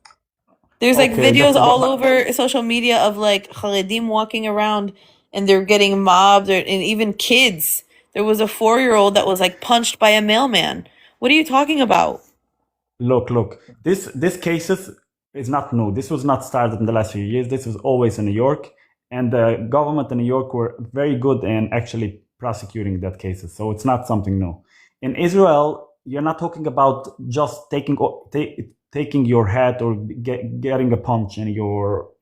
N: There's like
F: Okay,
N: videos
F: that's
N: all over social media of like Haredim walking around and they're getting mobbed, and even kids. There was a 4-year-old that was like punched by a mailman. What are you talking about?
F: Look. This cases is not new. This was not started in the last few years. This was always in New York, and the government in New York were very good in actually prosecuting that cases. So it's not something new. In Israel, you're not talking about just taking your hat or getting a punch in your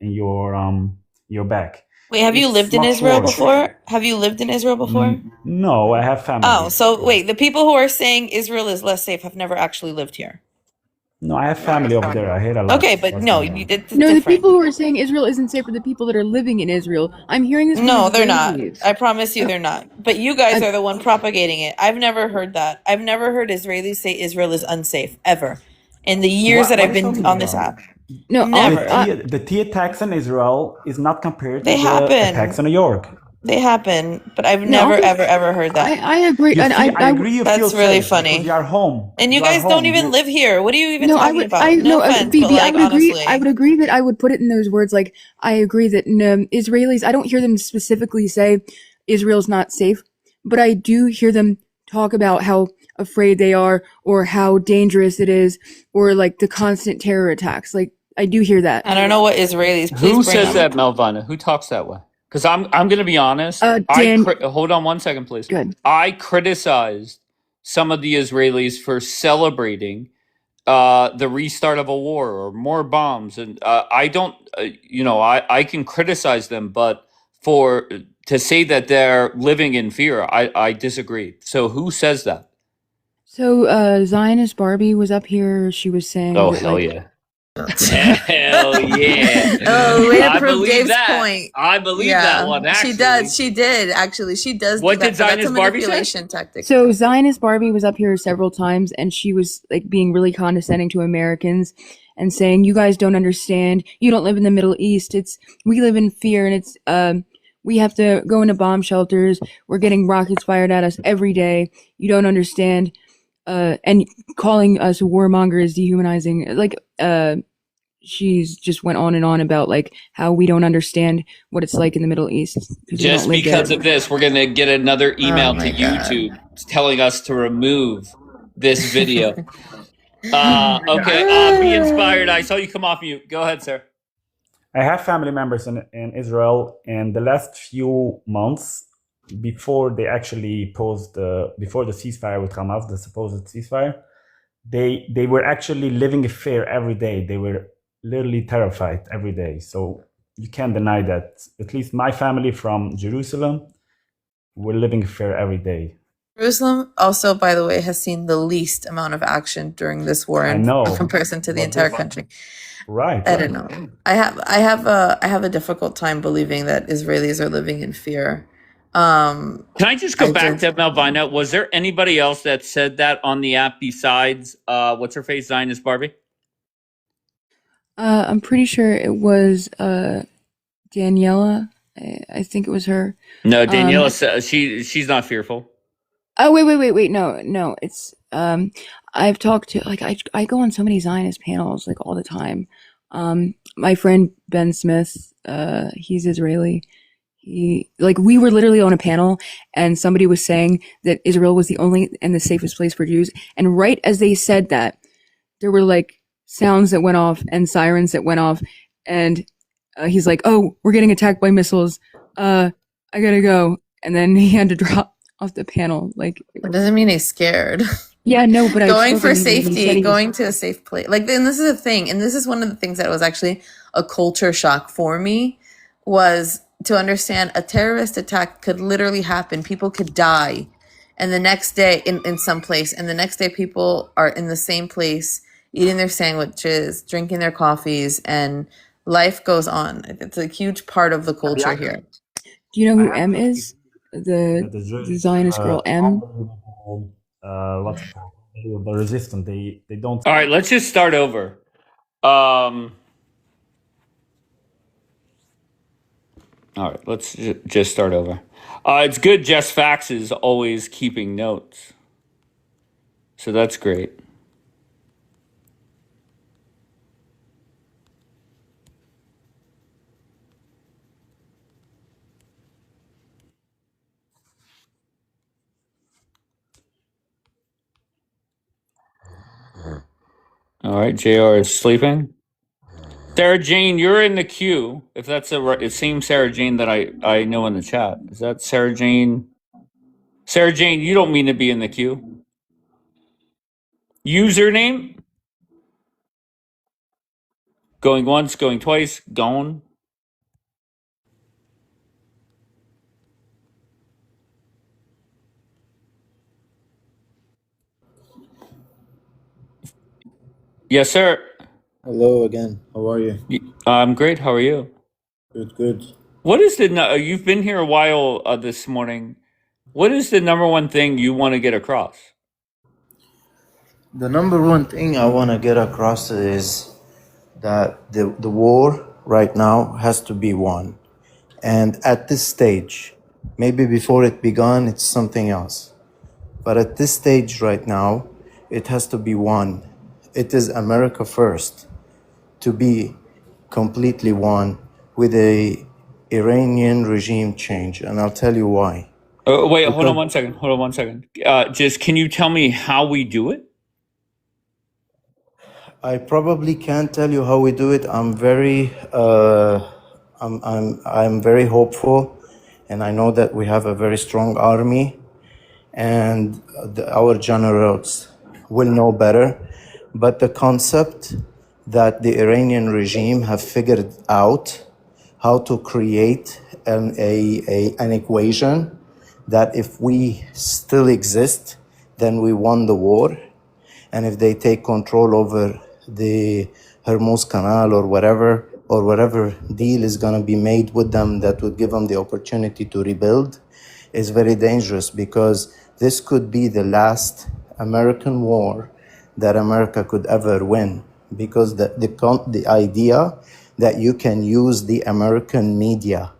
F: back.
N: Wait, have you
F: It's
N: lived in
F: much
N: Israel
F: worse.
N: before? Have you lived in Israel before?
F: No, I have family.
N: Oh,
F: here.
N: so wait, the people who are saying Israel is less safe have never actually lived here.
F: No, I have family over there. I hear a lot.
N: Okay, but no, it's
M: No, the
N: different.
M: people who are saying Israel isn't safe are the people that are living in Israel. I'm hearing this from
N: No, they're not.
M: Israelis.
N: I promise you they're not. But you guys are the one propagating it. I've never heard that. I've never heard Israelis say Israel is unsafe, ever. In the years that I've been on this app.
M: No,
N: never.
F: The tea attacks in Israel is not compared to
N: They
F: the
N: happen.
F: attacks in New York.
N: They happen, but I've
M: No,
N: never, ever heard that.
M: I agree.
F: I agree. You
N: That's
F: feel
N: really
F: safe
N: funny.
F: because you are home.
N: And you
F: are
N: guys don't
F: home.
N: even live here. What are you even
M: No,
N: talking about?
M: no,
N: offense,
M: BB,
N: but like,
M: I would agree.
N: honestly.
M: I would agree that I would put it in those words. Like, I agree that Israelis. I don't hear them specifically say Israel's not safe, but I do hear them talk about how afraid they are, or how dangerous it is, or like the constant terror attacks. Like, I do hear that.
N: I don't know what Israelis.
D: Who says that, Melvina? Who talks that way? Because I'm going to be honest. Hold on one second, please.
M: Good.
D: I criticized some of the Israelis for celebrating the restart of a war or more bombs, and I don't. I can criticize them, but to say that they're living in fear, I disagree. So who says that?
M: So Zionist Barbie was up here. She was saying,
D: Oh
M: that,
D: hell
M: like,
D: yeah. Hell yeah!
N: Oh, way to
D: I
N: prove
D: believe
N: Dave's
D: that.
N: point.
D: I believe that one. Actually,
N: she does. She did actually. She does.
D: What
N: do
D: did
N: that, but
D: Zionist
N: that's a
D: Barbie say?
N: manipulation tactic.
M: So Zionist Barbie was up here several times, and she was like being really condescending to Americans and saying, "You guys don't understand. You don't live in the Middle East. We live in fear, and we have to go into bomb shelters. We're getting rockets fired at us every day. You don't understand." And calling us warmongers, dehumanizing, like she's just went on and on about like how we don't understand what it's like in the Middle East.
D: Just because of this, we're gonna get another email to YouTube telling us to remove this video. Okay, be inspired. I saw you come off mute. Go ahead, sir.
F: I have family members in Israel, and the last few months before they actually before the ceasefire with Hamas, the supposed ceasefire, they were actually living in fear every day. They were literally terrified every day. So you can't deny that. At least my family from Jerusalem were living in fear every day.
N: Jerusalem also, by the way, has seen the least amount of action during this war in comparison to the entire country.
F: Right.
N: I don't know. I have a difficult time believing that Israelis are living in fear.
D: Can I just go back to Melvina? Was there anybody else that said that on the app besides what's her face, Zionist Barbie?
M: I'm pretty sure it was Daniela. I think it was her.
D: No, Daniela said she's not fearful.
M: Oh wait. No. It's I've talked to, like, I go on so many Zionist panels like all the time. My friend Ben Smith, he's Israeli. We were literally on a panel and somebody was saying that Israel was the only and the safest place for Jews. And right as they said that, there were like sounds that went off and sirens that went off. And he's like, "Oh, we're getting attacked by missiles. I gotta go." And then he had to drop off the panel. Like,
N: It doesn't mean he's scared.
M: yeah, no, but I
N: Going
M: still
N: for
M: think he said
N: safety,
M: he was.
N: going to a safe place. Like, and this is the thing, and this is one of the things that was actually a culture shock for me, was to understand a terrorist attack could literally happen. People could die. And the next day in some place, and the next day people are in the same place, eating their sandwiches, drinking their coffees, and life goes on. It's a huge part of the culture here.
M: Do you know who M is? The Zionist girl M.
F: What's it called? The resistant. They don't.
D: All right, let's just start over. All right, let's just start over. It's good Jess Fax is always keeping notes. So that's great. All right, JR is sleeping. Sarah Jane, you're in the queue. If that's the same Sarah Jane that I know in the chat. Is that Sarah Jane? Sarah Jane, you don't mean to be in the queue. Username? Going once, going twice, gone. Yes, sir.
I: Hello again. How are you?
D: I'm great. How are you?
I: Good.
D: What is you've been here a while this morning. What is the number one thing you want to get across?
O: The number one thing I want to get across is that the war right now has to be won. And at this stage, maybe before it began, it's something else. But at this stage right now, it has to be won. It is America first to be completely won with a Iranian regime change. And I'll tell you why.
D: Wait, hold on one second. Just can you tell me how we do it?
O: I probably can't tell you how we do it. I'm very hopeful, and I know that we have a very strong army, and our generals will know better. But the concept that the Iranian regime have figured out how to create an equation that if we still exist, then we won the war. And if they take control over the Hormuz Canal or whatever deal is going to be made with them that would give them the opportunity to rebuild, is very dangerous, because this could be the last American war that America could ever win. Because the idea that you can use the American media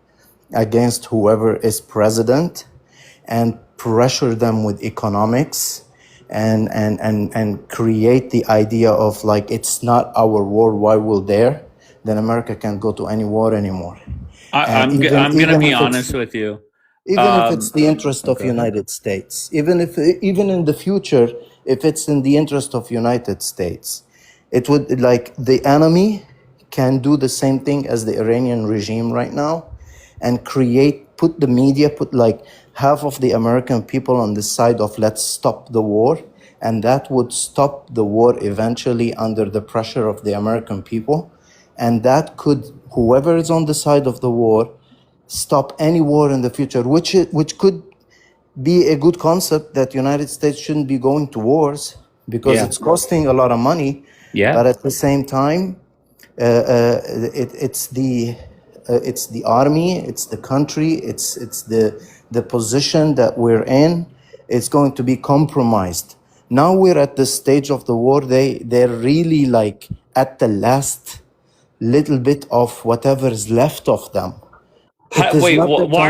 O: against whoever is president and pressure them with economics and create the idea of like, it's not our war, why will there? Then America can't go to any war anymore.
D: I'm going to be honest with you.
O: Even if it's the interest of United States, even in the future, if it's in the interest of United States, it would, like, the enemy can do the same thing as the Iranian regime right now and put the media, put like half of the American people on the side of let's stop the war. And that would stop the war eventually under the pressure of the American people. And that could, whoever is on the side of the war, stop any war in the future, which could be a good concept, that United States shouldn't be going to wars because it's costing a lot of money.
D: Yeah.
O: But at the same time, it's the army, it's the country, it's the position that we're in. It's going to be compromised. Now we're at the stage of the war. They're really like at the last little bit of whatever is left of them.
D: Wait, why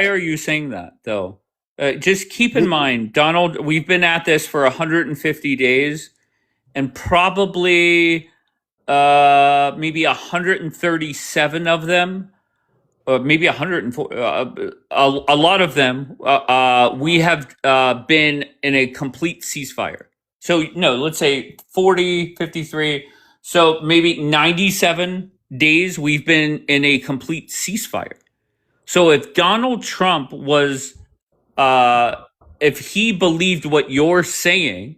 D: are you saying that though? Just keep in mind, Donald, we've been at this for 150 days, and probably maybe 137 of them, or maybe 104, a lot of them, we have been in a complete ceasefire. So no, let's say 40, 53. So maybe 97 days we've been in a complete ceasefire. So if Donald Trump was, if he believed what you're saying,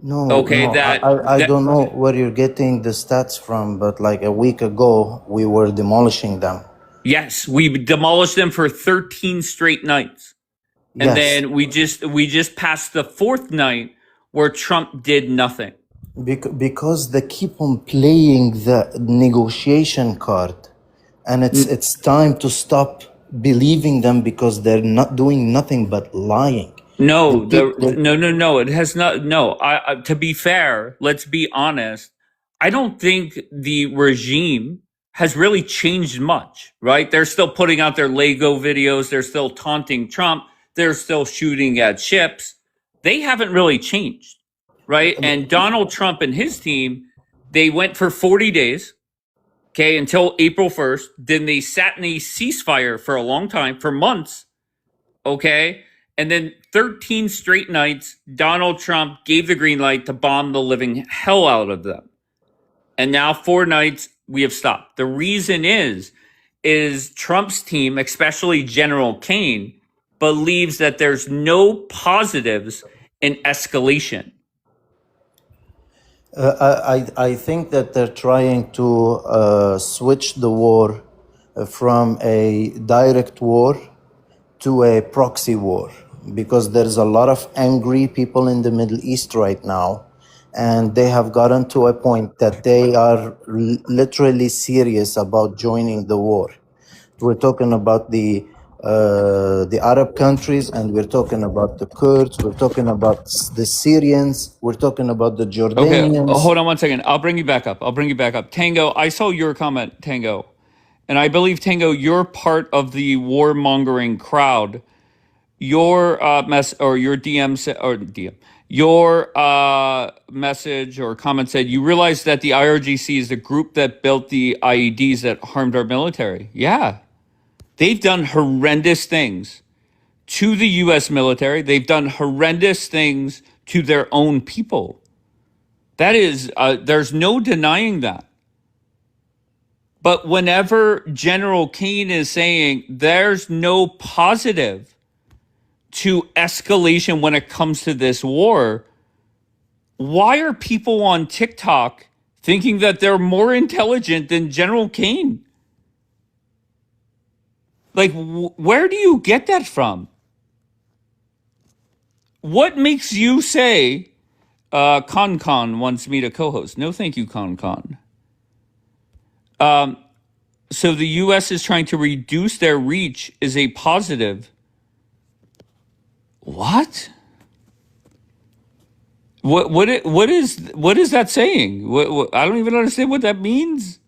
O: No,
D: okay,
O: no, I
D: that
O: don't know where you're getting the stats from, but like a week ago, we were demolishing them.
D: yes, we demolished them for 13 straight nights. And
O: Yes,
D: then we just passed the fourth night where Trump did nothing.
O: because they keep on playing the negotiation card, and it's time to stop believing them because they're not doing nothing but lying. They
D: No,
O: keep, they,
D: no. It has not. No, to be fair, let's be honest. I don't think the regime has really changed much, right? They're still putting out their Lego videos. They're still taunting Trump. They're still shooting at ships. They haven't really changed, right? And Donald Trump and his team, they went for 40 days, okay, until April 1st. Then they sat in a ceasefire for a long time, for months, okay? And then 13 straight nights, Donald Trump gave the green light to bomb the living hell out of them. And now 4 nights, we have stopped. The reason is Trump's team, especially General Kane, believes that there's no positives in escalation.
O: I think that they're trying to switch the war from a direct war to a proxy war, because there's a lot of angry people in the Middle East right now, and they have gotten to a point that they are literally serious about joining the war. We're talking about the Arab countries, and we're talking about the Kurds, we're talking about the Syrians, we're talking about the
D: Okay,
O: Jordanians.
D: hold on one second. I'll bring you back up. Tango, I saw your comment, Tango. And I believe, Tango, you're part of the warmongering crowd. Your your message or comment said you realize that the IRGC is the group that built the IEDs that harmed our military. Yeah, they've done horrendous things to the U.S. military. They've done horrendous things to their own people. That is, there's no denying that. But whenever General Kane is saying there's no positive to escalation when it comes to this war, why are people on TikTok thinking that they're more intelligent than General Kane? Like, where do you get that from? What makes you say, Con wants me to co-host? No, thank you, Con. So the U.S. is trying to reduce their reach is a positive. What? What is that saying? I don't even understand what that means.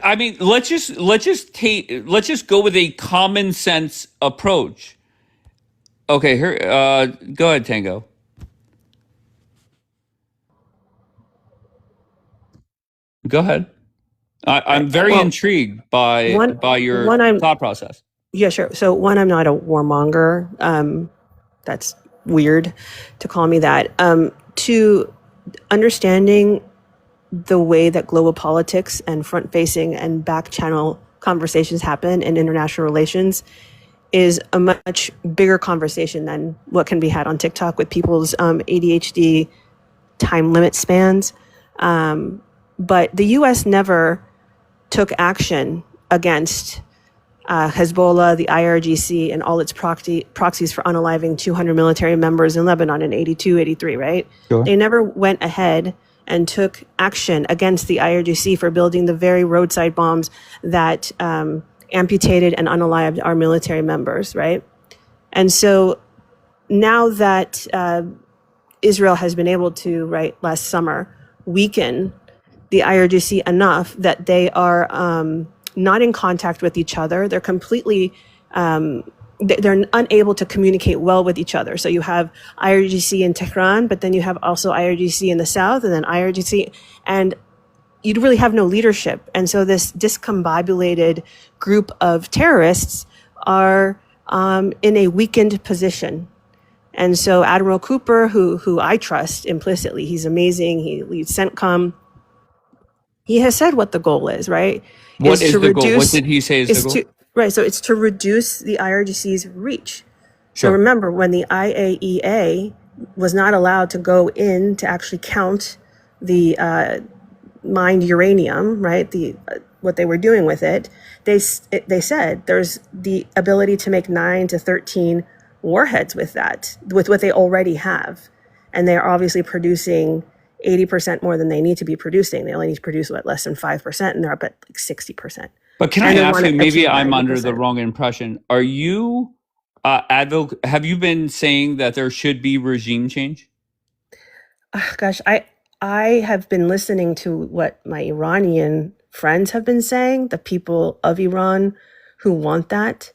D: I mean, let's just go with a common sense approach. Okay, here, go ahead, Tango. Go ahead. I'm very intrigued by your thought process.
S: Yeah, sure. So one, I'm not a warmonger. That's weird to call me that. Two, understanding the way that global politics and front-facing and back-channel conversations happen in international relations is a much bigger conversation than what can be had on TikTok with people's ADHD time limit spans. But the U.S. never took action against Hezbollah, the IRGC, and all its proxies for unaliving 200 military members in Lebanon in 82, 83, right?
D: Sure.
S: They never went ahead and took action against the IRGC for building the very roadside bombs that amputated and unalived our military members, right? And so now that Israel has been able to, right, last summer, weaken the IRGC enough that they are not in contact with each other. They're completely, they're unable to communicate well with each other. So you have IRGC in Tehran, but then you have also IRGC in the south, and then IRGC, and you'd really have no leadership. And so this discombobulated group of terrorists are in a weakened position. And so Admiral Cooper, who I trust implicitly, he's amazing. He leads CENTCOM. He has said what the goal is, right?
D: What is the goal? What did he say is the goal?
S: So it's to reduce the IRGC's reach. So
D: Sure.
S: remember, when the IAEA was not allowed to go in to actually count the mined uranium, right? What they were doing with it, they said there's the ability to make 9 to 13 warheads with that, with what they already have, and they are obviously producing 80% more than they need to be producing. They only need to produce less than 5%, and they're up at like 60%.
D: But can I ask you? Maybe I'm under the wrong impression. Are you have you been saying that there should be regime change?
S: Gosh, I have been listening to what my Iranian friends have been saying, the people of Iran who want that.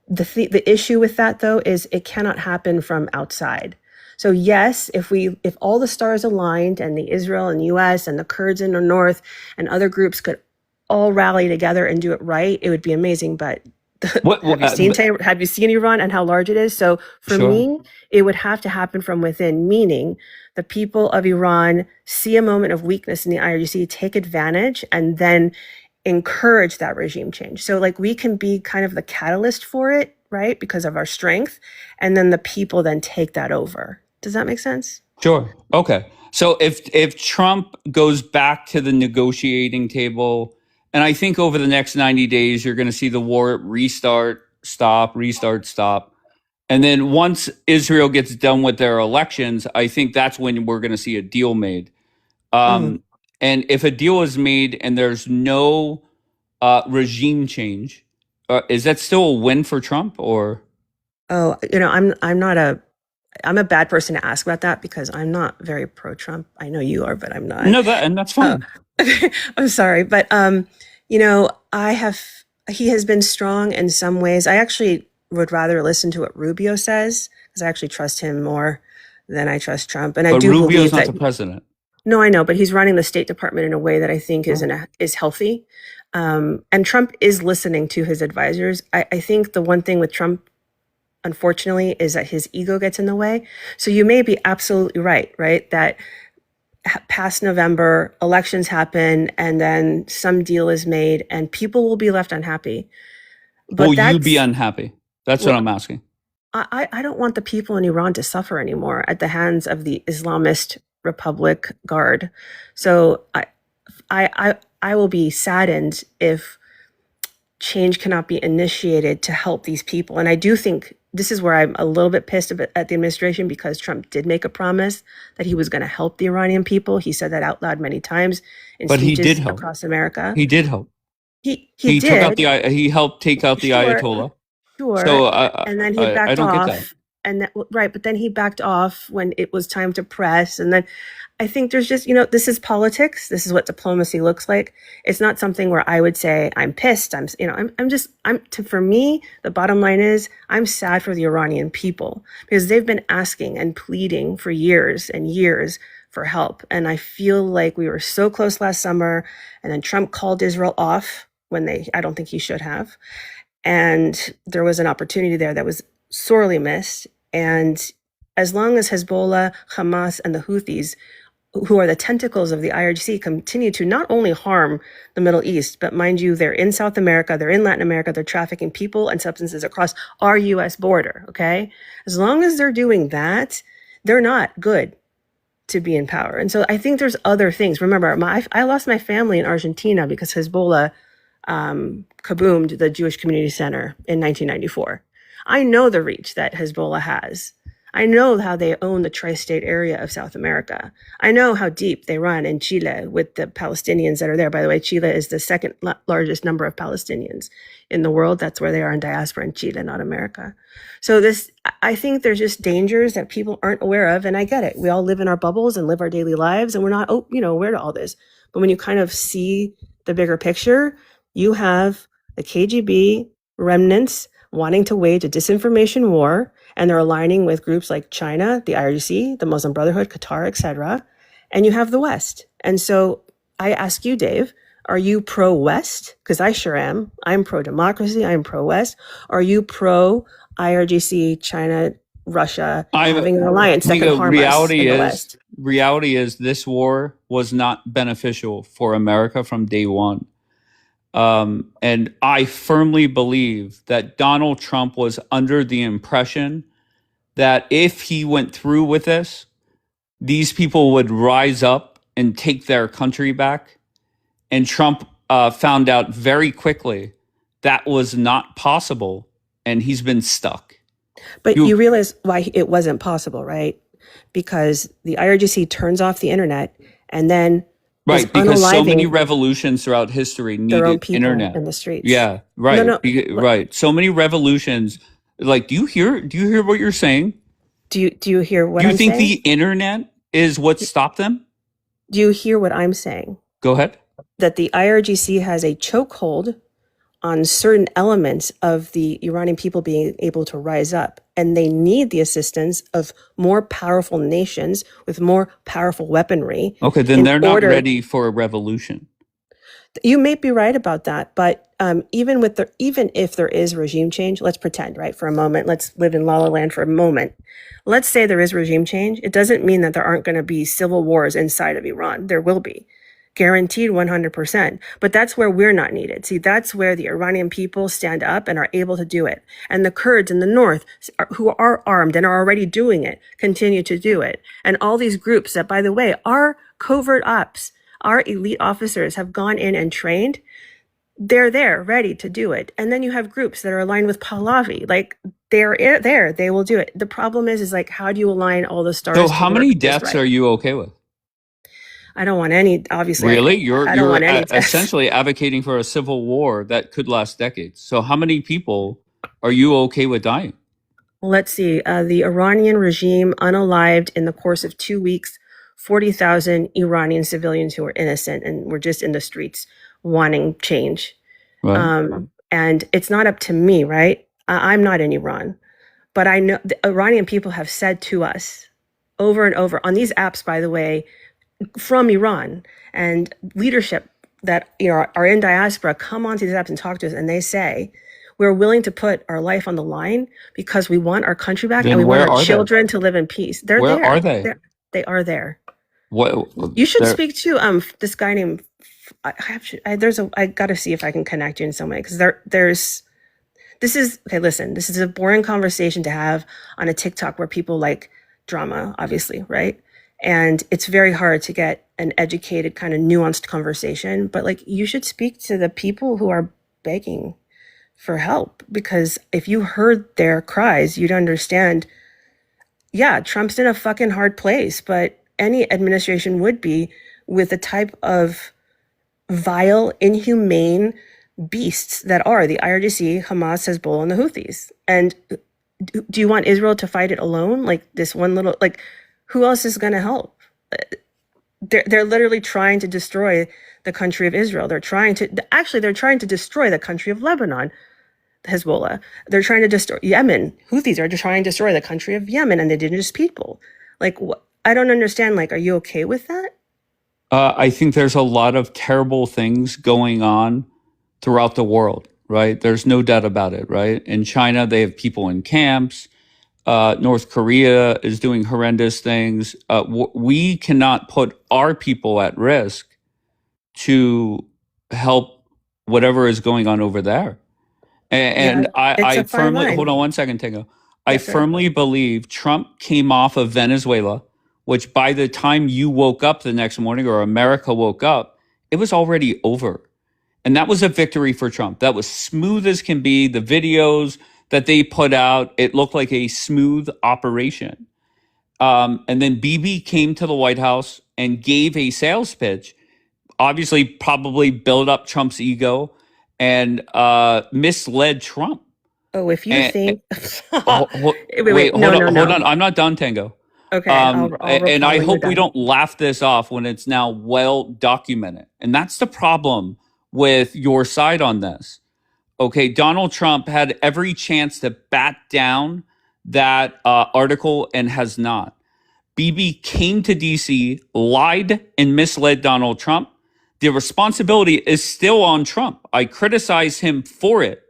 S: The issue with that, though, is it cannot happen from outside. So yes, if all the stars aligned and the Israel and US and the Kurds in the north and other groups could all rally together and do it right, it would be amazing. But have you seen Iran and how large it is? So for me, it would have to happen from within, meaning the people of Iran see a moment of weakness in the IRGC, take advantage, and then encourage that regime change. So like we can be kind of the catalyst for it, right? Because of our strength. And then the people then take that over. Does that make sense?
D: Sure. Okay. So if Trump goes back to the negotiating table, and I think over the next 90 days, you're going to see the war restart, stop. And then once Israel gets done with their elections, I think that's when we're going to see a deal made. And if a deal is made and there's no regime change, is that still a win for Trump or?
S: Oh, I'm a bad person to ask about that because I'm not very pro-Trump. I know you are, but I'm not.
D: No, that's fine.
S: I'm sorry, but he has been strong in some ways. I actually would rather listen to what Rubio says because I actually trust him more than I trust Trump. And I do
D: Rubio's
S: believe
D: not the president.
S: No, I know, but he's running the State Department in a way that I think is healthy. And Trump is listening to his advisors. I think the one thing with Trump, unfortunately, is that his ego gets in the way. So you may be absolutely right? That past November, elections happen, and then some deal is made, and people will be left unhappy. But
D: will you be unhappy? That's what I'm asking.
S: I don't want the people in Iran to suffer anymore at the hands of the Islamist Republic Guard. So I will be saddened if change cannot be initiated to help these people. And I do think this is where I'm a little bit pissed at the administration because Trump did make a promise that he was going to help the Iranian people. He said that out loud many times in speeches across America.
D: He did help.
S: He
D: did. He helped take out the Ayatollah.
S: Sure.
D: So
S: and then he backed
D: I don't
S: off.
D: Get that.
S: And but then he backed off when it was time to press. And then I think there's just, this is politics. This is what diplomacy looks like. It's not something where I would say I'm pissed. For me, the bottom line is I'm sad for the Iranian people because they've been asking and pleading for years and years for help. And I feel like we were so close last summer and then Trump called Israel off when I don't think he should have. And there was an opportunity there that was sorely missed. And as long as Hezbollah, Hamas, and the Houthis, who are the tentacles of the IRGC, continue to not only harm the Middle East, but mind you, they're in South America, they're in Latin America, they're trafficking people and substances across our US border, okay? As long as they're doing that, they're not good to be in power. And so I think there's other things. Remember, I lost my family in Argentina because Hezbollah kaboomed the Jewish Community Center in 1994. I know the reach that Hezbollah has. I know how they own the tri-state area of South America. I know how deep they run in Chile with the Palestinians that are there. By the way, Chile is the second largest number of Palestinians in the world. That's where they are in diaspora in Chile, not America. So I think there's just dangers that people aren't aware of. And I get it. We all live in our bubbles and live our daily lives and we're not, aware to all this. But when you kind of see the bigger picture, you have the KGB remnants wanting to wage a disinformation war, and they're aligning with groups like China, the IRGC, the Muslim Brotherhood, Qatar, etc. And you have the West. And so I ask you, Dave, are you pro-West? Because I sure am. I'm pro-democracy. I'm pro-West. Are you pro-IRGC, China, Russia, having an alliance that can harm us in the West?
D: reality is this war was not beneficial for America from day one. And I firmly believe that Donald Trump was under the impression that if he went through with this, these people would rise up and take their country back. And Trump found out very quickly that was not possible, and he's been stuck.
S: But you realize why it wasn't possible, right? Because the IRGC turns off the internet and then
D: right, because so many revolutions throughout history needed internet
S: in the streets.
D: Yeah, right,
S: No,
D: right. So many revolutions. Like, do you hear what you're saying?
S: Do you hear what
D: Do you
S: I'm
D: think
S: saying?
D: the internet is what stopped them?
S: Do you hear what I'm saying?
D: Go ahead.
S: That the IRGC has a chokehold on certain elements of the Iranian people being able to rise up. And they need the assistance of more powerful nations with more powerful weaponry.
D: Okay, then they're not ready for a revolution.
S: You may be right about that, but even if there is regime change, let's pretend, right, for a moment, let's live in La La Land for a moment. Let's say there is regime change. It doesn't mean that there aren't going to be civil wars inside of Iran. There will be. Guaranteed 100%. But that's where we're not needed. See, that's where the Iranian people stand up and are able to do it. And the Kurds in the north, who are armed and are already doing it, continue to do it. And all these groups that, by the way, are covert ops, our elite officers have gone in and trained. They're there, ready to do it. And then you have groups that are aligned with Pahlavi. Like, they're there, they will do it. The problem is like, how do you align all the stars?
D: So how many deaths are you okay with?
S: I don't want any, obviously.
D: Really? You're essentially advocating for a civil war that could last decades. So how many people are you okay with dying?
S: Well, let's see. The Iranian regime unalived in the course of 2 weeks, 40,000 Iranian civilians who were innocent and were just in the streets wanting change.
D: Right.
S: And it's not up to me, right? I'm not in Iran. But I know the Iranian people have said to us over and over on these apps, by the way, from Iran, and leadership that are in diaspora come onto these apps and talk to us, and they say, we're willing to put our life on the line because we want our country back and we want our children to live in peace. They're there.
D: Where are they?
S: They are there.
D: What?
S: You should speak to this guy named. I got to see if I can connect you in some way, because there's. This is okay. Listen, this is a boring conversation to have on a TikTok where people like drama, obviously, right? And it's very hard to get an educated, kind of nuanced conversation. But like, you should speak to the people who are begging for help, because if you heard their cries, you'd understand. Yeah, Trump's in a fucking hard place, but any administration would be, with the type of vile, inhumane beasts that are the IRGC, Hamas, Hezbollah, and the Houthis. And do you want Israel to fight it alone? Like this one little, like, who else is going to help? They're literally trying to destroy the country of Israel. They're trying to destroy the country of Lebanon, Hezbollah. They're trying to destroy Yemen. Houthis are trying to destroy the country of Yemen and the indigenous people. Like, I don't understand. Like, are you okay with that?
D: I think there's a lot of terrible things going on throughout the world, right? There's no doubt about it, right? In China, they have people in camps. North Korea is doing horrendous things. We cannot put our people at risk to help whatever is going on over there. And I firmly, hold on one second, Tango. I firmly believe Trump came off of Venezuela, which by the time you woke up the next morning, or America woke up, it was already over. And that was a victory for Trump. That was smooth as can be. The videos that they put out, it looked like a smooth operation. And then Bibi came to the White House and gave a sales pitch, obviously probably built up Trump's ego and misled Trump.
S: Oh, if you think...
D: wait, hold on. I'm not done, Tango.
S: Okay,
D: and I hope we don't laugh this off when it's now well documented. And that's the problem with your side on this. Okay, Donald Trump had every chance to bat down that article and has not. Bibi came to DC, lied and misled Donald Trump. The responsibility is still on Trump. I criticize him for it.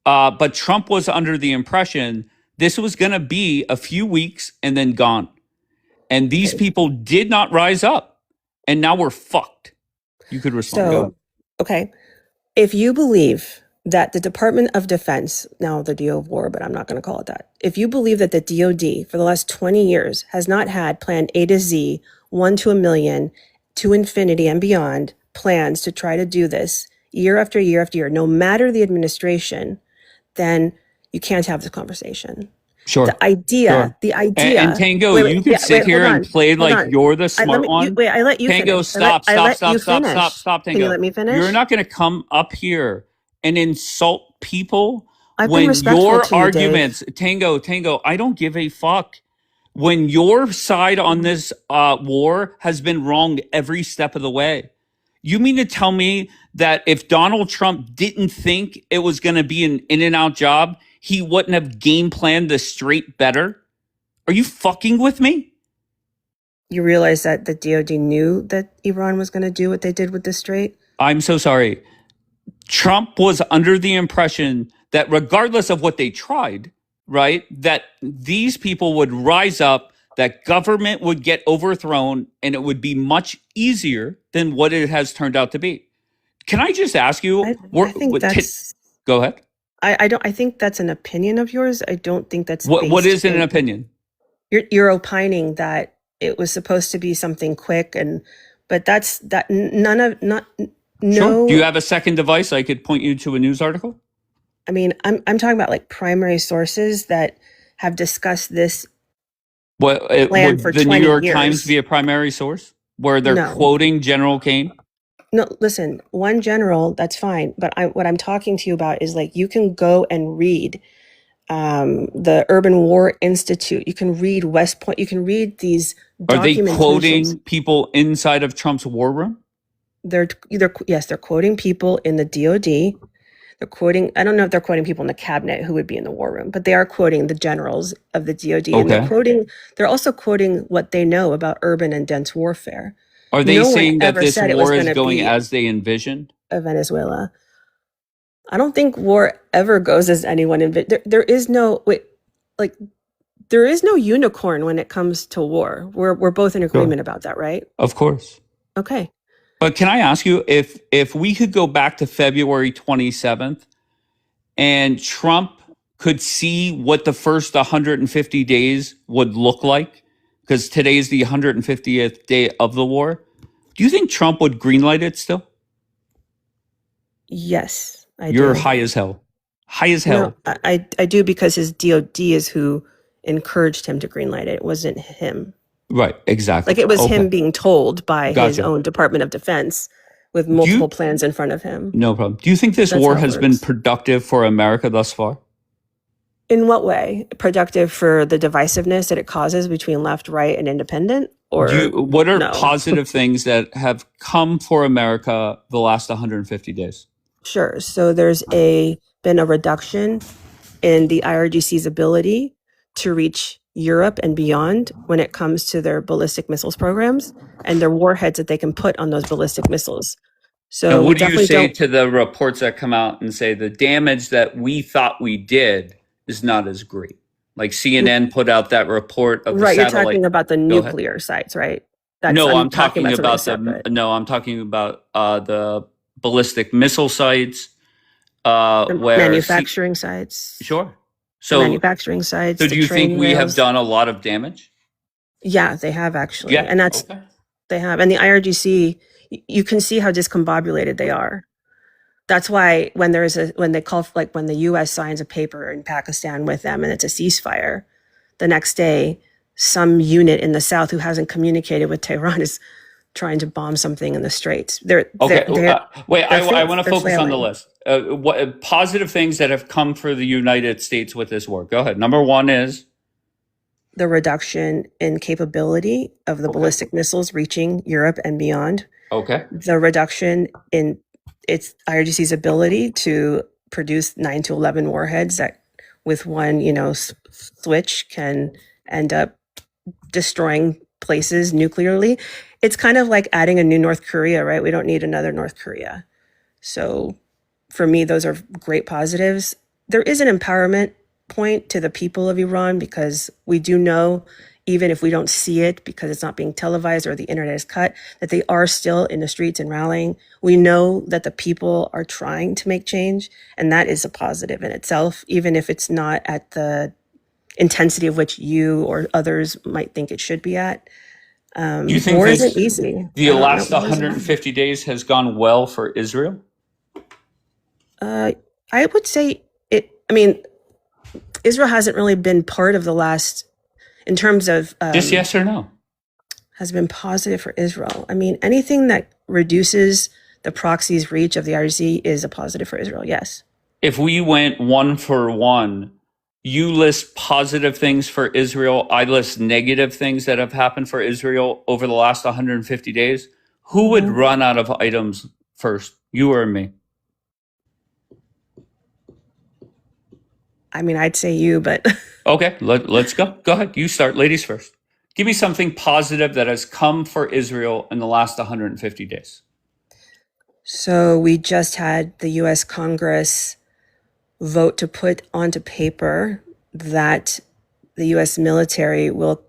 D: But Trump was under the impression this was going to be a few weeks and then gone. And these people did not rise up. And now we're fucked. You could respond.
S: So, okay. If you believe that the Department of Defense, now the DO of War, but I'm not going to call it that. If you believe that the DOD for the last 20 years has not had plan A to Z, 1 to a million, to infinity and beyond plans to try to do this year after year after year, no matter the administration, then you can't have this conversation.
D: Sure.
S: The idea.
D: And Tango, you could sit here and play like you're the smart one.
S: I let you
D: Tango,
S: finish.
D: Stop, Tango.
S: Can you let me finish?
D: You're not going to come up here and insult people
S: I've been
D: when
S: respectful
D: your
S: to you,
D: arguments, Tango, I don't give a fuck. When your side on this war has been wrong every step of the way. You mean to tell me that if Donald Trump didn't think it was going to be an in and out job, he wouldn't have game planned the Strait better? Are you fucking with me?
S: You realize that the DOD knew that Iran was going to do what they did with the Strait?
D: I'm so sorry. Trump was under the impression that regardless of what they tried, right, that these people would rise up, that government would get overthrown, and it would be much easier than what it has turned out to be. Can I just ask you?
S: I think that's.
D: Go ahead.
S: I think that's an opinion of yours. I don't think that's.
D: What is an opinion?
S: You're opining that it was supposed to be something quick, but that's that. No.
D: Sure. Do you have a second device? I could point you to a news article.
S: I mean, I'm talking about like primary sources that have discussed this.
D: Would the New York Times be a primary source where they're quoting General Kane?
S: No, listen, one general, that's fine. But what I'm talking to you about is like, you can go and read the Urban War Institute. You can read West Point. You can read these documentations. Are they
D: quoting people inside of Trump's war room?
S: They're quoting people in the DOD. They're quoting, I don't know if they're quoting people in the cabinet who would be in the war room, but they are quoting the generals of the DOD.
D: Okay.
S: And they're also quoting what they know about urban and dense warfare.
D: Are they saying that this war is going as they envisioned?
S: Venezuela. I don't think war ever goes as anyone envisioned. There is no unicorn when it comes to war. We're both in agreement about that, right?
D: Of course.
S: Okay.
D: But can I ask you if we could go back to February 27th and Trump could see what the first 150 days would look like, because today's the 150th day of the war, do you think Trump would greenlight it still?
S: Yes, I do.
D: You're high as hell. High as hell.
S: No, I do, because his DOD is who encouraged him to greenlight it. It wasn't him.
D: Right, exactly.
S: Like it was him being told by his own Department of Defense with multiple plans in front of him.
D: No problem. Do you think this war has been productive for America thus far?
S: In what way? Productive for the divisiveness that it causes between left, right, and independent? Or
D: what are positive things that have come for America the last 150 days?
S: Sure. So there's been a reduction in the IRGC's ability to reach Europe and beyond when it comes to their ballistic missiles programs and their warheads that they can put on those ballistic missiles. So
D: and what do you say to the reports that come out and say the damage that we thought we did is not as great? Like CNN put out that report of the satellite.
S: You're talking about the nuclear sites, right?
D: I'm talking about the ballistic missile sites, where
S: manufacturing sites.
D: Sure. So
S: manufacturing sites.
D: So do you think we have done a lot of damage?
S: Yeah, they have actually. Yeah, and they have. And the IRGC, you can see how discombobulated they are. That's why when the US signs a paper in Pakistan with them and it's a ceasefire, the next day, some unit in the South who hasn't communicated with Tehran is trying to bomb something in the Straits.
D: I want to focus on the list. What positive things that have come for the United States with this war? Go ahead. Number one is
S: the reduction in capability of the ballistic missiles reaching Europe and beyond.
D: Okay.
S: The reduction in its IRGC's ability to produce 9 to 11 warheads that with one, switch can end up destroying places nuclearly. It's kind of like adding a new North Korea, right? We don't need another North Korea. So for me, those are great positives. There is an empowerment point to the people of Iran because we do know even if we don't see it because it's not being televised or the internet is cut, that they are still in the streets and rallying. We know that the people are trying to make change, and that is a positive in itself, even if it's not at the intensity of which you or others might think it should be at.
D: Do you think
S: War isn't easy.
D: the
S: I don't know.
D: last 150 days has gone well for Israel?
S: I would say it. I mean, Israel hasn't really been part of the last, in terms of
D: Just yes or no?
S: has been positive for Israel. I mean, anything that reduces the proxy's reach of the IRGC is a positive for Israel. Yes.
D: If we went 1 for 1, you list positive things for Israel, I list negative things that have happened for Israel over the last 150 days. Who would run out of items first, you or me?
S: I mean, I'd say you, but
D: Okay, let's go. Go ahead. You start. Ladies first. Give me something positive that has come for Israel in the last 150 days.
S: So we just had the U.S. Congress vote to put onto paper that the U.S. military will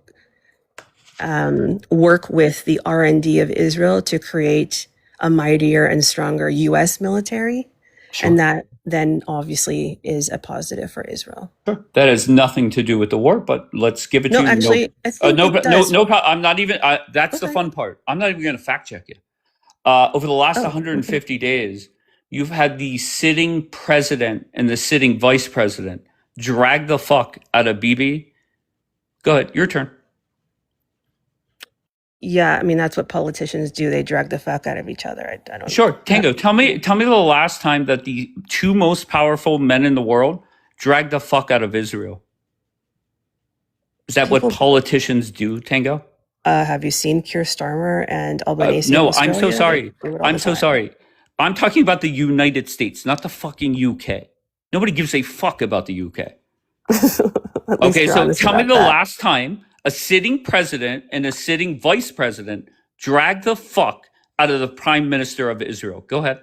S: work with the R&D of Israel to create a mightier and stronger U.S. military. Sure. And that then obviously is a positive for Israel.
D: Sure. That has nothing to do with the war, but let's give it to you.
S: Actually, I think
D: no problem. I'm not even, that's the fun part. I'm not even going to fact check you. Over the last 150 days, you've had the sitting president and the sitting vice president drag the fuck out of Bibi. Go ahead, your turn.
S: Yeah, I mean, that's what politicians do. They drag the fuck out of each other. I don't.
D: Sure, Tango. Tell me the last time that the two most powerful men in the world dragged the fuck out of Israel. Is that what politicians do, Tango?
S: Have you seen Keir Starmer and Albanese?
D: No, I'm so sorry. I'm so sorry. I'm talking about the United States, not the fucking UK. Nobody gives a fuck about the UK. Okay, so tell me the last time a sitting president and a sitting vice president dragged the fuck out of the prime minister of Israel. Go ahead.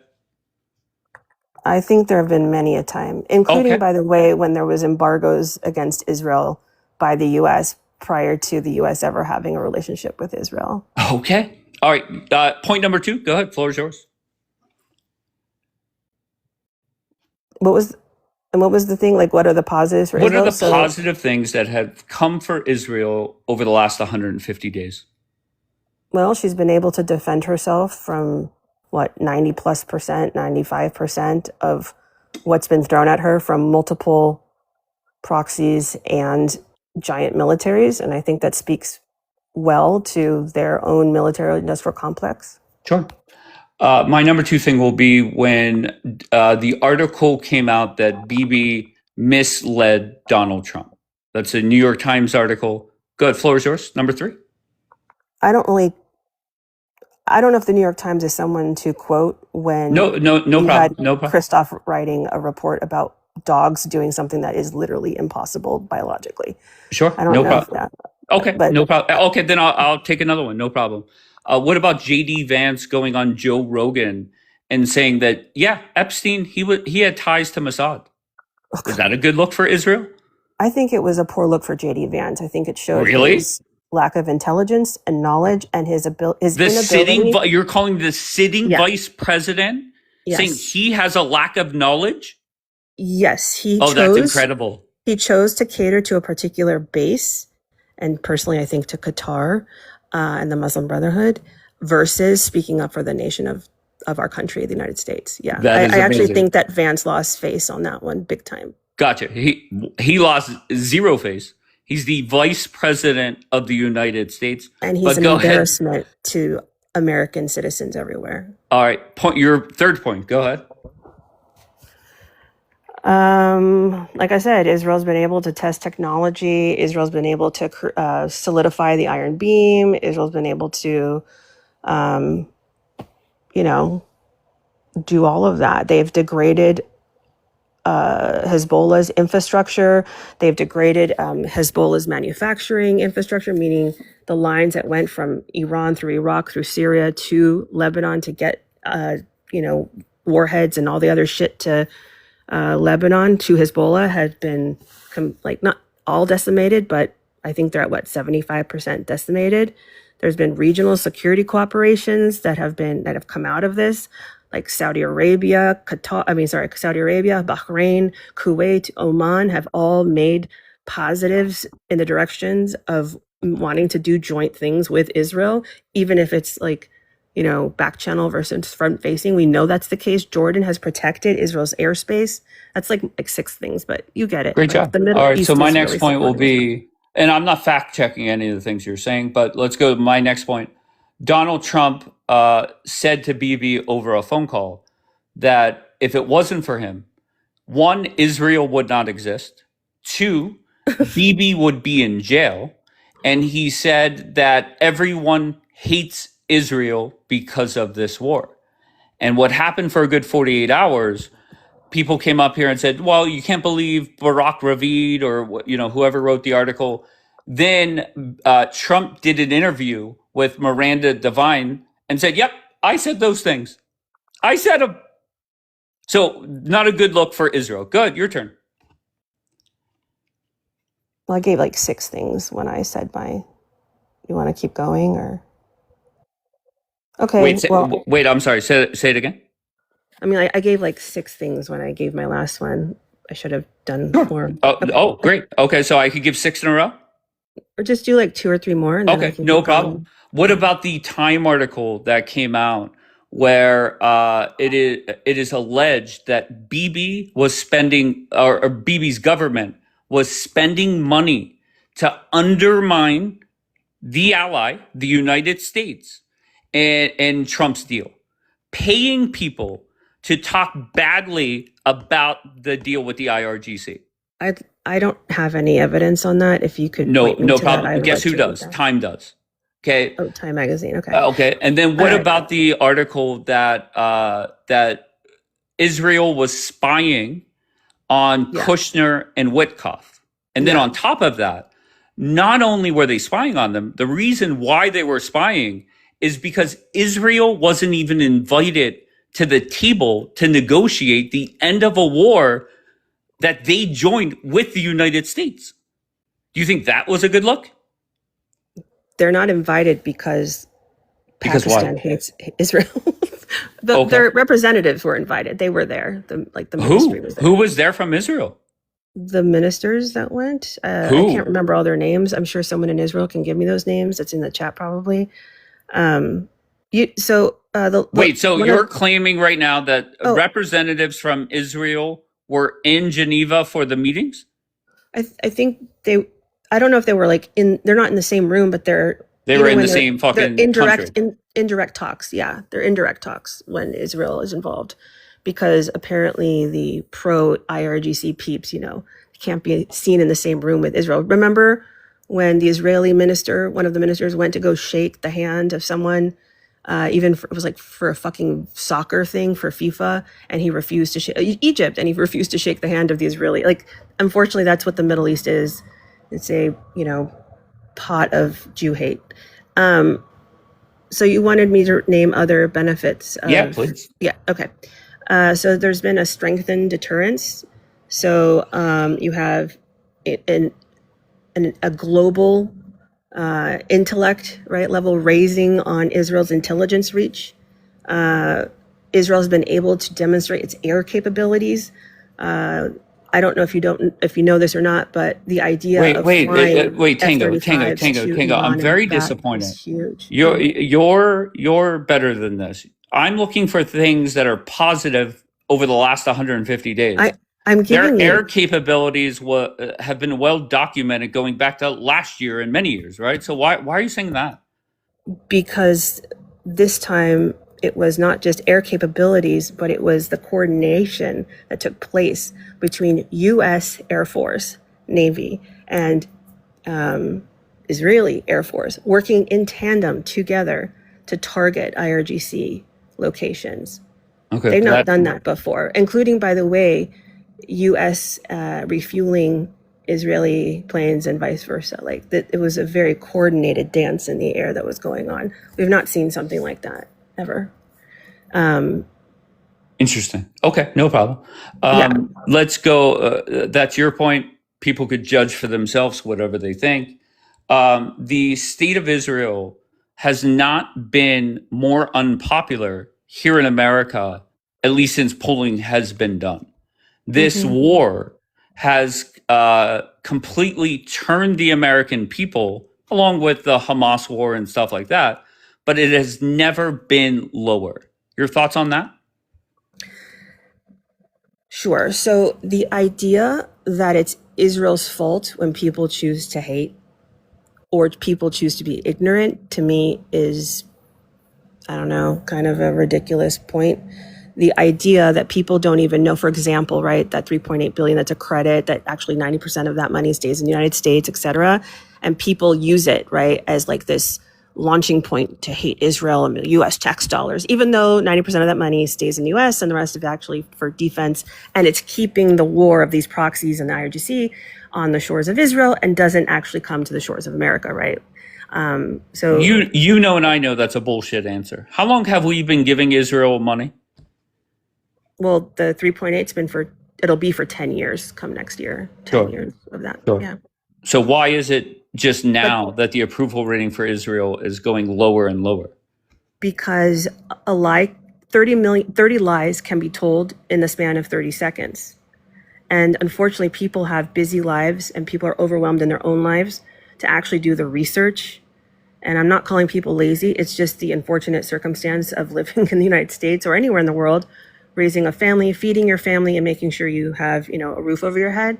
S: I think there have been many a time, including, by the way, when there was embargoes against Israel by the U.S. prior to the U.S. ever having a relationship with Israel.
D: Okay. All right. Point number 2. Go ahead. Floor is yours. What was
S: the thing? Like, what are the positives for Israel?
D: What are the positive things that have come for Israel over the last 150 days?
S: Well, she's been able to defend herself from 90+%, 95% of what's been thrown at her from multiple proxies and giant militaries. And I think that speaks well to their own military industrial complex.
D: Sure. My number 2 thing will be when the article came out that Bibi misled Donald Trump. That's a New York Times article. Go ahead, floor is yours. Number 3.
S: I don't know if the New York Times is someone to quote when
D: no problem.
S: Christoph writing a report about dogs doing something that is literally impossible biologically.
D: Sure,
S: I don't know problem.
D: Okay, no problem. Okay, then I'll take another one. No problem. What about J.D. Vance going on Joe Rogan and saying that, yeah, Epstein, he had ties to Mossad? Is that a good look for Israel?
S: I think it was a poor look for J.D. Vance. I think it showed his lack of intelligence and knowledge and his inability.
D: You're calling the sitting vice president saying he has a lack of knowledge?
S: Yes,
D: that's incredible.
S: He chose to cater to a particular base, and personally, I think to Qatar and the Muslim Brotherhood, versus speaking up for the nation of our country, the United States. Yeah, I actually think that Vance lost face on that one big time.
D: Gotcha. He lost zero face. He's the vice president of the United States.
S: And he's an embarrassment to American citizens everywhere.
D: All right. Your third point. Go ahead.
S: Like I said, Israel's been able to test technology. Israel's been able to solidify the Iron Beam. Israel's been able to, do all of that. They've degraded Hezbollah's infrastructure. They've degraded Hezbollah's manufacturing infrastructure, meaning the lines that went from Iran through Iraq, through Syria to Lebanon to get, warheads and all the other shit to Lebanon to Hezbollah had been not all decimated, but I think they're at what, 75% decimated. There's been regional security cooperations that have come out of this, like Saudi Arabia, Bahrain, Kuwait, Oman have all made positives in the directions of wanting to do joint things with Israel, even if it's like, back channel versus front facing. We know that's the case. Jordan has protected Israel's airspace. That's like 6 things, but you get it.
D: Great
S: Like
D: job.
S: the Middle
D: All right.
S: East
D: So my
S: is
D: next
S: really
D: point will
S: supporting Israel.
D: be, and I'm not fact checking any of the things you're saying, but let's go to my next point. Donald Trump said to Bibi over a phone call that if it wasn't for him, 1, Israel would not exist. 2, Bibi would be in jail. And he said that everyone hates Israel because of this war. And what happened for a good 48 hours, people came up here and said, well, you can't believe Barack Ravid or whoever wrote the article. Then Trump did an interview with Miranda Devine and said, yep, I said those things. I said them. So not a good look for Israel. Good, your turn.
S: Well, I gave like 6 things when I said you want to keep going or? Okay,
D: Wait, I'm sorry. Say it again.
S: I mean, I gave like 6 things when I gave my last one. I should have done more.
D: Oh, great. Okay, so I could give 6 in a row?
S: Or just do like 2 or 3 more. And then I
D: Okay,
S: can
D: no
S: keep
D: problem.
S: going.
D: What about the Time article that came out where it is alleged that Bibi was spending, or Bibi's government was spending money to undermine the ally, the United States, and Trump's deal, paying people to talk badly about the deal with the IRGC.
S: I don't have any evidence on that. If you could point me
D: No
S: to
D: problem.
S: that, I would
D: Guess
S: like
D: who
S: to read
D: does?
S: that.
D: Time does. Okay.
S: Oh, Time magazine. Okay.
D: Okay. And then what
S: All right.
D: about the article that that Israel was spying on Kushner and Witkoff? And then on top of that, not only were they spying on them, the reason why they were spying is because Israel wasn't even invited to the table to negotiate the end of a war that they joined with the United States. Do you think that was a good look?
S: They're not invited because Pakistan hates Israel. Their representatives were invited. They were there. The ministry was there.
D: Who was there from Israel?
S: The ministers that went. I can't remember all their names. I'm sure someone in Israel can give me those names. It's in the chat probably. So
D: you're claiming right now that representatives from Israel were in Geneva for the meetings?
S: I think I don't know if they were they're not in the same room, but they were
D: in the same fucking
S: indirect talks. Yeah, they're indirect talks when Israel is involved, because apparently the pro IRGC peeps, can't be seen in the same room with Israel. Remember when the Israeli minister, one of the ministers, went to go shake the hand of someone, it was like for a fucking soccer thing for FIFA, and he refused to shake Egypt, and he refused to shake the hand of the Israeli. Unfortunately, that's what the Middle East is. It's a pot of Jew hate. So you wanted me to name other benefits.
D: Yeah, please.
S: Yeah. Okay. So there's been a strengthened deterrence. So you have a global intellect, right, level raising on Israel's intelligence reach. Israel has been able to demonstrate its air capabilities. I don't know if you know this or not, but the idea of flying
D: Tango. I'm very disappointed.
S: Huge.
D: You're better than this. I'm looking for things that are positive over the last 150 days. Their air capabilities have been well documented going back to last year and many years, right? So why are you saying that?
S: Because this time it was not just air capabilities, but it was the coordination that took place between U.S. Air Force, Navy, and Israeli Air Force working in tandem together to target IRGC locations.
D: Okay,
S: they've not done that before, including, by the way, U.S. Refueling Israeli planes and vice versa. It was a very coordinated dance in the air that was going on. We've not seen something like that ever.
D: Interesting. Okay, no problem. Let's go. That's your point. People could judge for themselves whatever they think. the state of Israel has not been more unpopular here in America, at least since polling has been done. This war has completely turned the American people, along with the Hamas war and stuff like that, but it has never been lower. Your thoughts on that?
S: Sure. So the idea that it's Israel's fault when people choose to hate or people choose to be ignorant, to me is, I don't know, kind of a ridiculous point. The idea that people don't even know, for example, right, that 3.8 billion, that's a credit, that actually 90% of that money stays in the United States, et cetera. And people use it, right, as like this launching point to hate Israel and US tax dollars, even though 90% of that money stays in the US and the rest of it actually for defense. And it's keeping the war of these proxies and the IRGC on the shores of Israel and doesn't actually come to the shores of America, right? So
D: you know, and I know that's a bullshit answer. How long have we been giving Israel money?
S: Well, the 3.8's been it'll be for 10 years come next year, 10 years of that.
D: Sure.
S: Yeah.
D: So why is it just now that the approval rating for Israel is going lower and lower?
S: Because a lie, 30 lies can be told in the span of 30 seconds. And unfortunately, people have busy lives and people are overwhelmed in their own lives to actually do the research. And I'm not calling people lazy. It's just the unfortunate circumstance of living in the United States or anywhere in the world, raising a family, feeding your family, and making sure you have, a roof over your head.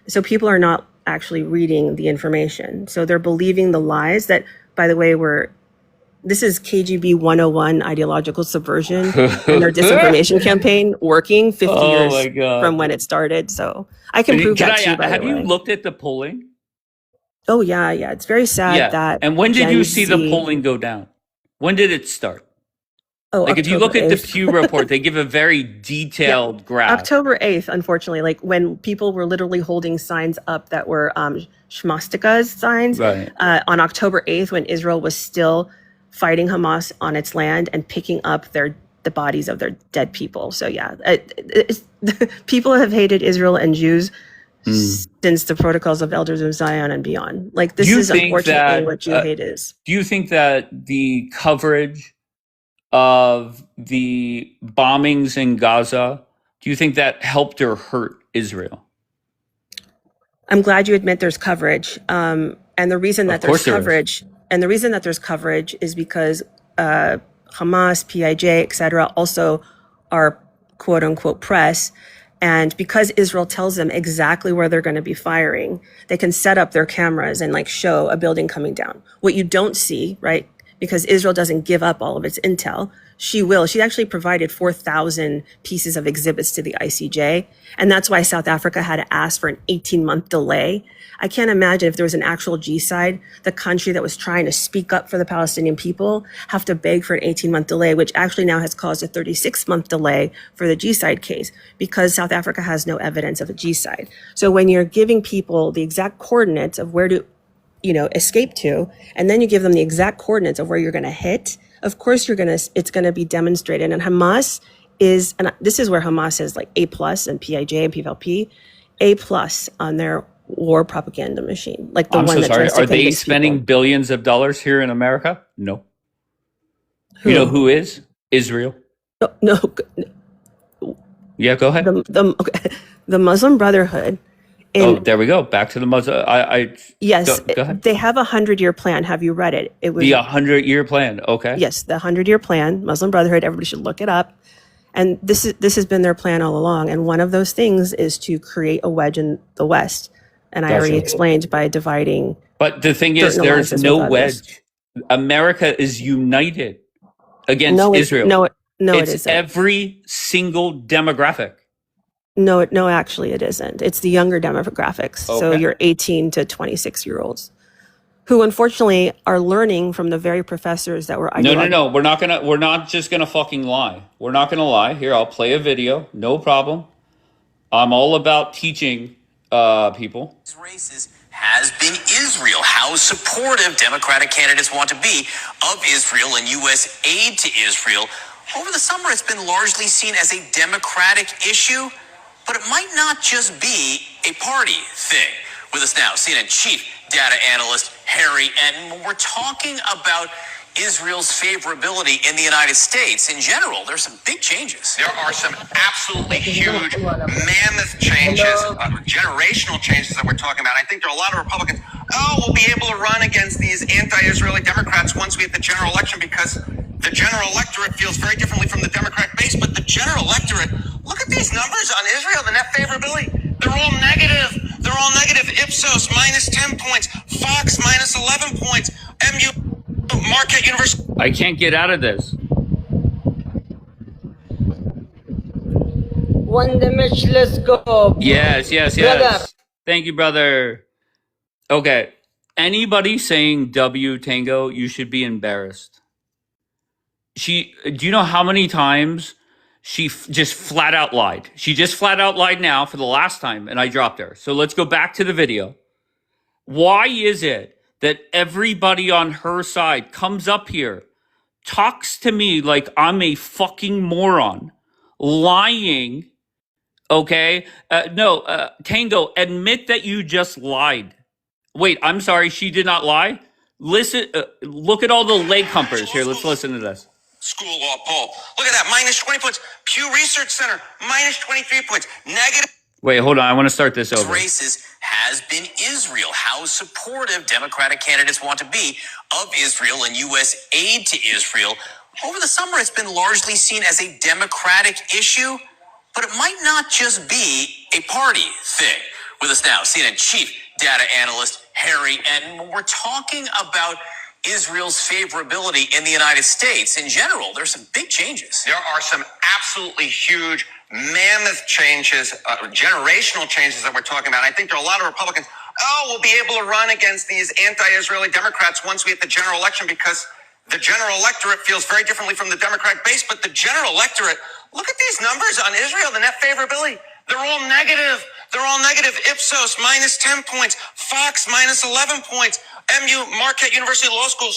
S: So people are not actually reading the information. So they're believing the lies that, by the way, this is KGB 101 ideological subversion and their disinformation campaign working 50 years from when it started. So I can prove that to you, by the way.
D: Have you looked at the polling?
S: Oh, yeah. It's very sad that.
D: And when did you see the polling go down? When did it start? Like, if you look at the Pew report, they give a very detailed graph.
S: October 8th, unfortunately, like when people were literally holding signs up that were shmastikas signs on October 8th, when Israel was still fighting Hamas on its land and picking up the bodies of their dead people. So people have hated Israel and Jews since the protocols of Elders of Zion and beyond. Like, this is unfortunately what Jew hate is.
D: Do you think that the coverage of the bombings in Gaza, do you think that helped or hurt Israel?
S: I'm glad you admit there's coverage. And the reason that there's coverage is because Hamas, PIJ, et cetera, also are quote unquote press. And because Israel tells them exactly where they're going to be firing, they can set up their cameras and show a building coming down. What you don't see, right? Because Israel doesn't give up all of its intel. She will. She actually provided 4,000 pieces of exhibits to the ICJ. And that's why South Africa had to ask for an 18-month delay. I can't imagine if there was an actual G-side, the country that was trying to speak up for the Palestinian people, have to beg for an 18-month delay, which actually now has caused a 36-month delay for the G-side case because South Africa has no evidence of a G-side. So when you're giving people the exact coordinates of where to escape to, and then you give them the exact coordinates of where you're going to hit, of course it's going to be demonstrated. And Hamas is, and this is where Hamas is like A+ and PIJ and PFLP, A+ on their war propaganda machine. Like the one that tries to
D: Are they spending billions of dollars here in America? No. Who? You know who is? Israel.
S: No.
D: Yeah, go ahead.
S: The Muslim Brotherhood.
D: There we go. Back to the Muslim.
S: Yes,
D: go ahead.
S: They have a 100-year plan. Have you read it? It was
D: the 100-year plan. Okay.
S: Yes, the 100-year plan. Muslim Brotherhood. Everybody should look it up. And this has been their plan all along. And one of those things is to create a wedge in the West. And I already explained by dividing.
D: But the thing is, there's no wedge. America is united against Israel.
S: It isn't.
D: Every single demographic.
S: No, actually it isn't. It's the younger demographics. Okay. So you're 18 to 26-year-olds who unfortunately are learning from the very professors that were
D: No. We're not just gonna fucking lie. We're not gonna lie. Here, I'll play a video. No problem. I'm all about teaching people.
R: Races has been Israel, how supportive Democratic candidates want to be of Israel and U.S. aid to Israel. Over the summer, it's been largely seen as a Democratic issue. But it might not just be a party thing. With us now, CNN chief data analyst Harry Enton. When we're talking about Israel's favorability in the United States in general, there's some big changes. There are some absolutely huge, mammoth changes, generational changes that we're talking about. I think there are a lot of Republicans, we'll be able to run against these anti-Israeli Democrats once we hit the general election because the general electorate feels very differently from the Democratic base. But the general electorate, look at these numbers on Israel, the net favorability. They're all negative. They're all negative. Ipsos, minus 10 points. Fox, minus 11 points. Marquette University.
D: I can't get out of this.
B: One damage, let's go.
D: Yes.
B: Brother.
D: Thank you, brother. Okay. Anybody saying W Tango, you should be embarrassed. Do you know how many times she just flat out lied? She just flat out lied now for the last time, and I dropped her. So let's go back to the video. Why is it that everybody on her side comes up here, talks to me like I'm a fucking moron, lying, okay? Tango, admit that you just lied. Wait, I'm sorry, she did not lie? Listen, look at all the leg humpers here. Let's listen to this.
R: School law poll. Look at that, minus 20 points. Pew Research Center, minus 23 points. Negative.
D: Wait, hold on. I want to start this over.
R: Races has been Israel. How supportive Democratic candidates want to be of Israel and U.S. aid to Israel. Over the summer, it's been largely seen as a Democratic issue, but it might not just be a party thing. With us now, CNN chief data analyst Harry Enton. When we're talking about Israel's favorability in the United States in general, there's some big changes. There are some absolutely huge, mammoth changes, generational changes that we're talking about. I think there are a lot of Republicans, we'll be able to run against these anti-Israeli Democrats once we hit the general election because the general electorate feels very differently from the Democratic base. But the general electorate, look at these numbers on Israel, the net favorability. They're all negative. They're all negative. Ipsos, minus 10 points. Fox, minus 11 points. Marquette University Law School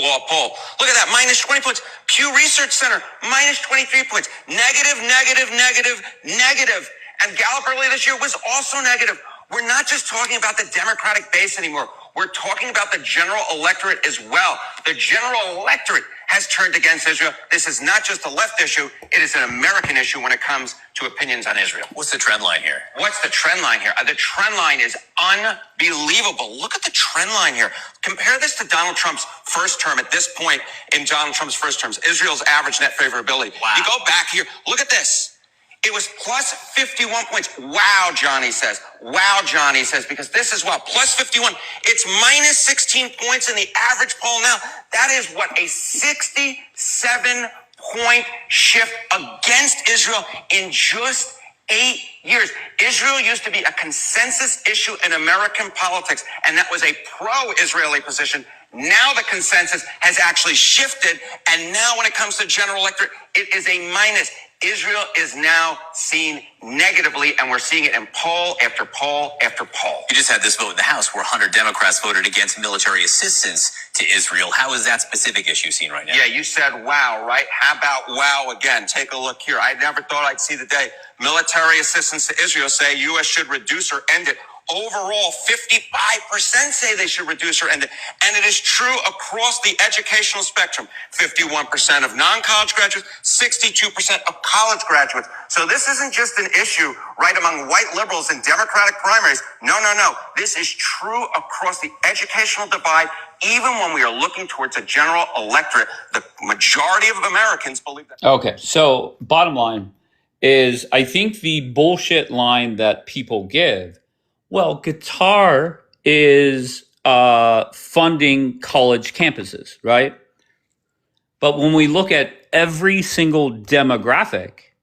R: law poll. Look at that, minus 20 points. Pew Research Center, minus 23 points. Negative. And Gallup earlier this year was also negative. We're not just talking about the Democratic base anymore. We're talking about the general electorate as well. The general electorate has turned against Israel. This is not just a left issue. It is an American issue when it comes to opinions on Israel. What's the trend line here? What's the trend line here? The trend line is unbelievable. Look at the trend line here. Compare this to Donald Trump's first term. At this point in Donald Trump's first terms, Israel's average net favorability. Wow. You go back here. Look at this. It was plus 51 points. Wow, Johnny says. Wow, Johnny says, because this is what, plus 51. It's minus 16 points in the average poll now. That is what, a 67-point shift against Israel in just 8 years. Israel used to be a consensus issue in American politics, and that was a pro-Israeli position. Now the consensus has actually shifted, and now when it comes to general electorate, it is a minus. Israel is now seen negatively, and we're seeing it in poll after poll after poll. You just had this vote in the House where 100 Democrats voted against military assistance to Israel. How is that specific issue seen right now? Yeah, you said wow, right? How about wow again? Take a look here. I never thought I'd see the day military assistance to Israel say U.S. should reduce or end it. Overall, 55% say they should reduce or end it. And it is true across the educational spectrum. 51% of non-college graduates, 62% of college graduates. So this isn't just an issue right among white liberals in Democratic primaries. No. This is true across the educational divide. Even when we are looking towards a general electorate, the majority of Americans believe that.
D: Okay, so bottom line is I think the bullshit line that people give, well, Qatar is funding college campuses, right? But when we look at every single demographic,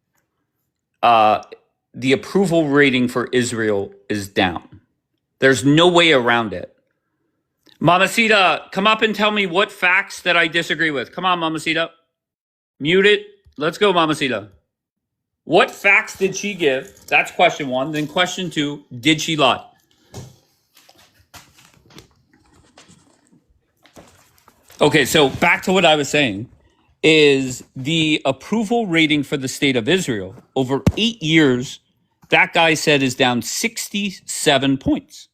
D: the approval rating for Israel is down. There's no way around it. Mamacita, come up and tell me what facts that I disagree with. Come on, Mamacita. Mute it. Let's go, Mamacita. What facts did she give? That's question one. Then question two, did she lie? Okay, so back to what I was saying is the approval rating for the state of Israel over 8 years, that guy said is down 67 points.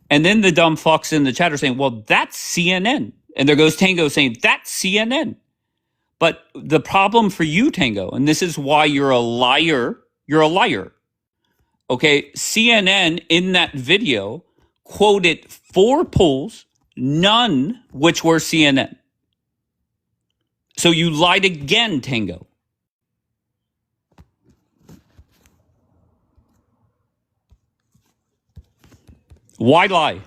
D: And then the dumb fucks in the chat are saying, well, that's CNN. And there goes Tango saying, that's CNN. But the problem for you, Tango, and this is why you're a liar, Okay, CNN in that video quoted 4 polls, none which were CNN. So you lied again, Tango. Why lie?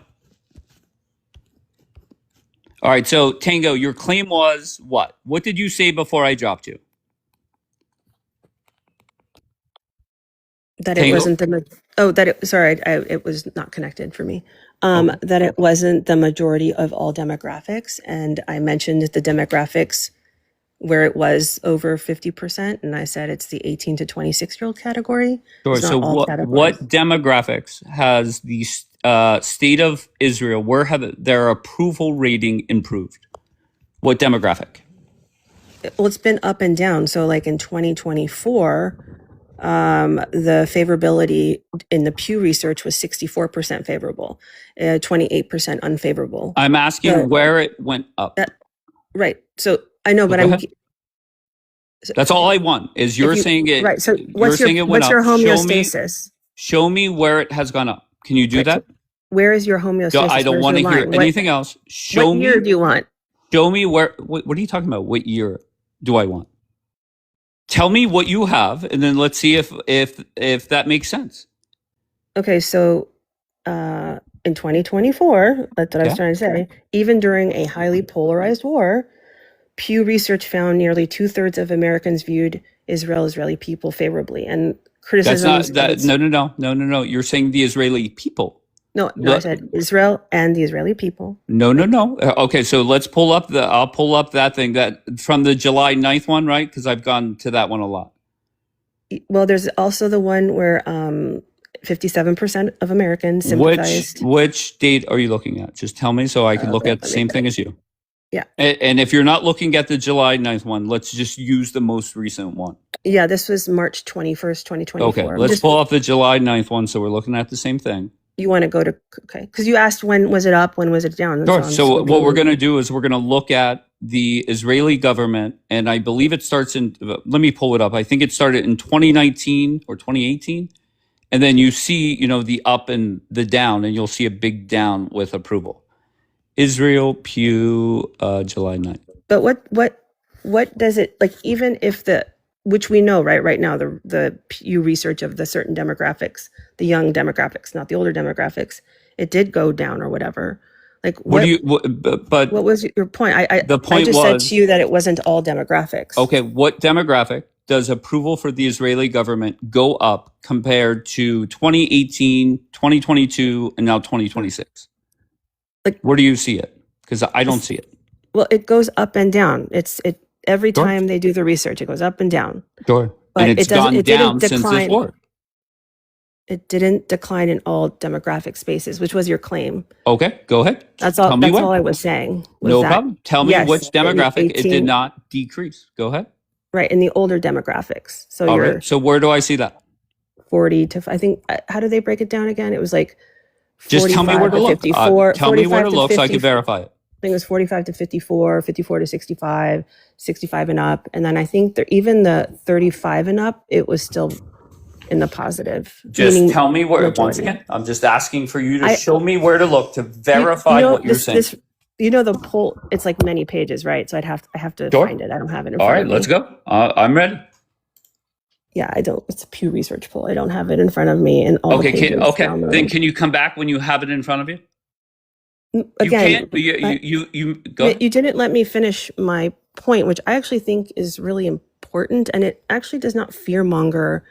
D: All right, so Tango, your claim was what? What did you say before I dropped you?
S: That
D: Tango?
S: it wasn't it was not connected for me.
D: Okay.
S: That it wasn't the majority of all demographics, and I mentioned the demographics where it was over 50%, and I said it's the 18 to 26-year-old category.
D: Sure.
S: It's not
D: So
S: all
D: what
S: categories.
D: demographics has the state of Israel, where have their approval rating improved? What demographic?
S: Well, it's been up and down. So like in 2024, the favorability in the Pew Research was 64% favorable, 28% unfavorable.
D: I'm asking
S: So
D: where it went up.
S: right. So I know, but
D: Go
S: I'm.
D: ahead. That's all I want is you're saying it.
S: Right. So
D: You're saying it went
S: what's
D: up.
S: your homeostasis?
D: Show me where it has gone up. Can you do
S: Right, so
D: that?
S: where is your homeostasis?
D: I don't
S: Where's
D: want to
S: your
D: hear
S: line?
D: anything else. Show
S: What year
D: me.
S: do you want?
D: Show me where. What are you talking about? What year do I want? Tell me what you have, and then let's see if that makes sense.
S: Okay, so in 2024, that's what I was trying to say. Even during a highly polarized war, Pew Research found nearly 2/3 of Americans viewed Israeli people favorably, and
D: That's
S: criticisms.
D: not that. No. You're saying the Israeli people.
S: No, I said Israel and the Israeli people.
D: No. Okay, so let's pull up I'll pull up that thing that from the July 9th one, right? Because I've gone to that one a lot.
S: Well, there's also the one where 57% of Americans sympathized.
D: Which date are you looking at? Just tell me so I can look at the same thing as you.
S: Yeah.
D: And if you're not looking at the July 9th one, let's just use the most recent one.
S: Yeah, this was March 21st, 2024.
D: Okay, let's pull up the July 9th one so we're looking at the same thing.
S: You want to go to, okay, because you asked when was it up, when was it down?
D: Sure. So what we're going to do is we're going to look at the Israeli government, and I believe it starts in, let me pull it up. I think it started in 2019 or 2018. And then you see, the up and the down, and you'll see a big down with approval. Israel, Pew, July 9th.
S: But what does it, like, even if which we know right now, the Pew research of the certain demographics, the young demographics, not the older demographics, it did go down or whatever. Like, what was your point?
D: The point
S: I just
D: was,
S: said to you that it wasn't all demographics.
D: Okay, what demographic does approval for the Israeli government go up compared to 2018, 2022, and now 2026?
S: Like,
D: where do you see it? Because I don't see it.
S: Well, it goes up and down. Every time they do the research, it goes up and down.
D: Sure.
S: But
D: and it's gone down since this war.
S: It didn't decline in all demographic spaces, which was your claim.
D: Okay, go ahead.
S: That's all. That's all I was saying.
D: No problem. Tell me which demographic it did not decrease. Go ahead.
S: Right, in the older demographics. So
D: all right. So where do I see that?
S: 40 to, I think, how do they break it down again? It was like
D: just tell me where to look.
S: 54,
D: tell me where to look so I can verify it.
S: I think it was 45 to 54, 54 to 65, 65 and up. And then I think even the 35 and up, it was still in the positive.
D: Just tell me where, once again, I'm just asking for you to show me where to look to verify what you're saying.
S: The poll, it's like many pages, right? So I have to find it. I don't have it in front of me.
D: All right, let's go. I'm ready.
S: Yeah, I don't. It's a Pew Research poll. I don't have it in front of me. And all the pages.
D: Then can you come back when you have it in front of you?
S: Again,
D: you go.
S: You didn't let me finish my point, which I actually think is really important, and it actually does not fearmonger.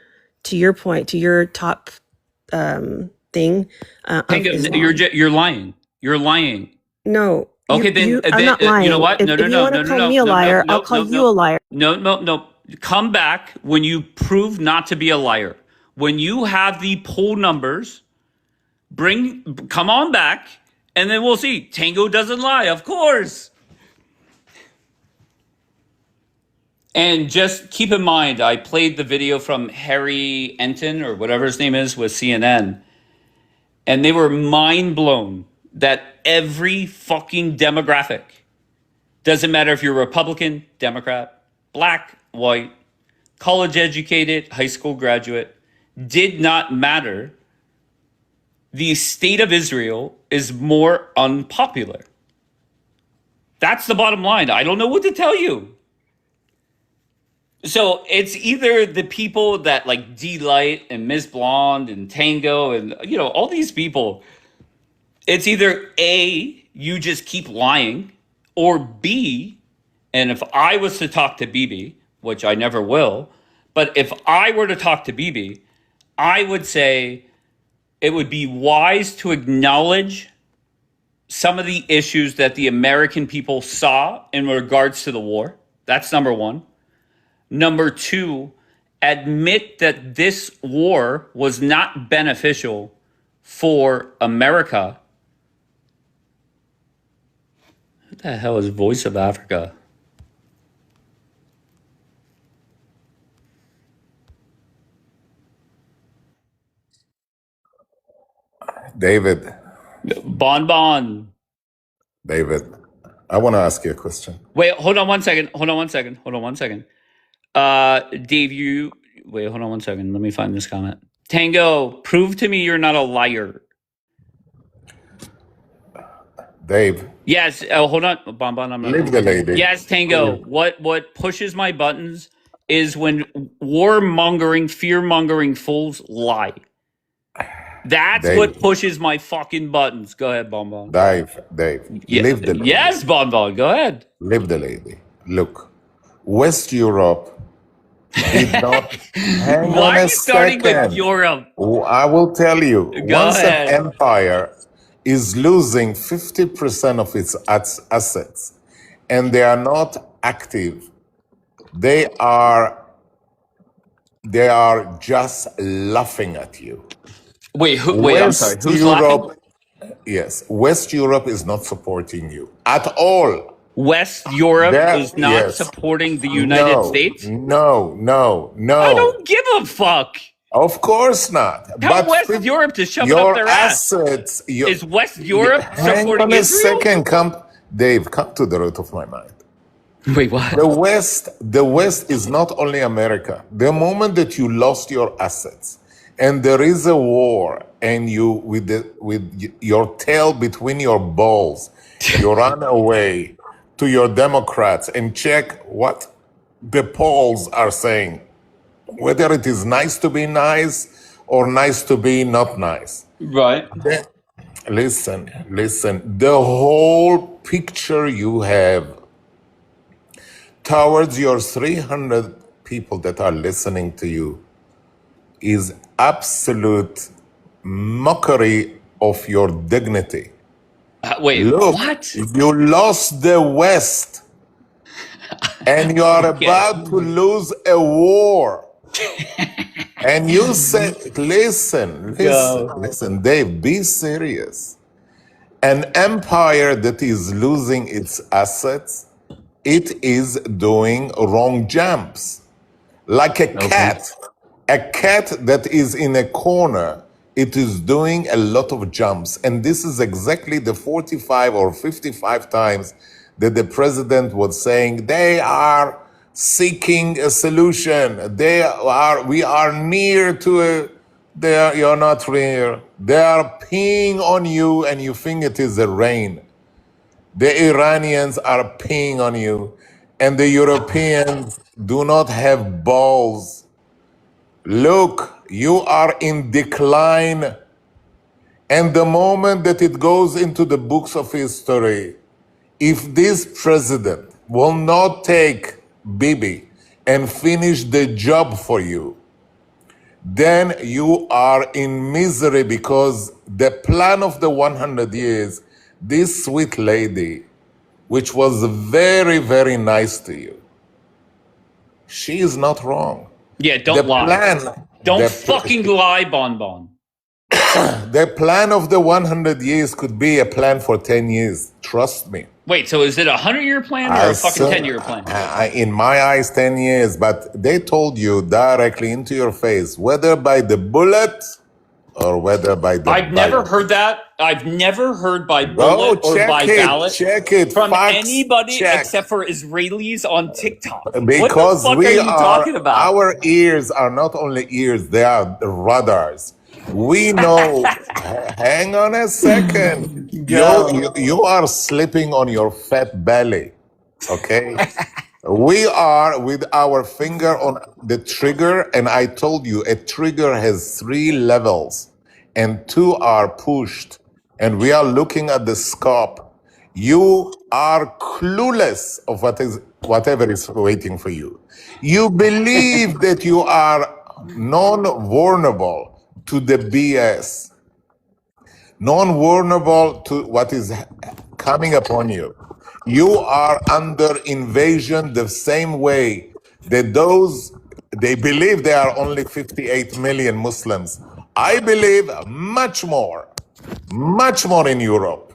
S: To your point, to your top thing.
D: You're lying. You're lying.
S: No.
D: Okay,
S: I'm not lying.
D: You know what?
S: If you want to call me a liar, I'll call you a liar.
D: No. Come back when you prove not to be a liar. When you have the poll numbers, come on back, and then we'll see. Tango doesn't lie, of course. And just keep in mind, I played the video from Harry Enton, or whatever his name is, with CNN. and they were mind blown that every fucking demographic, doesn't matter if you're Republican, Democrat, black, white, college educated, high school graduate, did not matter. The state of Israel is more unpopular. That's the bottom line. I don't know what to tell you. So it's either the people that like D-Light and Miss Blonde and Tango and, you know, all these people. It's either A, you just keep lying, or B, and if I was to talk to Bibi, which I never will, but if I were to talk to Bibi, I would say it would be wise to acknowledge some of the issues that the American people saw in regards to the war. That's number one. Number two, admit that this war was not beneficial for America. What the hell is Voice of Africa?
L: David.
D: Bon.
L: David, I want to ask you a question.
D: Wait, hold on one second. Dave, wait, hold on one second. Let me find this comment. Tango, prove to me you're not a liar.
L: Dave.
D: Yes. Hold on. Bon.
L: Leave the lady.
D: Yes, Tango. What pushes my buttons is when warmongering, fear-mongering fools lie. That's
L: Dave.
D: what pushes my fucking buttons. Go ahead, Bon.
L: Dave. Leave the lady.
D: Yes, Bon. Go ahead.
L: Leave the lady. Look, West Europe did not. Hang
D: Why
L: on
D: are
L: a
D: you starting
L: second.
D: with Europe?
L: I will tell you.
D: Go
L: Once
D: ahead.
L: an empire is losing 50% of its assets, and they are not active, they are just laughing at you.
D: Wait, I'm sorry. Who's laughing?
L: Yes, West Europe is not supporting you at all.
D: West Europe is not supporting the United States?
L: No.
D: I don't give a fuck.
L: Of course not.
D: Tell West Europe to shove it up their ass. Is West Europe supporting Israel?
L: Hang on a second. Dave, come to the root of my mind.
D: Wait, what?
L: The West is not only America. The moment that you lost your assets and there is a war and you with your tail between your balls, you run away to your Democrats and check what the polls are saying, whether it is nice to be nice or nice to be not nice.
D: Right.
L: Listen. The whole picture you have towards your 300 people that are listening to you is absolute mockery of your dignity.
D: Wait,
L: look,
D: what?
L: You lost the West and you are about to lose a war. And you said, listen, Dave, be serious. An empire that is losing its assets, it is doing wrong jumps. Like a cat that is in a corner, it is doing a lot of jumps. And this is exactly the 45 or 55 times that the president was saying they are seeking a solution. We are near to you're not near. They are peeing on you and you think it is the rain. The Iranians are peeing on you and the Europeans do not have balls. Look, you are in decline. And the moment that it goes into the books of history, if this president will not take Bibi and finish the job for you, then you are in misery because the plan of the 100 years, this sweet lady, which was very, very nice to you, she is not wrong.
D: Yeah, don't lie. Don't fucking lie, Bon.
L: The plan of the 100 years could be a plan for 10 years. Trust me.
D: Wait, so is it a 100-year plan or a fucking 10-year plan?
L: In my eyes, 10 years. But they told you directly into your face, whether by the bullet or whether by the
D: I've never
L: ballot.
D: heard that. I've never heard by
L: Go
D: bullet or by ballot
L: check it,
D: from
L: facts
D: anybody
L: check.
D: except for Israelis on TikTok. What the
L: Because
D: fuck
L: we
D: are you talking about?
L: our ears are not only ears, they are radars. We know. Hang on a second. You are slipping on your fat belly. Okay? We are with our finger on the trigger, and I told you a trigger has 3 levels, and 2 are pushed, and we are looking at the scope. You are clueless of whatever is waiting for you. You believe that you are non-vulnerable to the BS, non-vulnerable to what is coming upon you. You are under invasion the same way that they believe there are only 58 million Muslims. I believe much more in Europe.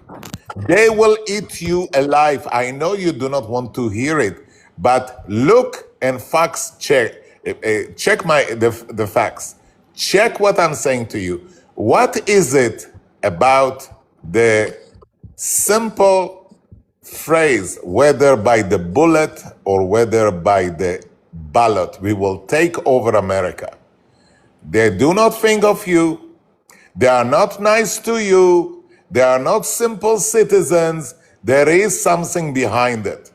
L: They will eat you alive. I know you do not want to hear it, but look and facts check. Check the facts. Check what I'm saying to you. What is it about the simple phrase, whether by the bullet or whether by the ballot, we will take over America? They do not think of you. They are not nice to you. They are not simple citizens. There is something behind it.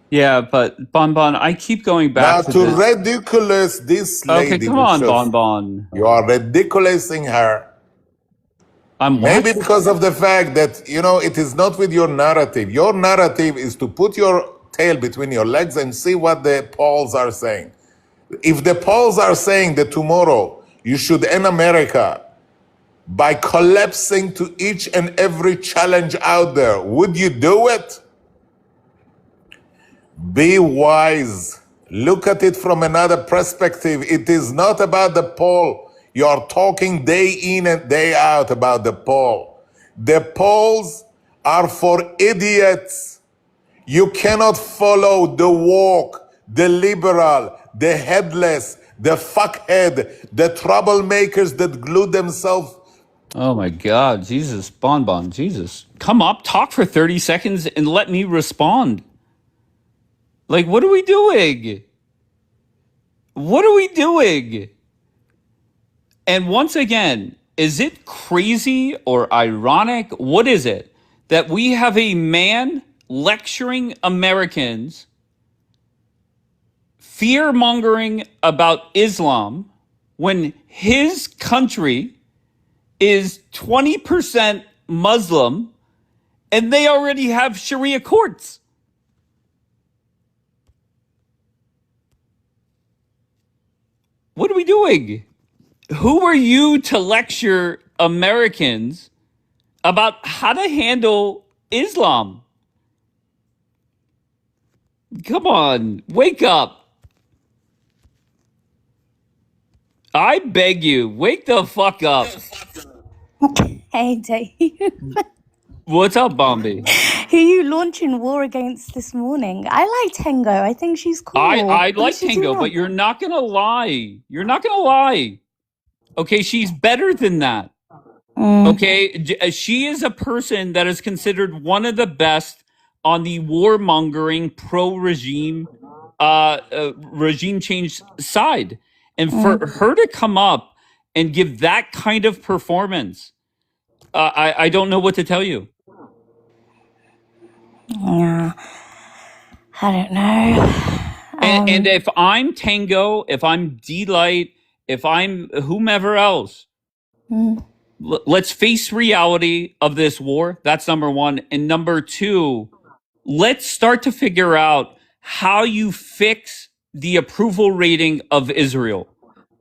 D: Yeah, but Bonbon, I keep going
L: Now,
D: back
L: to
D: this.
L: ridiculous this lady.
D: Okay, come on, Bonbon.
L: You are ridiculousing her.
D: I'm
L: Maybe
D: what?
L: because of the fact that, it is not with your narrative. Your narrative is to put your tail between your legs and see what the polls are saying. If the polls are saying that tomorrow you should end America by collapsing to each and every challenge out there, would you do it? Be wise. Look at it from another perspective. It is not about the poll. You're talking day in and day out about the poll. The polls are for idiots. You cannot follow the woke, the liberal, the headless, the fuckhead, the troublemakers that glue themselves.
D: Oh my God, Jesus, Bonbon, Jesus. Come up, talk for 30 seconds and let me respond. Like, what are we doing? What are we doing? And once again, is it crazy or ironic? What is it that we have a man lecturing Americans, fear-mongering about Islam, when his country is 20% Muslim and they already have Sharia courts? What are we doing? Who are you to lecture Americans about how to handle Islam? Come on, wake up. I beg you, wake the fuck up.
C: Hey, Dave.
D: What's up, Bombi?
C: Who are you launching war against this morning? I like Tango. I think she's cool.
D: I
C: What
D: like
C: did she do
D: Tango,
C: wrong?
D: but you're not gonna lie. You're not gonna lie. Okay, she's better than that. Okay, she is a person that is considered one of the best on the warmongering pro-regime regime change side. And for her to come up and give that kind of performance, I don't know what to tell you.
C: Yeah. I don't know.
D: And if I'm Tango, if I'm D-Light, if I'm whomever else, let's face reality of this war. That's number one. And number two, let's start to figure out how you fix the approval rating of Israel.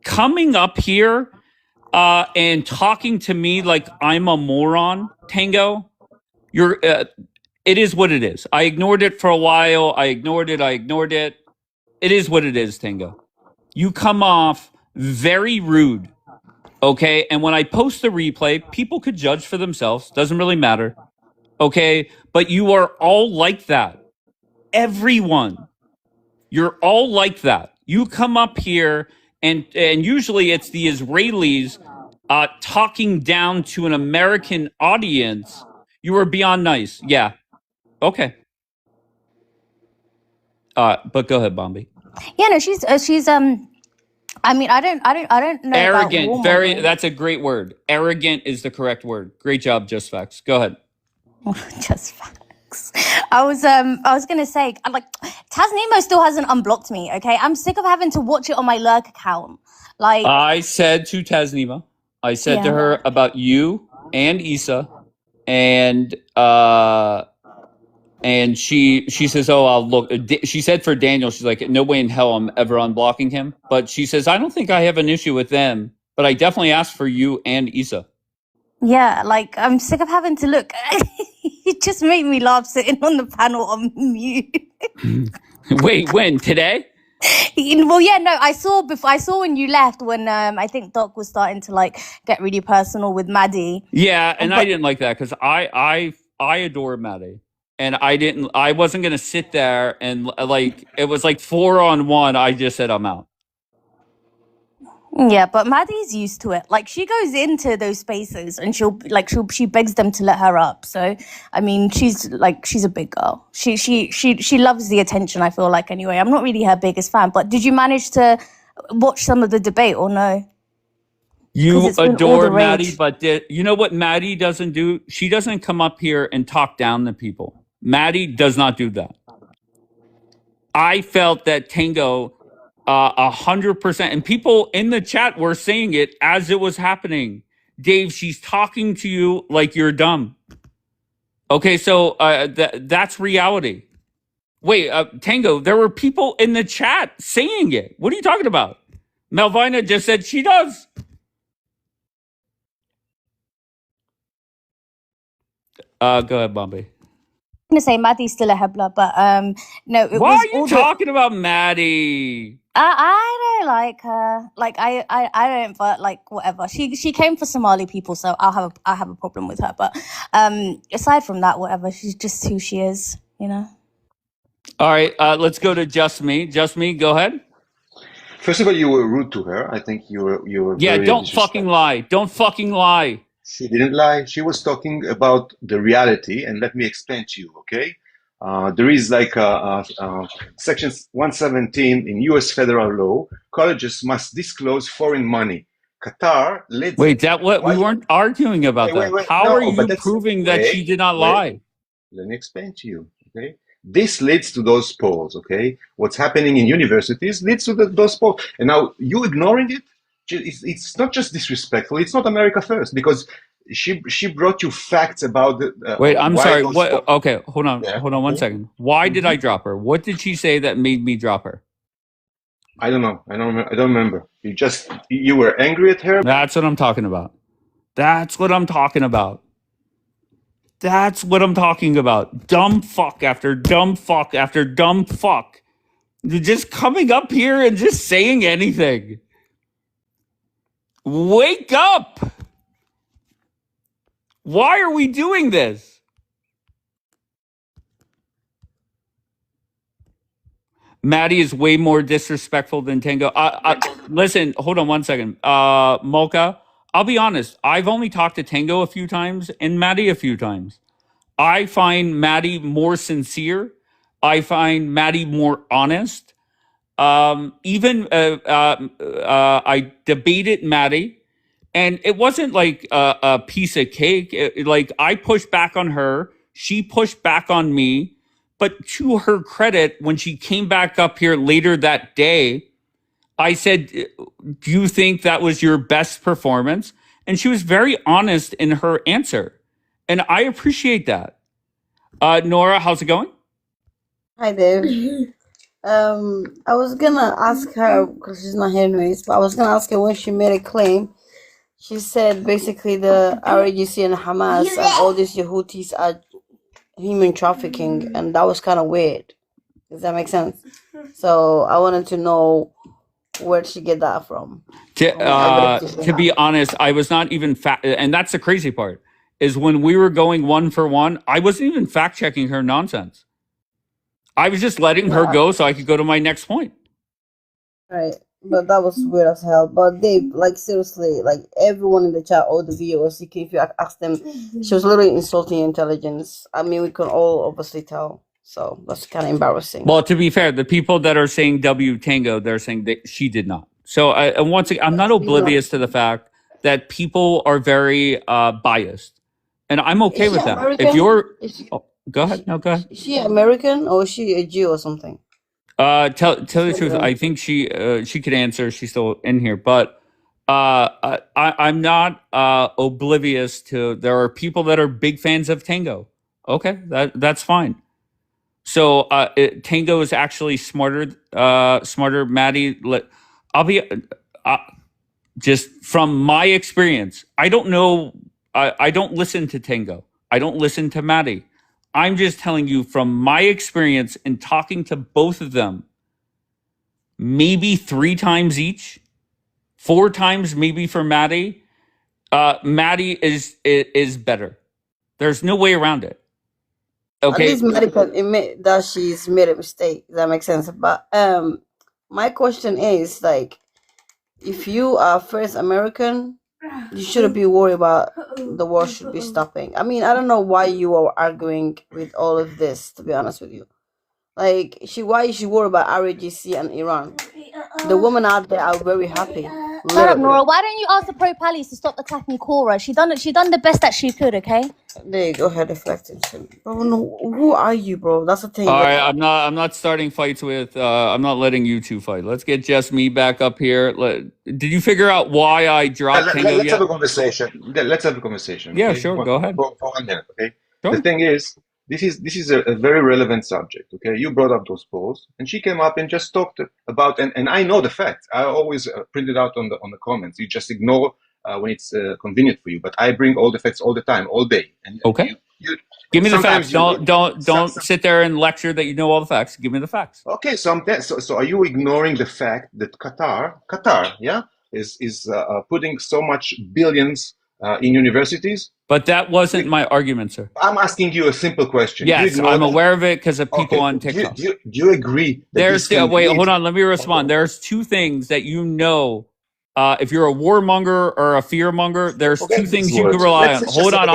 D: Coming up here and talking to me like I'm a moron, Tango, you're. It is what it is. I ignored it for a while. I ignored it. It is what it is, Tango. You come off very rude. Okay. And when I post the replay, people could judge for themselves. Doesn't really matter. Okay. But you are all like that. Everyone. You're all like that. You come up here and usually it's the Israelis talking down to an American audience, you were beyond nice. Yeah. Okay. But go ahead, Bombi.
C: Yeah, no, she's I mean, I don't know about
D: Arrogant. Very.
C: warmongering.
D: That's a great word. Arrogant is the correct word. Great job, Just Facts. Go ahead.
C: Just facts. I was gonna say, I'm like, Tasnemo still hasn't unblocked me. Okay, I'm sick of having to watch it on my lurk account. Like,
D: I said to Tasnima, I said to
C: yeah.
D: her about you and Issa, and she says, "Oh, I'll look." She said for Daniel, she's like, "No way in hell I'm ever unblocking him." But she says, "I don't think I have an issue with them, but I definitely asked for you and Issa."
C: Yeah, like I'm sick of having to look. It just made me laugh sitting on the panel on mute.
D: Wait, when? Today?
C: Well, yeah, no, I saw when you left when I think Doc was starting to like get really personal with Maddie.
D: Yeah, and I
C: But
D: didn't like that because I adore Maddie, and I wasn't gonna sit there and like it was like 4-on-1. I just said I'm out.
C: yeah, but Maddie's used to it. Like she goes into those spaces and she begs them to let her up. So I mean, she's a big girl. She loves the attention. I feel like anyway. I'm not really her biggest fan, but did you manage to watch some of the debate or no?
D: You
C: It's been all the
D: adore
C: rage.
D: Maddie, but you know what Maddie doesn't do? She doesn't come up here and talk down to people. Maddie does not do that. I felt that Tango 100%, and people in the chat were saying it as it was happening. Dave, she's talking to you like you're dumb. Okay, so that's reality. Wait, Tango, there were people in the chat saying it. What are you talking about? Melvina just said she does. Go ahead, Bombay.
C: I'm gonna say Maddie's still a Hebla, but no, it
D: Why
C: was
D: are you
C: all
D: talking about Maddie?
C: I don't like her. Like I don't, but like whatever. She came for Somali people, so I'll have a problem with her. But aside from that, whatever. She's just who she is, you know.
D: All right, let's go to Just Me. Just Me, go ahead.
Q: First of all, you were rude to her. I think you were
D: Yeah,
Q: very
D: don't fucking lie. Don't fucking lie.
Q: She didn't lie. She was talking about the reality, and let me explain to you, okay? There is like Section 117 in U.S. federal law. Colleges must disclose foreign money. Qatar leads.
D: Wait, we weren't arguing about that. How are you proving that she did not lie?
Q: Let me explain to you, okay? This leads to those polls, okay? What's happening in universities leads to those polls. And now you ignoring it, it's not just disrespectful. It's not America first, because she brought you facts about the.
D: Wait, I'm sorry. What? Okay, hold on 1 second. Why did I drop her? What did she say that made me drop her?
Q: I don't know. I don't remember. You were angry at her.
D: That's what I'm talking about. That's what I'm talking about. That's what I'm talking about. Dumb fuck after dumb fuck after dumb fuck. Just coming up here and just saying anything. Wake up! Why are we doing this? Maddie is way more disrespectful than Tango. Listen, hold on 1 second. Mocha, I'll be honest. I've only talked to Tango a few times and Maddie a few times. I find Maddie more sincere. I find Maddie more honest. I debated Maddie, and it wasn't like a piece of cake. Like I pushed back on her, she pushed back on me. But to her credit, when she came back up here later that day, I said, "Do you think that was your best performance?" And she was very honest in her answer, and I appreciate that. Nora, how's it going?
V: Hi, Dave. I was gonna ask her because she's not here anyways, but I was gonna ask her when she made a claim. She said basically the RAGC and Hamas and all these Yehudis are human trafficking, and that was kind of weird. Does that make sense? So I wanted to know where'd she get that from.
D: To be honest, I was not even and that's the crazy part, is when we were going 1 for 1, I wasn't even fact checking her nonsense. I was just letting her go so I could go to my next point.
V: Right. But that was weird as hell. But Dave, like seriously, like everyone in the chat, all the viewers, if you ask them, she was literally insulting intelligence. I mean, we can all obviously tell. So that's kind of embarrassing.
D: Well, to be fair, the people that are saying W Tango, they're saying that she did not. So and once again, I'm not oblivious to the fact that people are very biased, and I'm okay
V: Is she
D: with that.
V: American?
D: If you're,
V: Is she,
D: go ahead. No, go ahead.
V: is she American or is she a Jew or something?
D: Tell the truth. I think she could answer. She's still in here, but I'm not oblivious to. There are people that are big fans of Tango. Okay, that's fine. So Tango is actually smarter. Smarter, Maddie. I'll be just from my experience. I don't know. I don't listen to Tango. I don't listen to Maddie. I'm just telling you from my experience in talking to both of them. Maybe 3 times each, 4 times maybe for Maddie. Maddie is better. There's no way around it.
V: At
D: Okay.
V: least Maddie can admit that she's made a mistake. That makes sense. But my question is like, if you are first American, you shouldn't be worried about the war should be stopping. I mean, I don't know why you are arguing with all of this, to be honest with you. Like, why is she worried about RAGC and Iran? The women out there are very happy.
C: Shut up, Nora. Why don't you ask the pro pallies to stop attacking Cora? She done the best that she could, okay?
V: There you go, her deflected. Bro, no, who are you, bro? That's the thing.
D: All right, I'm not starting fights with. I'm not letting you two fight. Let's get just me back up here. Did you figure out why I dropped Tango
Q: Let's
D: yet?
Q: have a conversation. Let's have a conversation.
D: Yeah,
Q: Okay?
D: sure. Go ahead.
Q: For 1 minute, okay?
D: Sure.
Q: The thing is, this is a very relevant subject. Okay, you brought up those polls, and she came up and just talked about, and I know the facts. I always print it out on the comments. You just ignore when it's convenient for you. But I bring all the facts all the time, all day. And
D: Okay.
Q: you
D: Give me the
Q: sometimes
D: facts. Don't sit there and lecture that you know all the facts. Give me the facts.
Q: Okay, so are you ignoring the fact that Qatar, yeah, is putting so much billions in universities?
D: But that wasn't my argument, sir.
Q: I'm asking you a simple question.
D: Yes, I'm aware of it because of people on TikTok.
Q: Do you agree that
D: There's wait, hold on. Let me respond. There's 2 things that you know. If you're a warmonger or a fearmonger, there's 2 things you can rely on. Hold on,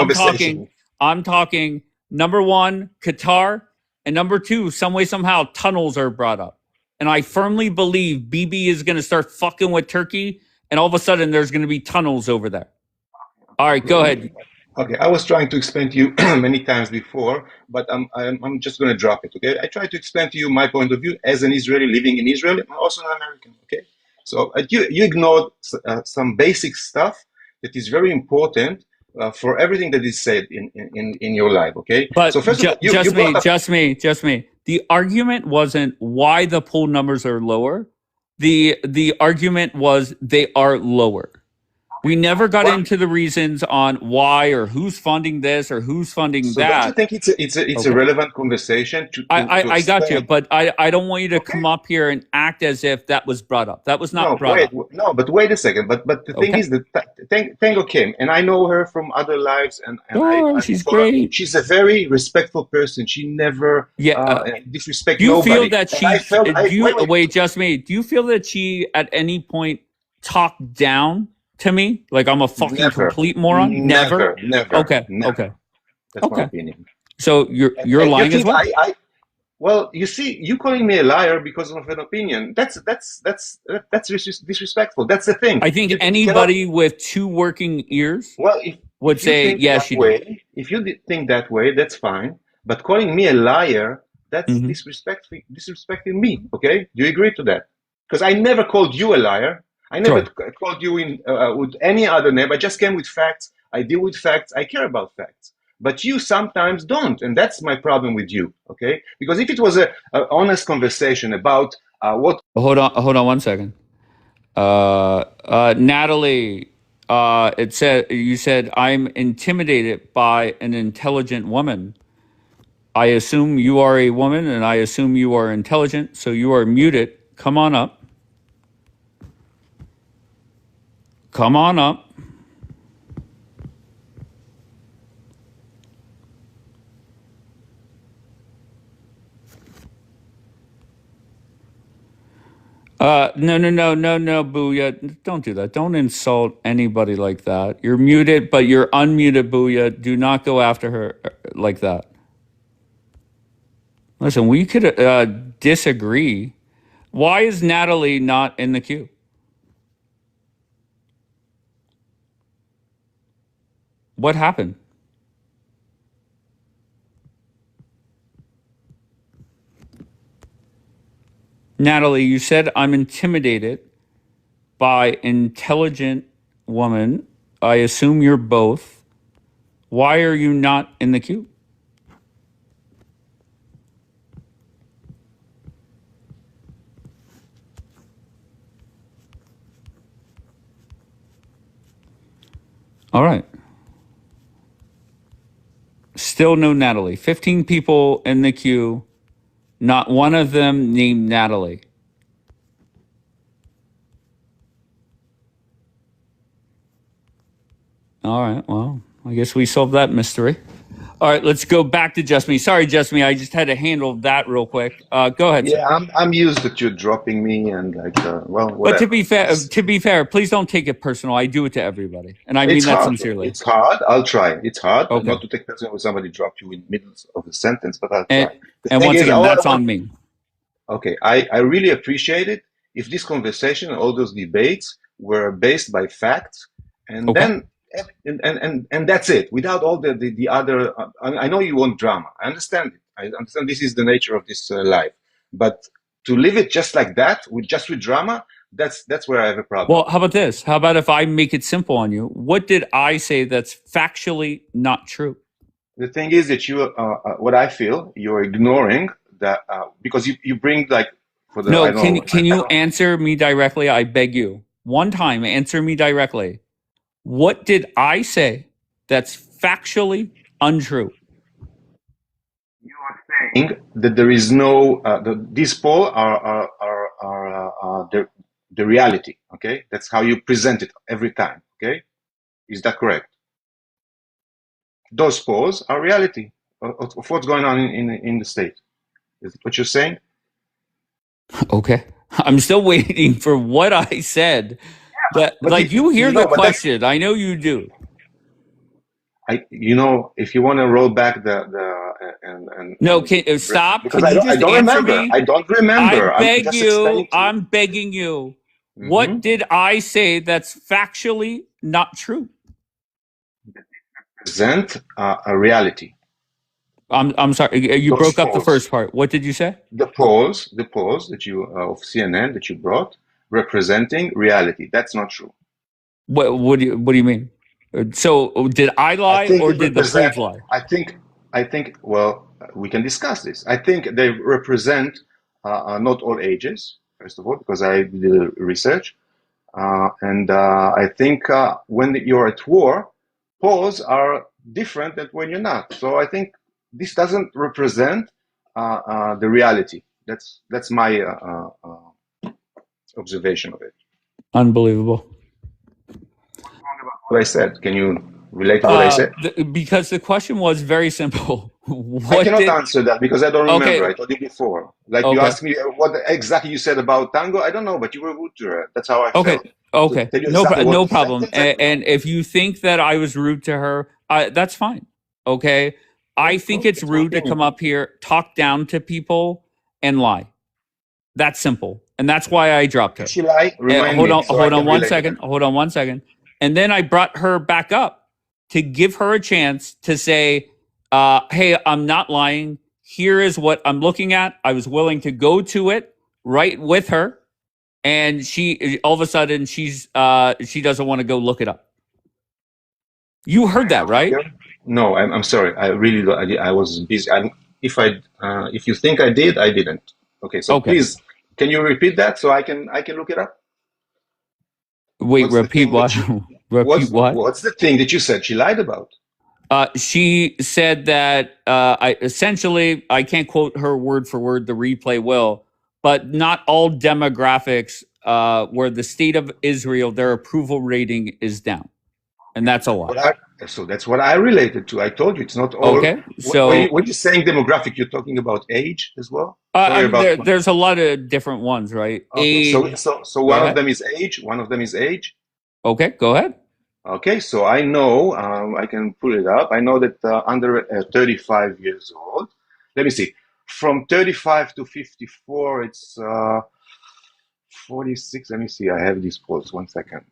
D: I'm talking. Number 1, Qatar, and number 2, some way somehow tunnels are brought up, and I firmly believe Bibi is going to start fucking with Turkey, and all of a sudden there's going to be tunnels over there. All right, go ahead.
Q: Okay, I was trying to explain to you many times before, but I'm just going to drop it. Okay, I tried to explain to you my point of view as an Israeli living in Israel, and also an American. Okay, so you ignored some basic stuff that is very important for everything that is said in your life. Okay,
D: but
Q: so first of all,
D: just me. The argument wasn't why the poll numbers are lower. The argument was they are lower. We never got into the reasons on why or who's funding this or who's funding that.
Q: Don't you think it's a relevant conversation?
D: I got you, but I don't want you to come up here and act as if that was brought up. That was not brought up.
Q: No, but wait a second. But the thing is that Tango came, and I know her from other lives, and
D: she's great.
Q: She's a very respectful person. She never disrespect nobody.
D: Do you feel that she? Wait, just me. Do you feel that she at any point talked down to me like I'm a fucking complete moron?
Q: Never.
D: Okay.
Q: That's my opinion.
D: So you're lying as well.
Q: Well, you see, you calling me a liar because of an opinion. That's disrespectful. That's the thing.
D: I think anybody with 2 working ears would say yes. She did.
Q: If you think that way, that's fine. But calling me a liar, that's disrespecting me. Okay, do you agree to that? Because I never called you a liar. I never called you in with any other name. I just came with facts. I deal with facts. I care about facts. But you sometimes don't, and that's my problem with you. Okay? Because if it was an honest conversation about what.
D: Hold on 1 second. Natalie, you said I'm intimidated by an intelligent woman. I assume you are a woman, and I assume you are intelligent, so you are muted. Come on up. Come on up. No, Booyah. Don't do that. Don't insult anybody like that. You're muted, but you're unmuted, Booyah. Do not go after her like that. Listen, we could disagree. Why is Natalie not in the queue? What happened? Natalie, you said I'm intimidated by intelligent woman. I assume you're both. Why are you not in the queue? All right. Still no Natalie. 15 people in the queue. Not one of them named Natalie. All right. Well, I guess we solved that mystery. All right, let's go back to Just Me. Sorry, Just Me. I just had to handle that real quick. Go ahead, sir.
Q: Yeah, I'm used that you're dropping me and like, well,
D: But
Q: whatever.
D: to be fair, please don't take it personal. I do it to everybody, and I mean
Q: It's
D: that
Q: hard.
D: sincerely.
Q: It's hard. I'll try. It's hard
D: Okay.
Q: not to take personal when somebody dropped you in the middle of a sentence, but I'll try.
D: And once again, that's on me.
Q: Okay, I really appreciate it if this conversation and all those debates were based by facts, and
D: Okay.
Q: then and that's it, without all the other. I know you want drama. I understand it. I understand this is the nature of this life, but to live it just like that, with drama, that's where I have a problem.
D: Well, how about this? How about if I make it simple on you? What did I say that's factually not true?
Q: The thing is that you, what I feel, you're ignoring that because you bring like for the.
D: No,
Q: I don't know,
D: can you answer me directly? I beg you. One time, answer me directly. What did I say that's factually untrue?
Q: saying that there is no these polls are the reality. Okay, that's how you present it every time. Okay, is that correct? Those polls are reality of what's going on in the state. Is what you're saying?
D: Okay, I'm still waiting for what I said. But like you hear the question, I know you do.
Q: If you want to roll back
D: no, stop.
Q: Because
D: can you
Q: I
D: just
Q: don't
D: answer
Q: remember.
D: me?
Q: I don't remember.
D: I beg you.
Q: I'm
D: begging you. Mm-hmm. What did I say that's factually not true?
Q: Present a reality.
D: I'm sorry. You broke up the first part. What did you say?
Q: The polls that you of CNN that you brought representing reality. That's not true.
D: What do you mean? So did I lie or did the polls lie?
Q: I think. Well, we can discuss this. I think they represent not all ages. First of all, because I did research, and I think when you're at war, polls are different than when you're not. So I think this doesn't represent the reality. That's my observation of it.
D: Unbelievable.
Q: What I said. Can you relate to what I said?
D: Because the question was very simple.
Q: I cannot answer that because I don't remember.
D: Okay.
Q: I told you before. Like you asked me what exactly you said about tango. I don't know, but you were rude to her. That's how I felt.
D: Okay. No problem. And if you think that I was rude to her, that's fine. Okay. I think it's rude to come up here, talk down to people, and lie. That's simple. And that's why I dropped her.
Q: Did she lie?
D: Hold on 1 second. Hold on 1 second. And then I brought her back up to give her a chance to say, hey, I'm not lying. Here is what I'm looking at. I was willing to go to it right with her. And she, all of a sudden, she doesn't want to go look it up. You heard that, right?
Q: No, I'm sorry. I really don't. I was busy. If you think I did, I didn't. Okay, so please, can you repeat that so I can look it up?
D: Wait, repeat what? Repeat what?
Q: What's the thing that you said she lied about?
D: She said that I can't quote her word for word, the replay will, but not all demographics where the state of Israel, their approval rating is down. and that's a lie.
Q: So that's what I related to. I told you it's not all.
D: Okay, so
Q: When you're saying demographic, you're talking about age as well. Sorry
D: I mean,
Q: about.
D: there's a lot of different ones, right?
Q: Okay, so
D: Age. Go
Q: one of
D: ahead.
Q: them is age. One of them is age.
D: Okay, go ahead.
Q: Okay, so I know, I can pull it up. I know that under 35 years old, let me see, from 35 to 54, it's 46. Let me see, I have these polls. 1 second.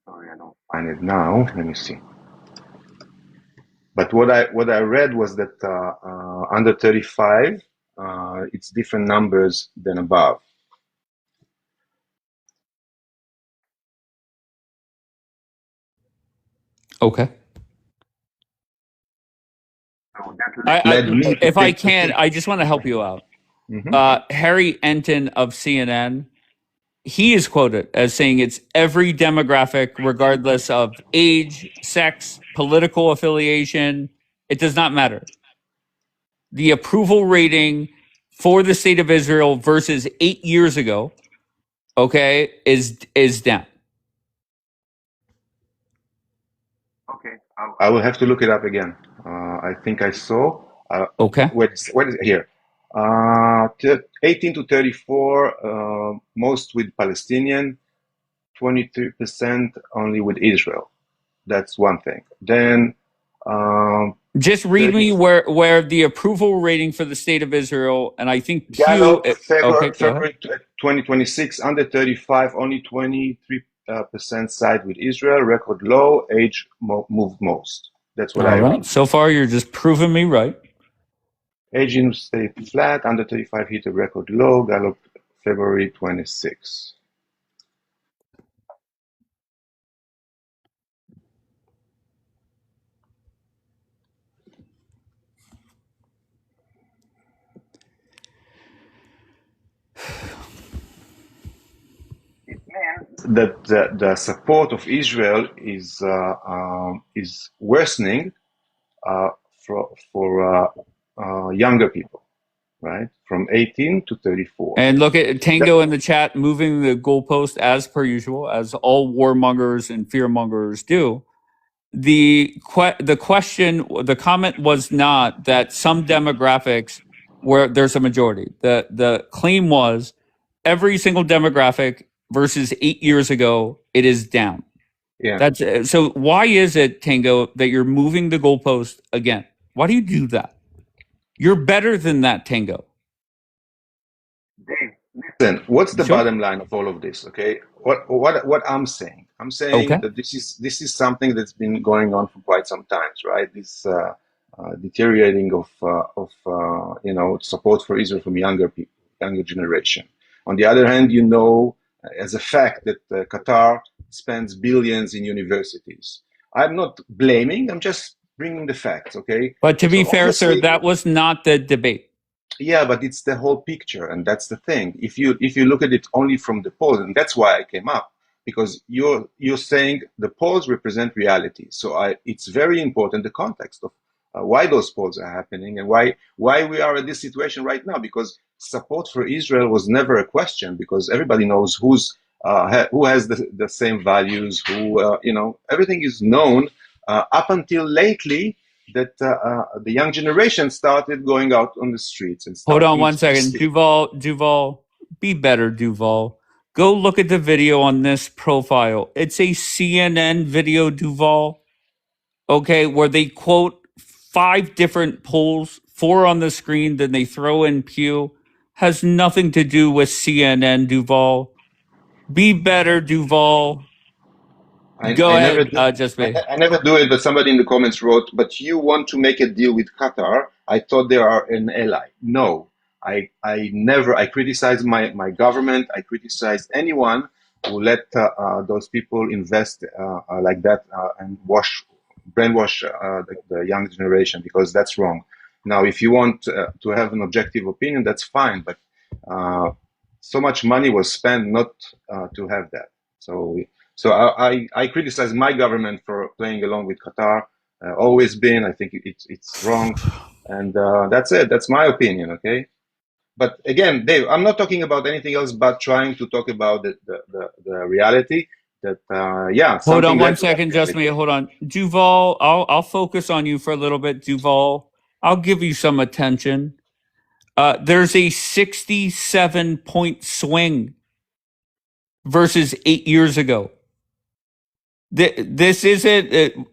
Q: Sorry, I don't find it now. Let me see. But what I read was that under 35, it's different numbers than above.
D: Okay. If I can, I just want to help you out. Harry Enton of CNN, he is quoted as saying it's every demographic, regardless of age, sex, political affiliation. It does not matter. The approval rating for the state of Israel versus 8 years ago, okay, is down.
Q: Okay, I will have to look it up again. I think I saw.
D: Okay.
Q: What is it here? 18 to 34, most with Palestinian, 23% only with Israel. That's one thing. Then
D: just read me where the approval rating for the state of Israel, and I think Pew.
Q: Gallup,
D: Okay,
Q: February 2026, under 35, only 23% side with Israel. Record low, age moved most. That's what I read.
D: So far, you're just proving me right.
Q: Aging stayed flat, under 35 hit a record low, Gallup February 26. That the support of Israel is worsening for younger people, right? From 18 to 34.
D: And look at Tango in the chat, moving the goalpost as per usual, as all warmongers and fearmongers do. The question, the comment was not that some demographics where there's a majority. The claim was every single demographic versus 8 years ago, it is down.
Q: Yeah.
D: That's so. Why is it, Tango, that you're moving the goalpost again? Why do you do that? You're better than that, Tango.
Q: Listen, what's the bottom line of all of this? Okay, what I'm saying? I'm saying that this is something that's been going on for quite some time, right? This deteriorating of support for Israel from younger people, younger generation. On the other hand, as a fact that Qatar spends billions in universities. I'm not blaming. I'm just bringing the facts. Okay.
D: But to be fair, sir, that was not the debate.
Q: Yeah, but it's the whole picture, and that's the thing. If you look at it only from the polls, and that's why I came up, because you're saying the polls represent reality. So it's very important the context of why those polls are happening and why we are in this situation right now. Because support for Israel was never a question, because everybody knows who has the same values, everything is known up until lately. That the young generation started going out on the streets and
D: hold on 1 second. Duval, be better, Duval. Go look at the video on this profile. It's a CNN video, Duval. Okay, where they quote 5 different polls, 4 on the screen, then they throw in Pew. Has nothing to do with CNN, Duval. Be better, Duval. Go ahead,
Q: I never do it, but somebody in the comments wrote, but you want to make a deal with Qatar. I thought they are an ally. No, I criticize my government. I criticize anyone who let those people invest like that and brainwash the young generation, because that's wrong. Now, if you want to have an objective opinion, that's fine, but so much money was spent not to have that. So I criticize my government for playing along with Qatar. Always been. I think it's wrong, and that's it. That's my opinion. Okay. But again, Dave, I'm not talking about anything else but trying to talk about the reality that, yeah,
D: Hold on
Q: something
D: one
Q: led to that
D: second, just me.
Q: reality.
D: Hold on, Duval. I'll focus on you for a little bit, Duval. I'll give you some attention. There's a 67-point swing versus 8 years ago. This isn't.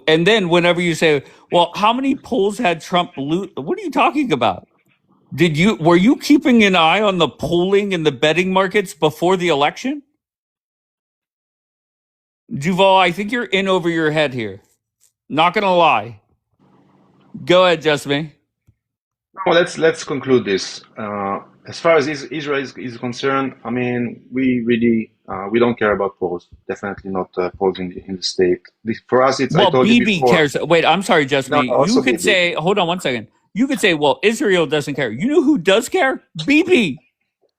D: And then whenever you say, "Well, how many polls had Trump lose?" What are you talking about? Were you keeping an eye on the polling and the betting markets before the election? Duval, I think you're in over your head here. Not gonna lie. Go ahead, just me.
Q: Well, let's conclude this. As far as Israel is concerned, I mean, we really we don't care about polls. Definitely not polls in the state. For us, it's I
D: Well,
Q: told you
D: BB
Q: before.
D: cares. Wait, I'm sorry, just
Q: No,
D: me.
Q: no,
D: You
Q: also
D: could
Q: Bibi.
D: say, hold on one second. You could say, well, Israel doesn't care. You know who does care? BB.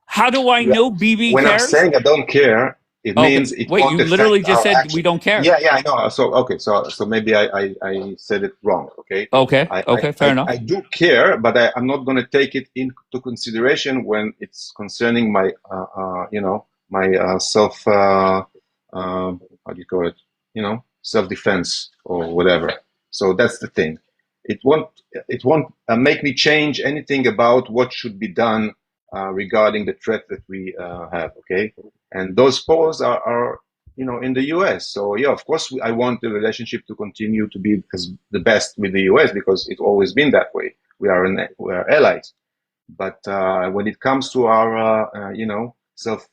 D: How do I
Q: Yeah.
D: know BB
Q: When I'm
D: cares?
Q: saying I don't care, it
D: Okay,
Q: means it
D: wait,
Q: won't
D: you literally
Q: affect
D: just
Q: our
D: said we
Q: action.
D: don't care.
Q: Yeah, yeah, I know. So okay, so maybe I said it wrong. Okay,
D: Okay, fair enough.
Q: I do care, but I'm not going to take it into consideration when it's concerning my my self how do you call it? Self defense or whatever. So that's the thing. It won't make me change anything about what should be done regarding the threat that we have. Okay, and those polls are in the US. So yeah, of course, I want the relationship to continue to be as the best with the US because it's always been that way. We are allies. But when it comes to our self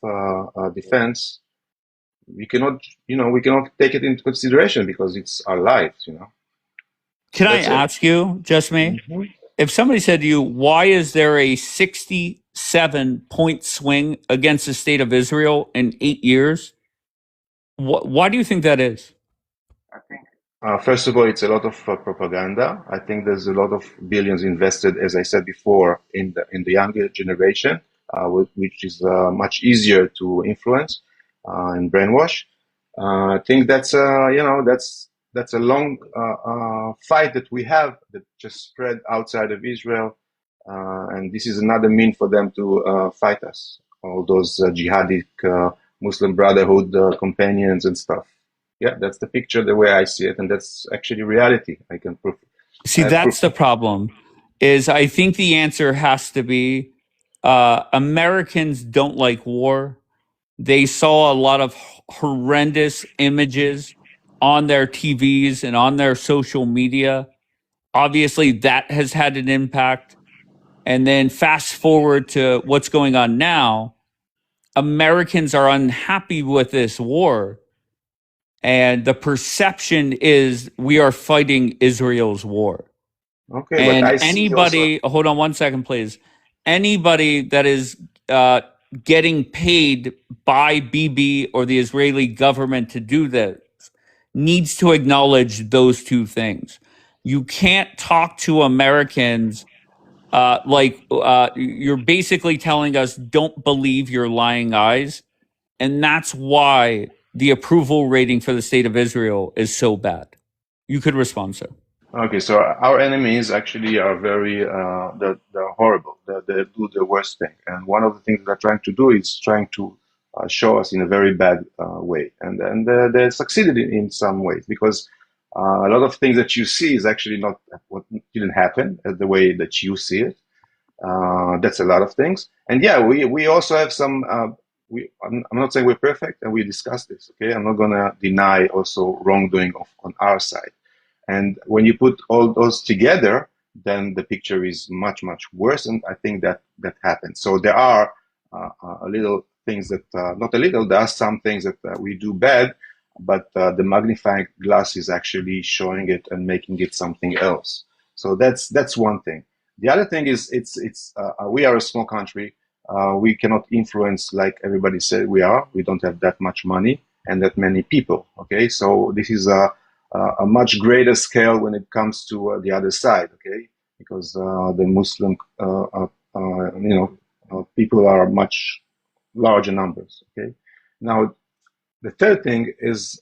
Q: defense, we cannot take it into consideration because it's our lives.
D: Can I
Q: That's it.
D: ask you, just me?
Q: Mhm.
D: If somebody said to you, why is there a 67-point swing against the state of Israel in 8 years? Why do you think that is?
Q: First of all, it's a lot of propaganda. I think there's a lot of billions invested, as I said before, in the younger generation, which is much easier to influence and brainwash. I think that's a long fight that we have that just spread outside of Israel, and this is another mean for them to fight us. All those jihadic Muslim Brotherhood companions and stuff. Yeah, that's the picture the way I see it, and that's actually reality. I can prove.
D: See,
Q: I have proof.
D: that's the problem. Is I think the answer has to be Americans don't like war. They saw a lot of horrendous images on their TVs and on their social media. Obviously, that has had an impact. And then fast forward to what's going on now. Americans are unhappy with this war. And the perception is we are fighting Israel's war.
Q: Okay, but
D: And
Q: I see also.
D: anybody, hold on one second, please. Anybody that is getting paid by BB or the Israeli government to do this needs to acknowledge those two things. You can't talk to Americans like you're basically telling us, don't believe your lying eyes. And that's why the approval rating for the state of Israel is so bad. You could respond, sir.
Q: Okay, so our enemies actually are very they're horrible. They do the worst thing, and one of the things they're trying to do is trying to show us in a very bad way, and they succeeded in some ways because a lot of things that you see is actually not what didn't happen the way that you see it. That's a lot of things, and yeah, we also have some. I'm not saying we're perfect, and we discussed this. Okay, I'm not gonna deny also wrongdoing on our side. And when you put all those together, then the picture is much, much worse. And I think that happens. So there are a little things that, not a little, there are some things that we do bad, but the magnifying glass is actually showing it and making it something else. So that's one thing. The other thing is we are a small country. We cannot influence like everybody said we are. We don't have that much money and that many people. Okay, so this is a much greater scale when it comes to the other side, okay? Because the Muslim, people are much larger numbers, okay? Now, the third thing is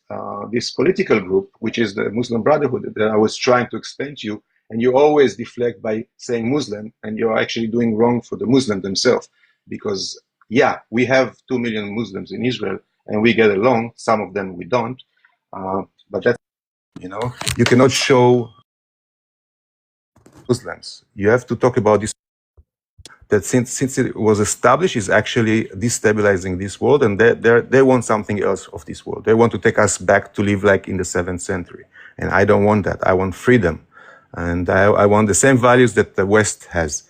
Q: this political group, which is the Muslim Brotherhood that I was trying to explain to you, And you always deflect by saying Muslim, and you're actually doing wrong for the Muslim themselves. Because, yeah, we have 2 million Muslims in Israel, and we get along. Some of them we don't. But that's, you cannot show Muslims. You have to talk about this, that since it was established, is actually destabilizing this world, and they want something else of this world. They want to take us back to live like in the 7th century. And I don't want that. I want freedom. And I want the same values that the West has.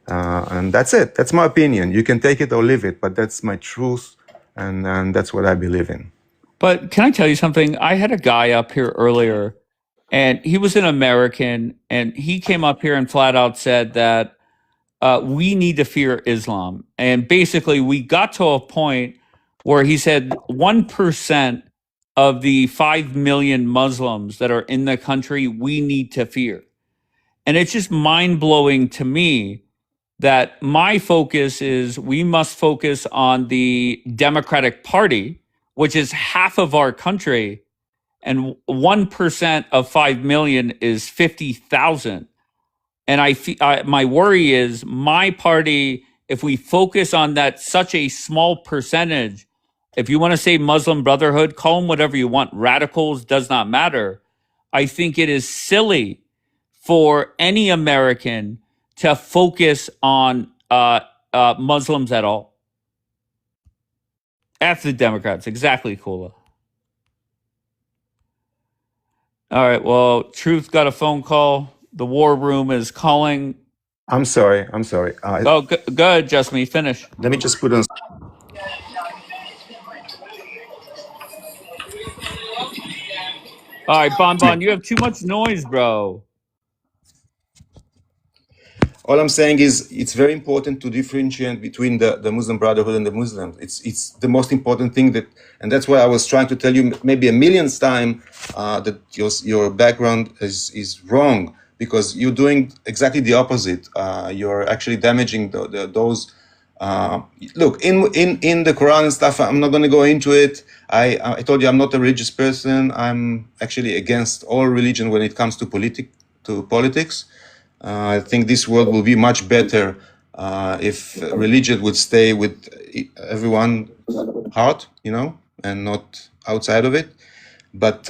Q: And that's it. That's my opinion. You can take it or leave it, but that's my truth, and that's what I believe in.
D: But can I tell you something? I had a guy up here earlier, and he was an American, and he came up here and flat out said that we need to fear Islam. And basically, we got to a point where he said 1% of the 5 million Muslims that are in the country, we need to fear. And it's just mind blowing to me that my focus is we must focus on the Democratic Party, which is half of our country, and 1% of 5 million is 50,000. And my worry is my party, if we focus on that such a small percentage, if you want to say Muslim Brotherhood, call them whatever you want, radicals, does not matter. I think it is silly for any American to focus on Muslims at all. F the Democrats. Exactly, Kula. All right, well, Truth got a phone call. The war room is calling.
Q: I'm sorry.
D: Go ahead, just me. Finish.
Q: Let me just put on.
D: All right, Bon, you have too much noise, bro.
Q: All I'm saying is it's very important to differentiate between the Muslim Brotherhood and the Muslims. It's the most important thing and that's why I was trying to tell you maybe a millionth time that your background is wrong, because you're doing exactly the opposite. You're actually damaging those. Look, in the Quran and stuff, I'm not going to go into it. I told you I'm not a religious person. I'm actually against all religion when it comes to politics. I think this world will be much better if religion would stay with everyone's heart, and not outside of it. But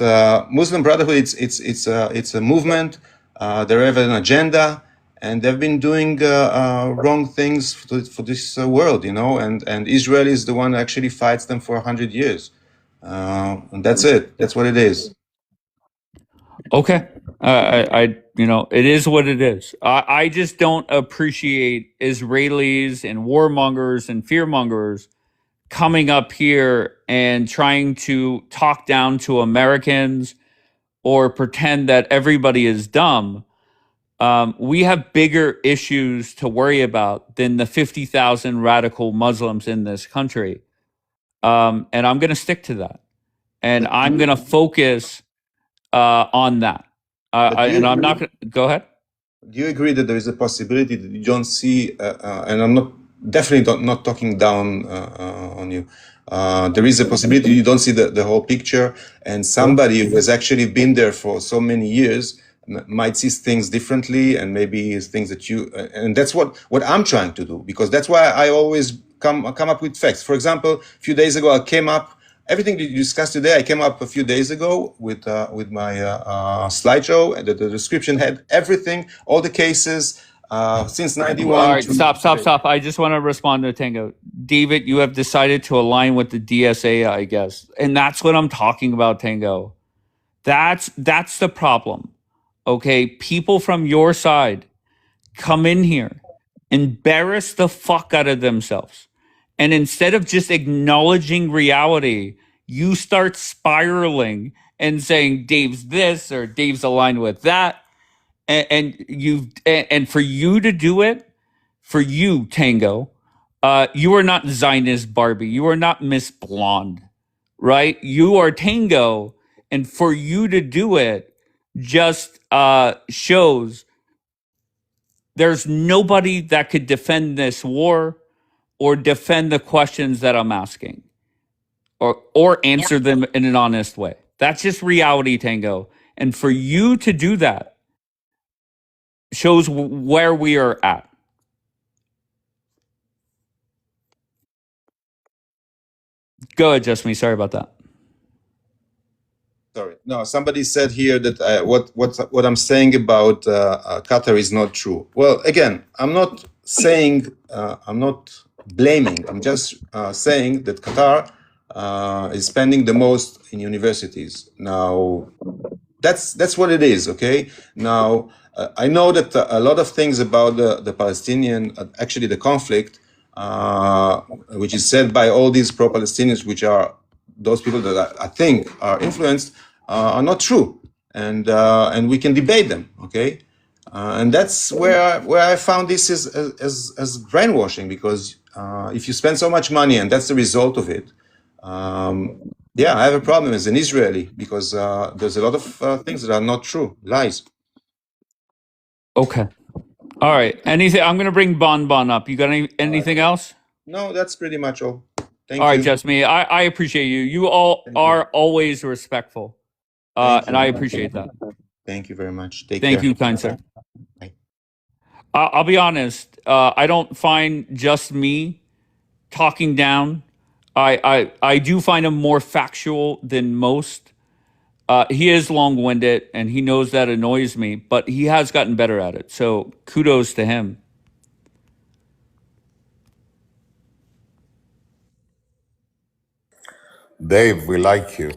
Q: Muslim Brotherhood, it's a movement. They have an agenda, and they've been doing wrong things for this world, And Israel is the one that actually fights them for 100 years, and that's it. That's what it is.
D: Okay. It is what it is. I just don't appreciate Israelis and warmongers and fearmongers coming up here and trying to talk down to Americans or pretend that everybody is dumb. We have bigger issues to worry about than the 50,000 radical Muslims in this country. And I'm going to stick to that. And I'm going to focus on that. And I'm not going to go ahead.
Q: Do you agree that there is a possibility that you don't see, and I'm not talking down on you. There is a possibility you don't see the whole picture, and somebody who has actually been there for so many years might see things differently, and maybe things that and that's what I'm trying to do, because that's why I always come up with facts. For example, a few days ago, I came up. Everything that you discussed today, I came up a few days ago with my slideshow, and the description had everything, all the cases since 91.
D: All right, stop. I just want to respond to Tango. David, you have decided to align with the DSA, I guess, and that's what I'm talking about, Tango. That's the problem. Okay, people from your side come in here, embarrass the fuck out of themselves. And instead of just acknowledging reality, you start spiraling and saying Dave's this or Dave's aligned with that. And for you to do it, for you, Tango, you are not Zionist Barbie. You are not Miss Blonde, right? You are Tango. And for you to do it just shows there's nobody that could defend this war or defend the questions that I'm asking or answer them in an honest way. That's just reality, Tango. And for you to do that, shows where we are at. Go ahead, Jasmine. Sorry about that.
Q: Sorry. No, somebody said here that what I'm saying about Qatar is not true. Well, again, I'm not saying, I'm not blaming. I'm just saying that Qatar is spending the most in universities. Now, that's what it is, okay? Now, I know that a lot of things about the Palestinian, actually the conflict, which is said by all these pro-Palestinians, which are those people that I think are influenced, are not true, and we can debate them, okay? And that's where I found this as brainwashing, because if you spend so much money and that's the result of it, yeah, I have a problem as an Israeli, because there's a lot of things that are not true, lies.
D: Okay. All right. Anything? I'm going to bring Bon up. You got anything else?
Q: No, that's pretty much all. Thank
D: All right,
Q: you.
D: Jasmine. I appreciate you. You all are always respectful, and I appreciate that.
Q: Thank you very much. Take
D: Thank
Q: care.
D: you, kind sir.
Q: Bye.
D: I'll be honest. I don't find just me talking down. I do find him more factual than most. He is long-winded, and he knows that annoys me, but he has gotten better at it. So kudos to him.
L: Dave, we like you.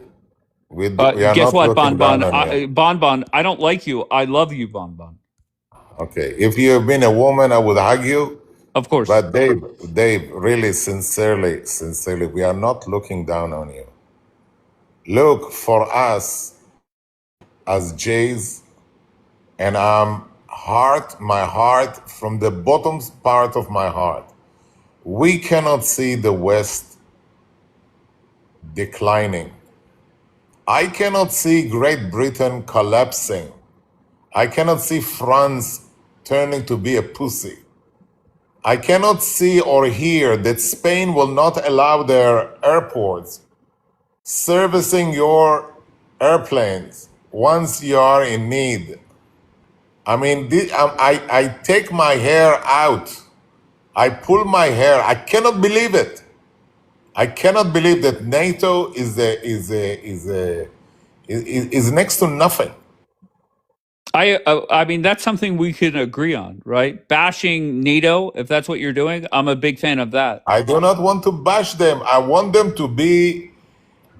L: We are
D: Guess
L: not
D: what,
L: looking
D: Bon?
L: down on you.
D: Bon, I don't like you. I love you, Bon.
L: Okay. If you have been a woman, I would hug you.
D: Of course.
L: But Dave, really, sincerely, we are not looking down on you. Look, for us as Jays, and my heart, from the bottom part of my heart, we cannot see the West declining. I cannot see Great Britain collapsing. I cannot see France turning to be a pussy. I cannot see or hear that Spain will not allow their airports servicing your airplanes once you are in need. I mean, I take my hair out. I pull my hair. I cannot believe it. I cannot believe that NATO is next to nothing.
D: I mean, that's something we can agree on, right? Bashing NATO, if that's what you're doing, I'm a big fan of that.
L: I do not want to bash them. I want them to be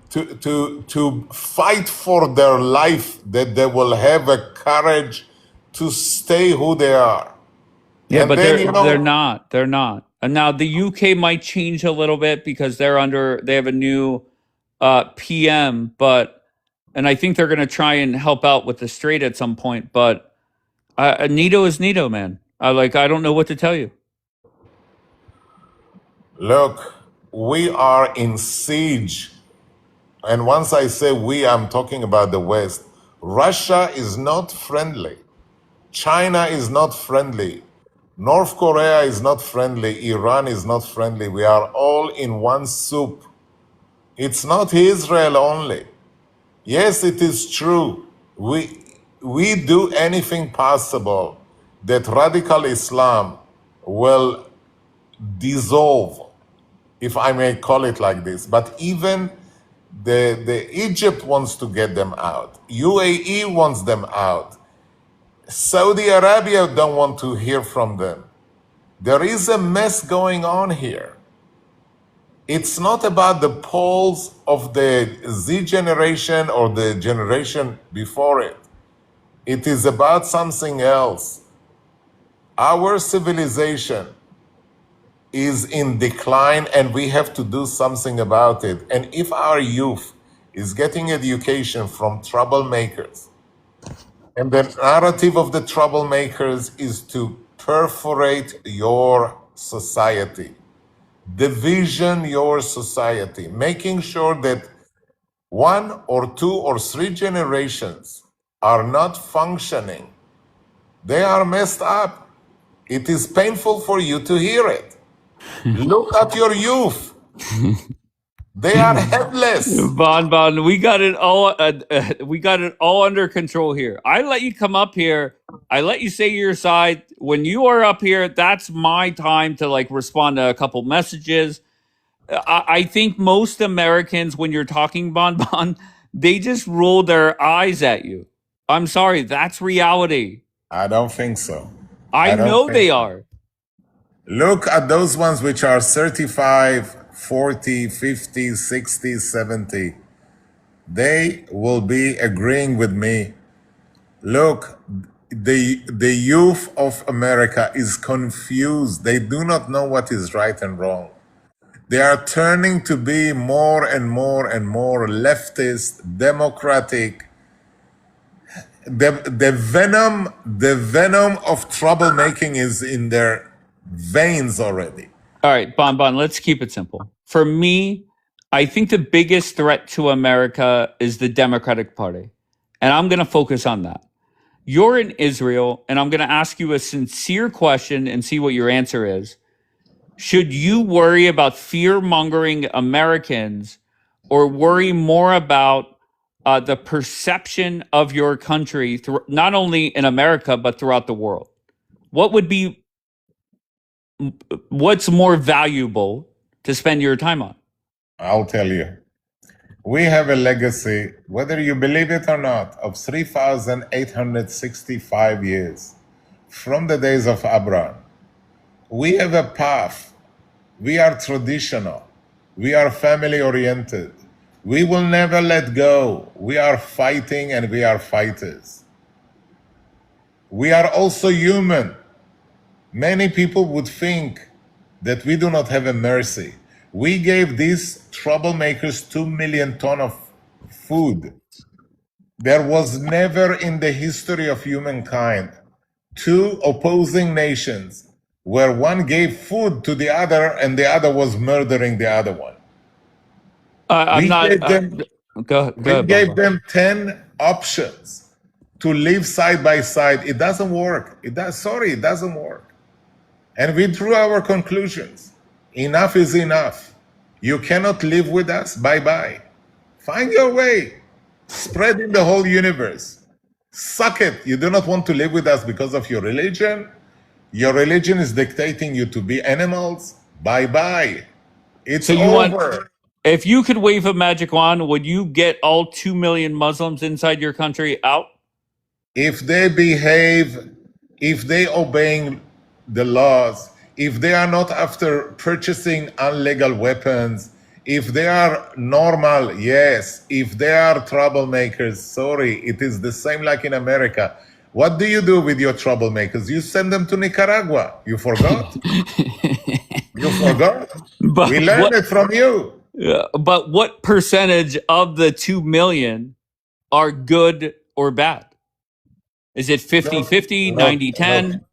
L: to fight for their life, that they will have a courage to stay who they are.
D: Yeah,
L: And
D: but
L: then,
D: they're not. They're not. And now the UK might change a little bit because they have a new PM, and I think they're going to try and help out with the Strait at some point. But NATO is NATO, man. I don't know what to tell you.
L: look, we are in siege. And once I say we, I'm talking about the West. Russia is not friendly. China is not friendly. North Korea is not friendly. Iran is not friendly. We are all in one soup. It's not Israel only. Yes, it is true. We do anything possible that radical Islam will dissolve, if I may call it like this. But even the Egypt wants to get them out. UAE wants them out. Saudi Arabia don't want to hear from them. There is a mess going on here. It's not about the polls of the Z generation or the generation before it. It is about something else. Our civilization is in decline, and we have to do something about it. And if our youth is getting education from troublemakers, and the narrative of the troublemakers is to perforate your society, division your society, making sure that 1 or 2 or 3 generations are not functioning, they are messed up. It is painful for you to hear it. Look at your youth. They are headless.
D: Bon, we got it all. We got it all under control here. I let you come up here. I let you say your side. When you are up here, that's my time to like respond to a couple messages. I think most Americans, when you're talking Bon, they just roll their eyes at you. I'm sorry, that's reality.
L: I don't think so.
D: I
L: don't
D: know
L: think
D: they
L: so.
D: are.
L: Look at those ones which are 35, 40, 50, 60, 70. They will be agreeing with me. Look, the youth of America is confused. They do not know what is right and wrong. They are turning to be more and more and more leftist, democratic. The venom of troublemaking is in their veins already.
D: All right, Bon, let's keep it simple. For me, I think the biggest threat to America is the Democratic Party. And I'm going to focus on that. You're in Israel, and I'm going to ask you a sincere question and see what your answer is. Should you worry about fear-mongering Americans or worry more about the perception of your country, not only in America, but throughout the world? What's more valuable to spend your time on?
L: I'll tell you. We have a legacy, whether you believe it or not, of 3,865 years from the days of Abraham. We have a path. We are traditional. We are family oriented. We will never let go. We are fighting and we are fighters. We are also human. Many people would think that we do not have a mercy. We gave these troublemakers 2 million tons of food. There was never in the history of humankind two opposing nations where one gave food to the other and the other was murdering the other one. We gave them 10 options to live side by side. It doesn't work. It doesn't work. And we drew our conclusions. Enough is enough. You cannot live with us. Bye-bye. Find your way. Spread in the whole universe. Suck it. You do not want to live with us because of your religion. Your religion is dictating you to be animals. Bye-bye. It's over.
D: If you could wave a magic wand, would you get all 2 million Muslims inside your country out?
L: If they behave, if they obeying the laws, if they are not after purchasing illegal weapons, if they are normal, yes. If they are troublemakers, sorry, it is the same like in America. What do you do with your troublemakers? You send them to Nicaragua. You forgot? You forgot? We learned it from you.
D: But what percentage of the 2 million are good or bad? Is it 50-50, 90-10?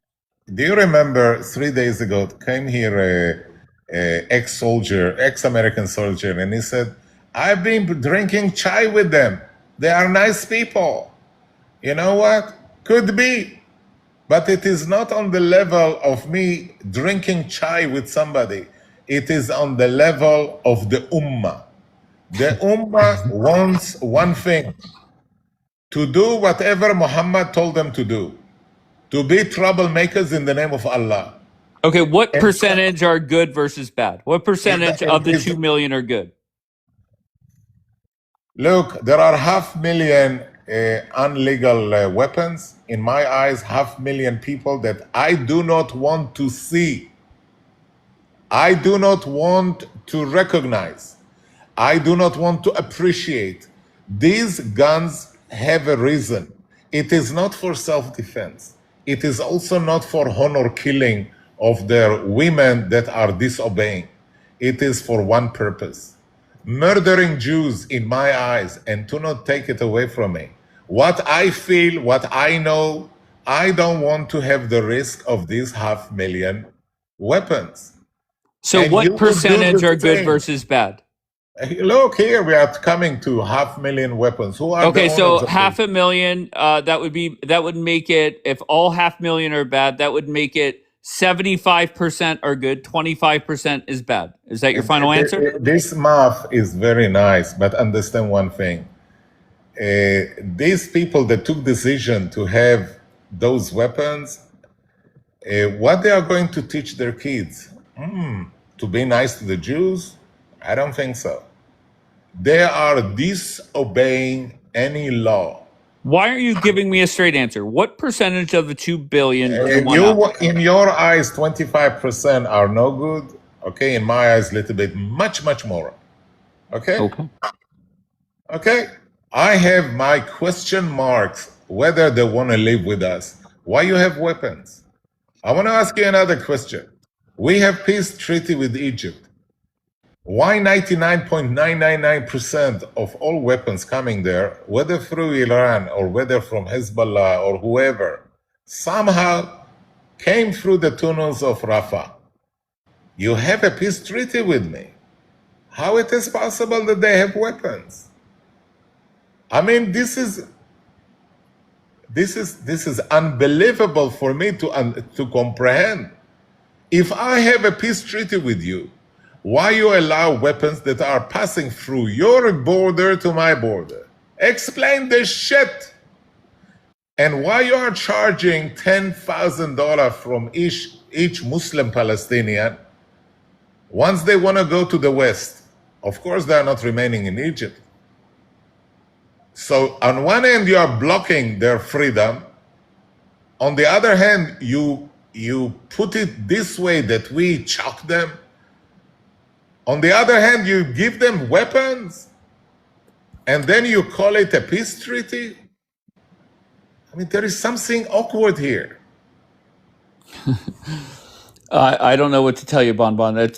L: Do you remember 3 days ago came here a ex-soldier, ex-American soldier, and he said, I've been drinking chai with them. They are nice people. You know what? Could be. But it is not on the level of me drinking chai with somebody. It is on the level of the Ummah. The Ummah wants one thing, to do whatever Muhammad told them to do. To be troublemakers in the name of Allah.
D: Okay, what percentage are good versus bad? What percentage of the 2 million are good?
L: Look, there are 500,000 illegal weapons. In my eyes, 500,000 people that I do not want to see. I do not want to recognize. I do not want to appreciate. These guns have a reason. It is not for self-defense. It is also not for honor killing of their women that are disobeying. It is for one purpose. Murdering Jews in my eyes, and do not take it away from me. What I feel, what I know, I don't want to have the risk of these 500,000 weapons.
D: So
L: And you
D: what
L: will do
D: percentage
L: the
D: are good
L: same.
D: versus bad?
L: Look here, we are coming to 500,000 weapons. Who are
D: Okay,
L: the
D: so
L: owners of them?
D: 500,000, that would make it, if all 500,000 are bad, that would make it 75% are good, 25% is bad. Is that your final answer?
L: This math is very nice, but understand one thing. These people that took decision to have those weapons, what they are going to teach their kids? To be nice to the Jews? I don't think so. They are disobeying any law.
D: Why aren't you giving me a straight answer? What percentage of the 2 billion do you want out?
L: In your eyes, 25% are no good. Okay, in my eyes, a little bit, much more. Okay? Okay. I have my question marks whether they want to live with us. Why you have weapons? I want to ask you another question. We have peace treaty with Egypt. Why 99.999% of all weapons coming there, whether through Iran or whether from Hezbollah or whoever, somehow came through the tunnels of Rafah? You have a peace treaty with me. How it is possible that they have weapons? I mean, this is unbelievable for me to comprehend. If I have a peace treaty with you, why you allow weapons that are passing through your border to my border? Explain this shit. And why you are charging $10,000 from each Muslim Palestinian once they want to go to the West? Of course, they are not remaining in Egypt. So on one hand, you are blocking their freedom. On the other hand, you put it this way that we choke them. On the other hand, you give them weapons, and then you call it a peace treaty? I mean, there is something awkward here.
D: I don't know what to tell you, Bonbon. You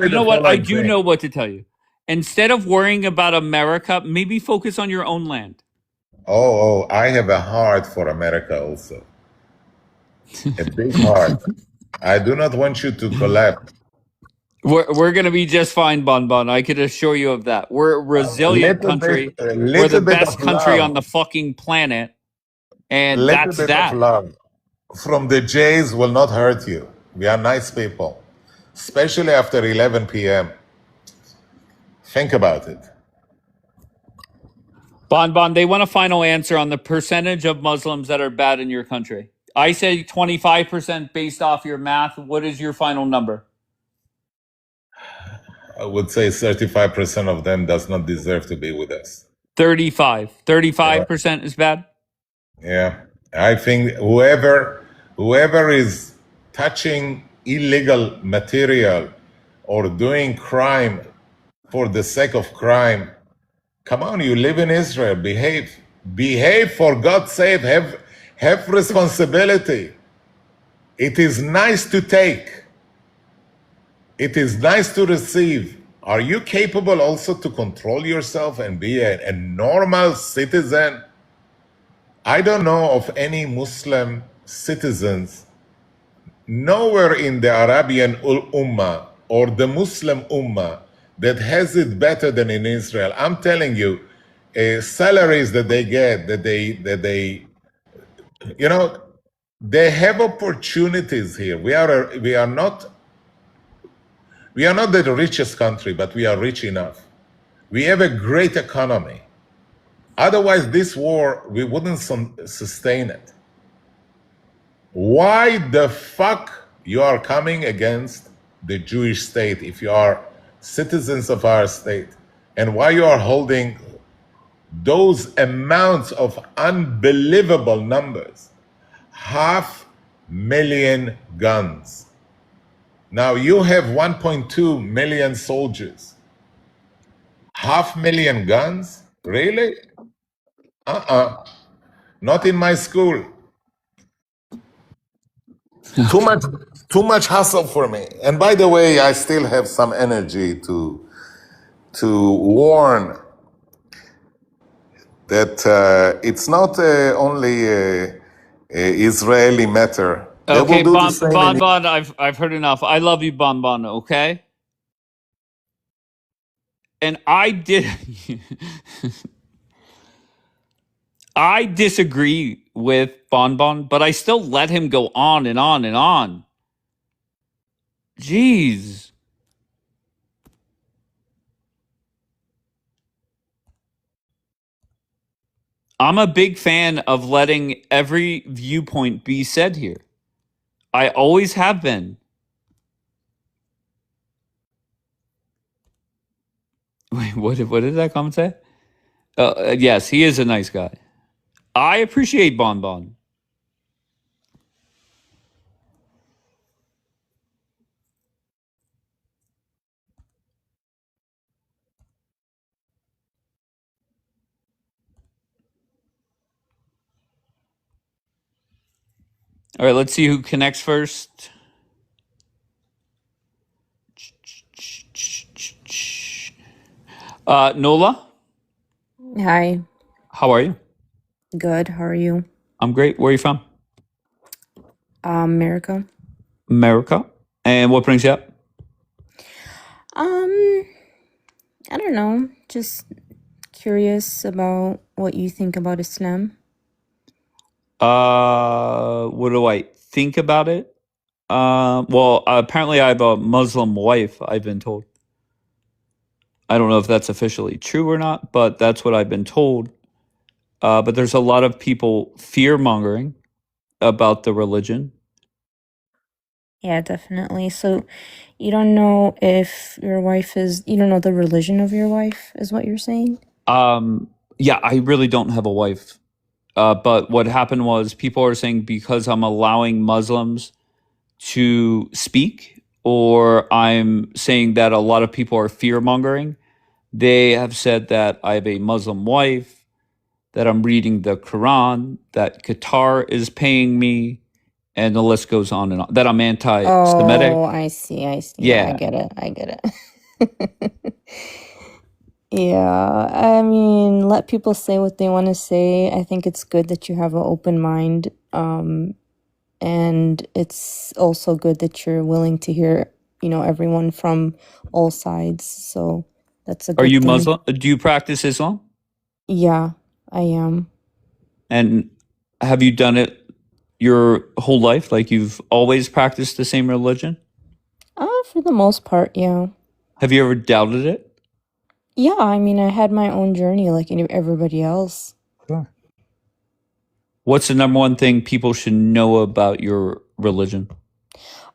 D: know what? I do know what to tell you. Instead of worrying about America, maybe focus on your own land.
L: Oh, I have a heart for America also. A big heart. I do not want you to collapse.
D: We're going to be just fine, Bonbon. I could assure you of that. We're a resilient country. We're the best country on the fucking planet. And that's that.
L: Of love from the Jays will not hurt you. We are nice people, especially after 11 p.m. Think about it.
D: Bonbon, they want a final answer on the percentage of Muslims that are bad in your country. I say 25% based off your math. What is your final number?
L: I would say 35% of them does not deserve to be with us.
D: 35% is bad?
L: Yeah. I think whoever is touching illegal material or doing crime for the sake of crime, come on, you live in Israel, behave for God's sake, have responsibility. It is nice to take. It is nice to receive. Are you capable also to control yourself and be a normal citizen? I don't know of any Muslim citizens nowhere in the Arabian Ummah or the Muslim Ummah that has it better than in Israel. I'm telling you, salaries that they get, they have opportunities here. We are not the richest country, but we are rich enough. We have a great economy. Otherwise, this war, we wouldn't sustain it. Why the fuck you are coming against the Jewish state if you are citizens of our state? And why you are holding those amounts of unbelievable numbers? 500,000 guns. Now you have 1.2 million soldiers. 500,000 guns? Really? Not in my school. Too much hassle for me. And by the way, I still have some energy to warn that it's not only a Israeli matter.
D: Okay, Bonbon, I've heard enough. I love you, Bonbon, okay? And I did... I disagree with Bonbon, but I still let him go on and on and on. Jeez. I'm a big fan of letting every viewpoint be said here. I always have been. Wait, what did that comment say? Yes, he is a nice guy. I appreciate Bonbon. All right, let's see who connects first. Nola,
E: Hi,
D: how are you?
E: good. How are you?
D: I'm great. Where are you from?
E: America.
D: America. And what brings you up?
E: I don't know. Just curious about what you think about Islam.
D: What do I think about it? Well, apparently I have a Muslim wife, I've been told. I don't know if that's officially true or not, but that's what I've been told. But there's a lot of people fear-mongering about the religion.
E: Yeah, definitely. So you don't know if your wife is, you don't know the religion of your wife, is what you're saying?
D: Yeah, I really don't have a wife. But what happened was people are saying because I'm allowing Muslims to speak, or I'm saying that a lot of people are fear-mongering. They have said that I have a Muslim wife, that I'm reading the Quran, that Qatar is paying me, and the list goes on and on. That I'm anti-Semitic.
E: Oh, I see. Yeah, I
D: Yeah.
E: get it. Yeah, I mean, let people say what they want to say. I think it's good that you have an open mind. And it's also good that you're willing to hear, everyone from all sides. So that's a
D: Are
E: good
D: you
E: thing.
D: Muslim? Do you practice Islam?
E: Yeah, I am.
D: And have you done it your whole life? Like you've always practiced the same religion?
E: For the most part, yeah.
D: Have you ever doubted it?
E: Yeah, I mean, I had my own journey like everybody else.
D: Sure. What's the number one thing people should know about your religion?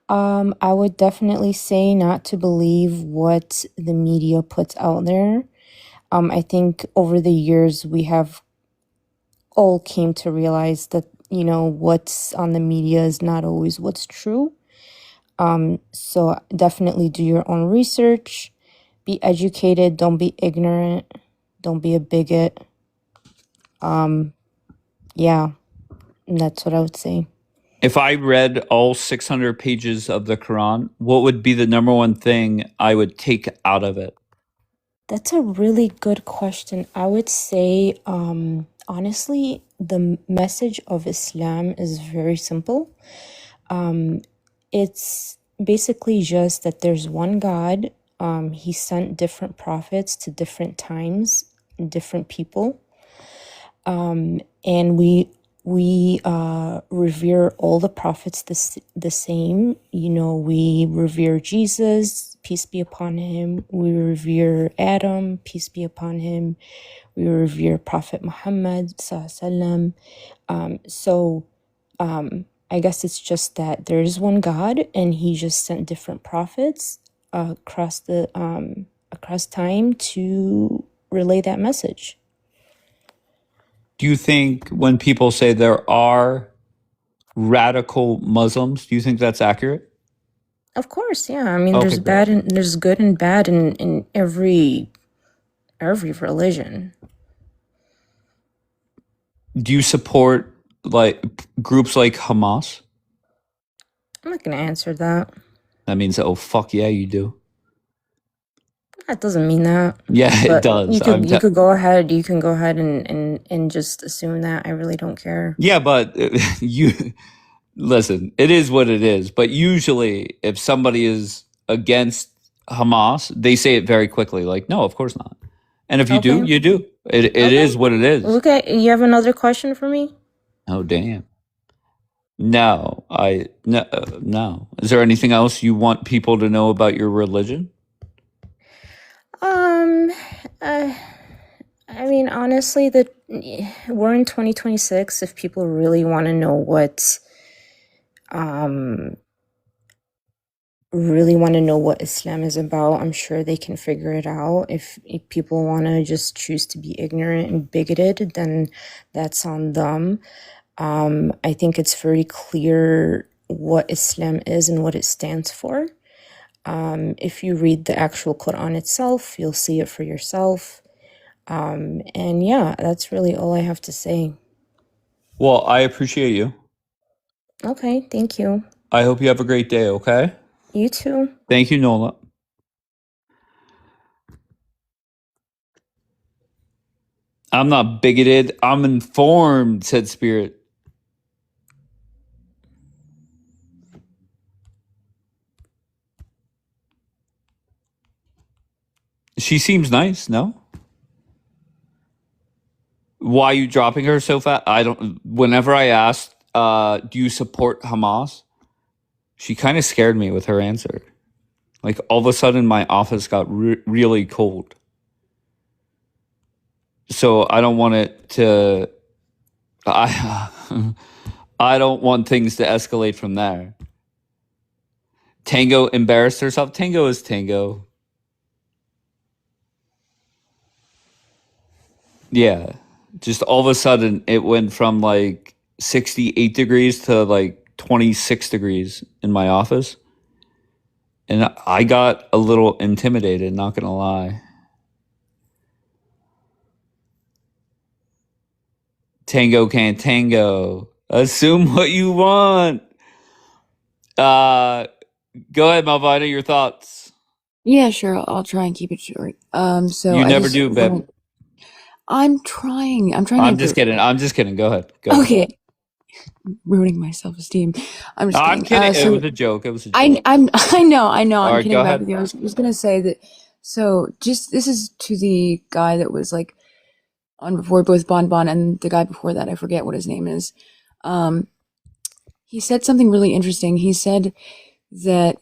E: I would definitely say not to believe what the media puts out there. I think over the years we have all came to realize that, what's on the media is not always what's true. So definitely do your own research, be educated, don't be ignorant, don't be a bigot. Yeah, and that's what I would say.
D: If I read all 600 pages of the Quran, what would be the number one thing I would take out of it?
E: That's a really good question. I would say, honestly, the message of Islam is very simple. It's basically just that there's one God. He sent different prophets to different times, different people. And we revere all the prophets the same. We revere Jesus, peace be upon him. We revere Adam, peace be upon him. We revere Prophet Muhammad sallallahu alaihi wasallam. I guess it's just that there is one God, and he just sent different prophets across time to relay that message.
D: Do you think when people say there are radical Muslims, do you think that's accurate?
E: Of course, yeah. I mean,
D: Okay,
E: there's
D: great.
E: bad and there's good and bad in every religion.
D: Do you support like groups like Hamas?
E: I'm not gonna answer that.
D: That means, oh fuck yeah, you do.
E: That doesn't mean that.
D: Yeah, it
E: But
D: does.
E: you could go ahead. You can go ahead and just assume that. I really don't care.
D: Yeah, but you listen. It is what it is. But usually, if somebody is against Hamas, they say it very quickly. Like, no, of course not. And if you do,
E: Okay.
D: you do. It
E: Okay.
D: is what it is.
E: Okay. You have another question for me?
D: Oh, damn. No. No. Is there anything else you want people to know about your religion?
E: Um, uh, I mean, honestly, we're in 2026. If people really want to know what Islam is about, I'm sure they can figure it out. If people want to just choose to be ignorant and bigoted, then that's on them. I think it's very clear what Islam is and what it stands for. If you read the actual Quran itself, you'll see it for yourself. And yeah, that's really all I have to say.
D: Well, I appreciate you.
E: Okay, thank you.
D: I hope you have a great day, okay?
E: You too.
D: Thank you, Nola. I'm not bigoted. I'm informed, said Spirit. She seems nice, no? Why are you dropping her so fast? Whenever I asked, do you support Hamas? She kind of scared me with her answer. Like, all of a sudden, my office got really cold. So I don't want it to... I don't want things to escalate from there. Tango embarrassed herself. Tango is Tango. Yeah. Just all of a sudden, it went from like 68 degrees to like 26 degrees in my office. And I got a little intimidated, not going to lie. Tango can't tango. Assume what you want. Go ahead, Malvina, your thoughts.
M: Yeah, sure. I'll try and keep it short. So
D: You
M: I
D: never
M: just
D: do, babe.
M: wanna- I'm trying. I'm trying
D: I'm
M: to
D: just kidding. I'm just kidding. Go ahead. Go ahead.
M: Okay. Ruining my self-esteem. I'm just
D: I'm
M: kidding.
D: kidding. It was a joke. It was a joke.
M: I know.
D: All
M: I'm
D: right,
M: kidding
D: go
M: back
D: ahead.
M: with you. I was gonna say that. So just this is to the guy that was like on before, both Bon Bon and the guy before that. I forget what his name is. He said something really interesting. He said that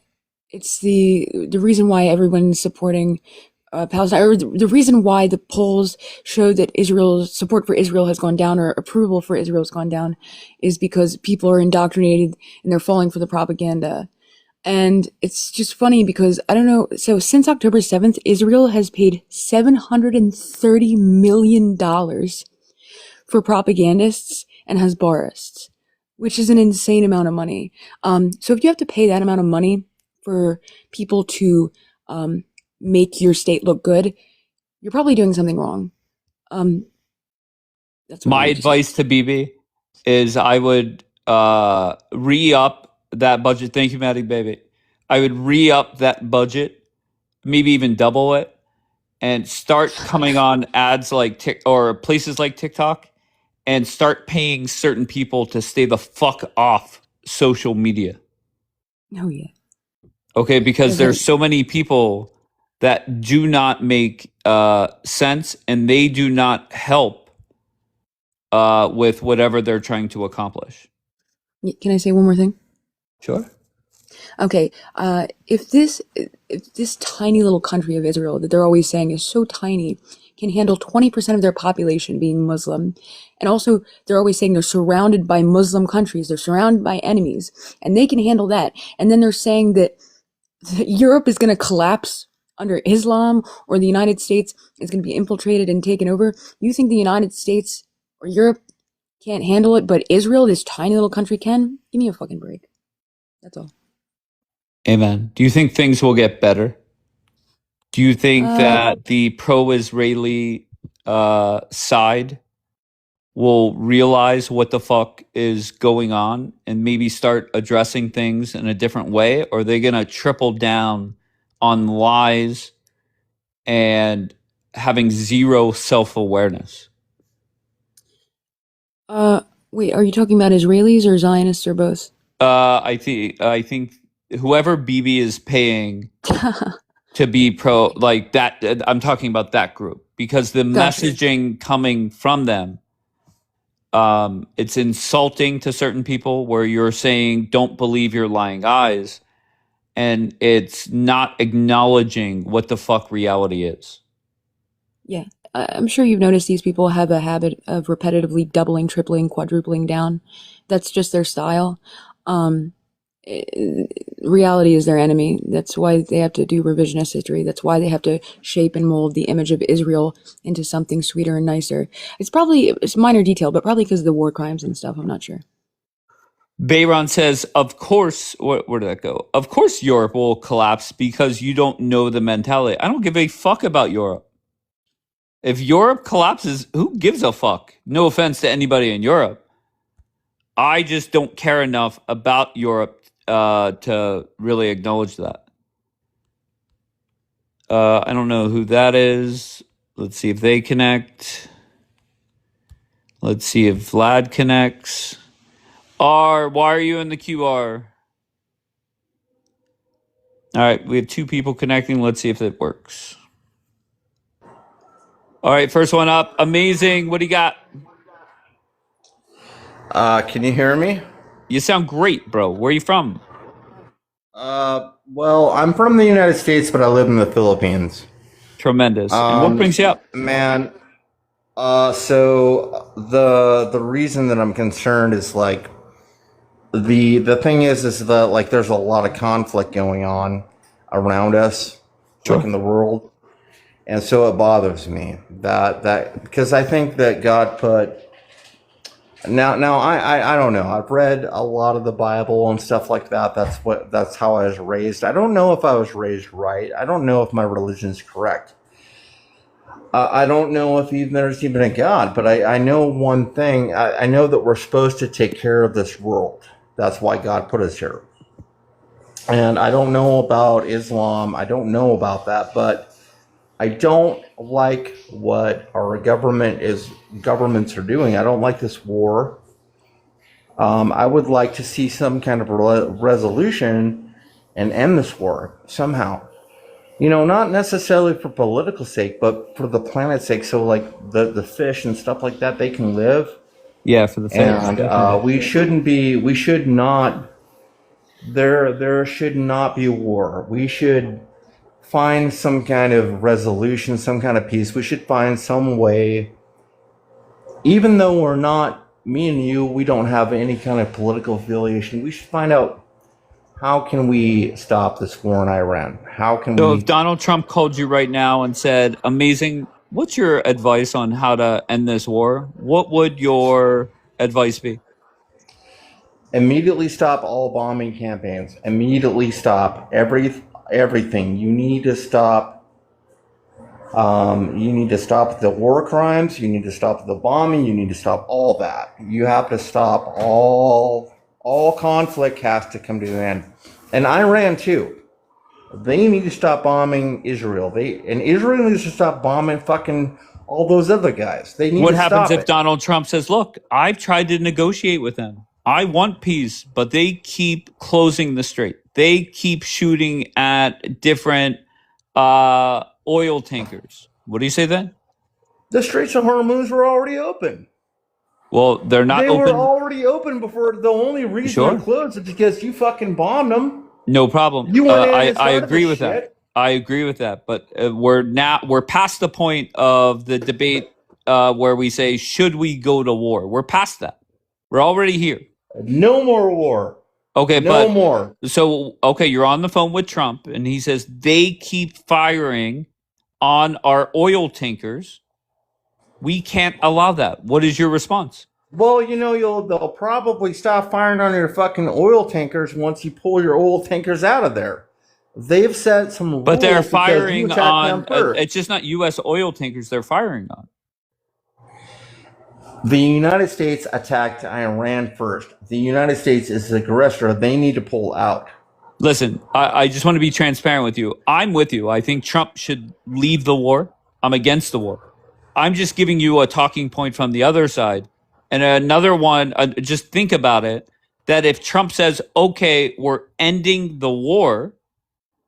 M: it's the reason why everyone's supporting Palestine, or the reason why the polls show that Israel's support for Israel has gone down, or approval for Israel has gone down, is because people are indoctrinated and they're falling for the propaganda. And it's just funny because I don't know. So since October 7th, Israel has paid $730 million for propagandists and Hasbarists, which is an insane amount of money. So if you have to pay that amount of money for people to make your state look good, you're probably doing something wrong. That's
D: My advice to BB is I would re-up that budget. Thank you, Maddie Baby. I would re-up that budget, maybe even double it, and start coming on ads like or places like TikTok, and start paying certain people to stay the fuck off social media.
M: Oh yeah.
D: Okay, because
M: Okay.
D: there's so many people that do not make sense, and they do not help with whatever they're trying to accomplish.
M: Can I say one more thing?
D: Sure.
M: Okay, if this tiny little country of Israel that they're always saying is so tiny can handle 20% of their population being Muslim, and also they're always saying they're surrounded by Muslim countries, they're surrounded by enemies, and they can handle that, and then they're saying that Europe is going to collapse under Islam, or the United States is going to be infiltrated and taken over. You think the United States or Europe can't handle it, but Israel, this tiny little country, can? Give me a fucking break. That's all.
D: Amen. Do you think things will get better? Do you think that the pro-Israeli side will realize what the fuck is going on and maybe start addressing things in a different way? Or are they going to triple down on lies and having zero self-awareness?
M: Wait, are you talking about Israelis or Zionists or both?
D: I think whoever BB is paying to be pro, like that, I'm talking about that group. because the
M: Gotcha.
D: messaging coming from them, it's insulting to certain people where you're saying, don't believe your lying eyes. And it's not acknowledging what the fuck reality is.
M: Yeah. I'm sure you've noticed these people have a habit of repetitively doubling, tripling, quadrupling down. That's just their style. Reality is their enemy. That's why they have to do revisionist history. That's why they have to shape and mold the image of Israel into something sweeter and nicer. It's minor detail, but probably because of the war crimes and stuff. I'm not sure.
D: Bayron says, of course, where did that go? Of course Europe will collapse because you don't know the mentality. I don't give a fuck about Europe. If Europe collapses, who gives a fuck? No offense to anybody in Europe. I just don't care enough about Europe to really acknowledge that. I don't know who that is. Let's see if they connect. Let's see if Vlad connects. Why are you in the QR? All right, we have 2 people connecting. Let's see if it works. All right, first one up. Amazing. What do you got?
H: Can you hear me?
D: You sound great, bro. Where are you from?
H: Well, I'm from the United States, but I live in the Philippines.
D: Tremendous. And what brings you up?
H: Man, so the reason that I'm concerned is like the thing is that like there's a lot of conflict going on around us, like in the world, and so it bothers me that because I think that God put. Now I don't know. I've read a lot of the Bible and stuff like that. That's how I was raised. I don't know if I was raised right. I don't know if my religion is correct. I don't know if there's even a God, but I know one thing. I know that we're supposed to take care of this world. That's why God put us here. And I don't know about Islam. I don't know about that, but I don't like what our governments are doing. I don't like this war. I would like to see some kind of resolution and end this war somehow. Not necessarily for political sake, but for the planet's sake. So like the fish and stuff like that, they can live.
D: Yeah, for the fish.
H: And we should not, there should not be war. We should find some kind of resolution, some kind of peace. We should find some way, even though we're not, me and you, we don't have any kind of political affiliation. We should find out, how can we stop this war in Iran?
D: So if Donald Trump called you right now and said, amazing, what's your advice on how to end this war? What would your advice be?
H: Immediately stop all bombing campaigns. Immediately stop everything. You need to stop. You need to stop the war crimes. You need to stop the bombing. You need to stop all that. You have to stop all conflict has to come to an end. And Iran too. They need to stop bombing Israel. Israel needs to stop bombing fucking all those other guys. They need
D: What
H: to
D: happens
H: stop
D: if Donald Trump says, look, I've tried to negotiate with them. I want peace, but they keep closing the strait. They keep shooting at different oil tankers. What do you say then?
H: The Straits of Hormuz were already open.
D: Well, they're not
H: They
D: open.
H: were already open before. The only reason they're closed is because you fucking bombed them.
D: No problem.
H: You went in and
D: I
H: started
D: agree
H: the
D: with
H: shit.
D: that. I agree with that. But we're past the point of the debate where we say, should we go to war? We're past that. We're already here.
H: No more war.
D: Okay,
H: No more.
D: So, okay, you're on the phone with Trump, and he says they keep firing on our oil tankers. We can't allow that. What is your response?
H: Well, they'll probably stop firing on your fucking oil tankers once you pull your oil tankers out of there. They've set some rules.
D: But they're
H: because you
D: firing
H: attacked
D: on,
H: them first.
D: it's just not U.S. oil tankers they're firing on.
H: The United States attacked Iran first. The United States is the aggressor. They need to pull out.
D: Listen, I just want to be transparent with you. I'm with you. I think Trump should leave the war. I'm against the war. I'm just giving you a talking point from the other side. And another one, just think about it, that if Trump says, okay, we're ending the war,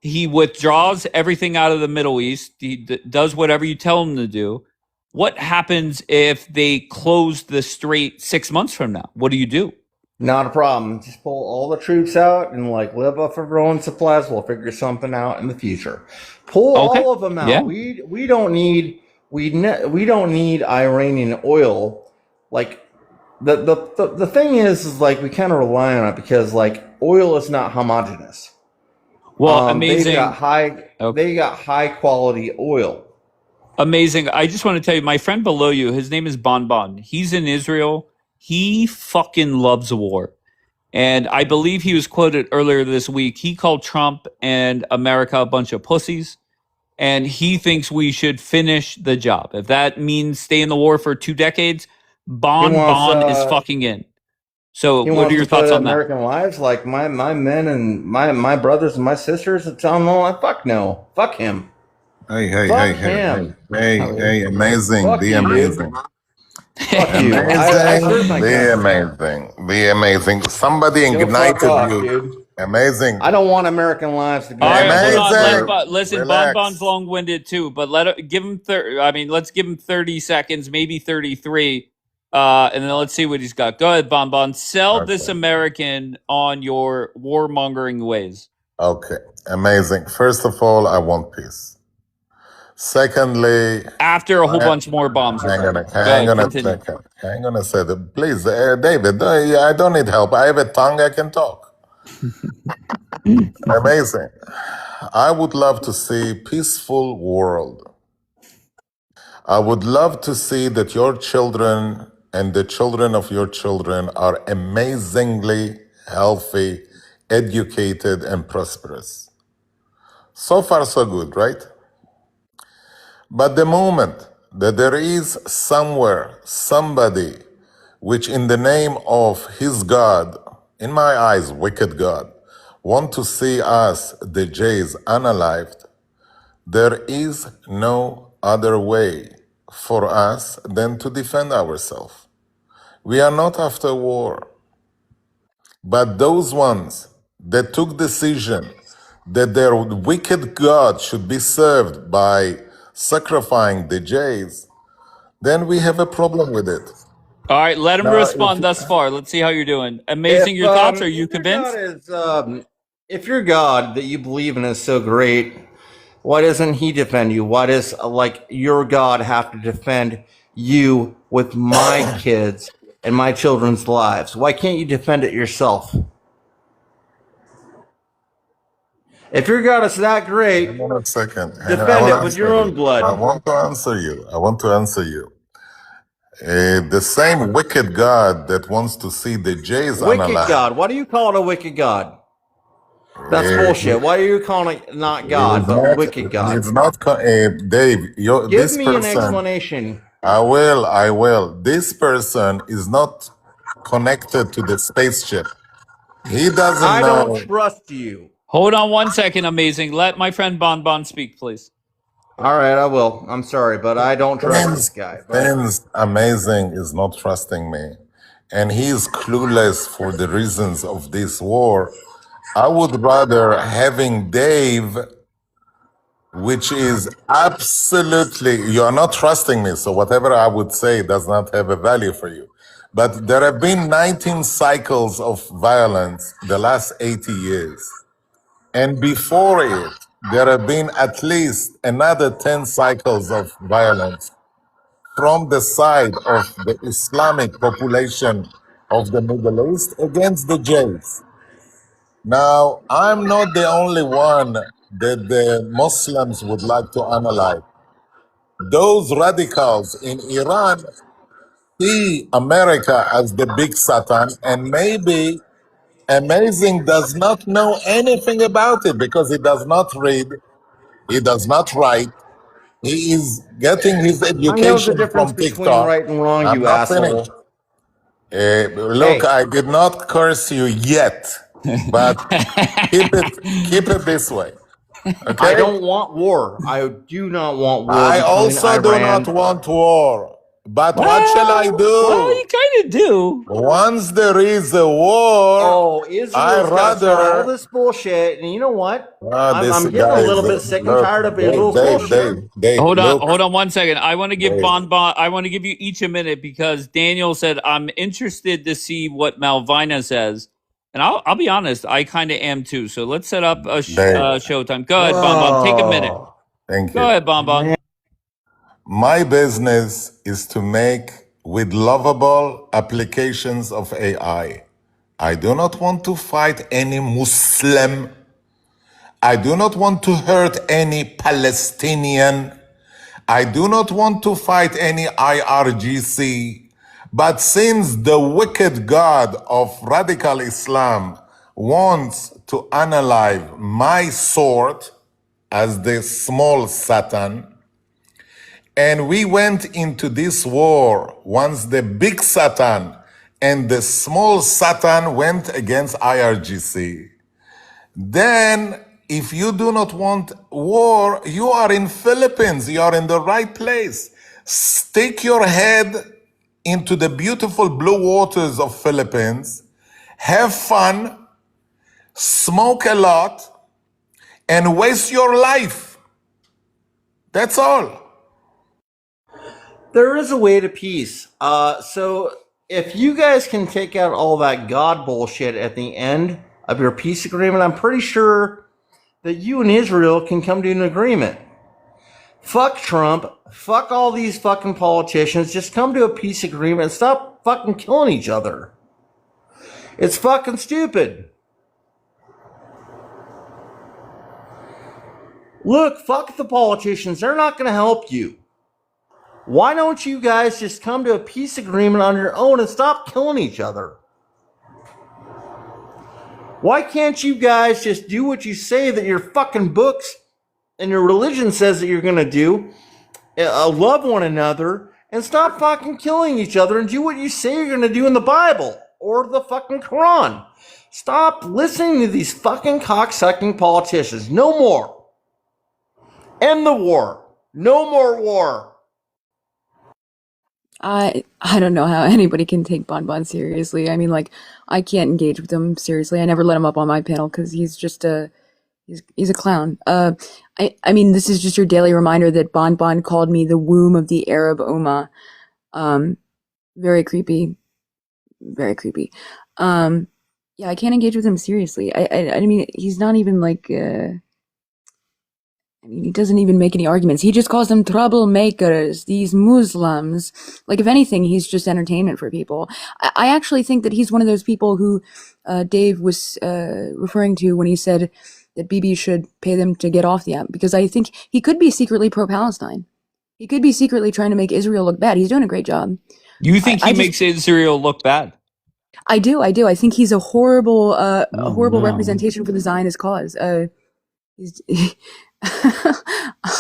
D: He withdraws everything out of the Middle East. He does whatever you tell him to do. What happens if they close the strait 6 months from now? What do you do?
H: Not a problem. Just pull all the troops out and like live off of our own supplies. We'll figure something out in the future. Pull all of them out.
D: Yeah.
H: We don't need we don't need Iranian oil. Like the thing is like we kind of rely on it because like oil is not homogeneous.
D: Well, amazing.
H: They got high quality oil.
D: Amazing. I just want to tell you, my friend below you, his name is Bon Bon. He's in Israel. He fucking loves war. And I believe he was quoted earlier this week. He called Trump and America a bunch of pussies. And he thinks we should finish the job. If that means stay in the war for 2 decades, Bon is fucking in. So what are your thoughts on that?
H: American lives, like my men and my brothers and my sisters, it's on the fuck no. Fuck him.
L: Hey, amazing.
H: Fuck
L: Be
H: you,
L: amazing.
H: Fuck you.
L: Be amazing. Somebody ignited you.
H: Dude.
L: Amazing.
H: I don't want American lives to be
D: amazing.
L: Amazing.
D: Listen, Bon Bon's long-winded too, but let's give him 30 seconds, maybe 33. And then let's see what he's got. Go ahead, Bon Bon. Sell this American on your warmongering ways.
L: Okay, amazing. First of all, I want peace. Secondly,
D: after a whole bunch more bombs.
L: Hang on a second. Please, David, I don't need help. I have a tongue, I can talk. Amazing. I would love to see peaceful world. I would love to see that your children and the children of your children are amazingly healthy, educated, and prosperous. So far, so good, right? But the moment that there is somewhere, somebody, which in the name of his God, in my eyes, wicked God, want to see us, the Jays, unalived, there is no other way for us than to defend ourselves. We are not after war. But those ones that took decision that their wicked God should be served by sacrificing the Jays, then we have a problem with it.
D: All right, let him respond thus far. Let's see how you're doing. Amazing, your thoughts? Are you convinced?
H: If your God that you believe in is so great, why doesn't he defend you? Why does your God have to defend you with my kids and my children's lives? Why can't you defend it yourself? If your God is that great,
L: hang on a second.
H: Defend it with your own blood.
L: I want to answer you. The same wicked God that wants to see the Jays
H: wicked
L: unalive.
H: God. Why do you call it a wicked God? That's bullshit. Why are you calling it not God, but wicked God?
L: It's not, Dave.
H: Give me an explanation.
L: I will. This person is not connected to the spaceship. He doesn't know.
H: I don't trust you.
D: Hold on 1 second, Amazing. Let my friend Bon Bon speak, please.
H: All right, I will. I'm sorry, but I don't trust this guy.
L: Ben's Amazing is not trusting me, and he is clueless for the reasons of this war. I would rather having Dave, which is absolutely, you are not trusting me, so whatever I would say does not have a value for you. But there have been 19 cycles of violence the last 80 years. And before it, there have been at least another 10 cycles of violence from the side of the Islamic population of the Middle East against the Jays. Now, I'm not the only one that the Muslims would like to analyze. Those radicals in Iran see America as the big Satan, and maybe Amazing does not know anything about it because he does not read, he does not write, he is getting his education
H: I know the difference
L: from
H: between
L: TikTok.
H: right and wrong,
L: I'm
H: you
L: not
H: asshole.
L: finished. Look, I did not curse you yet, but keep it this way. Okay?
H: I don't want war. I do not want war.
L: I
H: between
L: also do
H: Iran.
L: not want war. But what shall I
D: Well,
L: do?
D: you kind of do.
L: Once there is a war,
H: Oh,
L: I
H: Israel's got to start all
L: rather.
H: this bullshit, and you know what?
L: This
H: I'm getting a
L: guy is
H: little bit sick and
L: look,
H: tired of
L: Dave,
H: Israel's
L: Dave,
H: bullshit.
L: Dave, Dave.
D: Hold
L: Look,
D: on 1 second. I want to give
L: Dave.
D: I want to give you each a minute because Daniel said I'm interested to see what Malvina says, and I'll be honest, I kind of am too. So let's set up a
L: Dave.
D: showtime. Go ahead, Bon. Take a minute.
H: Oh,
L: Thank
D: Go
L: you.
D: ahead, Bon.
L: My business is to make with lovable applications of AI. I do not want to fight any Muslim. I do not want to hurt any Palestinian. I do not want to fight any IRGC. But since the wicked God of radical Islam wants to analyze my sword as the small Satan, and we went into this war once the big Satan and the small Satan went against IRGC. Then, if you do not want war, you are in Philippines. You are in the right place. Stick your head into the beautiful blue waters of Philippines. Have fun, smoke a lot, and waste your life. That's all.
H: there is a way to peace. So if you guys can take out all that God bullshit at the end of your peace agreement, I'm pretty sure that you and Israel can come to an agreement. Fuck Trump. Fuck all these fucking politicians. Just come to a peace agreement and stop fucking killing each other. It's fucking stupid. Look, fuck the politicians. They're not going to help you. Why don't you guys just come to a peace agreement on your own and stop killing each other? Why can't you guys just do what you say that your fucking books and your religion says that you're going to do? Love one another and stop fucking killing each other and do what you say you're going to do in the Bible or the fucking Quran. Stop listening to these fucking cocksucking politicians. No more. End the war. No more war.
M: I don't know how anybody can take Bon seriously. I mean, like, I can't engage with him seriously. I never let him up on my panel because he's just he's a clown. I mean, this is just your daily reminder that Bon called me the womb of the Arab Ummah. Very creepy. Very creepy. Yeah, I can't engage with him seriously. I mean, he's not even like, I mean, he doesn't even make any arguments. He just calls them troublemakers, these Muslims. Like, if anything, he's just entertainment for people. I actually think that he's one of those people who Dave was referring to when he said that Bibi should pay them to get off the app, because I think he could be secretly pro-Palestine. He could be secretly trying to make Israel look bad. He's doing a great job.
D: You think he makes Israel look bad?
M: I do. I think he's a horrible
D: no.
M: representation for the Zionist cause.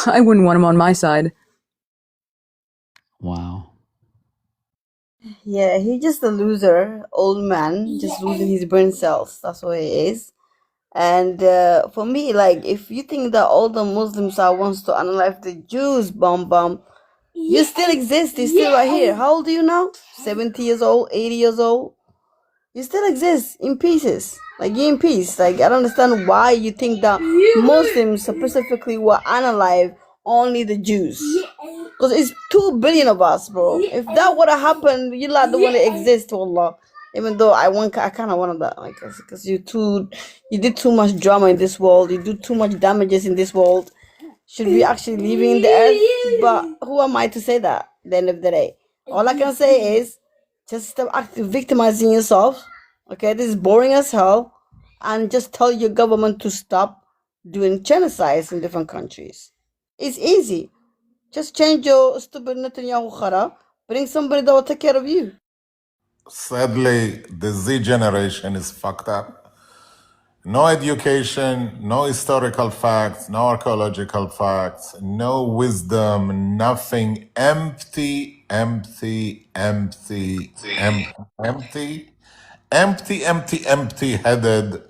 M: I wouldn't want him on my side.
D: Wow.
V: Yeah, he's just a loser, old man, just losing his brain cells. That's what he is. And for me, like, if you think that all the Muslims are wants to analyze the Jews, you still exist. You're still right here. How old are you now? 70 years old, 80 years old? You still exist in pieces. Like, you're in peace. Like, I don't understand why you think that Muslims specifically will analyze only the Jews. Because it's 2 billion of us, bro. If that would have happened, you like the one that exists, Allah. Even though I kind of wanted that, like, because you did too much drama in this world. You do too much damages in this world. Should we actually living in the earth? But who am I to say that at the end of the day? All I can say is just stop victimizing yourself. Okay, this is boring as hell. And just tell your government to stop doing genocides in different countries. It's easy. Just change your stupid Netanyahu khara. Bring somebody that will take care of you.
L: Sadly, the Z generation is fucked up. No education, no historical facts, no archaeological facts, no wisdom, nothing. Empty, empty, empty, empty, empty, empty, empty, empty headed.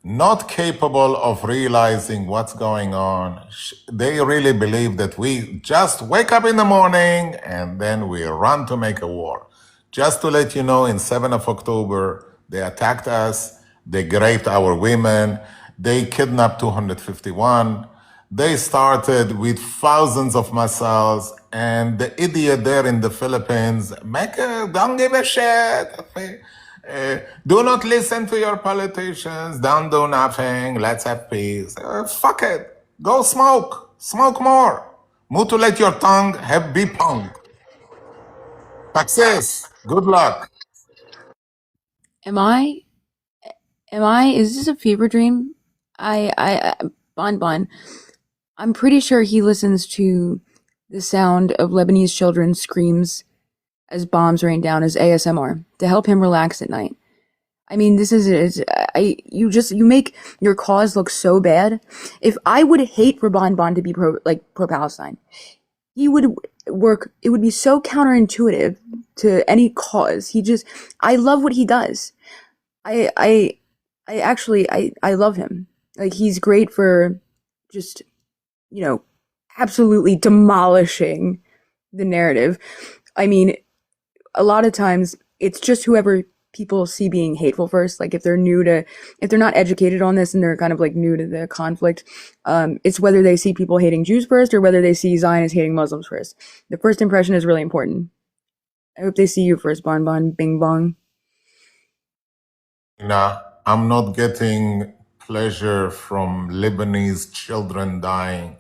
L: not capable of realizing what's going on. They really believe that we just wake up in the morning and then we run to make a war. Just to let you know, in 7th of October, they attacked us, they raped our women, they kidnapped 251. They started with thousands of missiles, and the idiot there in the Philippines, don't give a shit. Do not listen to your politicians. Don't do nothing. Let's have peace. Fuck it. Go smoke. Smoke more. Mutilate your tongue. Have beep tongue. Success. Good luck.
M: Am I? Is this a fever dream? Bon, I'm pretty sure he listens to the sound of Lebanese children's screams as bombs rain down as ASMR to help him relax at night. I mean, you make your cause look so bad. If I would hate Rabban Bon to be pro-Palestine, he would work, it would be so counterintuitive to any cause. I love what he does. I love him. Like, he's great for just, absolutely demolishing the narrative. I mean, a lot of times it's just whoever people see being hateful first. Like, if they're not educated on this and they're kind of like new to the conflict, it's whether they see people hating Jews first or whether they see Zionists hating Muslims first. The first impression is really important. I hope they see you first, Bon Bon, Bing Bong.
L: Nah, I'm not getting pleasure from Lebanese children dying.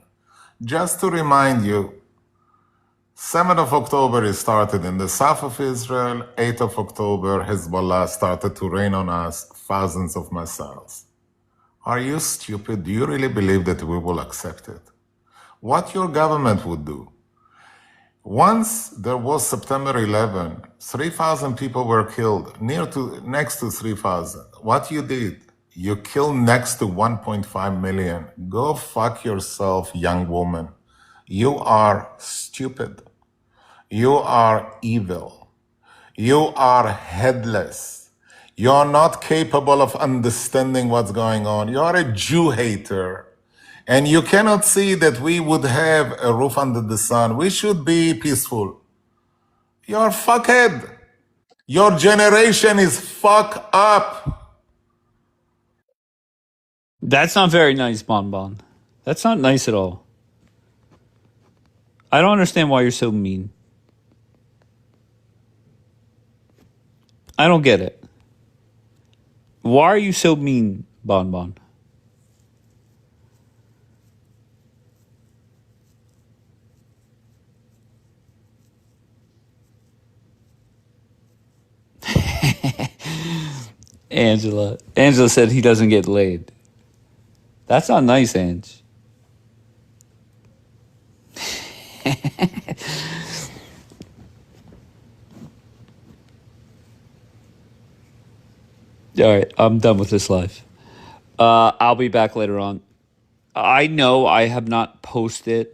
L: Just to remind you, 7th of October it started in the south of Israel. 8th of October, Hezbollah started to rain on us thousands of missiles. Are you stupid? Do you really believe that we will accept it? What your government would do? Once there was September 11, 3,000 people were killed, next to 3,000. What you did? You killed next to 1.5 million. Go fuck yourself, young woman. You are stupid. You are evil. You are headless. You're not capable of understanding what's going on. You are a Jew hater. And you cannot see that we would have a roof under the sun. We should be peaceful. You're fuckhead. Your generation is fuck up.
D: That's not very nice, Bon Bon. That's not nice at all. I don't understand why you're so mean. I don't get it. Why are you so mean, Bon Bon? Angela said he doesn't get laid. That's not nice, Ange. All right, I'm done with this live. I'll be back later on. I know I have not posted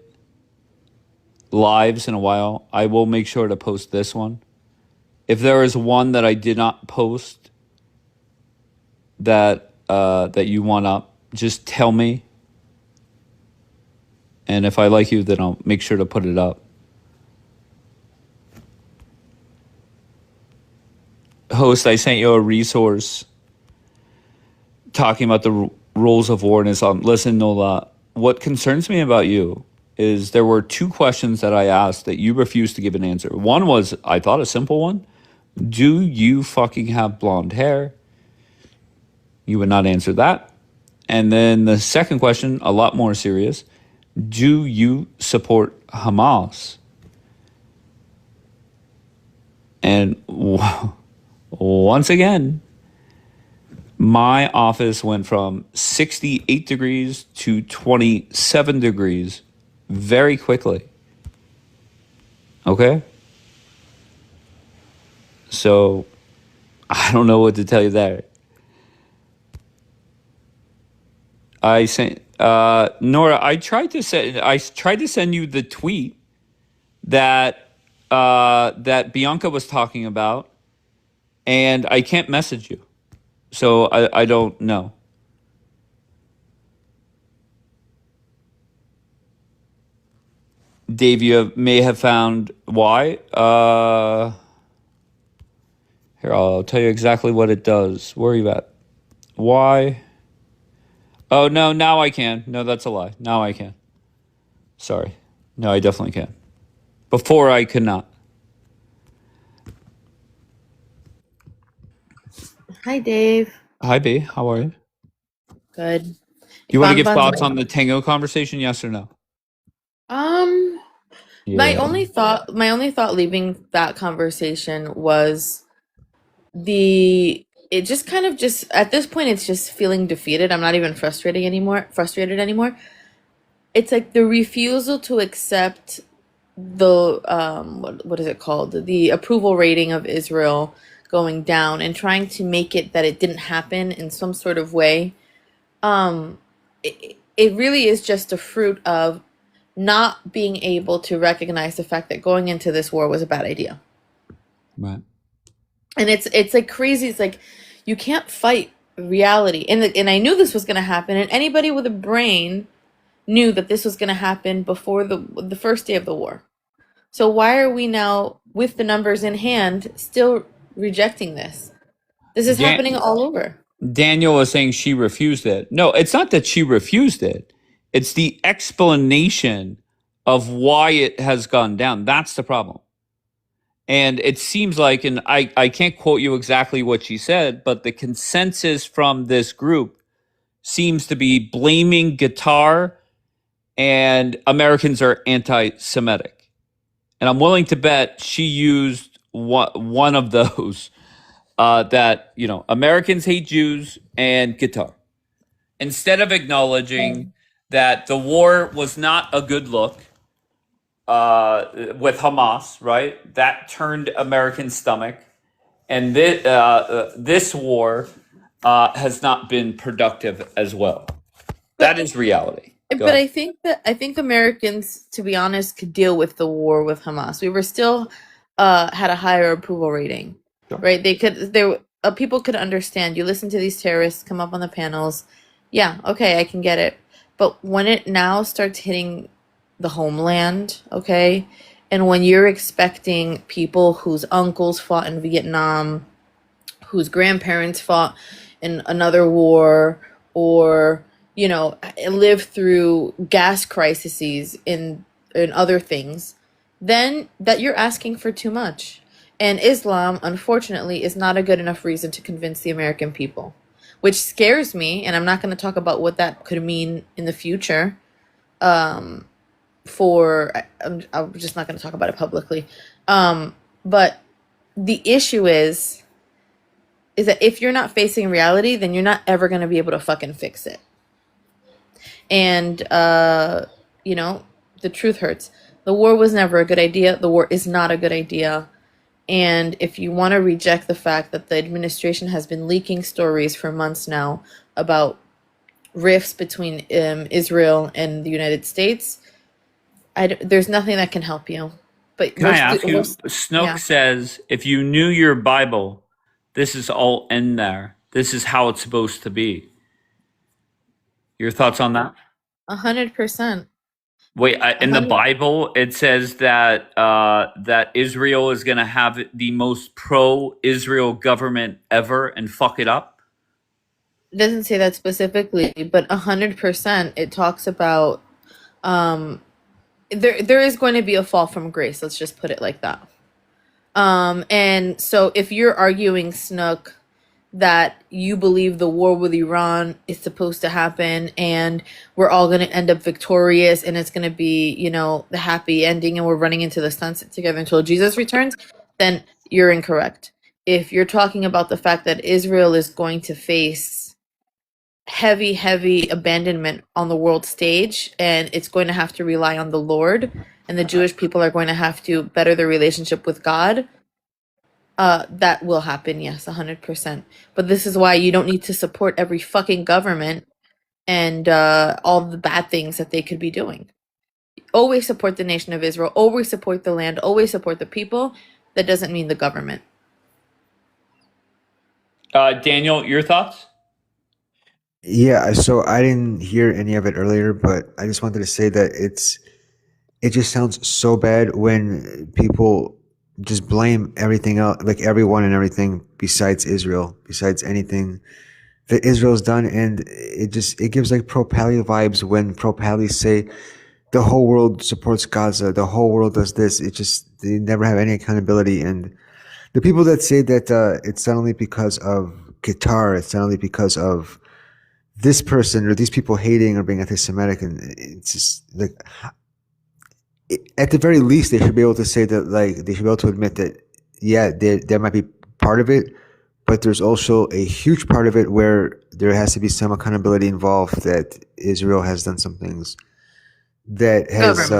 D: lives in a while. I will make sure to post this one. If there is one that I did not post that you want up, just tell me. And if I like you, then I'll make sure to put it up. Host, I sent you a resource talking about the rules of war in Islam. Listen, Nola, what concerns me about you is there were two questions that I asked that you refused to give an answer. One was, I thought, a simple one. Do you fucking have blonde hair? You would not answer that. And then the second question, a lot more serious. Do you support Hamas? And once again, my office went from 68 degrees to 27 degrees very quickly. Okay? So, I don't know what to tell you there. I sent Nora. I tried to send you the tweet that Bianca was talking about, and I can't message you, so I don't know. Dave, you may have found why. Here, I'll tell you exactly what it does. Where are you at? Why? Oh, no, now I can. No, that's a lie. Now I can. Sorry. No, I definitely can. Before I could not.
N: Hi, Dave.
D: Hi, B. How are you?
N: Good.
D: You want to give
N: Bonbons.
D: thoughts on the Tango conversation? Yes or no?
N: My
D: Yeah.
N: only thought leaving that conversation was it just kind of just at this point it's just feeling defeated. I'm not even frustrated anymore. It's like the refusal to accept the what is it called? The approval rating of Israel going down and trying to make it that it didn't happen in some sort of way. It really is just a fruit of not being able to recognize the fact that going into this war was a bad idea.
D: Right.
N: And it's like crazy. It's like you can't fight reality. And I knew this was going to happen. And anybody with a brain knew that this was going to happen before the first day of the war. So why are we now, with the numbers in hand, still rejecting this? This is happening all over.
D: Daniel was saying she refused it. No, it's not that she refused it. It's the explanation of why it has gone down. That's the problem. And it seems like, and I can't quote you exactly what she said, but the consensus from this group seems to be blaming Qatar and Americans are anti-Semitic. And I'm willing to bet she used one of those, that, Americans hate Jews and Qatar. Instead of acknowledging that the war was not a good look with Hamas, right? That turned American stomach. And this war has not been productive as well. That is reality.
N: But I think Americans, to be honest, could deal with the war with Hamas. We were still had a higher approval rating, right? People could understand. You listen to these terrorists come up on the panels. Yeah, okay, I can get it. But when it now starts hitting the homeland, okay, and when you're expecting people whose uncles fought in Vietnam, whose grandparents fought in another war, or lived through gas crises in other things, then that you're asking for too much. And Islam, unfortunately, is not a good enough reason to convince the American people, which scares me. And I'm not going to talk about what that could mean in the future. I'm just not going to talk about it publicly. But the issue is that if you're not facing reality, then you're not ever going to be able to fucking fix it. And, the truth hurts. The war was never a good idea. The war is not a good idea. And if you want to reject the fact that the administration has been leaking stories for months now about rifts between Israel and the United States, there's nothing that can help you. But
D: can I ask you? Snoke says, if you knew your Bible, this is all in there. This is how it's supposed to be. Your thoughts on that?
N: 100%.
D: Wait, in the Bible, it says that that Israel is going to have the most pro-Israel government ever and fuck it up?
N: It doesn't say that specifically, but 100% it talks about there is going to be a fall from grace. Let's just put it like that. And so if you're arguing, Snook, that you believe the war with Iran is supposed to happen and we're all going to end up victorious and it's going to be, the happy ending and we're running into the sunset together until Jesus returns, then you're incorrect. If you're talking about the fact that Israel is going to face heavy, heavy abandonment on the world stage and it's going to have to rely on the Lord and the Jewish people are going to have to better their relationship with God, that will happen, yes, 100%. But this is why you don't need to support every fucking government and all the bad things that they could be doing. Always support the nation of Israel. Always support the land. Always support the people. That doesn't mean the government.
D: Daniel, your thoughts?
J: Yeah, so I didn't hear any of it earlier, but I just wanted to say that it just sounds so bad when people just blame everything else, like everyone and everything besides Israel, besides anything that Israel's done. And it gives like pro-Pally vibes when pro-Pally say the whole world supports Gaza, the whole world does this. They never have any accountability. And the people that say that it's not only because of Qatar, it's not only because of this person or these people hating or being anti-Semitic, and it's just like, at the very least, they should be able to say that, like, they should be able to admit that, yeah, there might be part of it, but there's also a huge part of it where there has to be some accountability involved, that Israel has done some things that has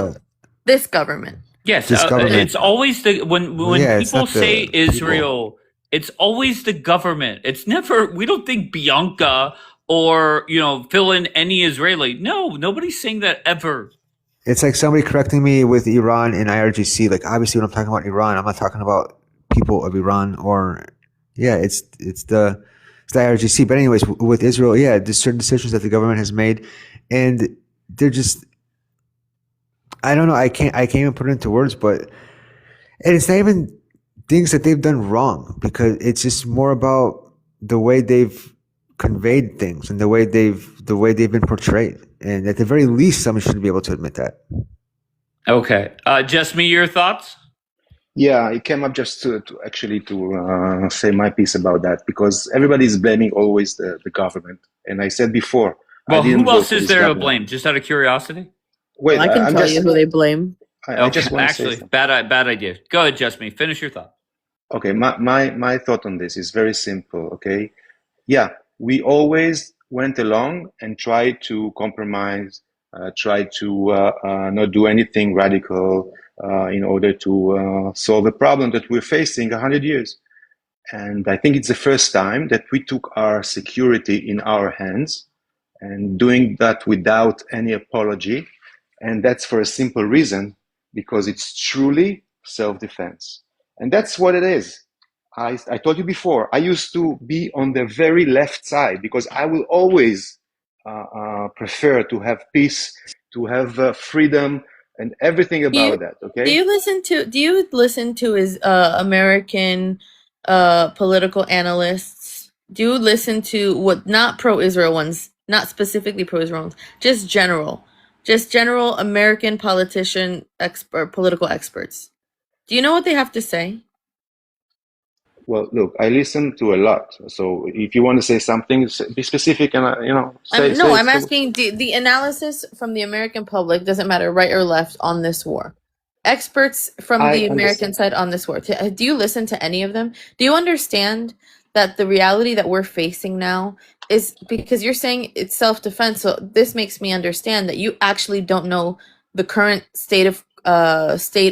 N: this government.
D: Yes,
J: this government.
D: it's always when
J: Yeah, it's
D: people
J: not the
D: say
J: people.
D: Israel, it's always the government. It's never, we don't think Bianca or, fill in any Israeli. No, nobody's saying that ever.
J: It's like somebody correcting me with Iran and IRGC. Like, obviously, when I'm talking about Iran, I'm not talking about people of Iran or, yeah, it's the IRGC. But anyways, with Israel, yeah, there's certain decisions that the government has made, and they're just, I don't know. I can't even put it into words, but, and it's not even things that they've done wrong, because it's just more about the way they've conveyed things and the way they've been portrayed. And at the very least, someone should be able to admit that.
D: Okay. Just me, your thoughts?
Q: Yeah, I came up just to say my piece about that, because everybody is blaming always the government. And I said before,
D: well,
Q: I didn't
D: who else
Q: vote for
D: is
Q: this
D: there to
Q: government.
D: blame? Just out of curiosity?
Q: Wait,
N: I can tell you who they blame.
Q: I just want to say
D: actually, bad idea. Go ahead, just me. Finish your thought.
Q: Okay, my thought on this is very simple, okay? Yeah, we always went along and tried to compromise, tried to not do anything radical in order to solve a problem that we're facing 100 years. And I think it's the first time that we took our security in our hands, and doing that without any apology. And that's for a simple reason, because it's truly self-defense. And that's what it is. I told you before, I used to be on the very left side, because I will always prefer to have peace, to have freedom, and everything about that. Okay.
N: Do you listen to his American political analysts? Do you listen to what, not pro-Israel ones, not specifically pro-Israel ones, just general American political experts? Do you know what they have to say?
Q: Well, look, I listen to a lot. So if you want to say something, be specific, and
N: I'm asking the analysis from the American public, doesn't matter right or left, on this war. Experts from the American side on this war. Do you listen to any of them? Do you understand that the reality that we're facing now is, because you're saying it's self-defense, so this makes me understand that you actually don't know the current state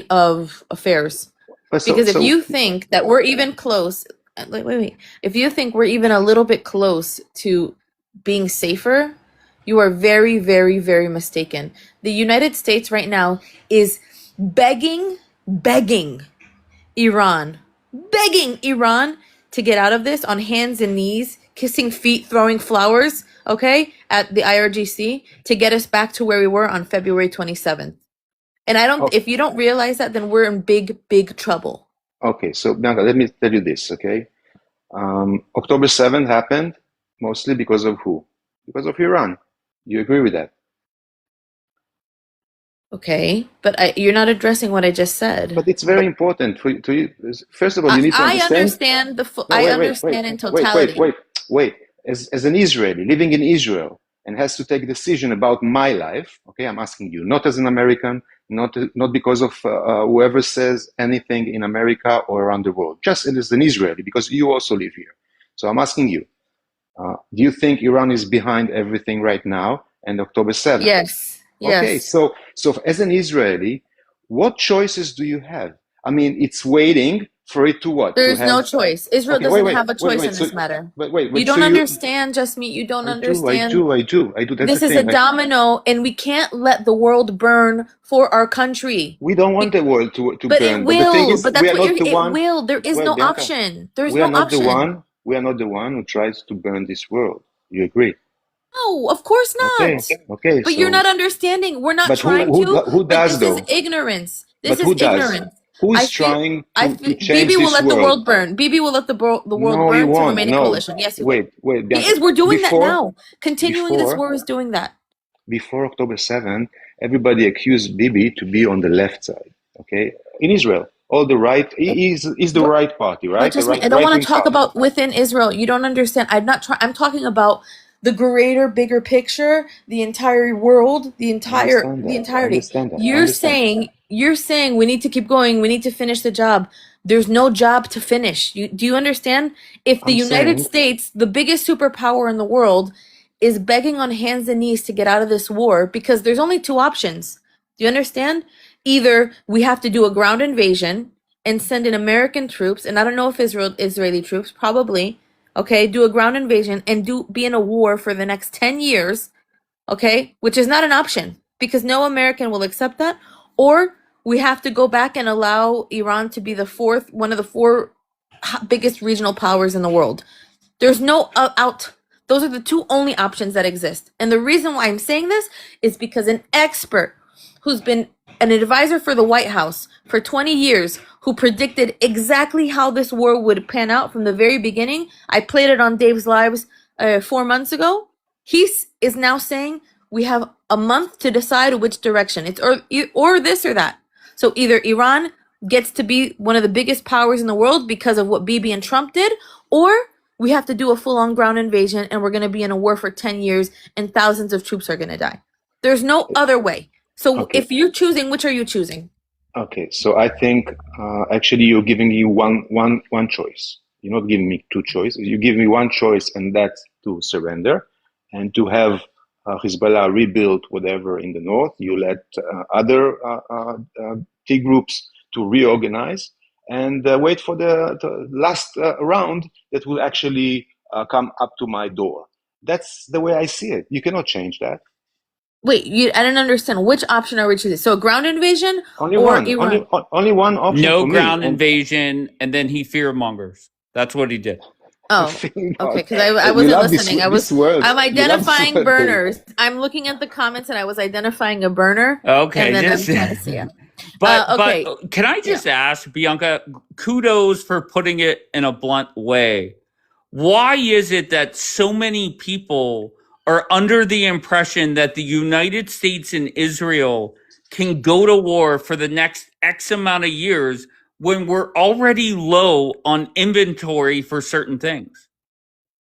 N: of affairs. Because if you think that we're even close, wait, if you think we're even a little bit close to being safer, you are very, very, very mistaken. The United States right now is begging Iran to get out of this on hands and knees, kissing feet, throwing flowers, okay, at the IRGC, to get us back to where we were on February 27th. And if you don't realize that, then we're in big, big trouble.
Q: Okay, so Bianca, let me tell you this, okay? October 7th happened mostly because of who? Because of Iran. You agree with that?
N: Okay, but you're not addressing what I just said.
Q: But it's very important to you. First of all, you need to understand.
N: I understand in totality.
Q: Wait. As an Israeli living in Israel and has to take a decision about my life, okay, I'm asking you, not as an American, not because of whoever says anything in America or around the world, just as an Israeli, because you also live here. So I'm asking you, do you think Iran is behind everything right now and October 7th?
N: Yes.
Q: Okay, so as an Israeli, what choices do you have? I mean, it's waiting for it to what?
N: There's no choice. Israel doesn't have a choice in this matter. You don't understand, Justmeet. You don't understand.
Q: I do.
N: This is a domino, and we can't let the world burn for our country.
Q: We don't want the world to burn.
N: But it will. But that's what it will. There is no option. There is no option.
Q: We are not the one who tries to burn this world. You agree?
N: No, of course
Q: Okay,
N: not.
Q: okay.
N: But you're
Q: So,
N: not understanding. We're not
Q: but
N: trying to.
Q: who
N: But
Q: does
N: this is
Q: though?
N: ignorance. This
Q: But
N: is
Q: who does?
N: ignorance.
Q: Who
N: I
Q: is
N: feel.
Q: trying
N: I
Q: to
N: feel.
Q: change
N: Bibi will
Q: this
N: let the
Q: world?
N: world burn. Bibi will let the world
Q: No, he
N: burn to
Q: won't.
N: remain a
Q: No.
N: coalition. Yes, he will.
Q: Wait,
N: He
Q: Bianca.
N: is. We're doing that now. Continuing this
Q: Before,
N: war is doing that.
Q: before October 7, everybody accused Bibi to be on the left side. Okay, in Israel, all the right is the right party,
N: But
Q: right? The
N: just me,
Q: right
N: I don't
Q: right
N: want
Q: wing
N: to talk
Q: party.
N: about within Israel. You don't understand. I'm not trying. I'm talking about the greater, bigger picture, the entire world, the
Q: I understand that. I
N: entirety.
Q: understand that. I
N: You're
Q: understand.
N: saying we need to keep going. We need to finish the job. There's no job to finish. Do you understand? If the
Q: I'm
N: United
Q: saying
N: States, the biggest superpower in the world, is begging on hands and knees to get out of this war because there's only two options. Do you understand? Either we have to do a ground invasion and send in American troops, and I don't know if Israeli troops, probably, okay, do a ground invasion and be in a war for the next 10 years, okay, which is not an option because no American will accept that, or we have to go back and allow Iran to be one of the four biggest regional powers in the world. There's no out. Those are the two only options that exist. And the reason why I'm saying this is because an expert who's been an advisor for the White House for 20 years, who predicted exactly how this war would pan out from the very beginning. I played it on Dave's Lives 4 months ago. He is now saying we have a month to decide which direction. It's or this or that. So either Iran gets to be one of the biggest powers in the world because of what Bibi and Trump did, or we have to do a full-on ground invasion and we're going to be in a war for 10 years and thousands of troops are going to die. There's no other way. So
Q: okay.
N: if you're choosing, which are you choosing?
Q: Okay, so I think actually you're giving me one choice. You're not giving me two choices. You give me one choice, and that's to surrender and to have Hezbollah rebuild whatever in the north. You let other T groups to reorganize and wait for the last round that will actually come up to my door. That's the way I see it. You cannot change that.
N: Wait, I didn't understand. Which option are we choosing? So a ground invasion
Q: Only
N: or
Q: one.
N: Iran?
Q: Only one option
D: No
Q: for me.
D: ground invasion, and then he fear mongers. That's what he did.
N: Oh, okay. Because I
Q: You
N: wasn't
Q: love
N: listening.
Q: this word.
N: I'm
Q: You love this
N: identifying
Q: word, Dave.
N: burners. I'm looking at the comments and I was identifying a burner.
D: Okay,
N: And then
D: just
N: I'm trying to see it.
D: but
N: Okay.
D: can I just ask Bianca? Kudos for putting it in a blunt way. Why is it that so many people are under the impression that the United States and Israel can go to war for the next X amount of years when we're already low on inventory for certain things?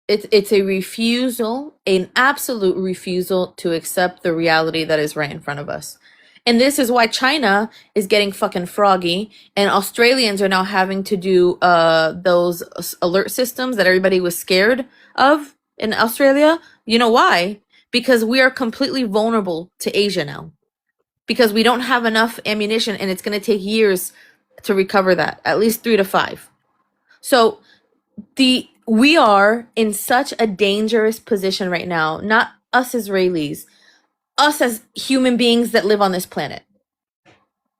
N: It's a refusal, an absolute refusal to accept the reality that is right in front of us. And this is why China is getting fucking froggy, and Australians are now having to do those alert systems that everybody was scared of in Australia. You know why? Because we are completely vulnerable to Asia now. Because we don't have enough ammunition, and it's going to take years to recover that, at least 3 to 5. So we are in such a dangerous position right now, not us Israelis, us as human beings that live on this planet.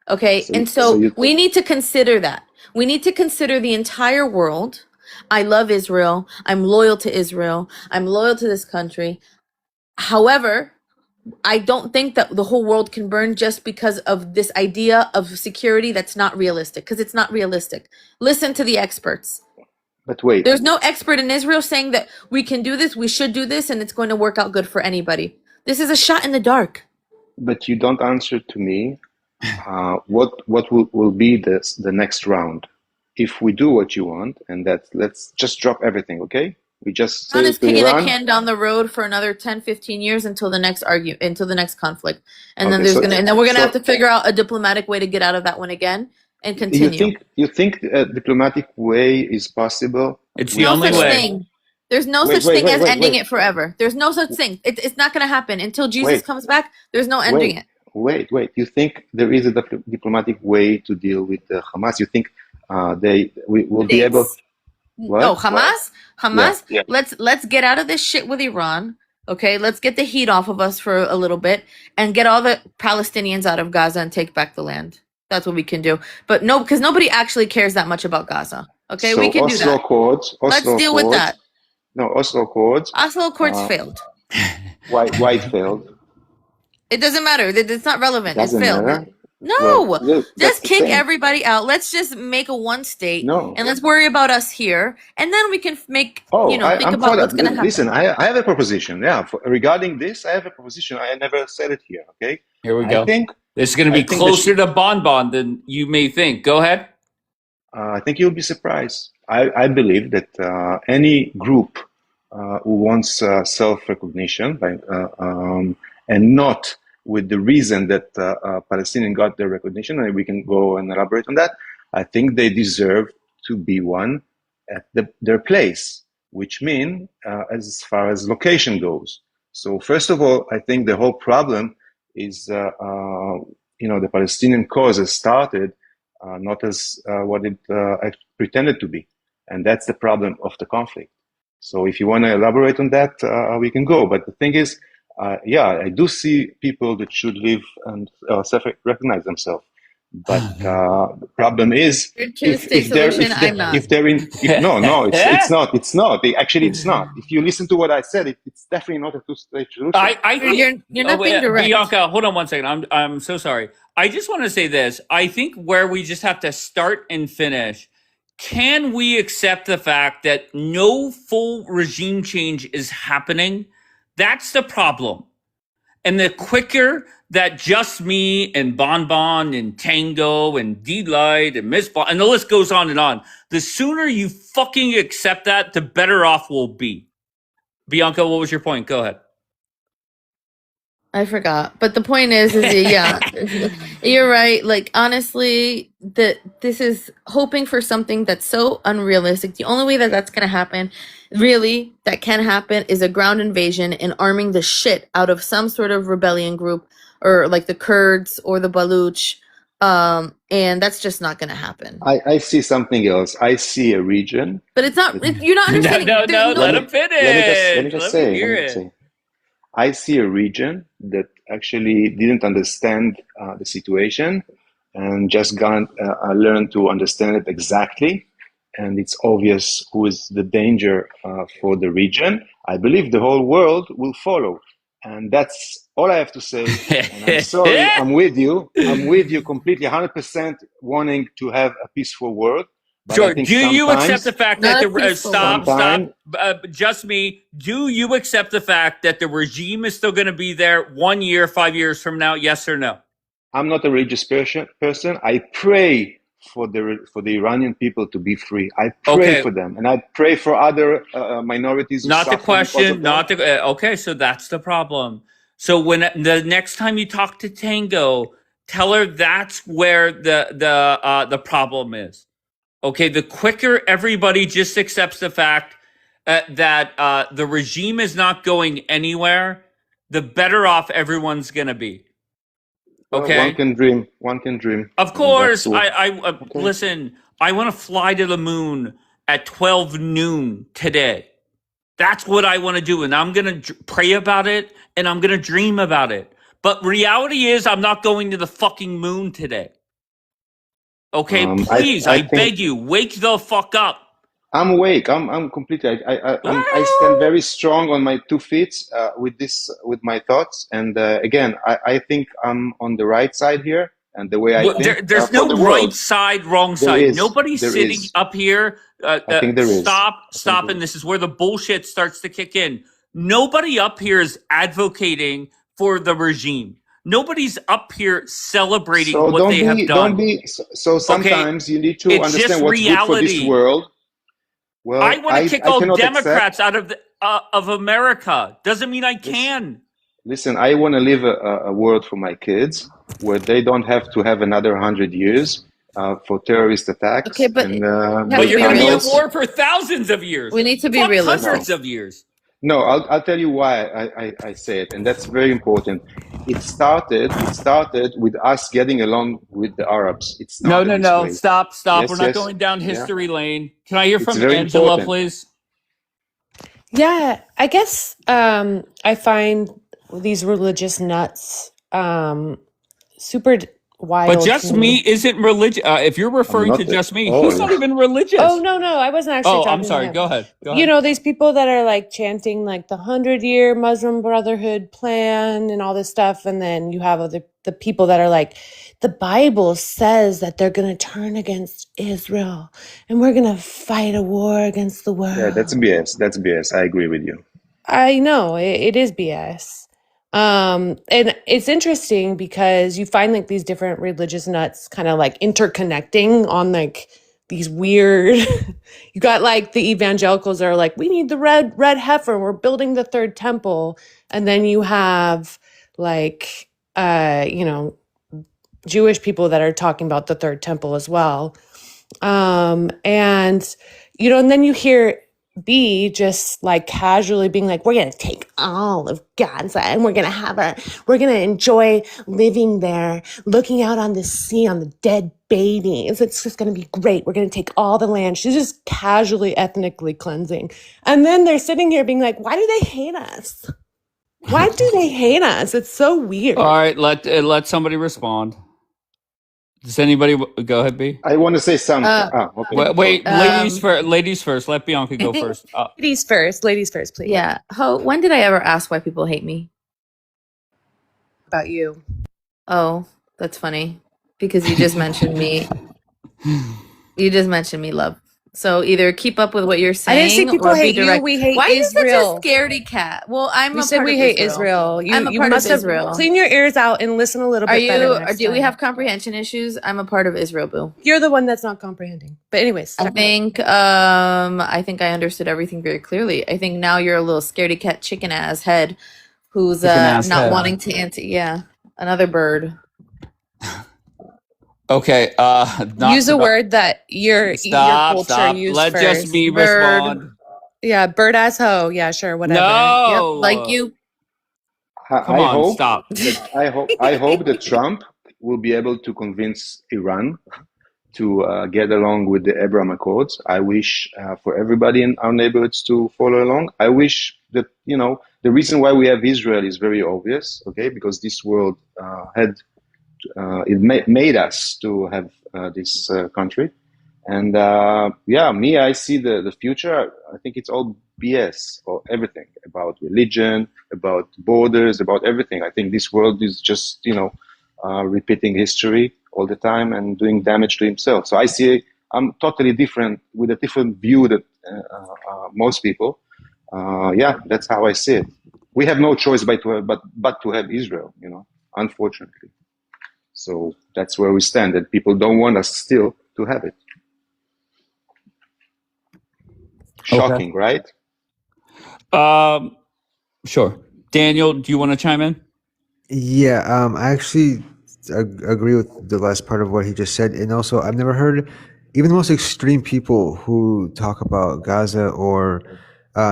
N: Okay? And so we need to consider that. We need to consider the entire world. I love Israel. I'm loyal to Israel. I'm loyal to this country. However, I don't think that the whole world can burn just because of this idea of security that's not realistic, because it's not realistic. Listen to the experts.
Q: But wait.
N: There's no expert in Israel saying that we can do this, we should do this, and it's going to work out good for anybody. This is a shot in the dark.
Q: But you don't answer to me what will be the next round if we do what you want, and let's just drop everything, okay? We just say
N: Iran is
Q: to
N: kicking the
Q: Iran.
N: can down the road for another 10, 15 years until the next until the next conflict, and
Q: Okay,
N: then we're gonna have to figure out a diplomatic way to get out of that one again and continue.
Q: You think a diplomatic way is possible?
D: It's the only
N: such
D: way.
N: thing. There's no such thing as ending it forever. There's no such thing. It's not going to happen until Jesus comes back. There's no ending it.
Q: Wait. You think there is a diplomatic way to deal with Hamas? You think we will be able? What?
N: No, Hamas.
Q: Yeah.
N: Let's get out of this shit with Iran. Okay, let's get the heat off of us for a little bit and get all the Palestinians out of Gaza and take back the land. That's what we can do. But no, because nobody actually cares that much about Gaza. Okay,
Q: So
N: we can do
Q: Oslo
N: that.
Q: Accords.
N: Let's deal with that.
Q: No, Oslo Accords.
N: Oslo Accords failed.
Q: Why it failed?
N: It doesn't matter. It's not relevant. It's
Q: Doesn't
N: failed.
Q: matter.
N: No,
Q: Well, that's
N: just
Q: the
N: kick
Q: thing.
N: everybody out. Let's just make a one state,
Q: No.
N: and let's worry about us here, and then we can make think
Q: I'm
N: about
Q: for
N: what's
Q: that.
N: gonna happen.
Q: Listen, I have a proposition. Yeah, regarding this, I have a proposition. I never said it here. Okay.
D: Here we
Q: I
D: go.
Q: think
D: This is going to be closer to Bonbon than you may think. Go ahead.
Q: I think you'll be surprised. I believe that any group who wants self-recognition, and not with the reason that Palestinians got their recognition, and we can go and elaborate on that, I think they deserve to be one at their place, which means as far as location goes. So first of all, I think the whole problem is, the Palestinian cause has started not as what it pretended to be. And that's the problem of the conflict. So if you want to elaborate on that, we can go. But the thing is, I do see people that should live and self-recognize themselves. But the problem is, if they're in, it's not. Actually, it's not. If you listen to what I said, it's definitely not a two-state solution.
N: You're not being direct.
D: Bianca, hold on one second. I'm so sorry. I just want to say this. I think where we just have to start and finish. Can we accept the fact that no full regime change is happening? That's the problem. And the quicker that Just Me and Bonbon and Tango and D-Light and Miss Bon, and the list goes on, the sooner you fucking accept that, the better off we'll be. Bianca, what was your point? Go ahead.
N: I forgot. But the point is yeah, you're right. Like, honestly, this is hoping for something that's so unrealistic. The only way that that's going to happen, really, that can happen, is a ground invasion and arming the shit out of some sort of rebellion group, or like the Kurds or the Baluch. And that's just not going to happen.
Q: I see something else. I see a region.
N: But it's not, you're not understanding.
D: No, let him finish.
Q: Let me just say. I see a region that actually didn't understand the situation and just learned to understand it exactly. And it's obvious who is the danger for the region. I believe the whole world will follow. And that's all I have to say. And I'm sorry, I'm with you. I'm with you completely, 100% wanting to have a peaceful world. But
D: sure. Do you accept the fact that Just Me, do you accept the fact that the regime is still going to be there 1 year, 5 years from now? Yes or no?
Q: I'm not a religious person. I pray for the Iranian people to be free. I pray for them, and I pray for other minorities.
D: Not the question. Okay, so that's the problem. So when the next time you talk to Tango, tell her that's where the problem is. Okay, the quicker everybody just accepts the fact that the regime is not going anywhere, the better off everyone's going to be. Okay?
Q: Well, one can dream.
D: Of course. Listen, I want to fly to the moon at 12 noon today. That's what I want to do, and I'm going to pray about it, and I'm going to dream about it. But reality is I'm not going to the fucking moon today. Okay, please, I beg you, wake the fuck up.
Q: I'm awake. I'm completely. I stand very strong on my 2 feet with my thoughts. And again, I think I'm on the right side here. And the way I think,
D: there's no right side, wrong side. Nobody's sitting up here.
Q: I think there is.
D: Stop, and this is where the bullshit starts to kick in. Nobody up here is advocating for the regime. Nobody's up here celebrating what they have done.
Q: So sometimes you need to understand what's good for this world. Well,
D: I want to kick all Democrats out of America. Doesn't mean I can.
Q: Listen, I want to live a world for my kids where they don't have to have another 100 years for terrorist attacks.
N: Okay, but
D: you're going to be at war for thousands of years.
N: We need to be realistic.
D: Hundreds of years.
Q: No, I'll tell you why I say it, and that's very important. It started with us getting along with the Arabs.
D: No. Stop. Yes, we're not going down history lane. Can I hear from Angela, please?
E: Yeah, I guess I find these religious nuts super
D: But
G: wild to
D: just
G: me.
D: me isn't religious. If you're referring to just me, he's not even religious.
G: Oh no, I wasn't actually
D: Oh, I'm
G: talking to
D: sorry.
G: him.
D: Go ahead. Go
G: You
D: ahead.
G: know, these people that are like chanting like the 100-year Muslim Brotherhood plan and all this stuff, and then you have the people that are like, the Bible says that they're gonna turn against Israel and we're gonna fight a war against the
Q: Yeah, that's
G: world.
Q: BS. That's BS. I agree with you.
G: I know it is BS. And it's interesting because you find like these different religious nuts kind of like interconnecting on like these weird you got like the evangelicals that are like, we need the red heifer, we're building the third temple. And then you have like Jewish people that are talking about the third temple as well. And and then you hear B just like casually being like, we're gonna take all of Gaza and we're gonna enjoy living there, looking out on the sea, on the dead babies. It's just gonna be great. We're gonna take all the land. She's just casually ethnically cleansing. And then they're sitting here being like, why do they hate us? Why do they hate us? It's so weird.
D: All right. Let somebody respond. Does anybody go ahead, B?
Q: I want to say something. Okay.
D: Wait, ladies first. Let Bianca go first.
G: Ladies first, please.
N: Yeah. When did I ever ask why people hate me?
G: About you.
N: Oh, that's funny. Because you just mentioned me. You just mentioned me, love. So either keep up with what you're
G: I
N: saying
G: didn't say people
N: or be
G: hate you.
N: direct.
G: We hate
N: Why
G: Israel.
N: are you such a scaredy cat? Well, I'm
G: You
N: a
G: said
N: part
G: we
N: of
G: hate
N: Israel.
G: Israel.
N: I'm a
G: You
N: part of
G: must have
N: Israel.
G: clean your ears out and listen a little
N: Are
G: bit better
N: you?
G: next
N: Do we
G: time.
N: have comprehension issues? I'm a part of Israel, boo.
G: You're the one that's not comprehending. But anyways,
N: I think I understood everything very clearly. I think now you're a little scaredy cat chicken ass head who's
D: Chicken ass
N: not
D: head.
N: wanting to answer. Yeah, another bird.
D: Okay.
G: use a word that your culture
D: Stop.
G: used
D: Let
G: first.
D: just me respond.
G: Yeah, bird ass hoe. Yeah, sure, whatever.
D: No.
G: Yep, like you.
D: Come on, stop.
Q: I hope that Trump will be able to convince Iran to get along with the Abraham Accords. I wish for everybody in our neighborhoods to follow along. I wish that, the reason why we have Israel is very obvious, okay? Because this world made us to have this country. And I see the future. I think it's all BS or everything about religion, about borders, about everything. I think this world is just, repeating history all the time and doing damage to himself. So I'm totally different with a different view that most people. That's how I see it. We have no choice but to have Israel, unfortunately. So that's where we stand, and people don't want us still to have it. Shocking, right?
D: Sure. Daniel, do you want to chime in?
J: Yeah, I actually agree with the last part of what he just said. And also, I've never heard even the most extreme people who talk about Gaza or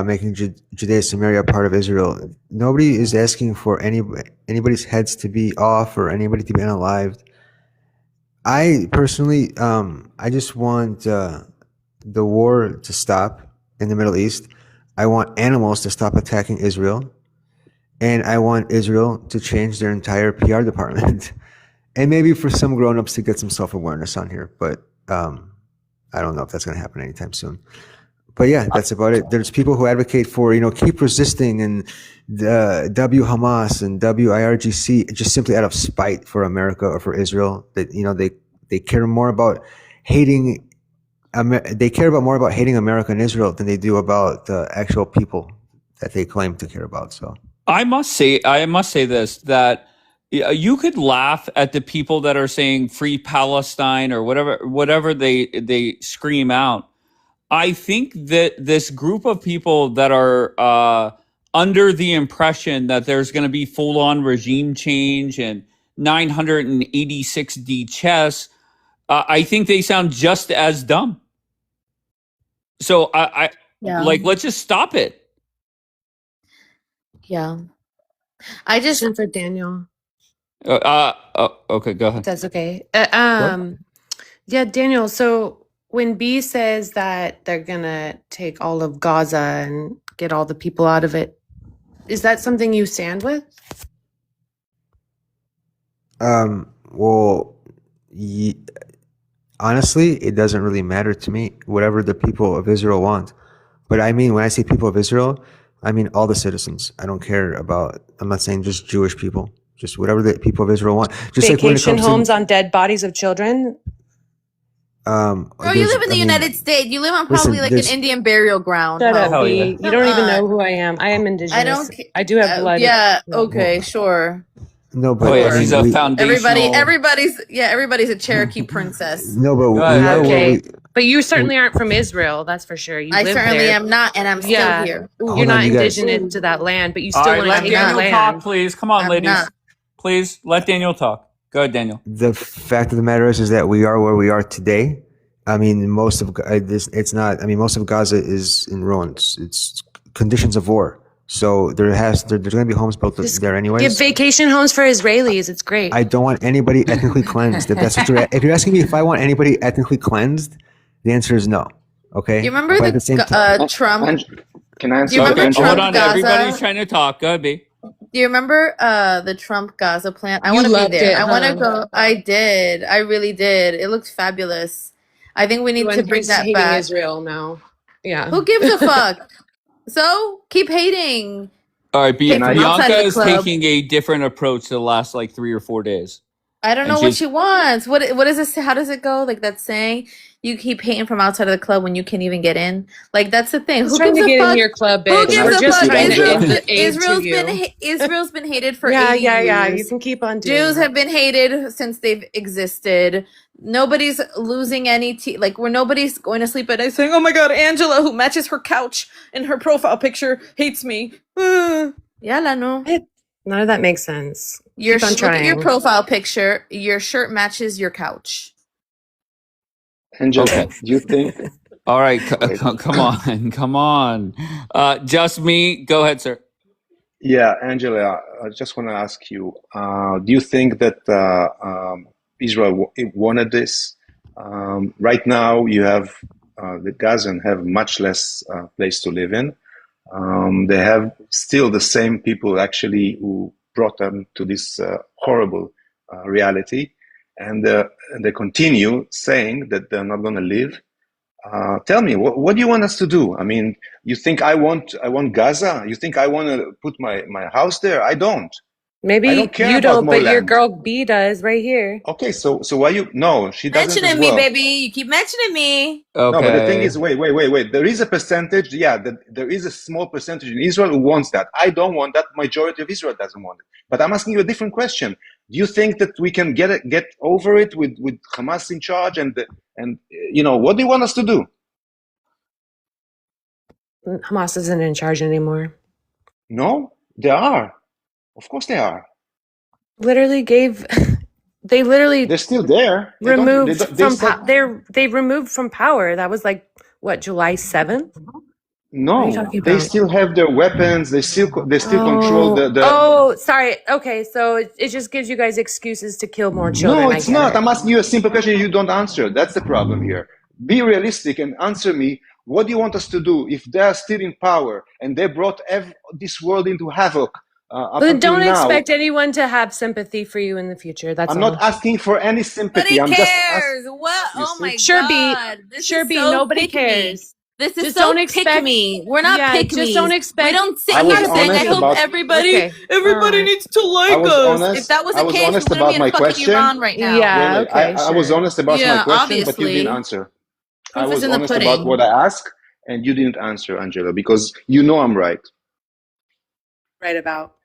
J: making Judea Samaria part of Israel. Nobody is asking for anybody's heads to be off or anybody to be unalived. I personally, I just want the war to stop in the Middle East. I want animals to stop attacking Israel. And I want Israel to change their entire PR department. And maybe for some grown-ups to get some self-awareness on here. But I don't know if that's going to happen anytime soon. But yeah, that's about it. There's people who advocate for, keep resisting and W Hamas and WIRGC just simply out of spite for America or for Israel. That they care more about hating. They care about more about hating America and Israel than they do about the actual people that they claim to care about. So
D: I must say this, that you could laugh at the people that are saying free Palestine or whatever they scream out. I think that this group of people that are under the impression that there's going to be full-on regime change and 986D chess, I think they sound just as dumb. So let's just stop it.
N: Yeah. I just
G: for Daniel.
D: Okay, go ahead.
G: That's okay. Yeah, Daniel. So when B says that they're gonna take all of Gaza and get all the people out of it, is that something you stand with?
J: Well, Honestly, it doesn't really matter to me, whatever the people of Israel want. But I mean, when I say people of Israel, I mean all the citizens. I don't care about, I'm not saying just Jewish people, just whatever the people of Israel want. Just like when it
G: Vacation
J: comes
G: homes
J: to,
G: on dead bodies of children.
N: Bro, you live in the United States. You live on probably like an Indian burial ground.
G: Shut up,
D: Hell
G: B.
D: yeah.
G: You don't even know who I am. I am indigenous.
N: I don't.
G: I do have blood.
N: Yeah. Okay. Sure.
J: no, but
D: Oh yeah,
J: I
D: she's
J: mean,
D: a foundational.
N: Everybody's a Cherokee princess.
J: no, but
D: Go
J: we
D: ahead.
J: are where
G: Okay,
J: we,
G: but you certainly aren't from Israel. That's for sure. You
N: I
G: live
N: certainly
G: there.
N: am not, and I'm still
G: Yeah,
N: here.
G: you're
J: hold on,
G: not
J: you guys.
G: indigenous to that land, but you
D: All
G: still
D: right,
G: want to
D: let
G: take that
D: Daniel
G: land.
D: talk, please. Come on,
N: I'm
D: ladies.
N: not.
D: Please let Daniel talk. Go ahead, Daniel.
J: The fact of the matter is that we are where we are today. I mean, most of this, it's not, I mean, most of Gaza is in ruins. It's conditions of war. So there's going to be homes built
G: Just
J: there
G: give
J: anyways.
G: vacation homes for Israelis. It's great.
J: I don't want anybody ethnically cleansed. If that's what if you're asking me if I want anybody ethnically cleansed, the answer is no. Okay.
N: Do you remember
J: But at the same time,
N: Trump?
Q: Can I answer?
N: Do you remember
D: Okay,
N: Trump
D: hold on.
N: Gaza?
D: Everybody's trying to talk. Go ahead, B.
N: Do you remember the Trump Gaza plan? I
G: You
N: want to be
G: loved
N: there.
G: it,
N: I want to
G: huh?
N: go. I did. I really did. It looked fabulous. I think we need to bring that
G: hating
N: back.
G: Israel now. Yeah.
N: Who gives a fuck? So keep hating.
D: All right,
N: Hate from outside
D: Bianca
N: of the
D: is
N: club.
D: taking a different approach the last like 3 or 4 days.
N: I don't
D: And
N: know what
D: she's
N: she wants. What is this? How does it go? Like that saying, you keep hating from outside of the club when you can't even get in. Like that's the thing.
G: Who's
N: Who
G: trying
N: gives
G: to
N: a
G: get in
N: fuck?
G: your club,
N: Who
G: bitch?
N: gives
G: We're
N: a
G: just
N: fuck?
G: trying to
N: Israel's
G: give aid to
N: been
G: you.
N: Israel's been hated for
G: Yeah,
N: 80
G: yeah, yeah.
N: years.
G: You can keep on doing
N: Jews
G: that.
N: have been hated since they've existed. Nobody's losing any like where nobody's going to sleep at night saying, "Oh my God, Angela, who matches her couch in her profile picture, hates me." Yala no.
G: None of that makes sense.
N: Your
G: Keep on
N: look at your
G: trying.
N: profile picture. Your shirt matches your couch.
Q: Angela,
D: okay.
Q: do you think?
D: All right,
Q: Wait.
D: come on, come on. Just me. Go ahead, sir.
Q: Yeah, Angela, I just want to ask you, do you think that Israel wanted this? Right now, you have the Gazan have much less place to live in. They have still the same people actually who brought them to this horrible reality, and they continue saying that they're not going to leave. Tell me, what do you want us to do? I mean, you think I want Gaza? You think I want to put my house there? I don't. I
G: Maybe
Q: don't care
G: you
Q: about
G: don't,
Q: more
G: but your
Q: land.
G: girl B does right here.
Q: Okay, so why you? No, she doesn't as
N: Mentioning me,
Q: well.
N: baby. You keep mentioning me.
Q: No, but the thing
D: Okay.
Q: is, wait. There is a percentage, yeah, there is a small percentage in Israel who wants that. I don't want that. Majority of Israel doesn't want it. But I'm asking you a different question. Do you think that we can get over it with Hamas in charge and what do you want us to do?
G: Hamas isn't in charge anymore.
Q: No, they are. Of course they are.
G: Literally gave. They literally
Q: They're still there.
G: removed
Q: They
G: from
Q: said
G: they removed from power. That was like what, July 7th? What are you
Q: no.
G: talking
Q: They
G: about?
Q: still have their weapons. They still control the.
G: Oh, sorry. Okay, so it just gives you guys excuses to kill more children.
Q: No,
G: I
Q: it's
G: get
Q: not.
G: it.
Q: I'm asking you a simple question. You don't answer. That's the problem here. Be realistic and answer me. What do you want us to do if they are still in power and they brought this world into havoc up
G: But
Q: until
G: don't
Q: now?
G: expect anyone to have sympathy for you in the future. That's
Q: I'm
G: all.
Q: not asking for any sympathy.
N: Nobody
Q: I'm just asking.
N: cares. What?
Q: You
N: Oh
Q: see?
N: my
G: Sure be,
N: God. This
G: sure
N: is
G: be.
N: so
G: Nobody
N: pick me.
G: cares.
N: This is
G: Just
N: so
G: don't
N: pick
G: expect.
N: me. We're not
G: Yeah,
N: pick
G: just don't
N: me.
G: expect.
N: We don't sit
Q: I
N: here
Q: was
N: saying, I
Q: honest
N: hope
Q: about.
N: everybody
G: Alright.
N: needs to
Q: I
N: like
Q: was
N: us. If
Q: honest.
N: that was
Q: I
N: the
Q: was
N: case, we
Q: honest
N: wouldn't be
Q: about
N: in
Q: my
N: fucking
Q: question.
N: Iran right now.
G: Yeah.
Q: Wait.
G: Okay.
Q: I was
G: Sure.
Q: honest about my
N: Yeah,
Q: question, but you didn't
N: obviously.
Q: answer. I
N: Proof is
Q: was
N: in the
Q: honest about what
N: pudding.
Q: I asked, and you didn't answer, Angela, because you know I'm right.
G: Right about.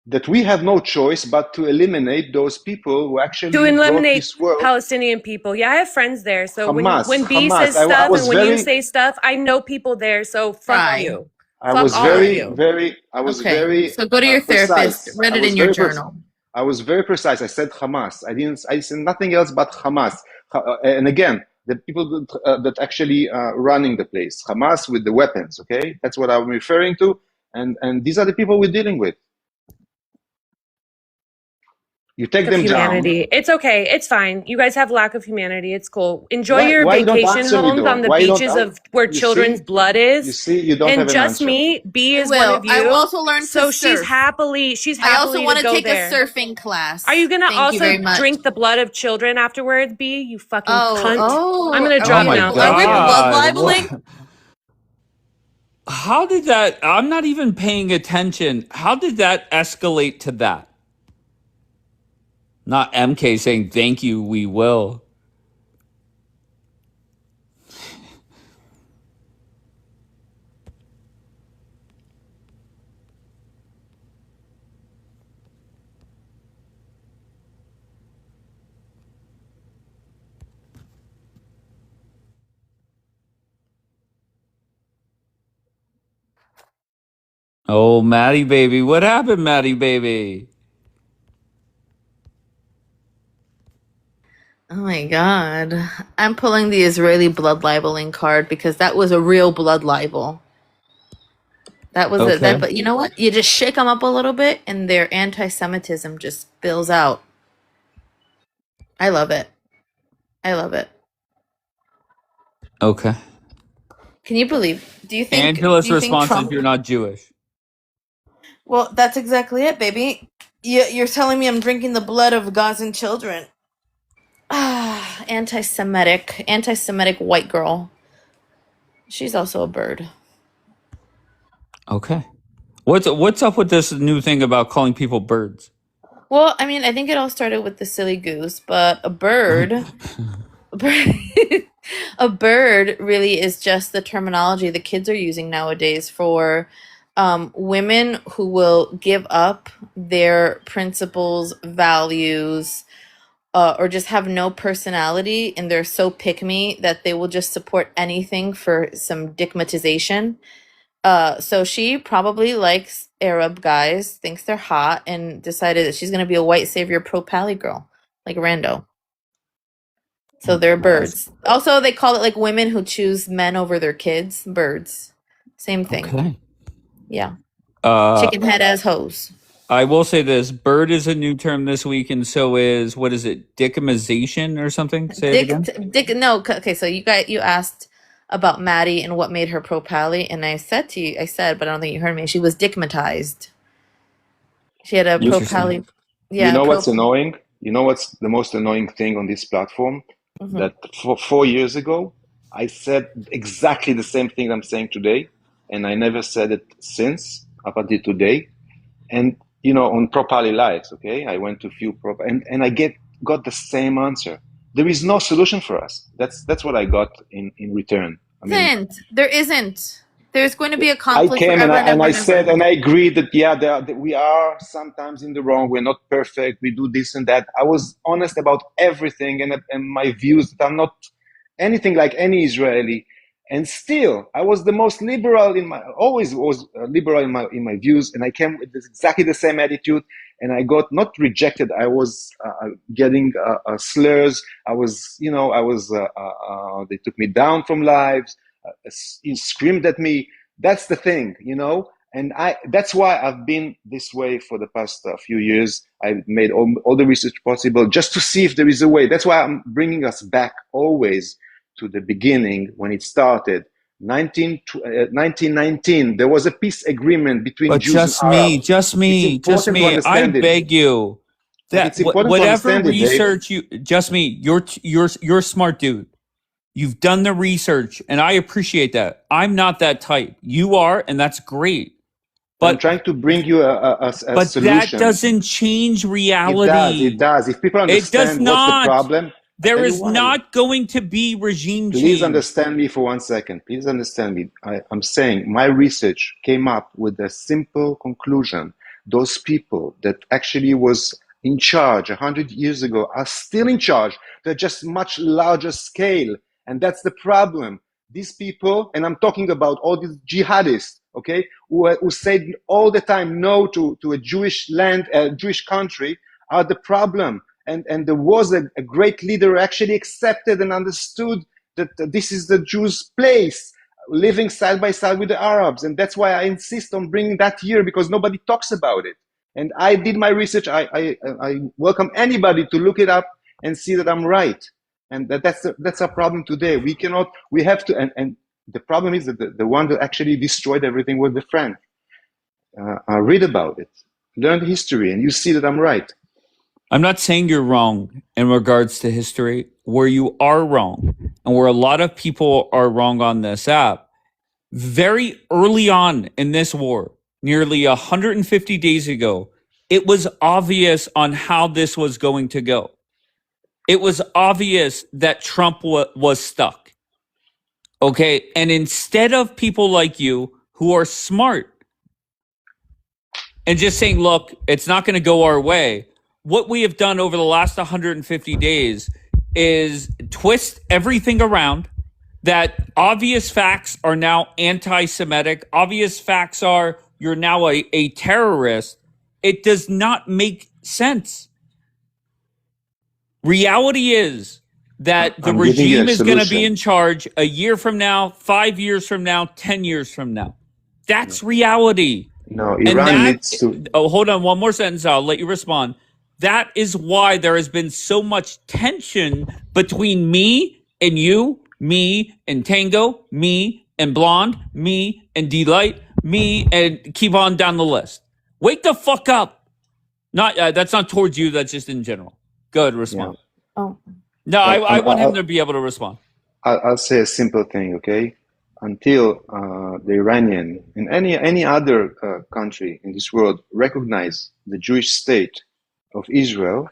Q: That we have no choice but to eliminate those people who
G: To
Q: actually brought
G: eliminate
Q: this world.
G: Palestinian people. Yeah, I have friends there. So
Q: Hamas,
G: when B
Q: Hamas.
G: says
Q: I
G: stuff
Q: was
G: and when you
Q: very,
G: say stuff, I know people there. So fuck
N: Try.
G: you.
Q: I
G: Fuck
Q: was
G: all of
Q: very,
G: you.
Q: very, I was
N: Okay.
Q: very
N: So go to your therapist.
Q: precise.
N: Write
Q: I
N: it
Q: was
N: in your
Q: very,
N: journal.
Q: I was very precise. I said Hamas. I said nothing else but Hamas. And again, the people that actually running the place, Hamas with the weapons. Okay, that's what I'm referring to. And these are the people we're dealing with. You take
G: Of
Q: them down.
G: humanity. It's okay. It's fine. You guys have lack of humanity. It's cool. Enjoy your
Q: Why you don't
G: vacation
Q: answer me
G: homes
Q: though?
G: on the
Q: Why you don't?
G: beaches of where
Q: You
G: children's
Q: see,
G: blood
Q: you
G: is.
Q: see, you don't
G: And
Q: have an
G: just
Q: answer.
G: me, B
N: I
G: is one
N: will.
G: of
N: I will
G: you.
N: also learn to
G: So she's
N: surf.
G: happily
N: I also
G: to
N: want to
G: go
N: take a
G: there.
N: surfing class.
G: Are you gonna
N: Thank you
G: also
N: very much.
G: drink the blood of children afterwards, B? You fucking cunt. I'm
N: Oh,
G: gonna
N: are
D: Oh
G: drop
N: we
D: my
G: now.
N: are
G: Thank
N: we
G: you.
N: blood
D: God.
N: libeling?
D: How did that? I'm not even paying attention. How did that escalate to that? Not MK saying, thank you, we will. Oh, Maddie baby. What happened, Maddie baby?
N: Oh my God. I'm pulling the Israeli blood libeling card because that was a real blood libel. That was that,
D: Okay.
N: but you know what? You just shake them up a little bit and their anti-Semitism just spills out. I love it. I love it.
D: Okay.
N: Can you believe?
D: Angela's
N: Do you think
D: response is
N: Trump?
D: you're not Jewish.
N: Well, that's exactly it, baby. You're telling me I'm drinking the blood of Gazan children. Ah, anti-Semitic white girl. She's also a bird.
D: Okay. What's up with this new thing about calling people birds?
N: Well, I mean, I think it all started with the silly goose, but a bird, a bird really is just the terminology the kids are using nowadays for women who will give up their principles, values, or just have no personality, and they're so pick me that they will just support anything for some dickmatization. So she probably likes Arab guys, thinks they're hot, and decided that she's gonna be a white savior pro pally girl, like Rando. So they're birds. Also, they call it like women who choose men over their kids, birds. Same thing.
D: Okay.
N: Yeah.
D: Uh,
N: Chicken head as hoes.
D: I will say this: bird is a new term this week, and so is what is it? Dickimization or something? Say it again.
N: Dick. No. Okay. So you asked about Maddie and what made her pro pally, and I said to you, but I don't think you heard me. She was dickmatized. She had a pro
Q: Interesting.
N: pally.
Q: You
N: Yeah.
Q: know what's annoying? You know what's the most annoying thing on this platform?
N: Mhm.
Q: That 4 years ago, I said exactly the same thing I'm saying today, and I never said it since up until today. And on Properly Lives, okay, I went to few and I got the same answer. There is no solution for us. That's what I got in return. I mean,
N: There isn't. There's going to be a
Q: I
N: conflict
Q: came and
N: forever and ever
Q: I
N: and
Q: said
N: ever.
Q: and I agreed that that we are sometimes in the wrong. We're not perfect. We do this and that. I was honest about everything and my views that I'm not anything like any Israeli. And still, I was the most liberal always was liberal in my views. And I came with exactly the same attitude. And I got not rejected. I was getting slurs. They took me down from lives. He screamed at me. That's the thing, and that's why I've been this way for the past few years. I've made all the research possible just to see if there is a way. That's why I'm bringing us back always to the beginning when it started. 1919, there was a peace agreement between
D: But
Q: Jews and
D: just me,
Q: Arabs.
D: just
Q: It's
D: me, just
Q: important to
D: me. I
Q: understand it.
D: beg you
Q: But
D: that
Q: it's important to
D: whatever
Q: understand it, Dave.
D: research just me. You're a smart dude. You've done the research, and I appreciate that. I'm not that type. You are, and that's great.
Q: I'm trying to bring you a
D: But that
Q: solution.
D: doesn't change
Q: It does. It
D: reality.
Q: does. If people
D: It does
Q: understand what's the
D: not.
Q: problem, I
D: There
Q: tell you
D: is
Q: why.
D: not going to be regime
Q: Please
D: change.
Q: understand me for 1 second. Please understand me. I'm saying my research came up with a simple conclusion. Those people that actually was in charge 100 years ago are still in charge. They're just much larger scale. And that's the problem. These people, and I'm talking about all these jihadists, okay, who said all the time no to a Jewish land, a Jewish country, are the problem. And there was a great leader who actually accepted and understood that this is the Jews' place, living side by side with the Arabs. And that's why I insist on bringing that here, because nobody talks about it. And I did my research. I welcome anybody to look it up and see that I'm right. And that's a problem today. We have to, and the problem is that the one that actually destroyed everything was the friend. Read about it, learn the history, and you see that I'm right.
D: I'm not saying you're wrong in regards to history. Where you are wrong, and where a lot of people are wrong on this app, very early on in this war, nearly 150 days ago, it was obvious on how this was going to go. It was obvious that Trump was stuck. Okay. And instead of people like you who are smart and just saying, look, it's not going to go our way, what we have done over the last 150 days is twist everything around. That obvious facts are now anti-Semitic. Obvious facts are you're now a terrorist. It does not make sense. Reality is that the
Q: I'm giving you
D: regime
Q: a
D: is going to be
Q: solution.
D: in charge a year from now, 5 years from now, 10 years from now. That's reality.
Q: No,
D: And
Q: Iran
D: that,
Q: needs to.
D: oh, hold on, one more sentence. I'll let you respond. That is why there has been so much tension between me and you, me and Tango, me and Blonde, me and Delight, me and keep on down the list. Wake the fuck up. Not that's not towards you. That's just in general. Go ahead, respond.
C: Oh.
D: No, I want him to be able to respond.
Q: I'll say a simple thing, okay? Until the Iranian and any other country in this world recognize the Jewish state of Israel,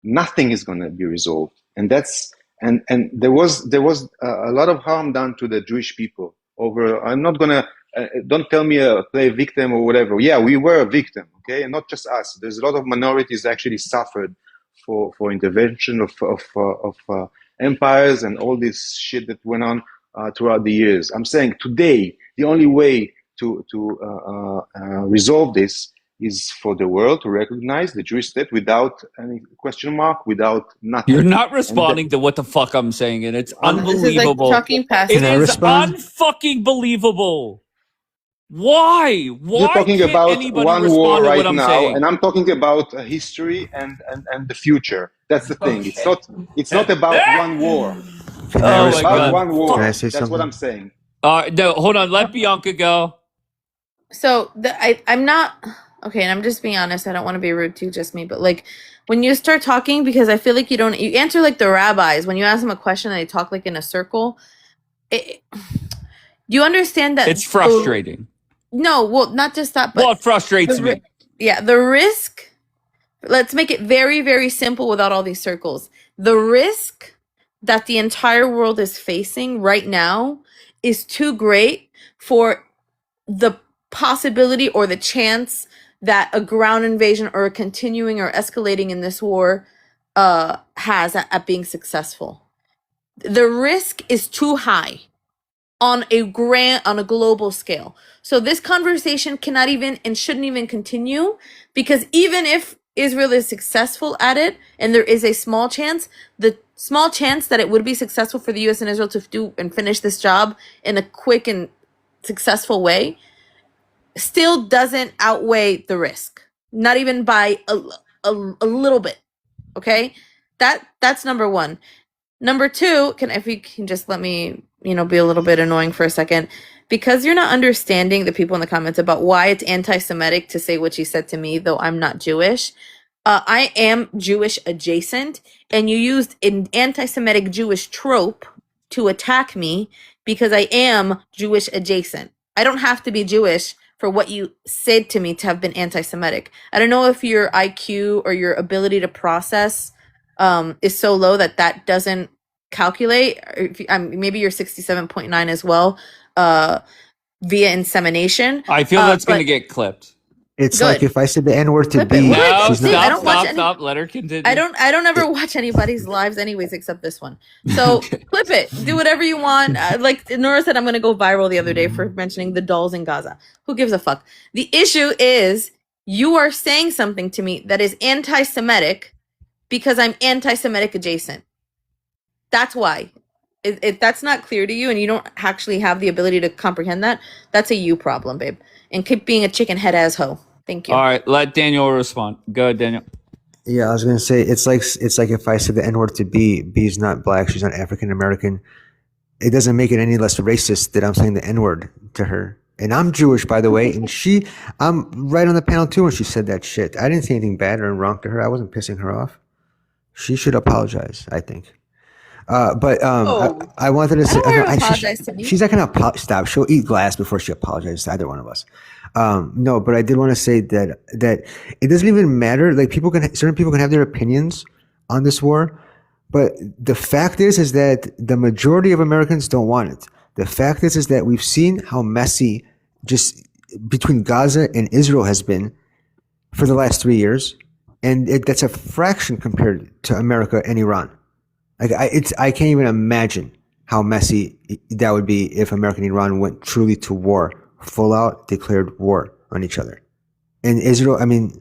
Q: nothing is going to be resolved. And there was a lot of harm done to the Jewish people over. I'm not gonna. Don't tell me play victim or whatever. Yeah, we were a victim, okay, and not just us. There's a lot of minorities actually suffered for intervention of empires and all this shit that went on throughout the years. I'm saying today the only way to resolve this is for the world to recognize the Jewish state without any question mark, without nothing.
D: You're not responding to what the fuck I'm saying, and it's unbelievable.
N: This is like talking past.
D: It
N: Can I
D: is
N: respond?
D: unfucking believable. Why? Why
Q: You're talking
D: can't
Q: about
D: anybody
Q: one
D: respond
Q: war
D: to
Q: right
D: what I'm
Q: now,
D: saying?
Q: and I'm talking about history and the future. That's the thing. It's not about one war.
J: Can I
Q: It's about
J: respond?
Q: one war.
J: Can I say
Q: That's
J: something?
Q: what I'm saying.
D: No, hold on. Let Bianca go.
N: So I'm not okay, and I'm just being honest. I don't want to be rude to just me, but like when you start talking, because I feel like you answer like the rabbis when you ask them a question and they talk like in a circle. You understand that
D: It's frustrating.
N: No, well, not just that, but
D: Well, it frustrates me.
N: the risk. Let's make it very, very simple without all these circles. The risk that the entire world is facing right now is too great for the possibility or the chance that a ground invasion or a continuing or escalating in this war has at being successful. The risk is too high on a global scale. So this conversation cannot even and shouldn't even continue, because even if Israel is successful at it, and there is a small chance, the small chance that it would be successful for the US and Israel to do and finish this job in a quick and successful way still doesn't outweigh the risk. Not even by a little bit. Okay? That's number one. Number two, if you can just let me, be a little bit annoying for a second, because you're not understanding the people in the comments about why it's anti-Semitic to say what you said to me, though I'm not Jewish. I am Jewish adjacent, and you used an anti-Semitic Jewish trope to attack me because I am Jewish adjacent. I don't have to be Jewish for what you said to me to have been anti-Semitic. I don't know if your IQ or your ability to process is so low that doesn't calculate. Or maybe you're 67.9 as well via insemination.
D: I feel that's going to get clipped.
J: It's
N: Good.
J: like if I said the N word to
N: Clip it.
J: B,
N: What?
J: she's
N: See, I don't watch
D: Stop. Let her continue.
N: I don't ever watch anybody's lives anyways except this one. So clip it. Do whatever you want. Like Nora said, I'm going to go viral the other day for mentioning the dolls in Gaza. Who gives a fuck? The issue is you are saying something to me that is anti-Semitic because I'm anti-Semitic adjacent. That's why. If that's not clear to you and you don't actually have the ability to comprehend that, that's a you problem, babe. And keep being a chicken head ass hoe. Thank you.
D: All right, let Daniel respond. Go ahead, Daniel.
J: Yeah, I was gonna say it's like if I said the N word to B. B's not black. She's not African American. It doesn't make it any less racist that I'm saying the N word to her. And I'm Jewish, by the way. And I'm right on the panel too when she said that shit. I didn't say anything bad or wrong to her. I wasn't pissing her off. She should apologize, I think. I wanted to say,
N: I don't want her to apologize to me.
J: she's not gonna stop. She'll eat glass before she apologizes to either one of us. No, but I did want to say that it doesn't even matter. Like certain people can have their opinions on this war, but the fact is that the majority of Americans don't want it. The fact is that we've seen how messy just between Gaza and Israel has been for the last 3 years, and that's a fraction compared to America and Iran. Like I can't even imagine how messy that would be if America and Iran went truly to war, full out declared war on each other. And Israel, I mean,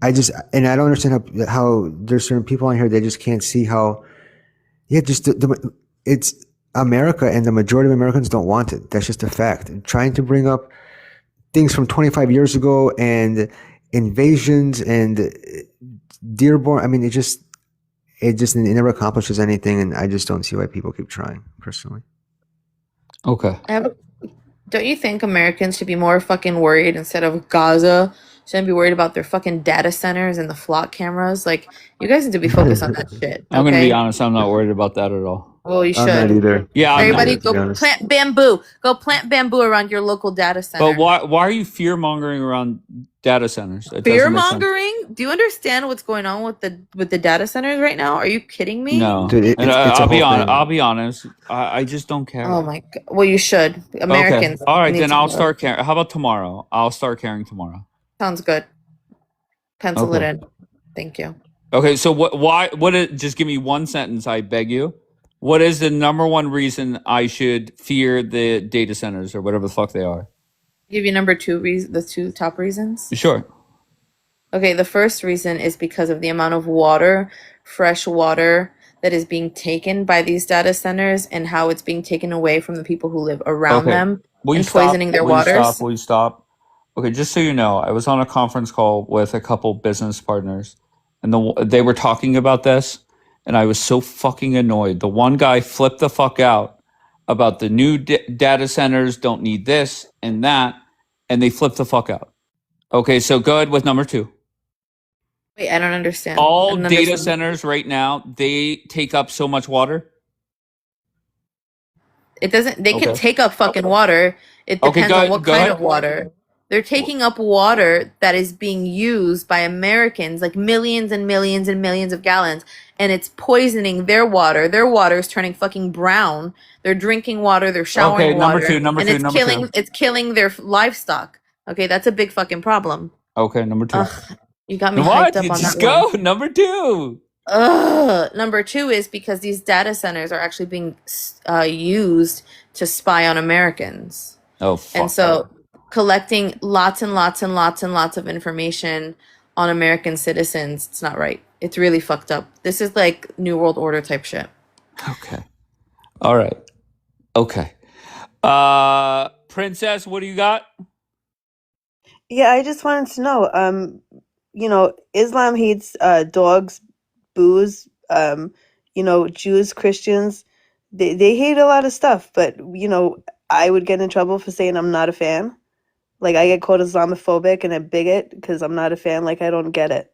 J: I don't understand how there's certain people on here that just can't see how, it's America and the majority of Americans don't want it. That's just a fact. And trying to bring up things from 25 years ago and invasions and Dearborn, I mean, it never accomplishes anything, and I just don't see why people keep trying, personally.
D: Okay.
N: Don't you think Americans should be more fucking worried instead of Gaza? Shouldn't be worried about their fucking data centers and the flock cameras. Like, you guys need to be focused on that shit.
D: I'm gonna
N: okay?
D: be honest. I'm not worried about that at all.
N: Well, you
J: I'm not
N: should.
J: either.
D: Yeah, I'm
N: Everybody
D: not.
N: go plant bamboo. Go plant bamboo around your local data center.
D: But why are you fear mongering around data centers? It
N: Fear
D: doesn't make sense.
N: mongering? Do you understand what's going on with the data centers right now? Are you kidding me?
D: No,
J: Dude,
D: and
J: it's a
D: I'll be
J: whole
D: honest.
J: thing.
D: I'll be honest. I just don't care.
N: Oh my god. Well, you should. Americans.
D: Okay. All right,
N: need
D: then
N: to
D: I'll
N: know.
D: start caring. How about tomorrow? I'll start caring tomorrow.
N: Sounds good. Pencil it
D: Okay.
N: in. Thank you.
D: Okay. So just give me one sentence. I beg you. What is the number one reason I should fear the data centers or whatever the fuck they are?
N: Give you number two the two top reasons.
D: Sure.
N: Okay, the first reason is because of the amount of water, fresh water, that is being taken by these data centers and how it's being taken away from the people who live around
D: Okay.
N: them
D: Will you
N: and
D: stop?
N: poisoning their
D: Will you
N: waters.
D: stop? Will you stop? Okay, just so you know, I was on a conference call with a couple business partners, and they were talking about this, and I was so fucking annoyed. The one guy flipped the fuck out about the new data centers don't need this and that, and they flipped the fuck out. Okay, so go ahead with number two.
N: Wait, I don't understand. I
D: All
N: don't
D: data
N: understand.
D: centers right now, they take up so much water.
N: It doesn't. They can
D: Okay.
N: take up fucking water. It
D: Okay,
N: depends on what
D: go
N: kind
D: ahead.
N: of water. They're taking up water that is being used by Americans, like millions and millions and millions of gallons, and it's poisoning their water. Their water is turning fucking brown. They're drinking water. They're showering
D: Okay, number
N: water,
D: two,
N: and it's killing their livestock. Okay, that's a big fucking problem.
D: Okay, number two.
N: Ugh, you got me
D: What?
N: hyped up
D: You
N: on
D: just
N: that one.
D: go. Number two.
N: Number two is because these data centers are actually being used to spy on Americans.
D: Oh, fuck.
N: And so collecting lots and lots and lots and lots of information on American citizens, it's not right. It's really fucked up. This is like New World Order type shit.
D: Okay. All right. Okay. Princess, what do you got?
K: Yeah, I just wanted to know, Islam hates dogs, booze, Jews, Christians. They hate a lot of stuff, but I would get in trouble for saying I'm not a fan. Like I get called Islamophobic and a bigot because I'm not a fan. Like I don't get it.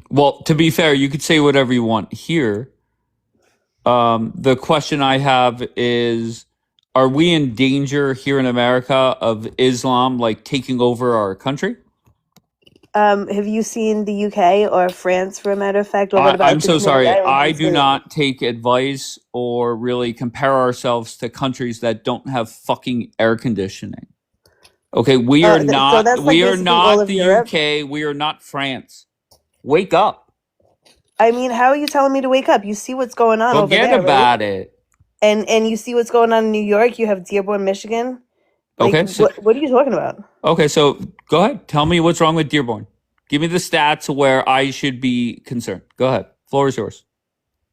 D: Well, to be fair, you could say whatever you want here. The question I have is, are we in danger here in America of Islam like taking over our country?
K: Have you seen the UK or France, for a matter of fact? Or what about
D: I'm
K: the
D: so sorry.
K: Canary Islands
D: I
K: in
D: do
K: Spain?
D: not take advice or really compare ourselves to countries that don't have fucking air conditioning. Okay, we are
K: So
D: not
K: that's like basically all of
D: the
K: Europe.
D: UK, we are not France. Wake up.
K: I mean, how are you telling me to wake up? You see what's going on over
D: Forget
K: there, right?
D: about it.
K: And you see what's going on in New York. You have Dearborn, Michigan. Like,
D: Okay, so
K: what are you talking about?
D: okay, so go ahead. Tell me what's wrong with Dearborn. Give me the stats where I should be concerned. Go ahead. Floor is yours.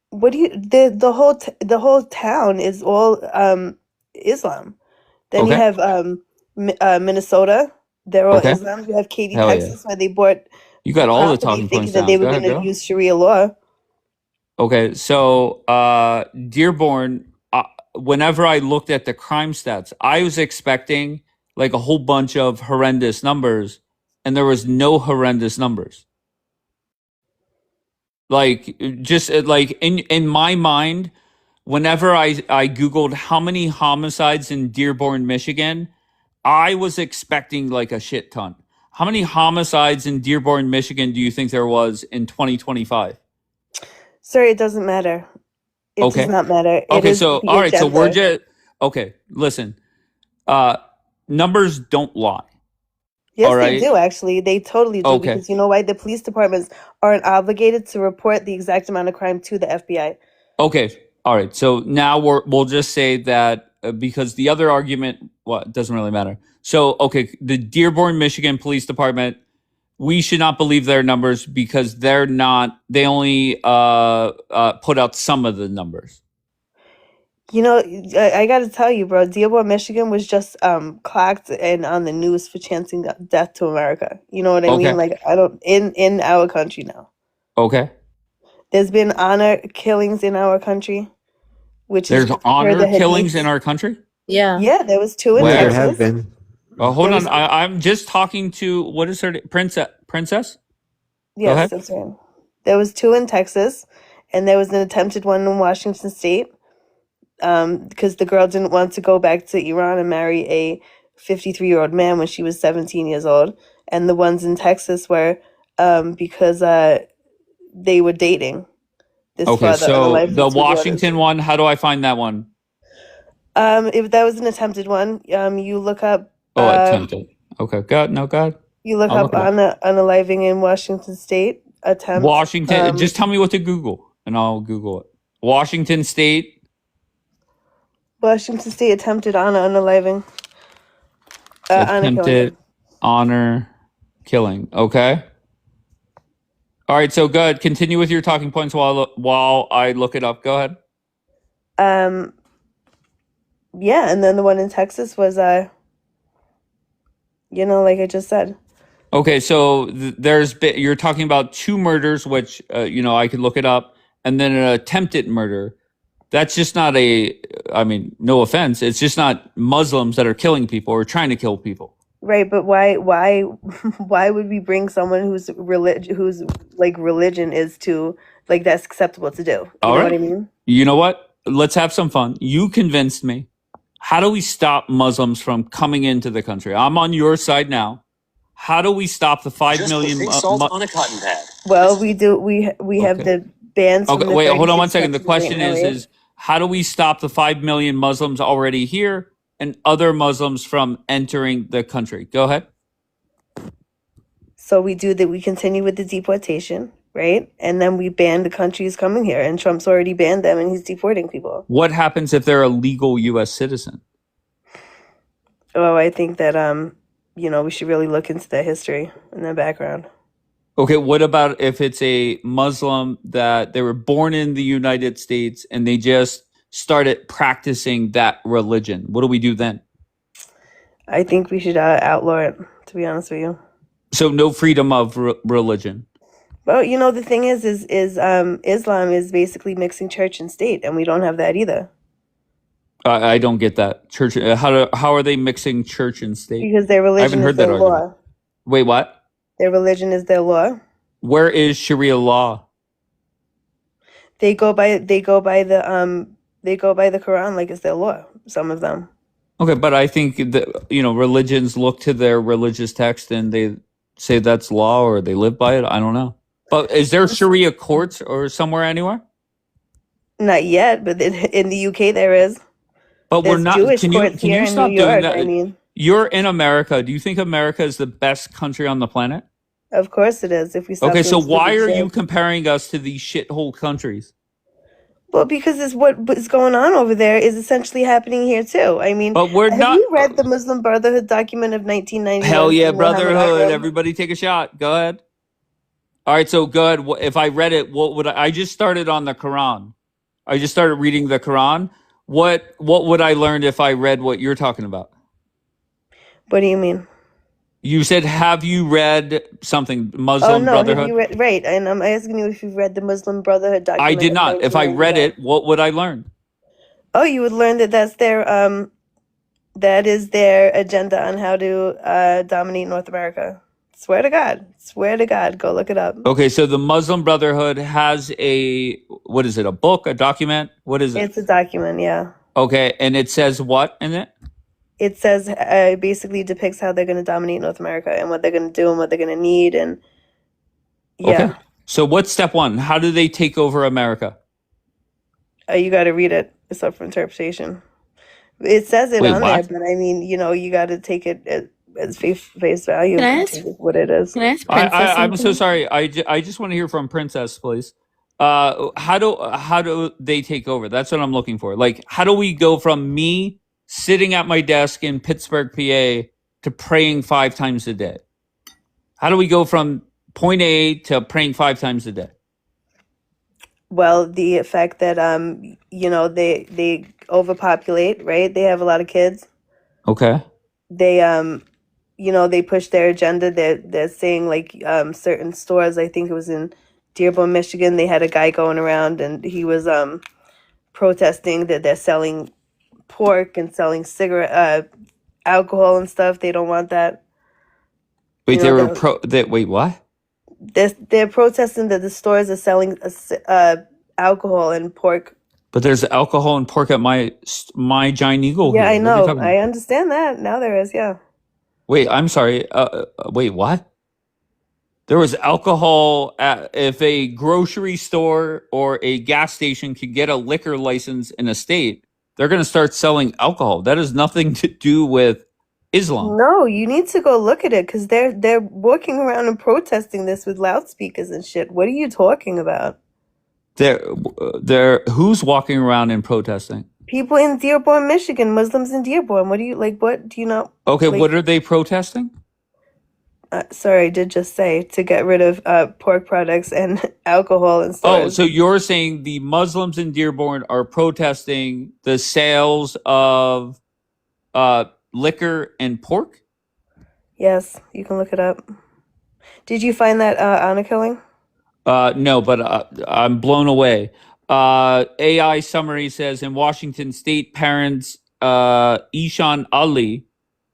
K: What do you the whole town is all Islam. Then you
D: Okay.
K: have Minnesota. They're all
D: Okay.
K: Islam. You have Katy,
D: Hell yeah.
K: Texas, where they bought
D: You got all the
K: property
D: talking
K: thinking
D: points
K: that they
D: down.
K: were
D: Go
K: going
D: ahead,
K: to
D: go.
K: use Sharia law.
D: Okay, so Dearborn, whenever I looked at the crime stats, I was expecting like a whole bunch of horrendous numbers, and there was no horrendous numbers. Like just like in my mind, whenever I googled how many homicides in Dearborn, Michigan, I was expecting like a shit ton. How many homicides in Dearborn, Michigan do you think there was in 2025?
K: Sir, it doesn't matter. It does
D: Okay.
K: not matter. It
D: Okay,
K: is
D: so
K: the
D: all right, so we're
K: agenda.
D: just okay, listen. Numbers don't lie.
K: Yes,
D: All
K: they
D: right?
K: do, actually. They totally do,
D: Okay.
K: because you know why? The police departments aren't obligated to report the exact amount of crime to the FBI.
D: Okay. All right. So now we'll just say that because the other argument, well, it doesn't really matter. So, okay, the Dearborn, Michigan Police Department, we should not believe their numbers because they're not, they only put out some of the numbers.
K: You know, I got to tell you, bro, Dearborn, Michigan was just clocked and on the news for chanting death to America. You know what I mean?
D: Okay.
K: Like, I don't, in our country now.
D: Okay.
K: There's been honor killings in our country, which is
D: There's
K: per
D: honor
K: the
D: killings in
K: hadiths.
D: our country?
N: Yeah.
K: Yeah, there was 2 in
J: Yeah, there
D: Where?
J: have
K: Texas.
J: been.
D: Hold
K: There
D: on.
K: was,
D: I'm just talking to, what is her name? Princess? Go
K: yes,
D: ahead.
K: that's right. There was 2 in Texas, and there was an attempted one in Washington State. Because the girl didn't want to go back to Iran and marry a 53-year-old man when she was 17 years old. And the ones in Texas were because they were dating this
D: Okay,
K: father
D: so
K: unalived
D: the
K: his 2 daughters.
D: Washington one, how do I find that one?
K: If that was an attempted one, you look up
D: Oh, attempted. Okay, God, no, God.
K: you look
D: I'll
K: up
D: look it up.
K: unaliving in Washington State attempt.
D: Washington, just tell me what to Google, and I'll Google it. Washington State.
K: Washington State attempted unaliving. Honor killing.
D: Attempted honor killing. Okay. All right. So good. Continue with your talking points while I look it up. Go ahead.
K: Yeah, and then the one in Texas was like I just said.
D: Okay. So you're talking about 2 murders, which I could look it up, and then an attempted murder. That's just not I mean, no offense. It's just not Muslims that are killing people or trying to kill people.
K: Right, but why would we bring someone whose religion is to like that's acceptable to do? You
D: All
K: know
D: right.
K: what I mean?
D: You know what? Let's have some fun. You convinced me. How do we stop Muslims from coming into the country? I'm on your side now. How do we stop the 5 million?
R: on a cotton pad.
K: Well, we do. We have
D: Okay.
K: the bans from
D: Okay,
K: the
D: wait, hold on
K: 36
D: one second. The
K: countries
D: question
K: right now, right?
D: is how do we stop the 5 million Muslims already here and other Muslims from entering the country? Go ahead.
K: So we do that. We continue with the deportation, right? And then we ban the countries coming here. And Trump's already banned them, and he's deporting people.
D: What happens if they're a legal U.S. citizen?
K: Oh, I think that we should really look into their history and their background.
D: Okay, what about if it's a Muslim that they were born in the United States and they just started practicing that religion? What do we do then?
K: I think we should outlaw it, to be honest with you.
D: So no freedom of religion.
K: Well, the thing is Islam is basically mixing church and state, and we don't have that either.
D: I don't get that. Church. How are they mixing church and state?
K: Because their
D: I haven't
K: religion is
D: heard that
K: their
D: argument.
K: law.
D: Wait, what?
K: Their religion is their law.
D: Where is Sharia law?
K: They go by the Quran like it's their law. Some of them.
D: Okay, but I think that religions look to their religious text and they say that's law or they live by it. I don't know. But is there Sharia courts or somewhere anywhere?
K: Not yet, but in the UK there is.
D: But we're
K: There's
D: not.
K: Jewish
D: Can
K: courts
D: you
K: here in
D: stop
K: New
D: doing
K: York.
D: that?
K: I mean,
D: You're in America. Do you think America is the best country on the planet?
K: of course it is. If we stop
D: Okay,
K: doing
D: so why
K: stupid
D: are
K: shit.
D: you comparing us to these shithole countries?
K: Well, because it's what is going on over there is essentially happening here too. I mean,
D: But we're
K: have
D: not.
K: you read the Muslim Brotherhood document of 1991?
D: Hell yeah,
K: from Muhammad
D: brotherhood!
K: Akram?
D: Everybody take a shot. Go ahead. All right, so good. If I read it, what would I just started on the Quran? I just started reading the Quran. What would I learn if I read what you're talking about?
K: What do you mean?
D: You said, have you read something,
K: Oh
D: Muslim
K: no, have
D: Brotherhood?
K: you read right? And I'm asking you if you've read the Muslim Brotherhood
D: I
K: document
D: did
K: of
D: not. If I read
K: 1999.
D: it, what would I learn?
K: Oh, you would learn that that is their agenda on how to dominate North America. Swear to God. Swear to God. Go look it up.
D: Okay, so the Muslim Brotherhood has what is it, a book, a document? What is it?
K: It's a document, yeah.
D: Okay, and it says what in it?
K: It says basically depicts how they're going to dominate North America and what they're going to do and what they're going to need. And yeah.
D: Okay. So what's step one? How do they take over America?
K: You got to read it. It's up for interpretation. It says it
D: Wait,
K: on there,
D: what?
K: but I mean, you got to take it as face value.
C: Can I
K: and
C: ask?
K: take it what it is.
C: Can I ask Princess
D: I'm so
C: something?
D: sorry. I just want to hear from Princess, please. How do they take over? That's what I'm looking for. Like, how do we go from me sitting at my desk in Pittsburgh, PA, to praying 5 times a day? How do we go from point A to praying 5 times a day?
K: Well, the fact that they overpopulate, right? They have a lot of kids.
D: Okay.
K: They they push their agenda. They're saying like certain stores. I think it was in Dearborn, Michigan. They had a guy going around and he was protesting that they're selling pork and selling alcohol and stuff. They don't want that.
D: Wait,
K: You
D: they
K: know,
D: were wait, what?
K: they're protesting that the stores are selling alcohol and pork.
D: But there's alcohol and pork at my Giant Eagle
K: Yeah,
D: here.
K: I
D: What are you
K: know.
D: talking
K: I
D: about?
K: understand that. Now there is, yeah.
D: Wait, I'm sorry. Wait, what? There was alcohol if a grocery store or a gas station could get a liquor license in a state, they're going to start selling alcohol. That has nothing to do with Islam.
K: No, you need to go look at it because they're walking around and protesting this with loudspeakers and shit. What are you talking about?
D: Who's walking around and protesting?
K: People in Dearborn, Michigan, Muslims in Dearborn. What do you like? What do you not
D: Okay,
K: like?
D: what are they protesting?
K: Sorry, I did just say to get rid of pork products and alcohol in
D: Oh,
K: stores.
D: so you're saying the Muslims in Dearborn are protesting the sales of liquor and pork?
K: Yes, you can look it up. Did you find that honor killing?
D: No, but I'm blown away. AI summary says in Washington State, parents Ishan Ali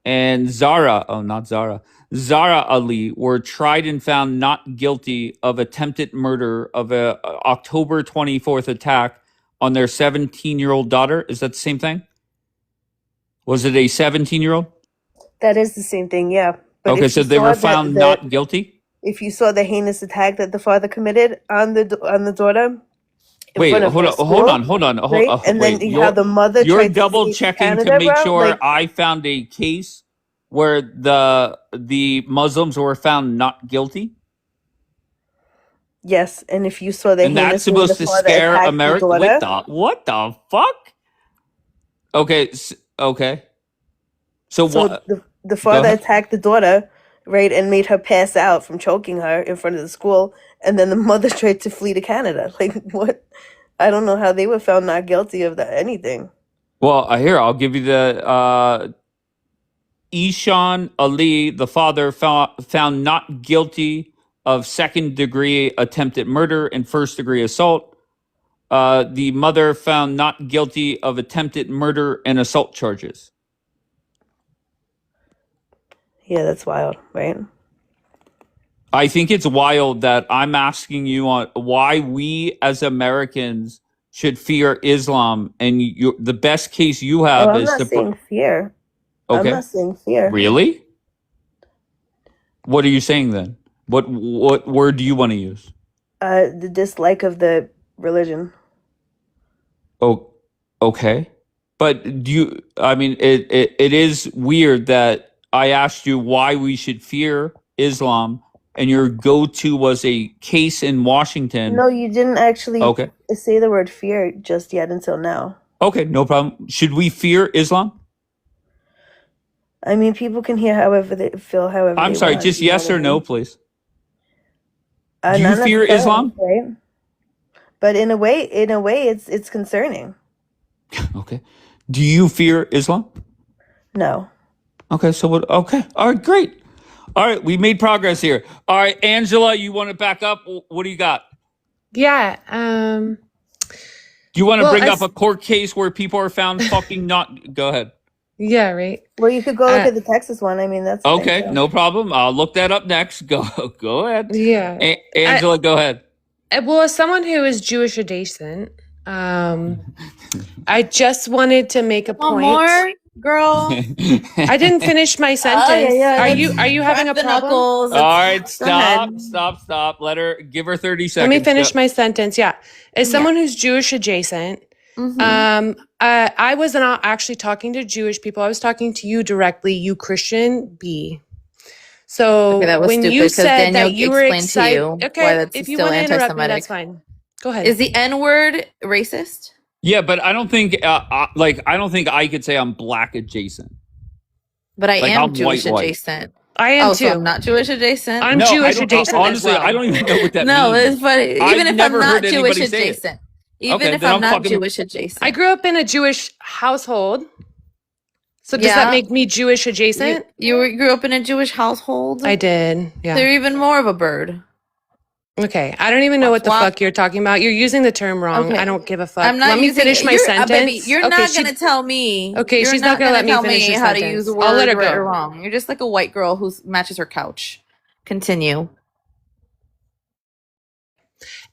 D: and Zara Ali were tried and found not guilty of attempted murder of a October 24th attack on their 17-year-old daughter. Is that the same thing? Was it a 17-year-old?
K: That is the same thing, yeah. But
D: Okay,
K: if
D: so
K: you
D: they
K: saw
D: were found not guilty?
K: if you saw the heinous attack that the father committed on the daughter in
D: Wait,
K: front of
D: hold
K: her
D: on,
K: school, right? And then
D: wait.
K: how the mother
D: You're
K: tried to
D: double
K: flee to
D: checking to
K: Canada,
D: make
K: bro.
D: sure
K: Like,
D: I found a case where the Muslims were found not guilty,
K: yes, and if you saw the
D: and that's
K: heinous way the
D: supposed to
K: father
D: scare
K: attacked the
D: America.
K: daughter,
D: What the fuck? Okay, okay. So
K: so
D: what?
K: the
D: Go
K: father
D: ahead.
K: attacked the daughter, right, and made her pass out from choking her in front of the school, and then the mother tried to flee to Canada. Like, what? I don't know how they were found not guilty of anything.
D: Well, here I'll give you the Ishan Ali, the father, found not guilty of second-degree attempted murder and first-degree assault. The mother found not guilty of attempted murder and assault charges.
K: Yeah, that's wild, right?
D: I think it's wild that I'm asking you on why we as Americans should fear Islam, and the best case you
K: Oh,
D: have
K: I'm
D: is
K: not saying fear. I'm
D: okay.
K: not saying fear.
D: Really? What are you saying then? What word do you want to use?
K: The dislike of the religion.
D: Oh, okay. But do you? I mean, it is weird that I asked you why we should fear Islam, and your go-to was a case in Washington.
K: No, you didn't actually
D: Okay.
K: say the word fear just yet until now.
D: Okay, no problem. Should we fear Islam?
K: I mean, people can hear however they feel, however
D: I'm
K: they
D: sorry,
K: want.
D: just
K: You know
D: yes
K: what I
D: or no,
K: mean?
D: please. Do you
K: Not
D: fear
K: necessarily,
D: Islam?
K: right? But in a way, it's concerning.
D: Okay. Do you fear Islam?
K: No.
D: Okay, so what? Okay, all right, great. All right, we made progress here. All right, Angela, you want to back up? What do you got?
G: Yeah.
D: Do you want to
G: Well,
D: bring up a court case where people are found fucking not? Go ahead.
G: yeah, right.
K: Well, you could go look at the Texas one. I mean, that's the thing
D: Okay,
K: too.
D: no problem. I'll look that up next. Go ahead.
G: Yeah.
D: Angela, go ahead.
G: Well, as someone who is Jewish adjacent, I just wanted to make a
N: One
G: point.
N: more, girl.
G: I didn't finish my sentence. Are you having a problem?
D: All right,
N: Go ahead.
D: stop. Let her give her 30
G: Let
D: seconds.
G: me finish my sentence. Yeah. As someone who's Jewish adjacent, I was not actually talking to Jewish people. I was talking to you directly, you Christian B. So
N: Okay, that was
G: when
N: stupid
G: you
N: because
G: said
N: Daniel
G: that you were
N: explained to
G: excited,
N: you why
G: okay,
N: that's
G: if you
N: still
G: want to interrupt me,
N: anti-Semitic.
G: that's fine. Go ahead.
N: Is the N-word racist?
D: Yeah, but I don't think I don't think I could say I'm black adjacent.
N: But I
D: Like,
N: am
D: I'm
N: Jewish
D: white.
N: adjacent.
G: I am
N: So
G: too.
N: I'm not Jewish adjacent.
G: I'm
D: No,
G: Jewish
D: I don't,
G: adjacent
D: honestly,
G: as well.
D: I don't even know what that
N: No,
D: means.
N: it's funny. Even
D: I've
N: if I'm
D: never
N: not
D: heard
N: Jewish
D: anybody say it.
N: adjacent. Even
D: Okay,
N: if
D: then
N: I'm
D: I'm
N: not
D: fucking-
N: Jewish adjacent.
G: I grew up in a Jewish household. So does that make me Jewish adjacent?
N: You grew up in a Jewish household?
G: I did. Yeah.
N: They're even more of a bird.
G: Okay. I don't even know what the
N: Wah, wah.
G: fuck you're talking about. You're using the term wrong.
N: Okay.
G: I don't give a fuck.
N: I'm not
G: Let me
N: using
G: finish my
N: you're,
G: sentence.
N: baby, you're
G: Okay,
N: not going to tell me.
G: Okay,
N: you're
G: she's not gonna let me
N: tell
G: finish
N: me
G: the
N: how to
G: sentence.
N: use a word
G: I'll let her
N: right
G: go.
N: or wrong. You're just like a white girl who matches her couch. Continue.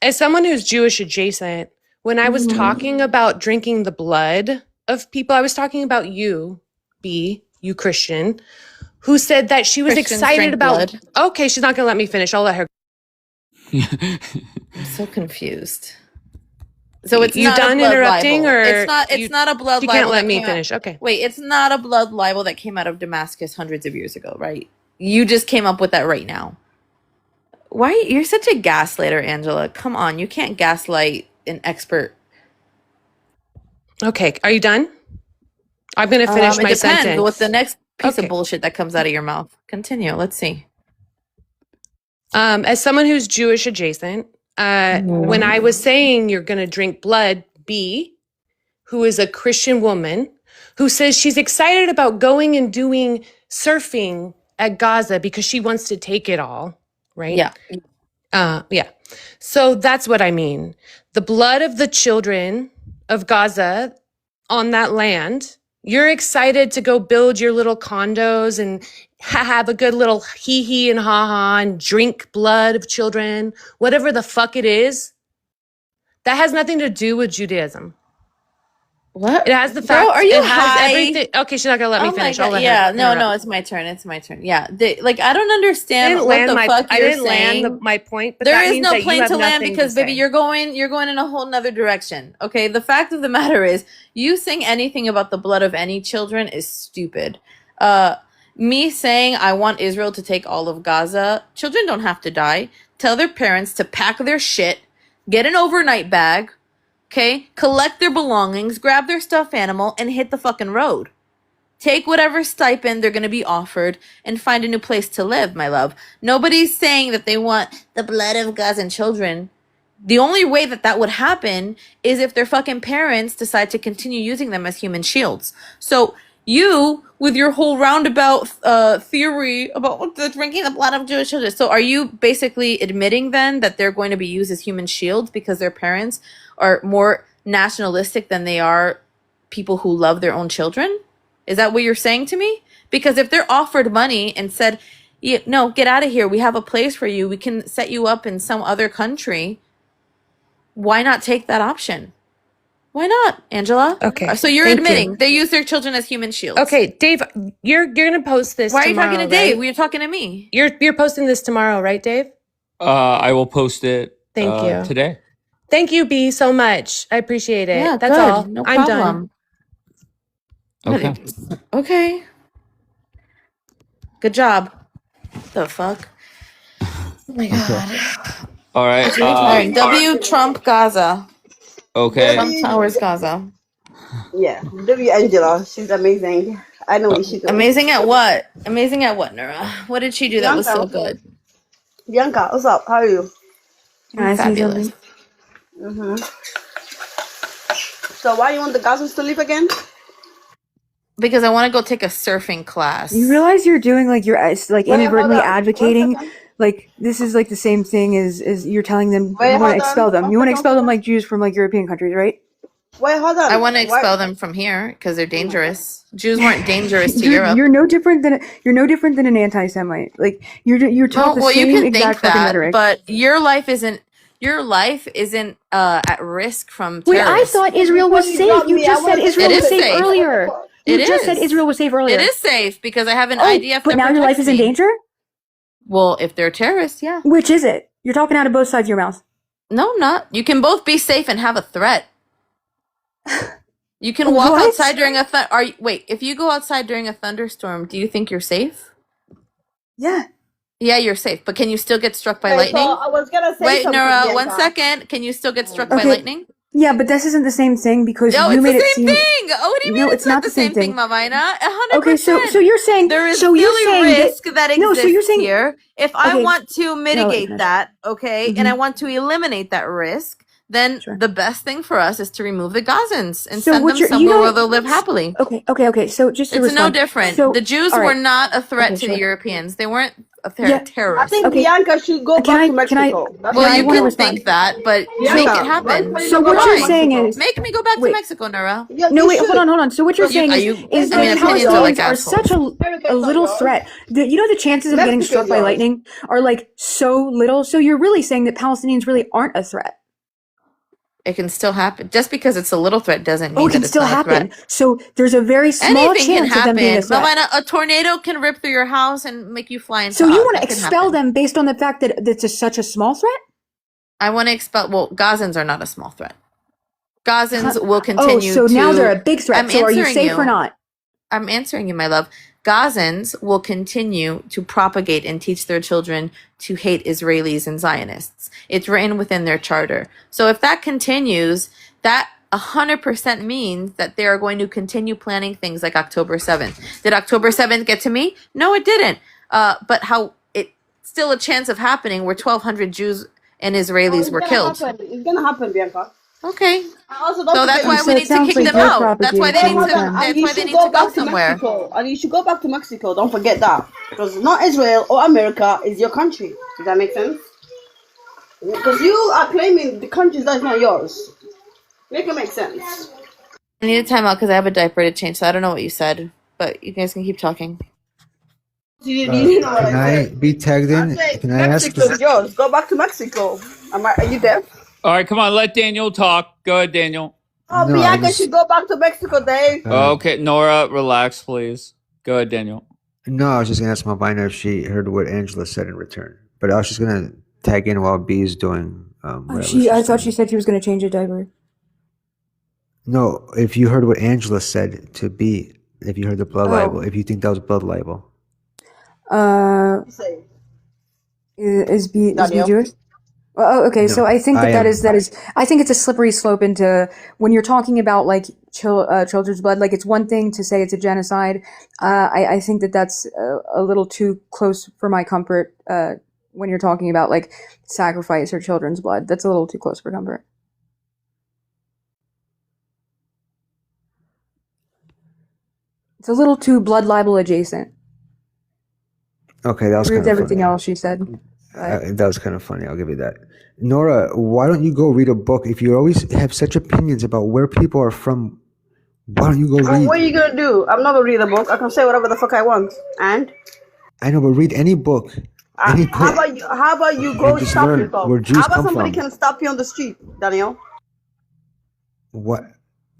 G: As someone who's Jewish adjacent, when I was talking about drinking the blood of people, I was talking about you, B, you Christian, who said that she was
N: Christians
G: excited
N: drink
G: about.
N: blood.
G: Okay, she's not going to let me finish. I'll let her.
N: I'm so confused. So it's
G: You
N: not
G: done
N: a blood
G: interrupting,
N: libel.
G: or
N: It's not a blood
G: you
N: libel.
G: can't let
N: that
G: me
N: came out-
G: finish. Okay.
N: Wait, it's not a blood libel that came out of Damascus hundreds of years ago, right? You just came up with that right now. Why you're such a gaslighter, Angela? Come on, you can't gaslight an expert.
G: Okay, are you done? I'm going to finish
N: It
G: my
N: depends
G: sentence.
N: with the next piece of bullshit that comes out of your mouth. Continue. Let's see.
G: As someone who's Jewish adjacent, when I was saying you're going to drink blood, B, who is a Christian woman, who says she's excited about going and doing surfing at Gaza because she wants to take it all, right?
N: Yeah.
G: Yeah. So that's what I mean. The blood of the children of Gaza on that land. You're excited to go build your little condos and have a good little hee and ha and drink blood of children, whatever the fuck it is. That has nothing to do with Judaism.
N: What?
G: It has the
N: Girl,
G: fact.
N: are you
G: it has
N: high?
G: everything. Okay, she's not gonna let me
N: Oh my
G: finish. I'll
N: god!
G: let
N: Yeah,
G: her.
N: no,
G: interrupt.
N: it's my turn. It's my turn. Yeah, like I don't
G: I
N: understand
G: didn't
N: what
G: land
N: the
G: my.
N: fuck
G: I
N: you're
G: didn't
N: saying.
G: land my point, but
N: There
G: that
N: is
G: means
N: no
G: that you
N: plane
G: have
N: to land
G: nothing
N: because,
G: to
N: baby,
G: say.
N: you're going in a whole nother direction. Okay, the fact of the matter is, you saying anything about the blood of any children is stupid. Me saying I want Israel to take all of Gaza, children don't have to die. Tell their parents to pack their shit, get an overnight bag, okay, collect their belongings, grab their stuffed animal, and hit the fucking road. Take whatever stipend they're going to be offered and find a new place to live, my love. Nobody's saying that they want the blood of Gazan children. The only way that that would happen is if their fucking parents decide to continue using them as human shields. So you, with your whole roundabout theory about the drinking the blood of Jewish children, so are you basically admitting then that they're going to be used as human shields because their parents are more nationalistic than they are people who love their own children? Is that what you're saying to me? Because if they're offered money and said, no, get out of here, we have a place for you, we can set you up in some other country, why not take that option? Why not, Angela?
G: Okay.
N: So you're
G: thank
N: admitting
G: you.
N: they use their children as human shields.
G: Okay, Dave, you're gonna post this.
N: Why are you
G: tomorrow,
N: talking to Dave?
G: right?
N: You're talking to me.
G: You're posting this tomorrow, right, Dave?
D: I will post it
G: Thank you.
D: today.
G: Thank you, B, so much. I appreciate it.
N: Yeah,
G: That's
N: good.
G: all.
N: No
G: I'm done.
N: problem.
D: Okay.
N: Okay. Good job. The fuck? Oh my god.
D: All right.
N: Alright, W Trump Gaza.
D: Okay.
N: Trump Towers Gaza.
V: Yeah, W Angela, she's amazing. I know what she does.
N: Amazing at what? Amazing at what, Nura? What did she do that was so good?
V: Bianca, what's up? How are you?
N: I'm fabulous.
V: Mm-hmm. So why you want the Gazans to leave again?
N: Because I want to go take a surfing class.
M: You realize you're doing like you're like
V: Wait, hold
M: inadvertently
V: on. 1
M: advocating,
V: second.
M: like this is like the same thing as you're telling them
V: Wait,
M: you want
V: hold
M: to
V: on.
M: expel them.
V: 1
M: You want to
V: second.
M: expel them like Jews from like European countries, right?
V: Wait, hold on.
N: I want to
V: Why?
N: expel them from here because they're dangerous. Jews weren't dangerous to
M: You're
N: Europe.
M: no different than an anti-Semite. Like you're taught
N: No,
M: the
N: well, you
M: same
N: can
M: exact
N: think
M: fucking
N: that,
M: rhetoric.
N: but your life isn't at risk from
M: Wait, I
N: terrorists.
M: thought Israel was
V: Before you
M: safe.
V: drop
M: You
V: me, I
M: just said
V: want to
M: Israel
N: It
M: was
N: is
M: safe
N: safe.
M: earlier.
N: It
M: You just said
N: is.
M: Israel was safe earlier.
N: It is safe because I have an
M: Oh,
N: IDF
M: but
N: that
M: now your life
N: protects
M: is in
N: me.
M: danger?
N: Well, if they're terrorists, yeah.
M: Which is it? You're talking out of both sides of your mouth.
N: No, I'm not. You can both be safe and have a threat. You can walk
M: What?
N: outside during wait, if you go outside during a thunderstorm, do you think you're safe?
M: Yeah.
N: Yeah, you're safe. But can you still get struck by
V: Wait, so
N: lightning?
V: I was gonna say
N: Wait,
V: something,
N: Nora, 1
V: Bianca.
N: second. Can you still get struck by
M: Okay.
N: lightning?
M: Yeah, but this isn't the same thing because
N: No,
M: you
N: it's
M: made
N: the
M: it
N: same
M: seem.
N: thing. Oh, what do you mean
M: No,
N: it's not the same thing,
M: thing.
N: Mavaina? 100%.
M: Okay, so you're saying
N: there is
M: so you're
N: still a
M: saying that
N: risk that
M: no, so you're
N: exists
M: saying
N: here. If I
M: okay.
N: want to
M: No, let me
N: mitigate
M: finish.
N: that, okay, and I want to eliminate that risk, then the best thing for us is to remove the Gazans and
M: So
N: send
M: what
N: them
M: you're
N: somewhere where they'll live happily.
M: Okay. So just to
N: It's no
M: respond.
N: different.
M: So
N: The Jews
M: all
N: were
M: right.
N: not a threat
M: Okay,
N: to the
M: sure.
N: Europeans. They weren't a
M: Yeah.
N: terrorist.
V: I think
M: Okay.
V: Bianca should go back to
M: Can I
V: Mexico. That's
N: Well,
V: what
N: you
V: I
N: can
V: want.
N: think that, but
V: Bianca,
N: make it
V: why
N: happen.
V: can't you
M: So
V: go
M: what
V: back
M: you're
V: to
M: saying
V: Mexico?
M: is
N: Make me go back to
M: wait.
N: Mexico, Nora.
V: Yeah,
M: No,
V: you
M: wait,
V: should.
M: hold on. So what you're saying is
N: I
M: that
N: mean, opinions are like
M: Palestinians are such
N: assholes.
M: a little threat. You know the chances of getting
V: Mexico
M: struck
V: is
M: by
V: yours.
M: lightning are like so little. So you're really saying that Palestinians really aren't a threat.
N: It can still happen. Just because it's a little threat doesn't mean
M: Oh, it can
N: that it's
M: still
N: not a
M: happen.
N: threat.
M: So there's a very small
N: Anything can
M: chance of them being a
N: happen.
M: threat.
N: Mavana, a tornado can rip through your house and make you fly into
M: So you want to
N: That can
M: expel
N: happen.
M: them based on the fact that it's such a small threat?
N: I want to expel. Well, Gazans are not a small threat. Gazans will
M: Oh,
N: continue
M: so
N: to.
M: now they're a big threat.
N: I'm
M: So are you
N: answering
M: safe or
N: you.
M: not?
N: I'm answering you, my love. Gazans will continue to propagate and teach their children to hate Israelis and Zionists. It's written within their charter. So if that continues, that 100% means that they are going to continue planning things like October 7th. Did October 7th get to me? No, it didn't. But how it's still a chance of happening where 1,200 Jews and Israelis
V: It's
N: were
V: gonna
N: killed.
V: happen. It's gonna happen, Bianca.
N: Okay.
V: And also, don't
N: So
V: forget
N: that's why
V: you.
N: we
M: So it
N: need to
M: sounds
N: kick
M: like
N: them
M: you're
N: out. That's why
M: propagating
N: they
V: Wait,
N: need
V: hold
N: to.
V: on. And
N: That's
V: you
N: why they
V: should
N: need to
V: go
N: go
V: back to
N: somewhere.
V: Mexico. And you should go back to Mexico. Don't forget that. Because not Israel or America is your country. Does that make sense? Because you are claiming the country that's not yours. Make it make sense.
N: I need a timeout because I have a diaper to change, so I don't know what you said, but you guys can keep talking.
V: You didn't know what
J: Can
V: I
J: I
V: said.
J: be tagged
V: I
J: in?
V: said
J: Can I ask?
V: Mexico is yours. Go back to Mexico. Are you deaf?
D: All right, come on, let Daniel talk. Go ahead, Daniel.
V: Oh,
J: No, I
V: Bianca
J: just.
V: should go back to Mexico, Dave.
D: Okay, Nora, relax, please. Go ahead, Daniel.
J: No, I was just gonna ask Malvina if she heard what Angela said in return. But I was just gonna tag in while B is doing whatever
M: I
J: she's
M: thought
J: doing.
M: she said she was going to change a diaper.
J: No, if you heard what Angela said to B, if you heard the blood libel,
M: Oh.
J: if you think that was blood libel.
V: Say,
M: Is B
V: Daniel.
M: Jewish? Oh, okay.
J: No,
M: So I think
J: I
M: that
J: am.
M: is. I think it's a slippery slope into when you're talking about like children's blood. Like it's one thing to say it's a genocide. I think that's a little too close for my comfort. When you're talking about like sacrifice or children's blood, that's a little too close for comfort. It's a little too blood libel adjacent.
J: Okay, that
M: I
J: was
M: agree
J: kind
M: with
J: of
M: everything
J: funny.
M: else she said. But
J: That was kind of funny. I'll give you that. Nora, why don't you go read a book? If you always have such opinions about where people are from, why don't you go
V: Well, what are
J: read?
V: you gonna do? I'm not gonna read a book. I can say whatever the fuck I want. And
J: I know, but read any book. Any
V: how
J: book.
V: about you
J: And
V: go
J: just
V: stop
J: learn
V: yourself?
J: where Jews
V: How about
J: come
V: somebody
J: from.
V: can stop you on the street, Daniel?
J: What?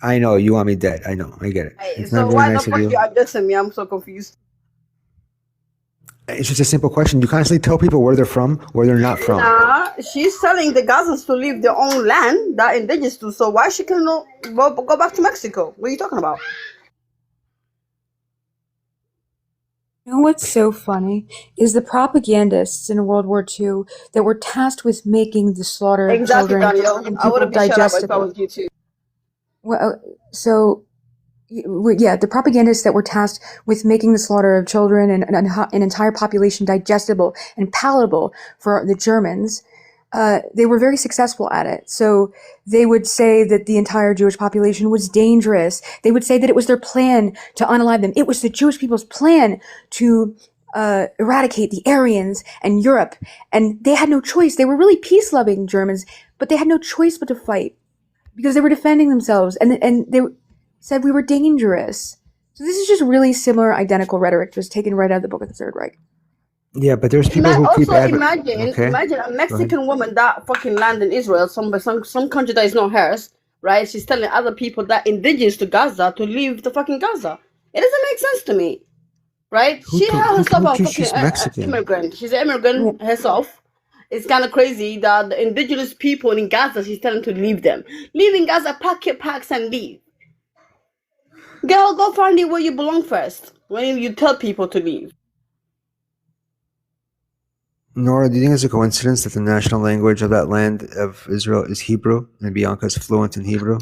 J: I know, you want me dead. I know, I get it. It's
V: So
J: not
V: why
J: very
V: the
J: nice of
V: fuck
J: you.
V: you addressing me? I'm so confused.
J: It's just a simple question. You constantly tell people where they're from, where they're not from.
V: Nah, she's telling the Gazans to leave their own land that indigenous to. So why she cannot go back to Mexico? What are you talking about?
M: you know what's so funny is the propagandists in World War II that were tasked with making the slaughter of
V: Exactly,
M: children
V: Daniel.
M: and
V: I
M: people
V: wouldn't be shut up if I
M: digestible.
V: was you too.
M: Well, so yeah, the propagandists that were tasked with making the slaughter of children and an entire population digestible and palatable for the Germans they were very successful at it. So they would say that the entire Jewish population was dangerous. They would say that it was their plan to unalive them. It was the Jewish people's plan to eradicate the Aryans and Europe. And they had no choice. They were really peace-loving Germans, but they had no choice but to fight because they were defending themselves. And they said we were dangerous. So this is just really similar, identical rhetoric, just taken right out of the Book of the Third Reich.
J: Yeah, but there's people who keep
V: Also, imagine
J: okay.
V: imagine a Mexican woman that fucking land in Israel, some country that is not hers, right? She's telling other people that indigenous to Gaza to leave the fucking Gaza. It doesn't make sense to me, right?
J: Who
V: She
J: told-
V: had
J: who
V: herself
J: told
V: a
J: you
V: fucking
J: she's Mexican?
V: immigrant. She's an immigrant herself. It's kind of crazy that the indigenous people in Gaza, she's telling to leave them. Leave in Gaza, pack your packs and leave. Girl, go find it where you belong first. When you tell people to leave.
J: Nora, do you think it's a coincidence that the national language of that land of Israel is Hebrew and Bianca's fluent in Hebrew?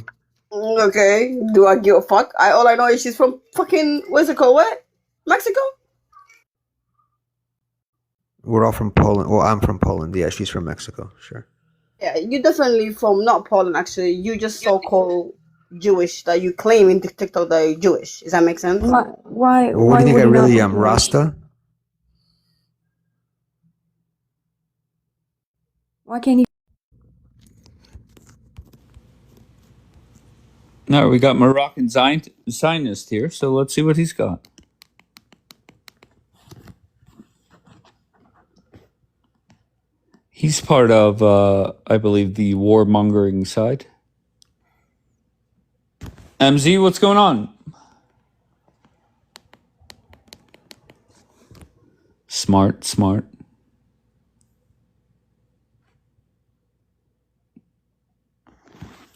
V: Okay, do I give a fuck? All I know is she's from fucking, what's it called, what? Mexico?
J: We're all from Poland. Well, I'm from Poland. Yeah, she's from Mexico. Sure.
V: Yeah, you definitely from not Poland, actually. You just so-called Jewish that you claim in TikTok that you're Jewish. Does that make sense?
M: Why?
J: Well, what do you think I really am, Rasta?
M: Why can't he?
D: No, we got Moroccan Zionist here, so let's see what he's got. He's part of, I believe, the warmongering side. MZ, what's going on? Smart.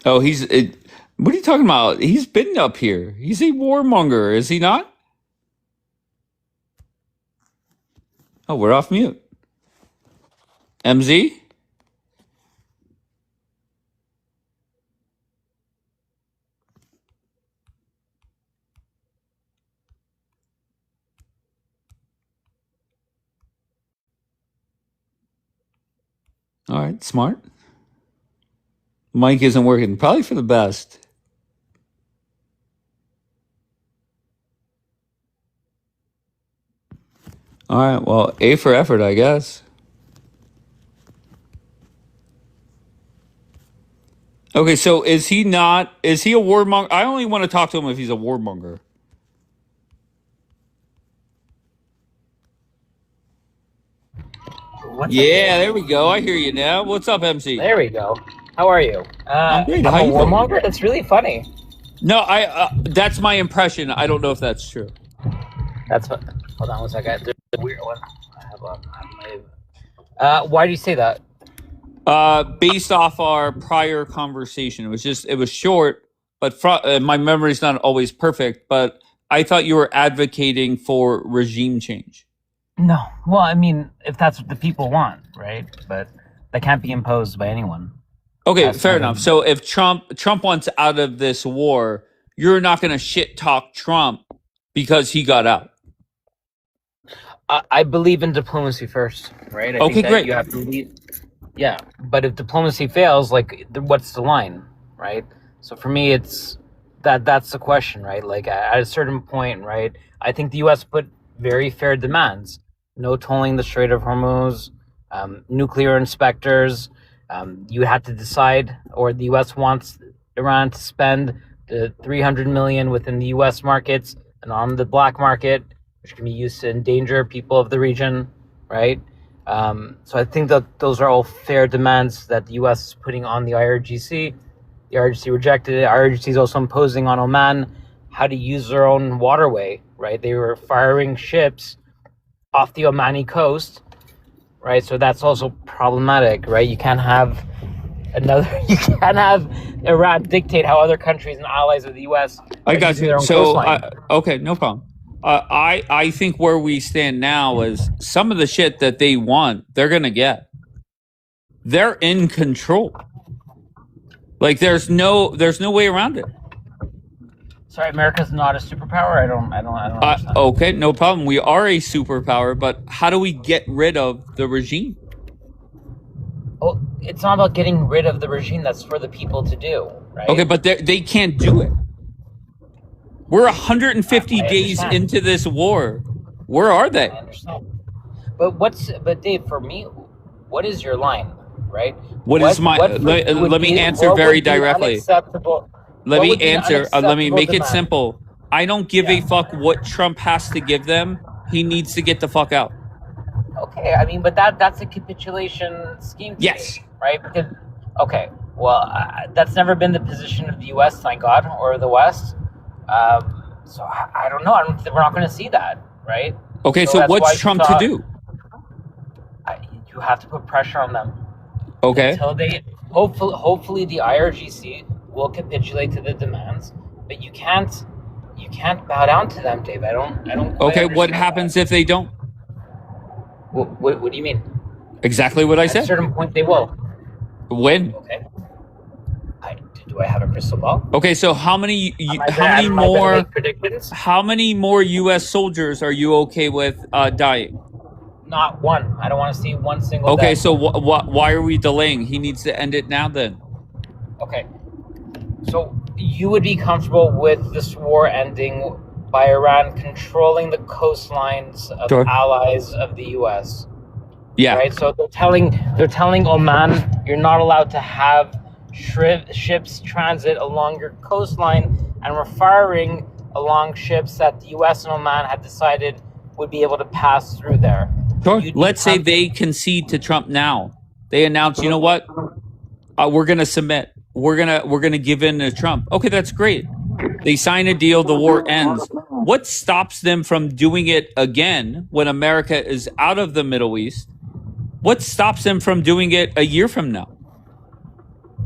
D: Oh, what are you talking about? He's been up here. He's a warmonger, is he not? Oh, we're off mute. MZ? All right, smart. Mic isn't working. Probably for the best. All right, well, A for effort, I guess. Okay, so is he a warmonger? I only want to talk to him if he's a warmonger. Yeah, there we go. I hear you now. What's up, MC?
P: There we go. How are you?
D: I'm great.
P: I'm
D: How
P: a
D: you doing?
P: warmonger? That's really funny.
D: No, that's my impression. I don't know if that's true.
P: Hold on one second. There's a weird one. Why do you say that?
D: Based off our prior conversation, it was short, but my memory's not always perfect, but I thought you were advocating for regime change.
P: No. Well, I mean, if that's what the people want, right? But that can't be imposed by anyone.
D: Okay, fair enough. So if Trump wants out of this war, you're not going to shit talk Trump because he got out.
P: I believe in diplomacy first, right? I
D: Okay,
P: think that
D: great.
P: You have to lead. Yeah, but if diplomacy fails, like, what's the line, right? So for me, it's that's the question, right? Like, at a certain point, right? I think the U.S. put very fair demands: no tolling the Strait of Hormuz, nuclear inspectors. You had to decide, or the U.S. wants Iran to spend the $300 million within the U.S. markets and on the black market, which can be used to endanger people of the region, right? So I think that those are all fair demands that the U.S. is putting on the IRGC. The IRGC rejected it. IRGC is also imposing on Oman how to use their own waterway, right? They were firing ships off the Omani coast, right? So that's also problematic, right? You can't have Iran dictate how other countries and allies of the U.S.
D: I
P: are
D: got
P: using
D: you.
P: their own
D: So,
P: coastline.
D: okay, no problem. I think where we stand now is some of the shit that they want, they're going to get. They're in control. Like there's no way around it.
P: Sorry, America's not a superpower. I don't understand.
D: Okay, no problem. We are a superpower, but how do we get rid of the regime?
P: Oh, it's not about getting rid of the regime. That's for the people to do, right?
D: Okay, but they can't do it. We're 150 days into this war. Where are they?
P: I understand. But Dave, for me, what is your line, right?
D: Let me answer very directly. Let me answer. Let me make it simple. I don't give a fuck what Trump has to give them. He needs to get the fuck out.
P: Okay, I mean, but that's a capitulation scheme.
D: Yes.
P: Right? Because, okay, well, that's never been the position of the U.S., thank God, or the West. So I don't know. We're not going to see that, right?
D: Okay, so what's Trump to do?
P: You have to put pressure on them.
D: Okay.
P: Until they, hopefully the IRGC will capitulate to the demands, but you can't bow down to them, Dave. I don't.
D: Okay, what happens if they don't?
P: What do you mean?
D: Exactly what I said.
P: At a certain point, they will.
D: When?
P: Okay. Do I have a crystal ball?
D: Okay, so how many more U.S. soldiers are you okay with dying?
P: Not one. I don't want to see one single.
D: Okay,
P: death.
D: so why are we delaying? He needs to end it now then.
P: Okay. So you would be comfortable with this war ending by Iran controlling the coastlines of allies of the U.S.
D: Yeah.
P: Right. So they're telling Oman you're not allowed to have ships transit along your coastline, and we're firing along ships that the U.S. and Oman had decided would be able to pass through there.
D: Sure. Let's say they concede to Trump now. They announce, you know what? We're going to submit. We're gonna give in to Trump. Okay, that's great. They sign a deal. The war ends. What stops them from doing it again when America is out of the Middle East? What stops them from doing it a year from now?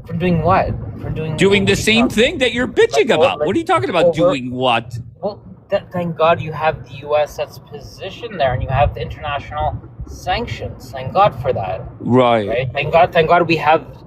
P: From doing what? From
D: doing the same thing that you're bitching about. What are you talking about? Doing what?
P: Well, thank God you have the U.S. that's positioned there, and you have the international sanctions. Thank God for that.
D: Right.
P: Thank God we have.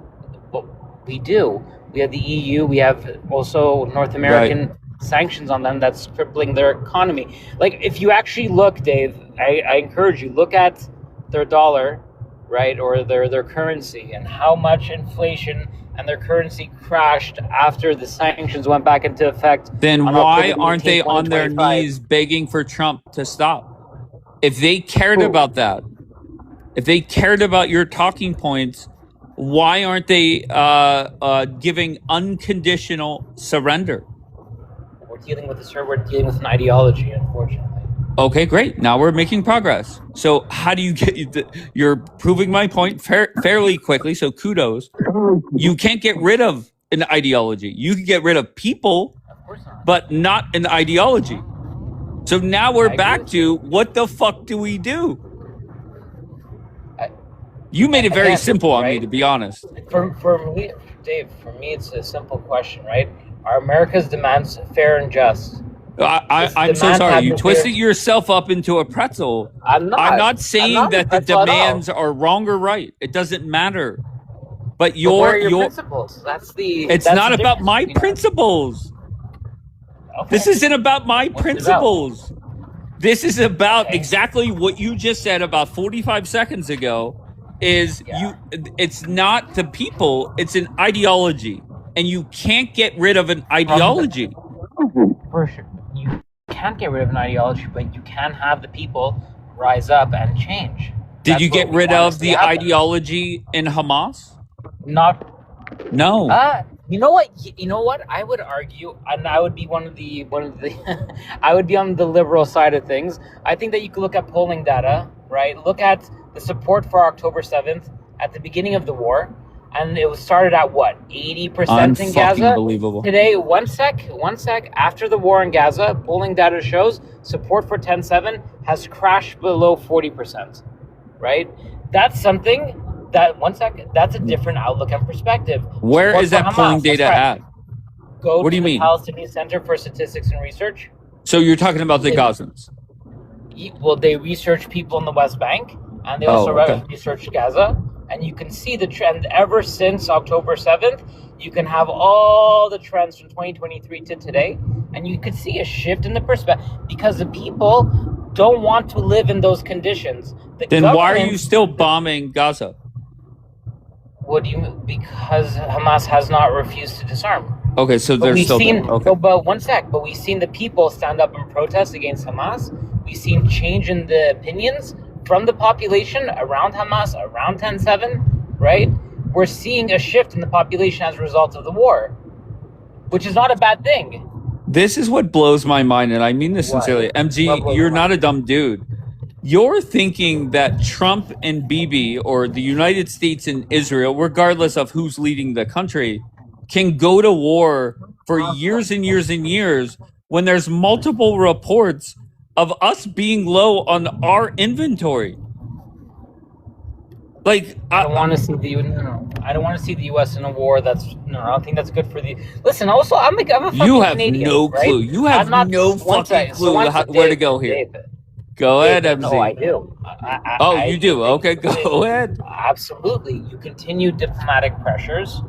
P: We do. We have the EU. We have also North American sanctions on them that's crippling their economy. Like, if you actually look, Dave, I encourage you, look at their dollar, right, or their currency, and how much inflation and their currency crashed after the sanctions went back into effect.
D: Then why aren't they on their knees begging for Trump to stop? If they cared about that, if they cared about your talking points, why aren't they giving unconditional surrender?
P: We're dealing with an ideology, unfortunately.
D: Okay, great. Now we're making progress. So how do you you're proving my point fairly quickly, so kudos. You can't get rid of an ideology. You can get rid of people, but not an ideology. So now we're back to, what the fuck do we do? You made it very simple on me, to be honest.
P: For me, Dave, it's a simple question, right? Are America's demands fair and just?
D: I'm so sorry. You twisted yourself up into a pretzel. I'm not saying that the demands are wrong or right. It doesn't matter. But your
P: principles.
D: It's not about my principles. Okay. This isn't about my principles. This is about exactly what you just said about 45 seconds ago. It's not the people, it's an ideology, and you can't get rid of an ideology.
P: For sure, you can't get rid of an ideology, but you can have the people rise up and change.
D: Did you get rid of the ideology in Hamas? No.
P: You know what? I would argue, and I would be one of the I would be on the liberal side of things. I think that you could look at polling data, right? Look at the support for October 7th at the beginning of the war, and it was started at what, 80% in Gaza?
D: Unbelievable.
P: Today, one sec, after the war in Gaza, polling data shows support for 10-7 has crashed below 40%, right? That's something that's a different outlook and perspective.
D: Where is that polling data at?
P: What
D: do you mean?
P: Palestinian Center for Statistics and Research.
D: So you're talking about the Gazans?
P: Well, they research people in the West Bank, and they also research Gaza. And you can see the trend ever since October 7th. You can have all the trends from 2023 to today, and you could see a shift in the perspective because the people don't want to live in those conditions.
D: Then why are you still bombing Gaza?
P: What do you mean? Because Hamas has not refused to disarm.
D: Okay, so
P: But
D: there's
P: we've
D: still
P: seen,
D: okay.
P: but one sec. But we've seen the people stand up and protest against Hamas. We've seen change in the opinions from the population around Hamas, around 10/7, right? We're seeing a shift in the population as a result of the war, which is not a bad thing.
D: This is what blows my mind, and I mean this sincerely. MG, you're not a dumb dude. You're thinking that Trump and Bibi, or the United States and Israel, regardless of who's leading the country, can go to war for years and years and years when there's multiple reports of us being low on our inventory. Like,
P: I don't want to see the I don't want to see the U.S. in a war. I don't think that's good for the. Listen, also, I'm a fucking
D: you have
P: Canadian,
D: no
P: right?
D: clue. You have no fucking clue where to go here. Go ahead, MZ.
P: No, I do.
D: You do. Okay, go ahead.
P: Absolutely. You continue diplomatic pressures.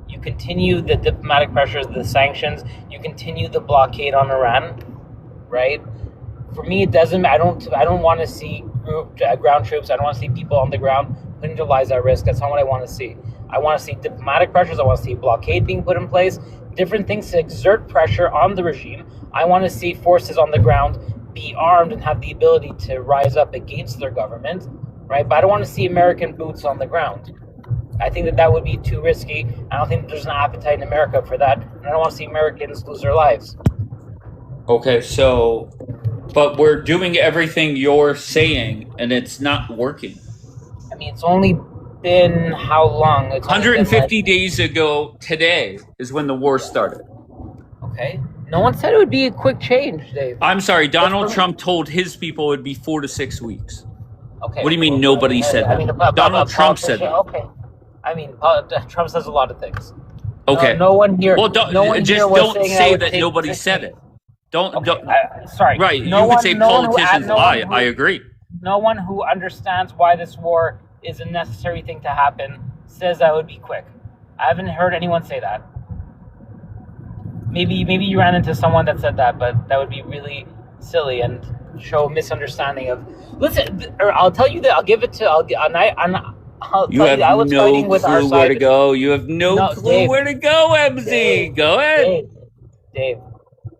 P: You continue the diplomatic pressures, the sanctions. You continue the blockade on Iran, right? For me, it doesn't. I don't want to see ground troops. I don't want to see people on the ground putting their lives at risk. That's not what I want to see. I want to see diplomatic pressures. I want to see blockade being put in place. Different things to exert pressure on the regime. I want to see forces on the ground be armed and have the ability to rise up against their government, right? But I don't want to see American boots on the ground. I think that would be too risky. I don't think there's an appetite in America for that. And I don't want to see Americans lose their lives.
D: Okay, so, but we're doing everything you're saying, and it's not working.
P: I mean, it's only been how long? It's
D: 150 days ago today is when the war started.
P: Okay. No one said it would be a quick change, Dave.
D: I'm sorry, Donald Trump told his people it would be 4 to 6 weeks.
P: Okay.
D: What do you mean nobody said that? Donald Trump said that.
P: Okay. I mean, Trump says a lot of things.
D: Okay.
P: No one here.
D: Well,
P: don't
D: say that nobody said it. Don't.
P: Sorry.
D: Right. You could say politicians lie. I agree.
P: No one who understands why this war is a necessary thing to happen says that would be quick. I haven't heard anyone say that. Maybe you ran into someone that said that, but that would be really silly and show misunderstanding of. Listen, I'll tell you that. I'll give it to. I was fighting with our
D: clue
P: side.
D: Where to go. You have no clue
P: Dave,
D: where to go, MZ.
P: Dave,
D: go ahead.
P: Dave.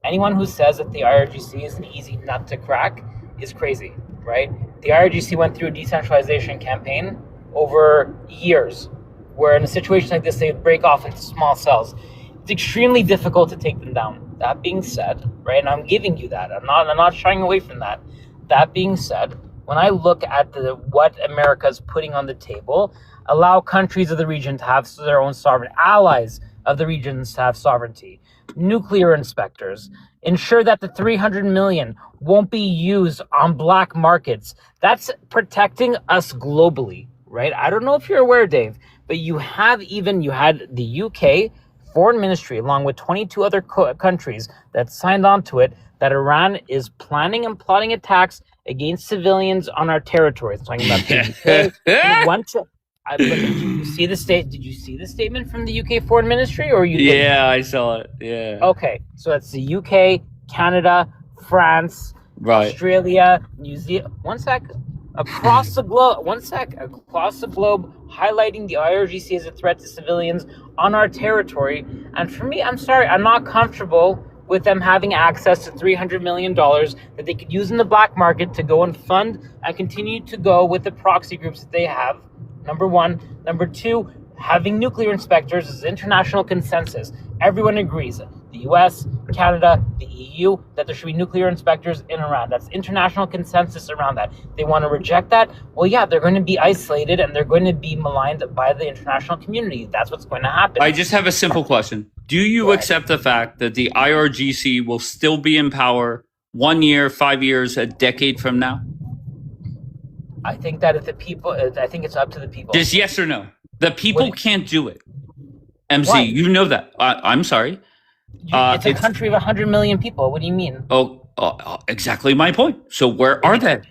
P: Anyone who says that the IRGC is an easy nut to crack is crazy, right? The IRGC went through a decentralization campaign over years, where in a situation like this, they would break off into small cells. It's extremely difficult to take them down. That being said, right, and I'm giving you that. I'm not shying away from that. That being said, when I look at what America's putting on the table, allow countries of the region to have their own sovereign, allies of the regions to have sovereignty, nuclear inspectors, ensure that the 300 million won't be used on black markets. That's protecting us globally, right? I don't know if you're aware, Dave, but you had the UK Foreign Ministry, along with 22 other countries that signed on to it, that Iran is planning and plotting attacks against civilians on our territory. It's talking about the UK. Did you see the statement from the UK Foreign Ministry, or you didn't?
D: Yeah, I saw it. Yeah.
P: Okay, so that's the UK, Canada, France, Australia, New Zealand. Across the globe, highlighting the IRGC as a threat to civilians on our territory. And for me, I'm sorry, I'm not comfortable with them having access to $300 million that they could use in the black market to go and fund and continue to go with the proxy groups that they have. Number one. Number two, having nuclear inspectors is international consensus. Everyone agrees. The US, Canada, the EU, that there should be nuclear inspectors in Iran. That's international consensus around that. They want to reject that? Well, yeah, they're going to be isolated and they're going to be maligned by the international community. That's what's going to happen.
D: I just have a simple question. Do you accept the fact that the IRGC will still be in power 1 year, 5 years, a decade from now?
P: I think that I think it's up to the people.
D: Just yes or no. The people can't do it. MC,
P: Why?
D: you know that. I'm sorry.
P: It's a country of 100 million people. What do you mean?
D: Exactly my point. So where are they?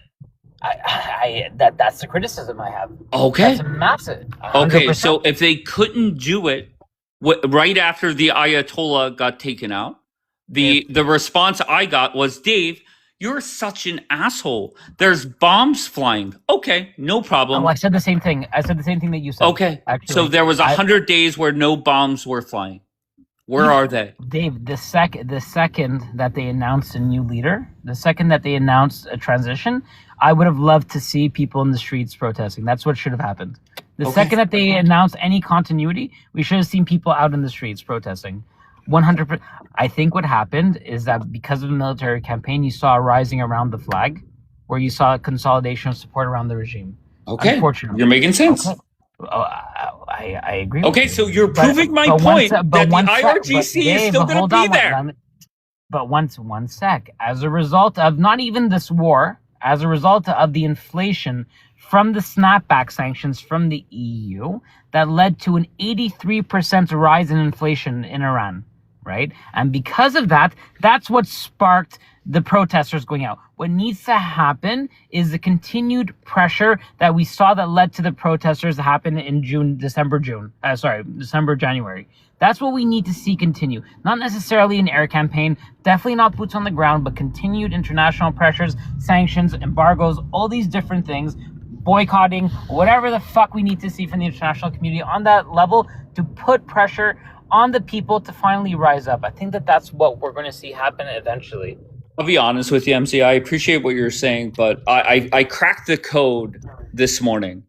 P: That's the criticism I have.
D: Okay.
P: That's massive. 100%.
D: Okay, so if they couldn't do it right after the Ayatollah got taken out, the response I got was, Dave,
A: You're such an asshole. There's bombs flying. Okay, no problem.
P: Oh, I said the same thing. I said the same thing that you said.
A: Okay,
P: Actually,
A: so there was 100 days where no bombs were flying. Where are they?
P: Dave, the second that they announced a new leader, the second that they announced a transition, I would have loved to see people in the streets protesting. That's what should have happened. The second that they announced any continuity, we should have seen people out in the streets protesting. 100%. I think what happened is that because of the military campaign, you saw a rising around the flag, where you saw a consolidation of support around the regime.
A: Okay,
P: Unfortunately,
A: you're making sense.
P: Okay. I agree.
A: Okay, so you're proving my point that the IRGC is still going to be there.
P: But one sec. As a result of not even this war, as a result of the inflation from the snapback sanctions from the EU, that led to an 83% rise in inflation in Iran, right? And because of that, that's what sparked the protesters going out. What needs to happen is the continued pressure that we saw that led to the protesters that happened in December, January. That's what we need to see continue. Not necessarily an air campaign, definitely not boots on the ground, but continued international pressures, sanctions, embargoes, all these different things, boycotting, whatever the fuck we need to see from the international community on that level to put pressure on the people to finally rise up. I think that that's what we're going to see happen eventually.
A: I'll be honest with you, MC. I appreciate what you're saying, but I cracked the code this morning.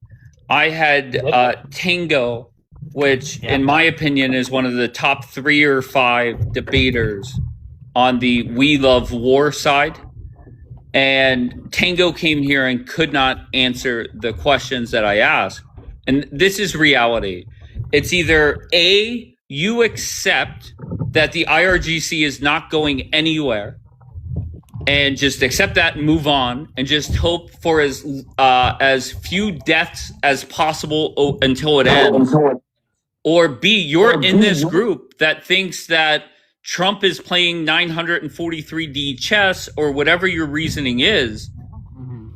A: I had Tango, which in my opinion is one of the top 3 or 5 debaters on the We Love War side. And Tango came here and could not answer the questions that I asked. And this is reality. It's either A, you accept that the IRGC is not going anywhere, and just accept that and move on and just hope for as few deaths as possible until it ends. Or B, you're in this group that thinks that Trump is playing 943D chess or whatever your reasoning is.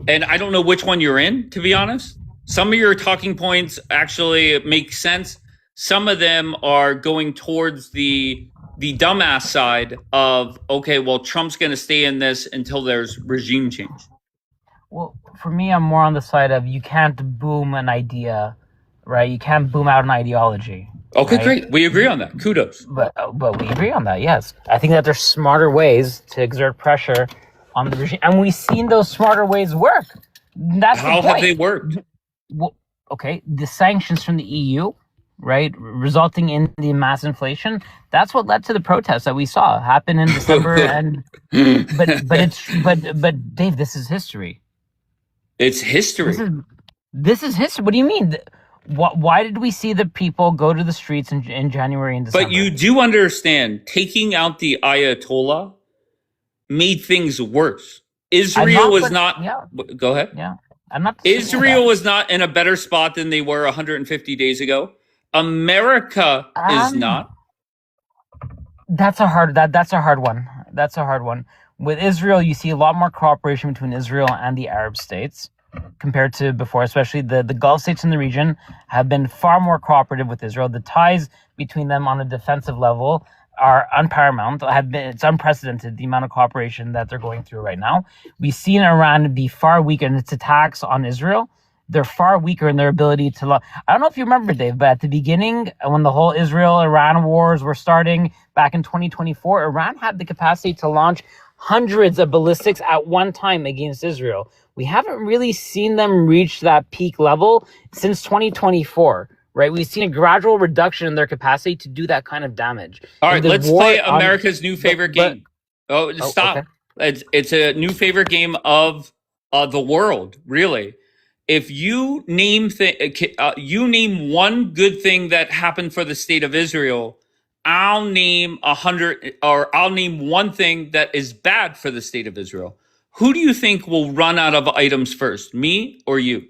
A: And I don't know which one you're in, to be honest. Some of your talking points actually make sense. Some of them are going towards the dumbass side of, okay, well, Trump's going to stay in this until there's regime change.
P: Well, for me, I'm more on the side of you can't boom an idea, right? You can't boom out an ideology.
A: Okay,
P: right?
A: great. We agree on that. Kudos.
P: But we agree on that, yes. I think that there's smarter ways to exert pressure on the regime. And we've seen those smarter ways work. That's
A: How have they worked?
P: Well, okay, the sanctions from the EU, right, resulting in the mass inflation, that's what led to the protests that we saw happen in December. And but Dave, this is history.
A: It's history.
P: This is history. What do you mean? Why did we see the people go to the streets in January and December?
A: But you do understand, taking out the Ayatollah made things worse. Israel was not.
P: Yeah.
A: Go ahead.
P: Yeah, I'm not.
A: Israel was not in a better spot than they were 150 days ago. America is not.
P: That's a hard one. That's a hard one. With Israel, you see a lot more cooperation between Israel and the Arab states compared to before, especially the Gulf states in the region have been far more cooperative with Israel. The ties between them on a defensive level are unparamount. It's unprecedented, the amount of cooperation that they're going through right now. We've seen Iran be far weaker in its attacks on Israel. They're far weaker in their ability to I don't know if you remember, Dave, but at the beginning, when the whole Israel-Iran wars were starting back in 2024, Iran had the capacity to launch hundreds of ballistics at one time against Israel. We haven't really seen them reach that peak level since 2024, right? We've seen a gradual reduction in their capacity to do that kind of damage.
A: All right, let's play America's new favorite game. Stop. Okay. It's a new favorite game of the world, really. If you name one good thing that happened for the state of Israel, I'll name 100, or I'll name one thing that is bad for the state of Israel. Who do you think will run out of items first, me or you?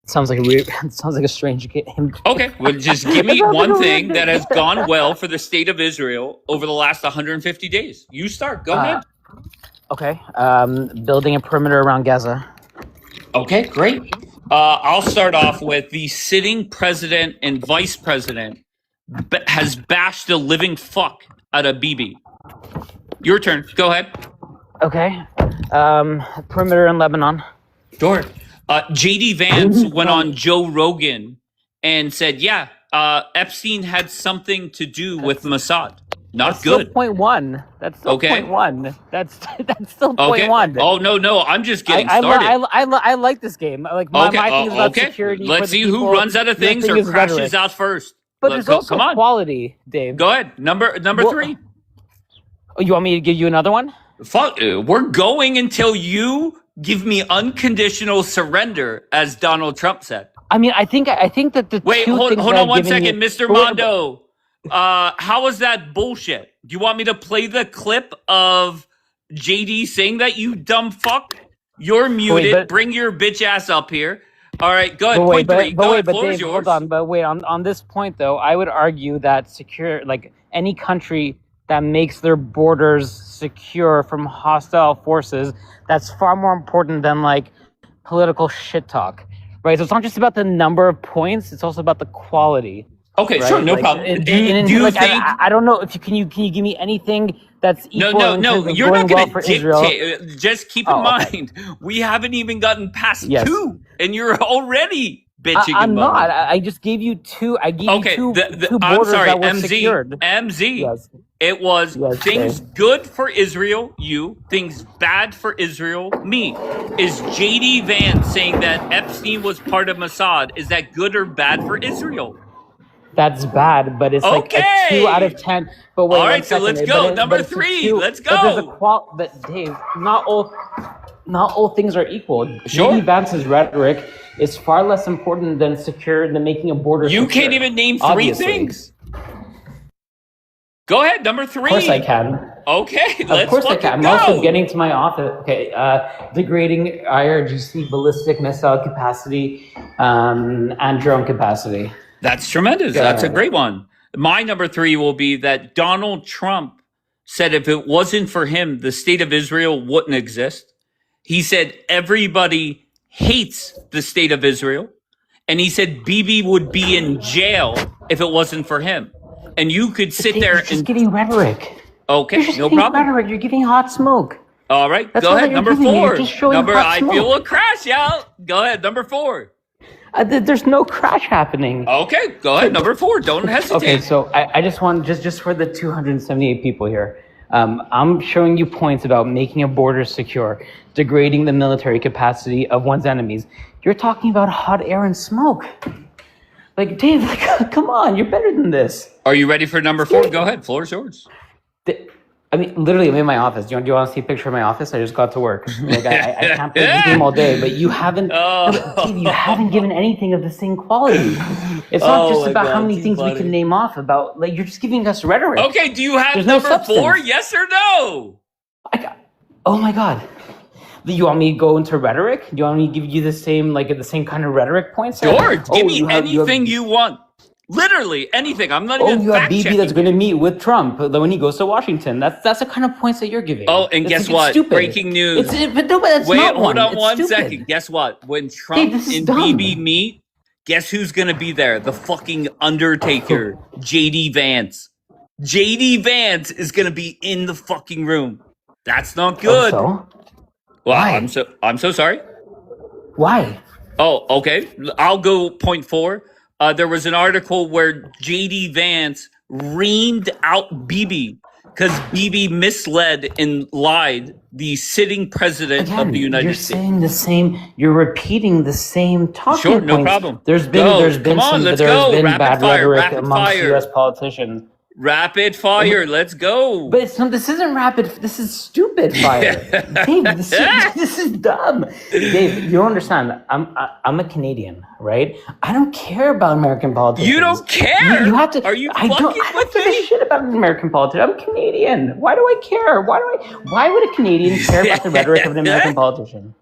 P: Sounds like a strange game.
A: Okay, well, just give me one thing that has gone well for the state of Israel over the last 150 days. You start. Go ahead.
P: Okay. Building a perimeter around Gaza.
A: Okay, great. I'll start off with the sitting president and vice president has bashed the living fuck out of Bibi. Your turn. Go ahead.
P: Okay. Perimeter in Lebanon.
A: Sure. JD Vance went on Joe Rogan and said, yeah, Epstein had something to do with Mossad. Not
P: That's
A: good.
P: Still point one. That's still
A: Okay.
P: point one. That's still
A: Okay.
P: point one.
A: Oh, no. I'm just getting started.
P: I like this game. Like my thing is about security.
A: Let's
P: for the
A: see
P: people.
A: who runs out of
P: Your
A: things
P: thing
A: or
P: is
A: crashes
P: rhetoric.
A: out first.
P: But there's also
A: come on.
P: quality, Dave.
A: Go ahead. Number three.
P: Oh, you want me to give you another one?
A: Fuck, we're going until you give me unconditional surrender, as Donald Trump said.
P: I mean, I think that the
A: Wait,
P: two
A: hold
P: things
A: on
P: that I've
A: 1
P: given
A: second,
P: you-
A: Mr. Mondo. How is that bullshit? Do you want me to play the clip of JD saying that, you dumb fuck? You're muted. Bring your bitch ass up here. All right, go ahead. Point three. Go ahead, floor is
P: Dave,
A: yours.
P: hold on. But wait, on this point though, I would argue that any country that makes their borders secure from hostile forces, that's far more important than like political shit talk, right? So it's not just about the number of points; it's also about the quality.
A: Okay,
P: right?
A: sure, no problem. Do you think?
P: I don't know if you can you give me anything that's equal.
A: No. You're
P: going
A: not going
P: well for
A: to
P: Israel.
A: dictate. Just keep in mind, we haven't even gotten past two, and you're already bitching.
P: I'm not. I just gave you two. I gave you two
A: I'm
P: borders
A: sorry,
P: that were
A: MZ.
P: secured.
A: MZ.
P: Yes.
A: It was things
P: Dave.
A: good for Israel, things bad for Israel, me. Is JD Vance saying that Epstein was part of Mossad? Is that good or bad for Israel?
P: That's bad, but it's like a 2 out of 10. But wait,
A: all right,
P: 1 second.
A: so let's
P: But
A: go.
P: it-
A: Number
P: but it's a
A: 3.
P: 2.
A: Let's
P: But there's a
A: go.
P: but Dave, not all things are equal.
A: Sure.
P: JD Vance's rhetoric is far less important than making a border.
A: You
P: secure,
A: can't even name 3
P: obviously.
A: things. Go ahead, number 3.
P: Of course I can.
A: Okay,
P: Of
A: let's
P: course I
A: fucking
P: can. I'm
A: go.
P: also getting to my author. Okay, degrading IRGC ballistic missile capacity and drone capacity.
A: That's tremendous. That's a great one. My number 3 will be that Donald Trump said if it wasn't for him, the state of Israel wouldn't exist. He said everybody hates the state of Israel. And he said Bibi would be in jail if it wasn't for him. And you could sit there
P: You're just giving rhetoric.
A: Okay,
P: You're just
A: no
P: giving
A: problem.
P: rhetoric. You're giving hot smoke.
A: All right,
P: That's
A: go
P: all
A: ahead.
P: that you're
A: Number
P: giving me.
A: 4.
P: You're just showing hot
A: I feel
P: smoke.
A: a crash out. Go ahead, number 4.
P: There's no crash happening.
A: Okay, go ahead, number 4. Don't hesitate.
P: Okay, so I just want just for the 278 people here, I'm showing you points about making a border secure, degrading the military capacity of one's enemies. You're talking about hot air and smoke. Like, Dave, come on, you're better than this.
A: Are you ready for number 4? Go ahead, floor is yours.
P: I mean, literally, I'm in my office. Do you want to see a picture of my office? I just got to work. Like, I can't play this game all day, but you haven't, Dave, you haven't given anything of the same quality. It's not just about how many things we can name off about. Like, you're just giving us rhetoric.
A: Okay, do you have
P: There's no
A: number 4?
P: substance.
A: Yes or no?
P: Oh my God. Do you want me to go into rhetoric? Do you want me to give you the same kind of rhetoric points?
A: Sure, give me anything you want. Literally anything. I'm not even
P: you have
A: fact
P: Bibi
A: checking.
P: that's going to meet with Trump when he goes to Washington. That's the kind of points that you're giving.
A: Oh, and guess what?
P: Stupid.
A: Breaking news.
P: But that's
A: Wait,
P: not
A: hold
P: one.
A: on
P: It's
A: 1
P: stupid.
A: second. Guess what? When Trump
P: this is
A: and
P: dumb.
A: Bibi meet, guess who's going to be there? The fucking Undertaker, JD Vance. JD Vance is going to be in the fucking room. That's not good.
P: Oh, so?
A: Well,
P: Why?
A: I'm so sorry.
P: Why?
A: Oh, okay. I'll go point 4. There was an article where JD Vance reamed out Bibi because Bibi misled and lied the sitting president of the United States.
P: You're saying the same. You're repeating the same talking
A: Sure, no
P: points.
A: problem.
P: There's been
A: Come on,
P: some
A: let's
P: there's
A: go.
P: been
A: Rapid
P: bad
A: fire,
P: rhetoric
A: rapid
P: amongst
A: fire.
P: U.S. politicians.
A: Rapid fire. Let's go.
P: But this isn't rapid. This is stupid fire. Dave, this is dumb. Dave, you don't understand. I'm a Canadian, right? I don't care about American politics.
A: You don't care?
P: You have to.
A: Are you
P: I
A: fucking
P: don't give a shit about American politics. I'm Canadian. Why do I care? Why would a Canadian care about the rhetoric of an American politician?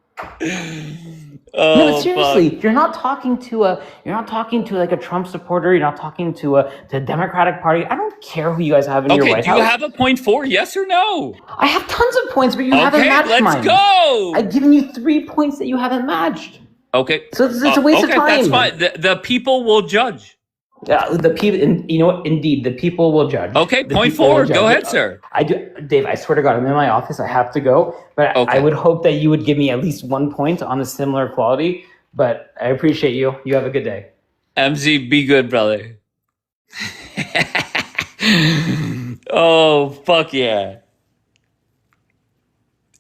A: Oh,
P: No, but seriously,
A: fuck.
P: you're not talking to like a Trump supporter. You're not talking to a Democratic Party. I don't care who you guys have in your
A: Okay,
P: White
A: do you
P: House.
A: have a point 4? Yes or no?
P: I have tons of points, but you haven't
A: Okay,
P: matched
A: let's
P: mine.
A: go.
P: I've given you 3 points that you haven't matched.
A: Okay.
P: So it's a waste of
A: okay, that's
P: time.
A: fine. The people will judge.
P: The people, you know what? Indeed, the people will judge.
A: Okay,
P: The
A: point
P: people will
A: forward.
P: judge.
A: Go ahead, sir.
P: I do, Dave. I swear to God, I'm in my office. I have to go, but I
A: Okay.
P: would hope that you would give me at least 1 point on a similar quality. But I appreciate you. You have a good day.
A: MZ, be good, brother. Oh, fuck yeah.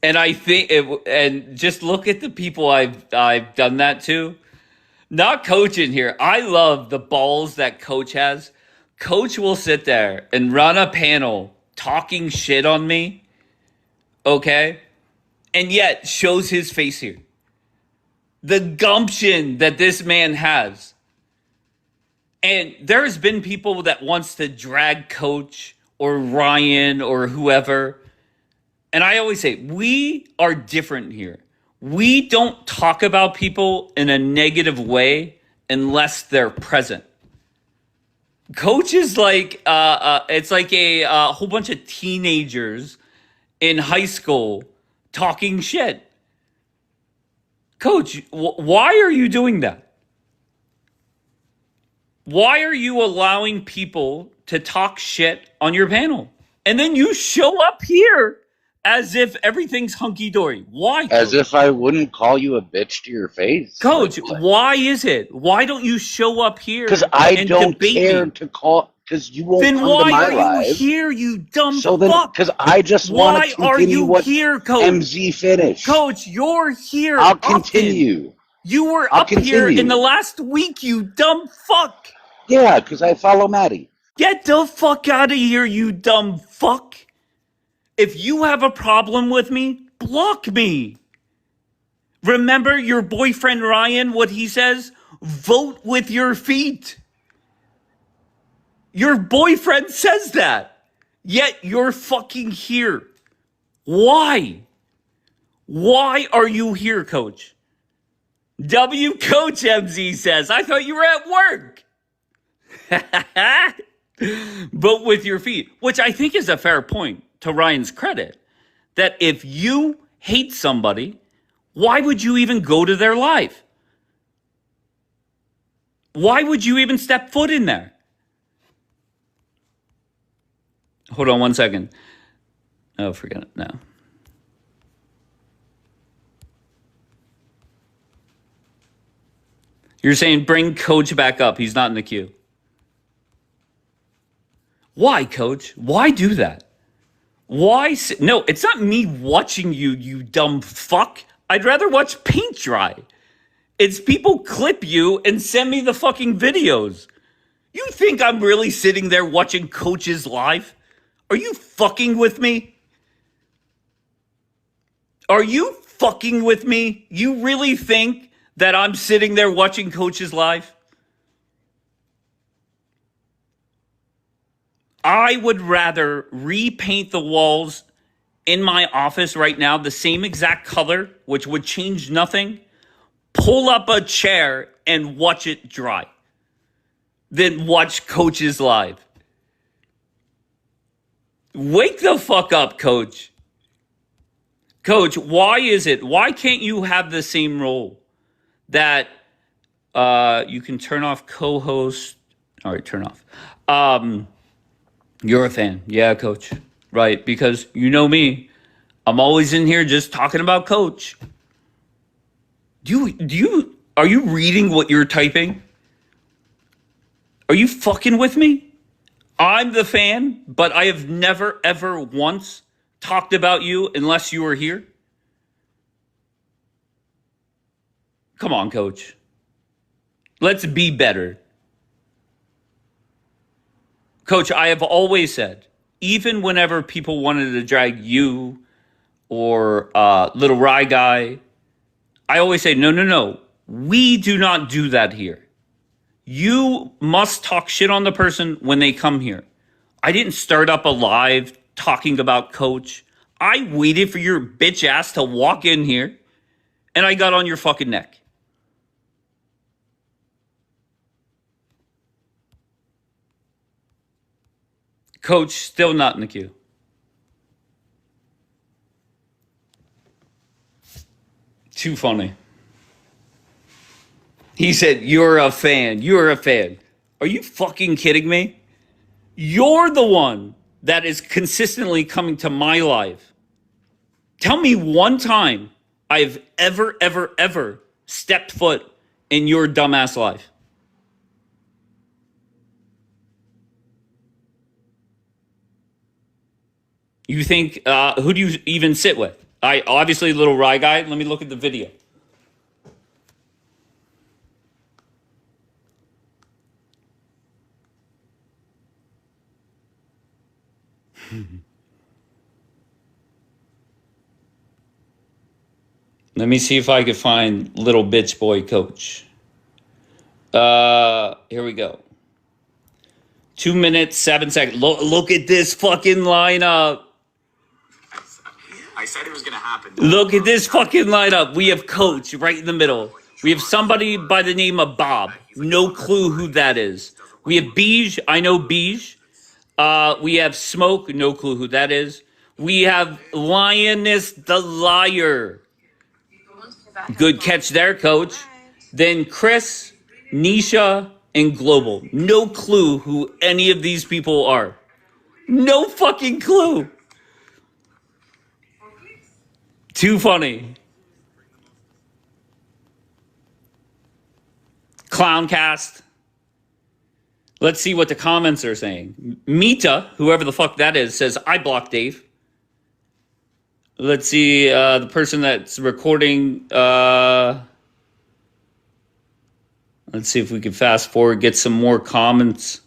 A: And I think and just look at the people I've done that to. Not Coach in here. I love the balls that Coach has. Coach will sit there and run a panel talking shit on me, okay? And yet shows his face here. The gumption that this man has. And there's been people that wants to drag Coach or Ryan or whoever. And I always say, we are different here. We don't talk about people in a negative way unless they're present. Coach is like, it's like a whole bunch of teenagers in high school talking shit. Coach, why are you doing that? Why are you allowing people to talk shit on your panel? And then you show up here as if everything's hunky-dory. Why, Coach?
T: As if I wouldn't call you a bitch to your face.
A: Coach, why is it? Why don't you show up here?
T: Because I
A: and
T: don't
A: debate
T: care
A: me?
T: to call. Because you won't
A: Then
T: come to
A: why
T: my
A: are
T: live.
A: you here, you dumb
T: So then,
A: fuck?
T: because I just want
A: Why
T: to
A: are
T: continue
A: you
T: what
A: here, Coach?
T: MZ finished.
A: Coach, you're here.
T: I'll
A: often.
T: continue.
A: You were
T: I'll
A: up here in
T: continue.
A: the last week, you dumb fuck.
T: Yeah, because I follow Maddie.
A: Get the fuck out of here, you dumb fuck. If you have a problem with me, block me. Remember your boyfriend Ryan, what he says? Vote with your feet. Your boyfriend says that. Yet you're fucking here. Why? Why are you here, Coach? W Coach MZ says, I thought you were at work. Vote with your feet, which I think is a fair point to Ryan's credit. That if you hate somebody, why would you even go to their live? Why would you even step foot in there? Hold on 1 second. Oh, forget it now. You're saying bring Coach back up. He's not in the queue. Why, Coach? Why do that? Why? No, it's not me watching you, you dumb fuck. I'd rather watch paint dry. It's people clip you and send me the fucking videos. You think I'm really sitting there watching Coaches live? Are you fucking with me? Are you fucking with me? You really think that I'm sitting there watching Coaches live? I would rather repaint the walls in my office right now the same exact color, which would change nothing, pull up a chair and watch it dry, than watch Coaches live. Wake the fuck up, Coach. Coach, why can't you have the same role that you can turn off co-host? All right, turn off. You're a fan. Yeah, Coach. Right, because you know me. I'm always in here just talking about Coach. Are you reading what you're typing? Are you fucking with me? I'm the fan, but I have never, ever once talked about you unless you were here. Come on, Coach. Let's be better. Coach, I have always said, even whenever people wanted to drag you or Little Rye Guy, I always say, no. We do not do that here. You must talk shit on the person when they come here. I didn't start up a live talking about Coach. I waited for your bitch ass to walk in here, and I got on your fucking neck. Coach, still not in the queue. Too funny. He said, you're a fan. You're a fan. Are you fucking kidding me? You're the one that is consistently coming to my live. Tell me one time I've ever stepped foot in your dumbass life. You think, who do you even sit with? I obviously little Rye guy. Let me look at the video. Let me see if I can find little bitch boy coach. Here we go. 2 minutes, 7 seconds. Look at this fucking lineup.
R: I said it was going to happen.
A: Look at this fucking lineup. We have coach right in the middle. We have somebody by the name of Bob. No clue who that is. We have Beige. I know Beige. We have Smoke. No clue who that is. We have Lioness the Liar. Good catch there, coach. Then Chris, Nisha, and Global. No clue who any of these people are. No fucking clue. Too funny. Clowncast. Let's see what the comments are saying. Mita, whoever the fuck that is, says, I blocked Dave. Let's see, the person that's recording, let's see if we can fast forward, get some more comments.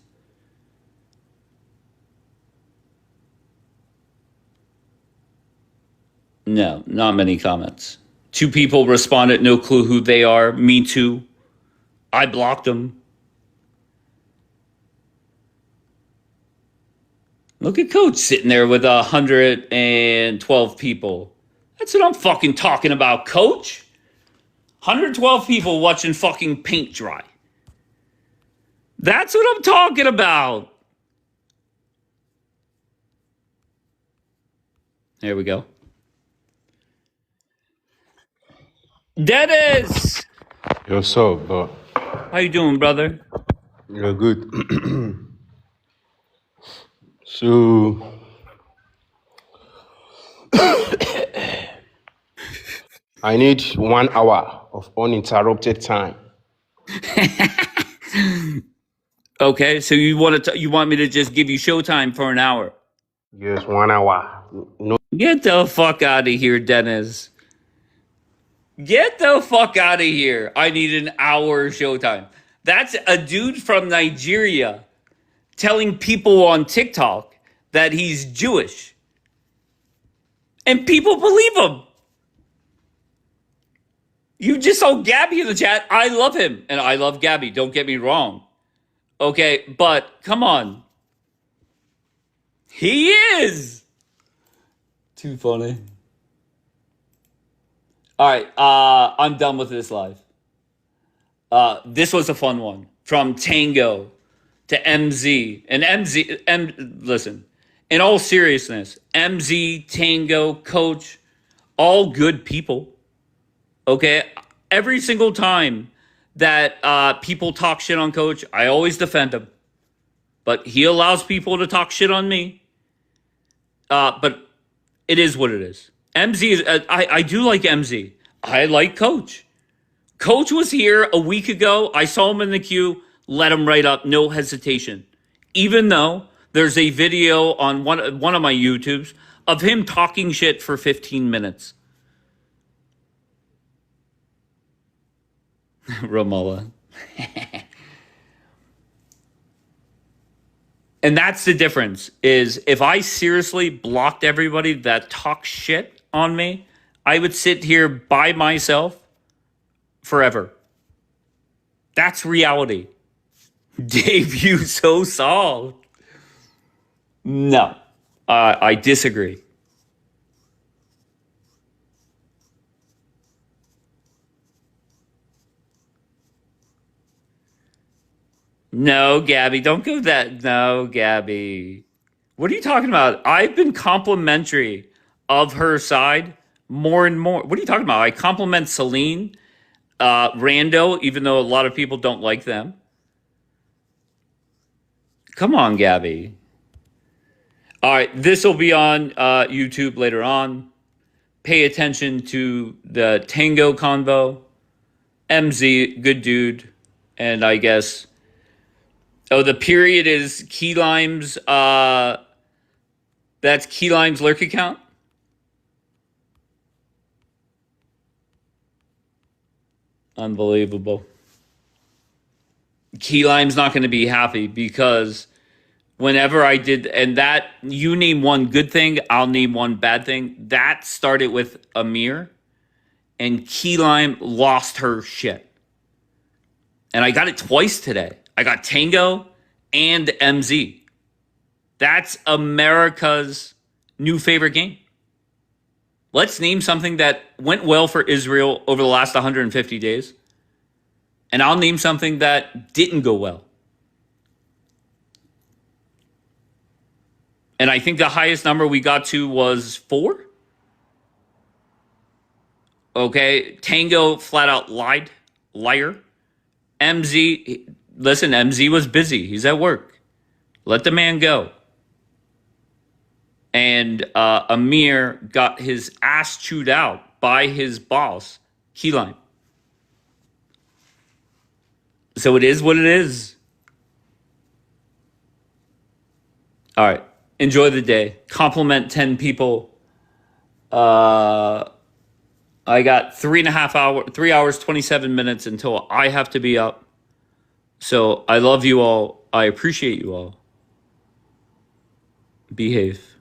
A: No, not many comments. 2 people responded, no clue who they are. Me too. I blocked them. Look at Coach sitting there with 112 people. That's what I'm fucking talking about, Coach. 112 people watching fucking paint dry. That's what I'm talking about. There we go. Dennis!
F: Yo, what's up, bro?
A: How you doing, brother?
F: You're good. So, I need 1 hour of uninterrupted time.
A: Okay, so you want me to just give you showtime for an hour?
F: Yes, 1 hour. No.
A: Get the fuck out of here, Dennis. Get the fuck out of here. I need an hour showtime. That's a dude from Nigeria telling people on TikTok that he's Jewish. And people believe him. You just saw Gabby in the chat. I love him. And I love Gabby. Don't get me wrong. Okay, but come on. He is. Too funny. All right, I'm done with this live. This was a fun one. From Tango to MZ. And listen, in all seriousness, MZ, Tango, Coach, all good people. Okay? Every single time that people talk shit on Coach, I always defend him. But he allows people to talk shit on me. But it is what it is. MZ is, I do like MZ. I like Coach. Coach was here a week ago. I saw him in the queue. Let him right up. No hesitation. Even though there's a video on one of my YouTubes of him talking shit for 15 minutes. Ramallah. And that's the difference, is if I seriously blocked everybody that talks shit on me, I would sit here by myself forever. That's reality. Dave, you so soft. No, I disagree. No, Gabby, don't go that. No, Gabby. What are you talking about? I've been complimentary of her side more and more. What are you talking about? I compliment Celine, Rando, even though a lot of people don't like them. Come on, Gabby. All right, this will be on YouTube later on. Pay attention to the Tango convo. MZ, good dude. And I guess, the period is Key Lime's, that's Key Lime's lurk account? Unbelievable. Key Lime's not going to be happy because whenever I did, and that, you name one good thing, I'll name one bad thing. That started with Amir, and Key Lime lost her shit. And I got it twice today. I got Tango and MZ. That's America's new favorite game. Let's name something that went well for Israel over the last 150 days. And I'll name something that didn't go well. And I think the highest number we got to was 4. Okay, Tango flat out lied. Liar. MZ, listen, MZ was busy. He's at work. Let the man go. And Amir got his ass chewed out by his boss, Keyline. So it is what it is. All right. Enjoy the day. Compliment 10 people. I got 3 hours, 27 minutes until I have to be up. So I love you all. I appreciate you all. Behave.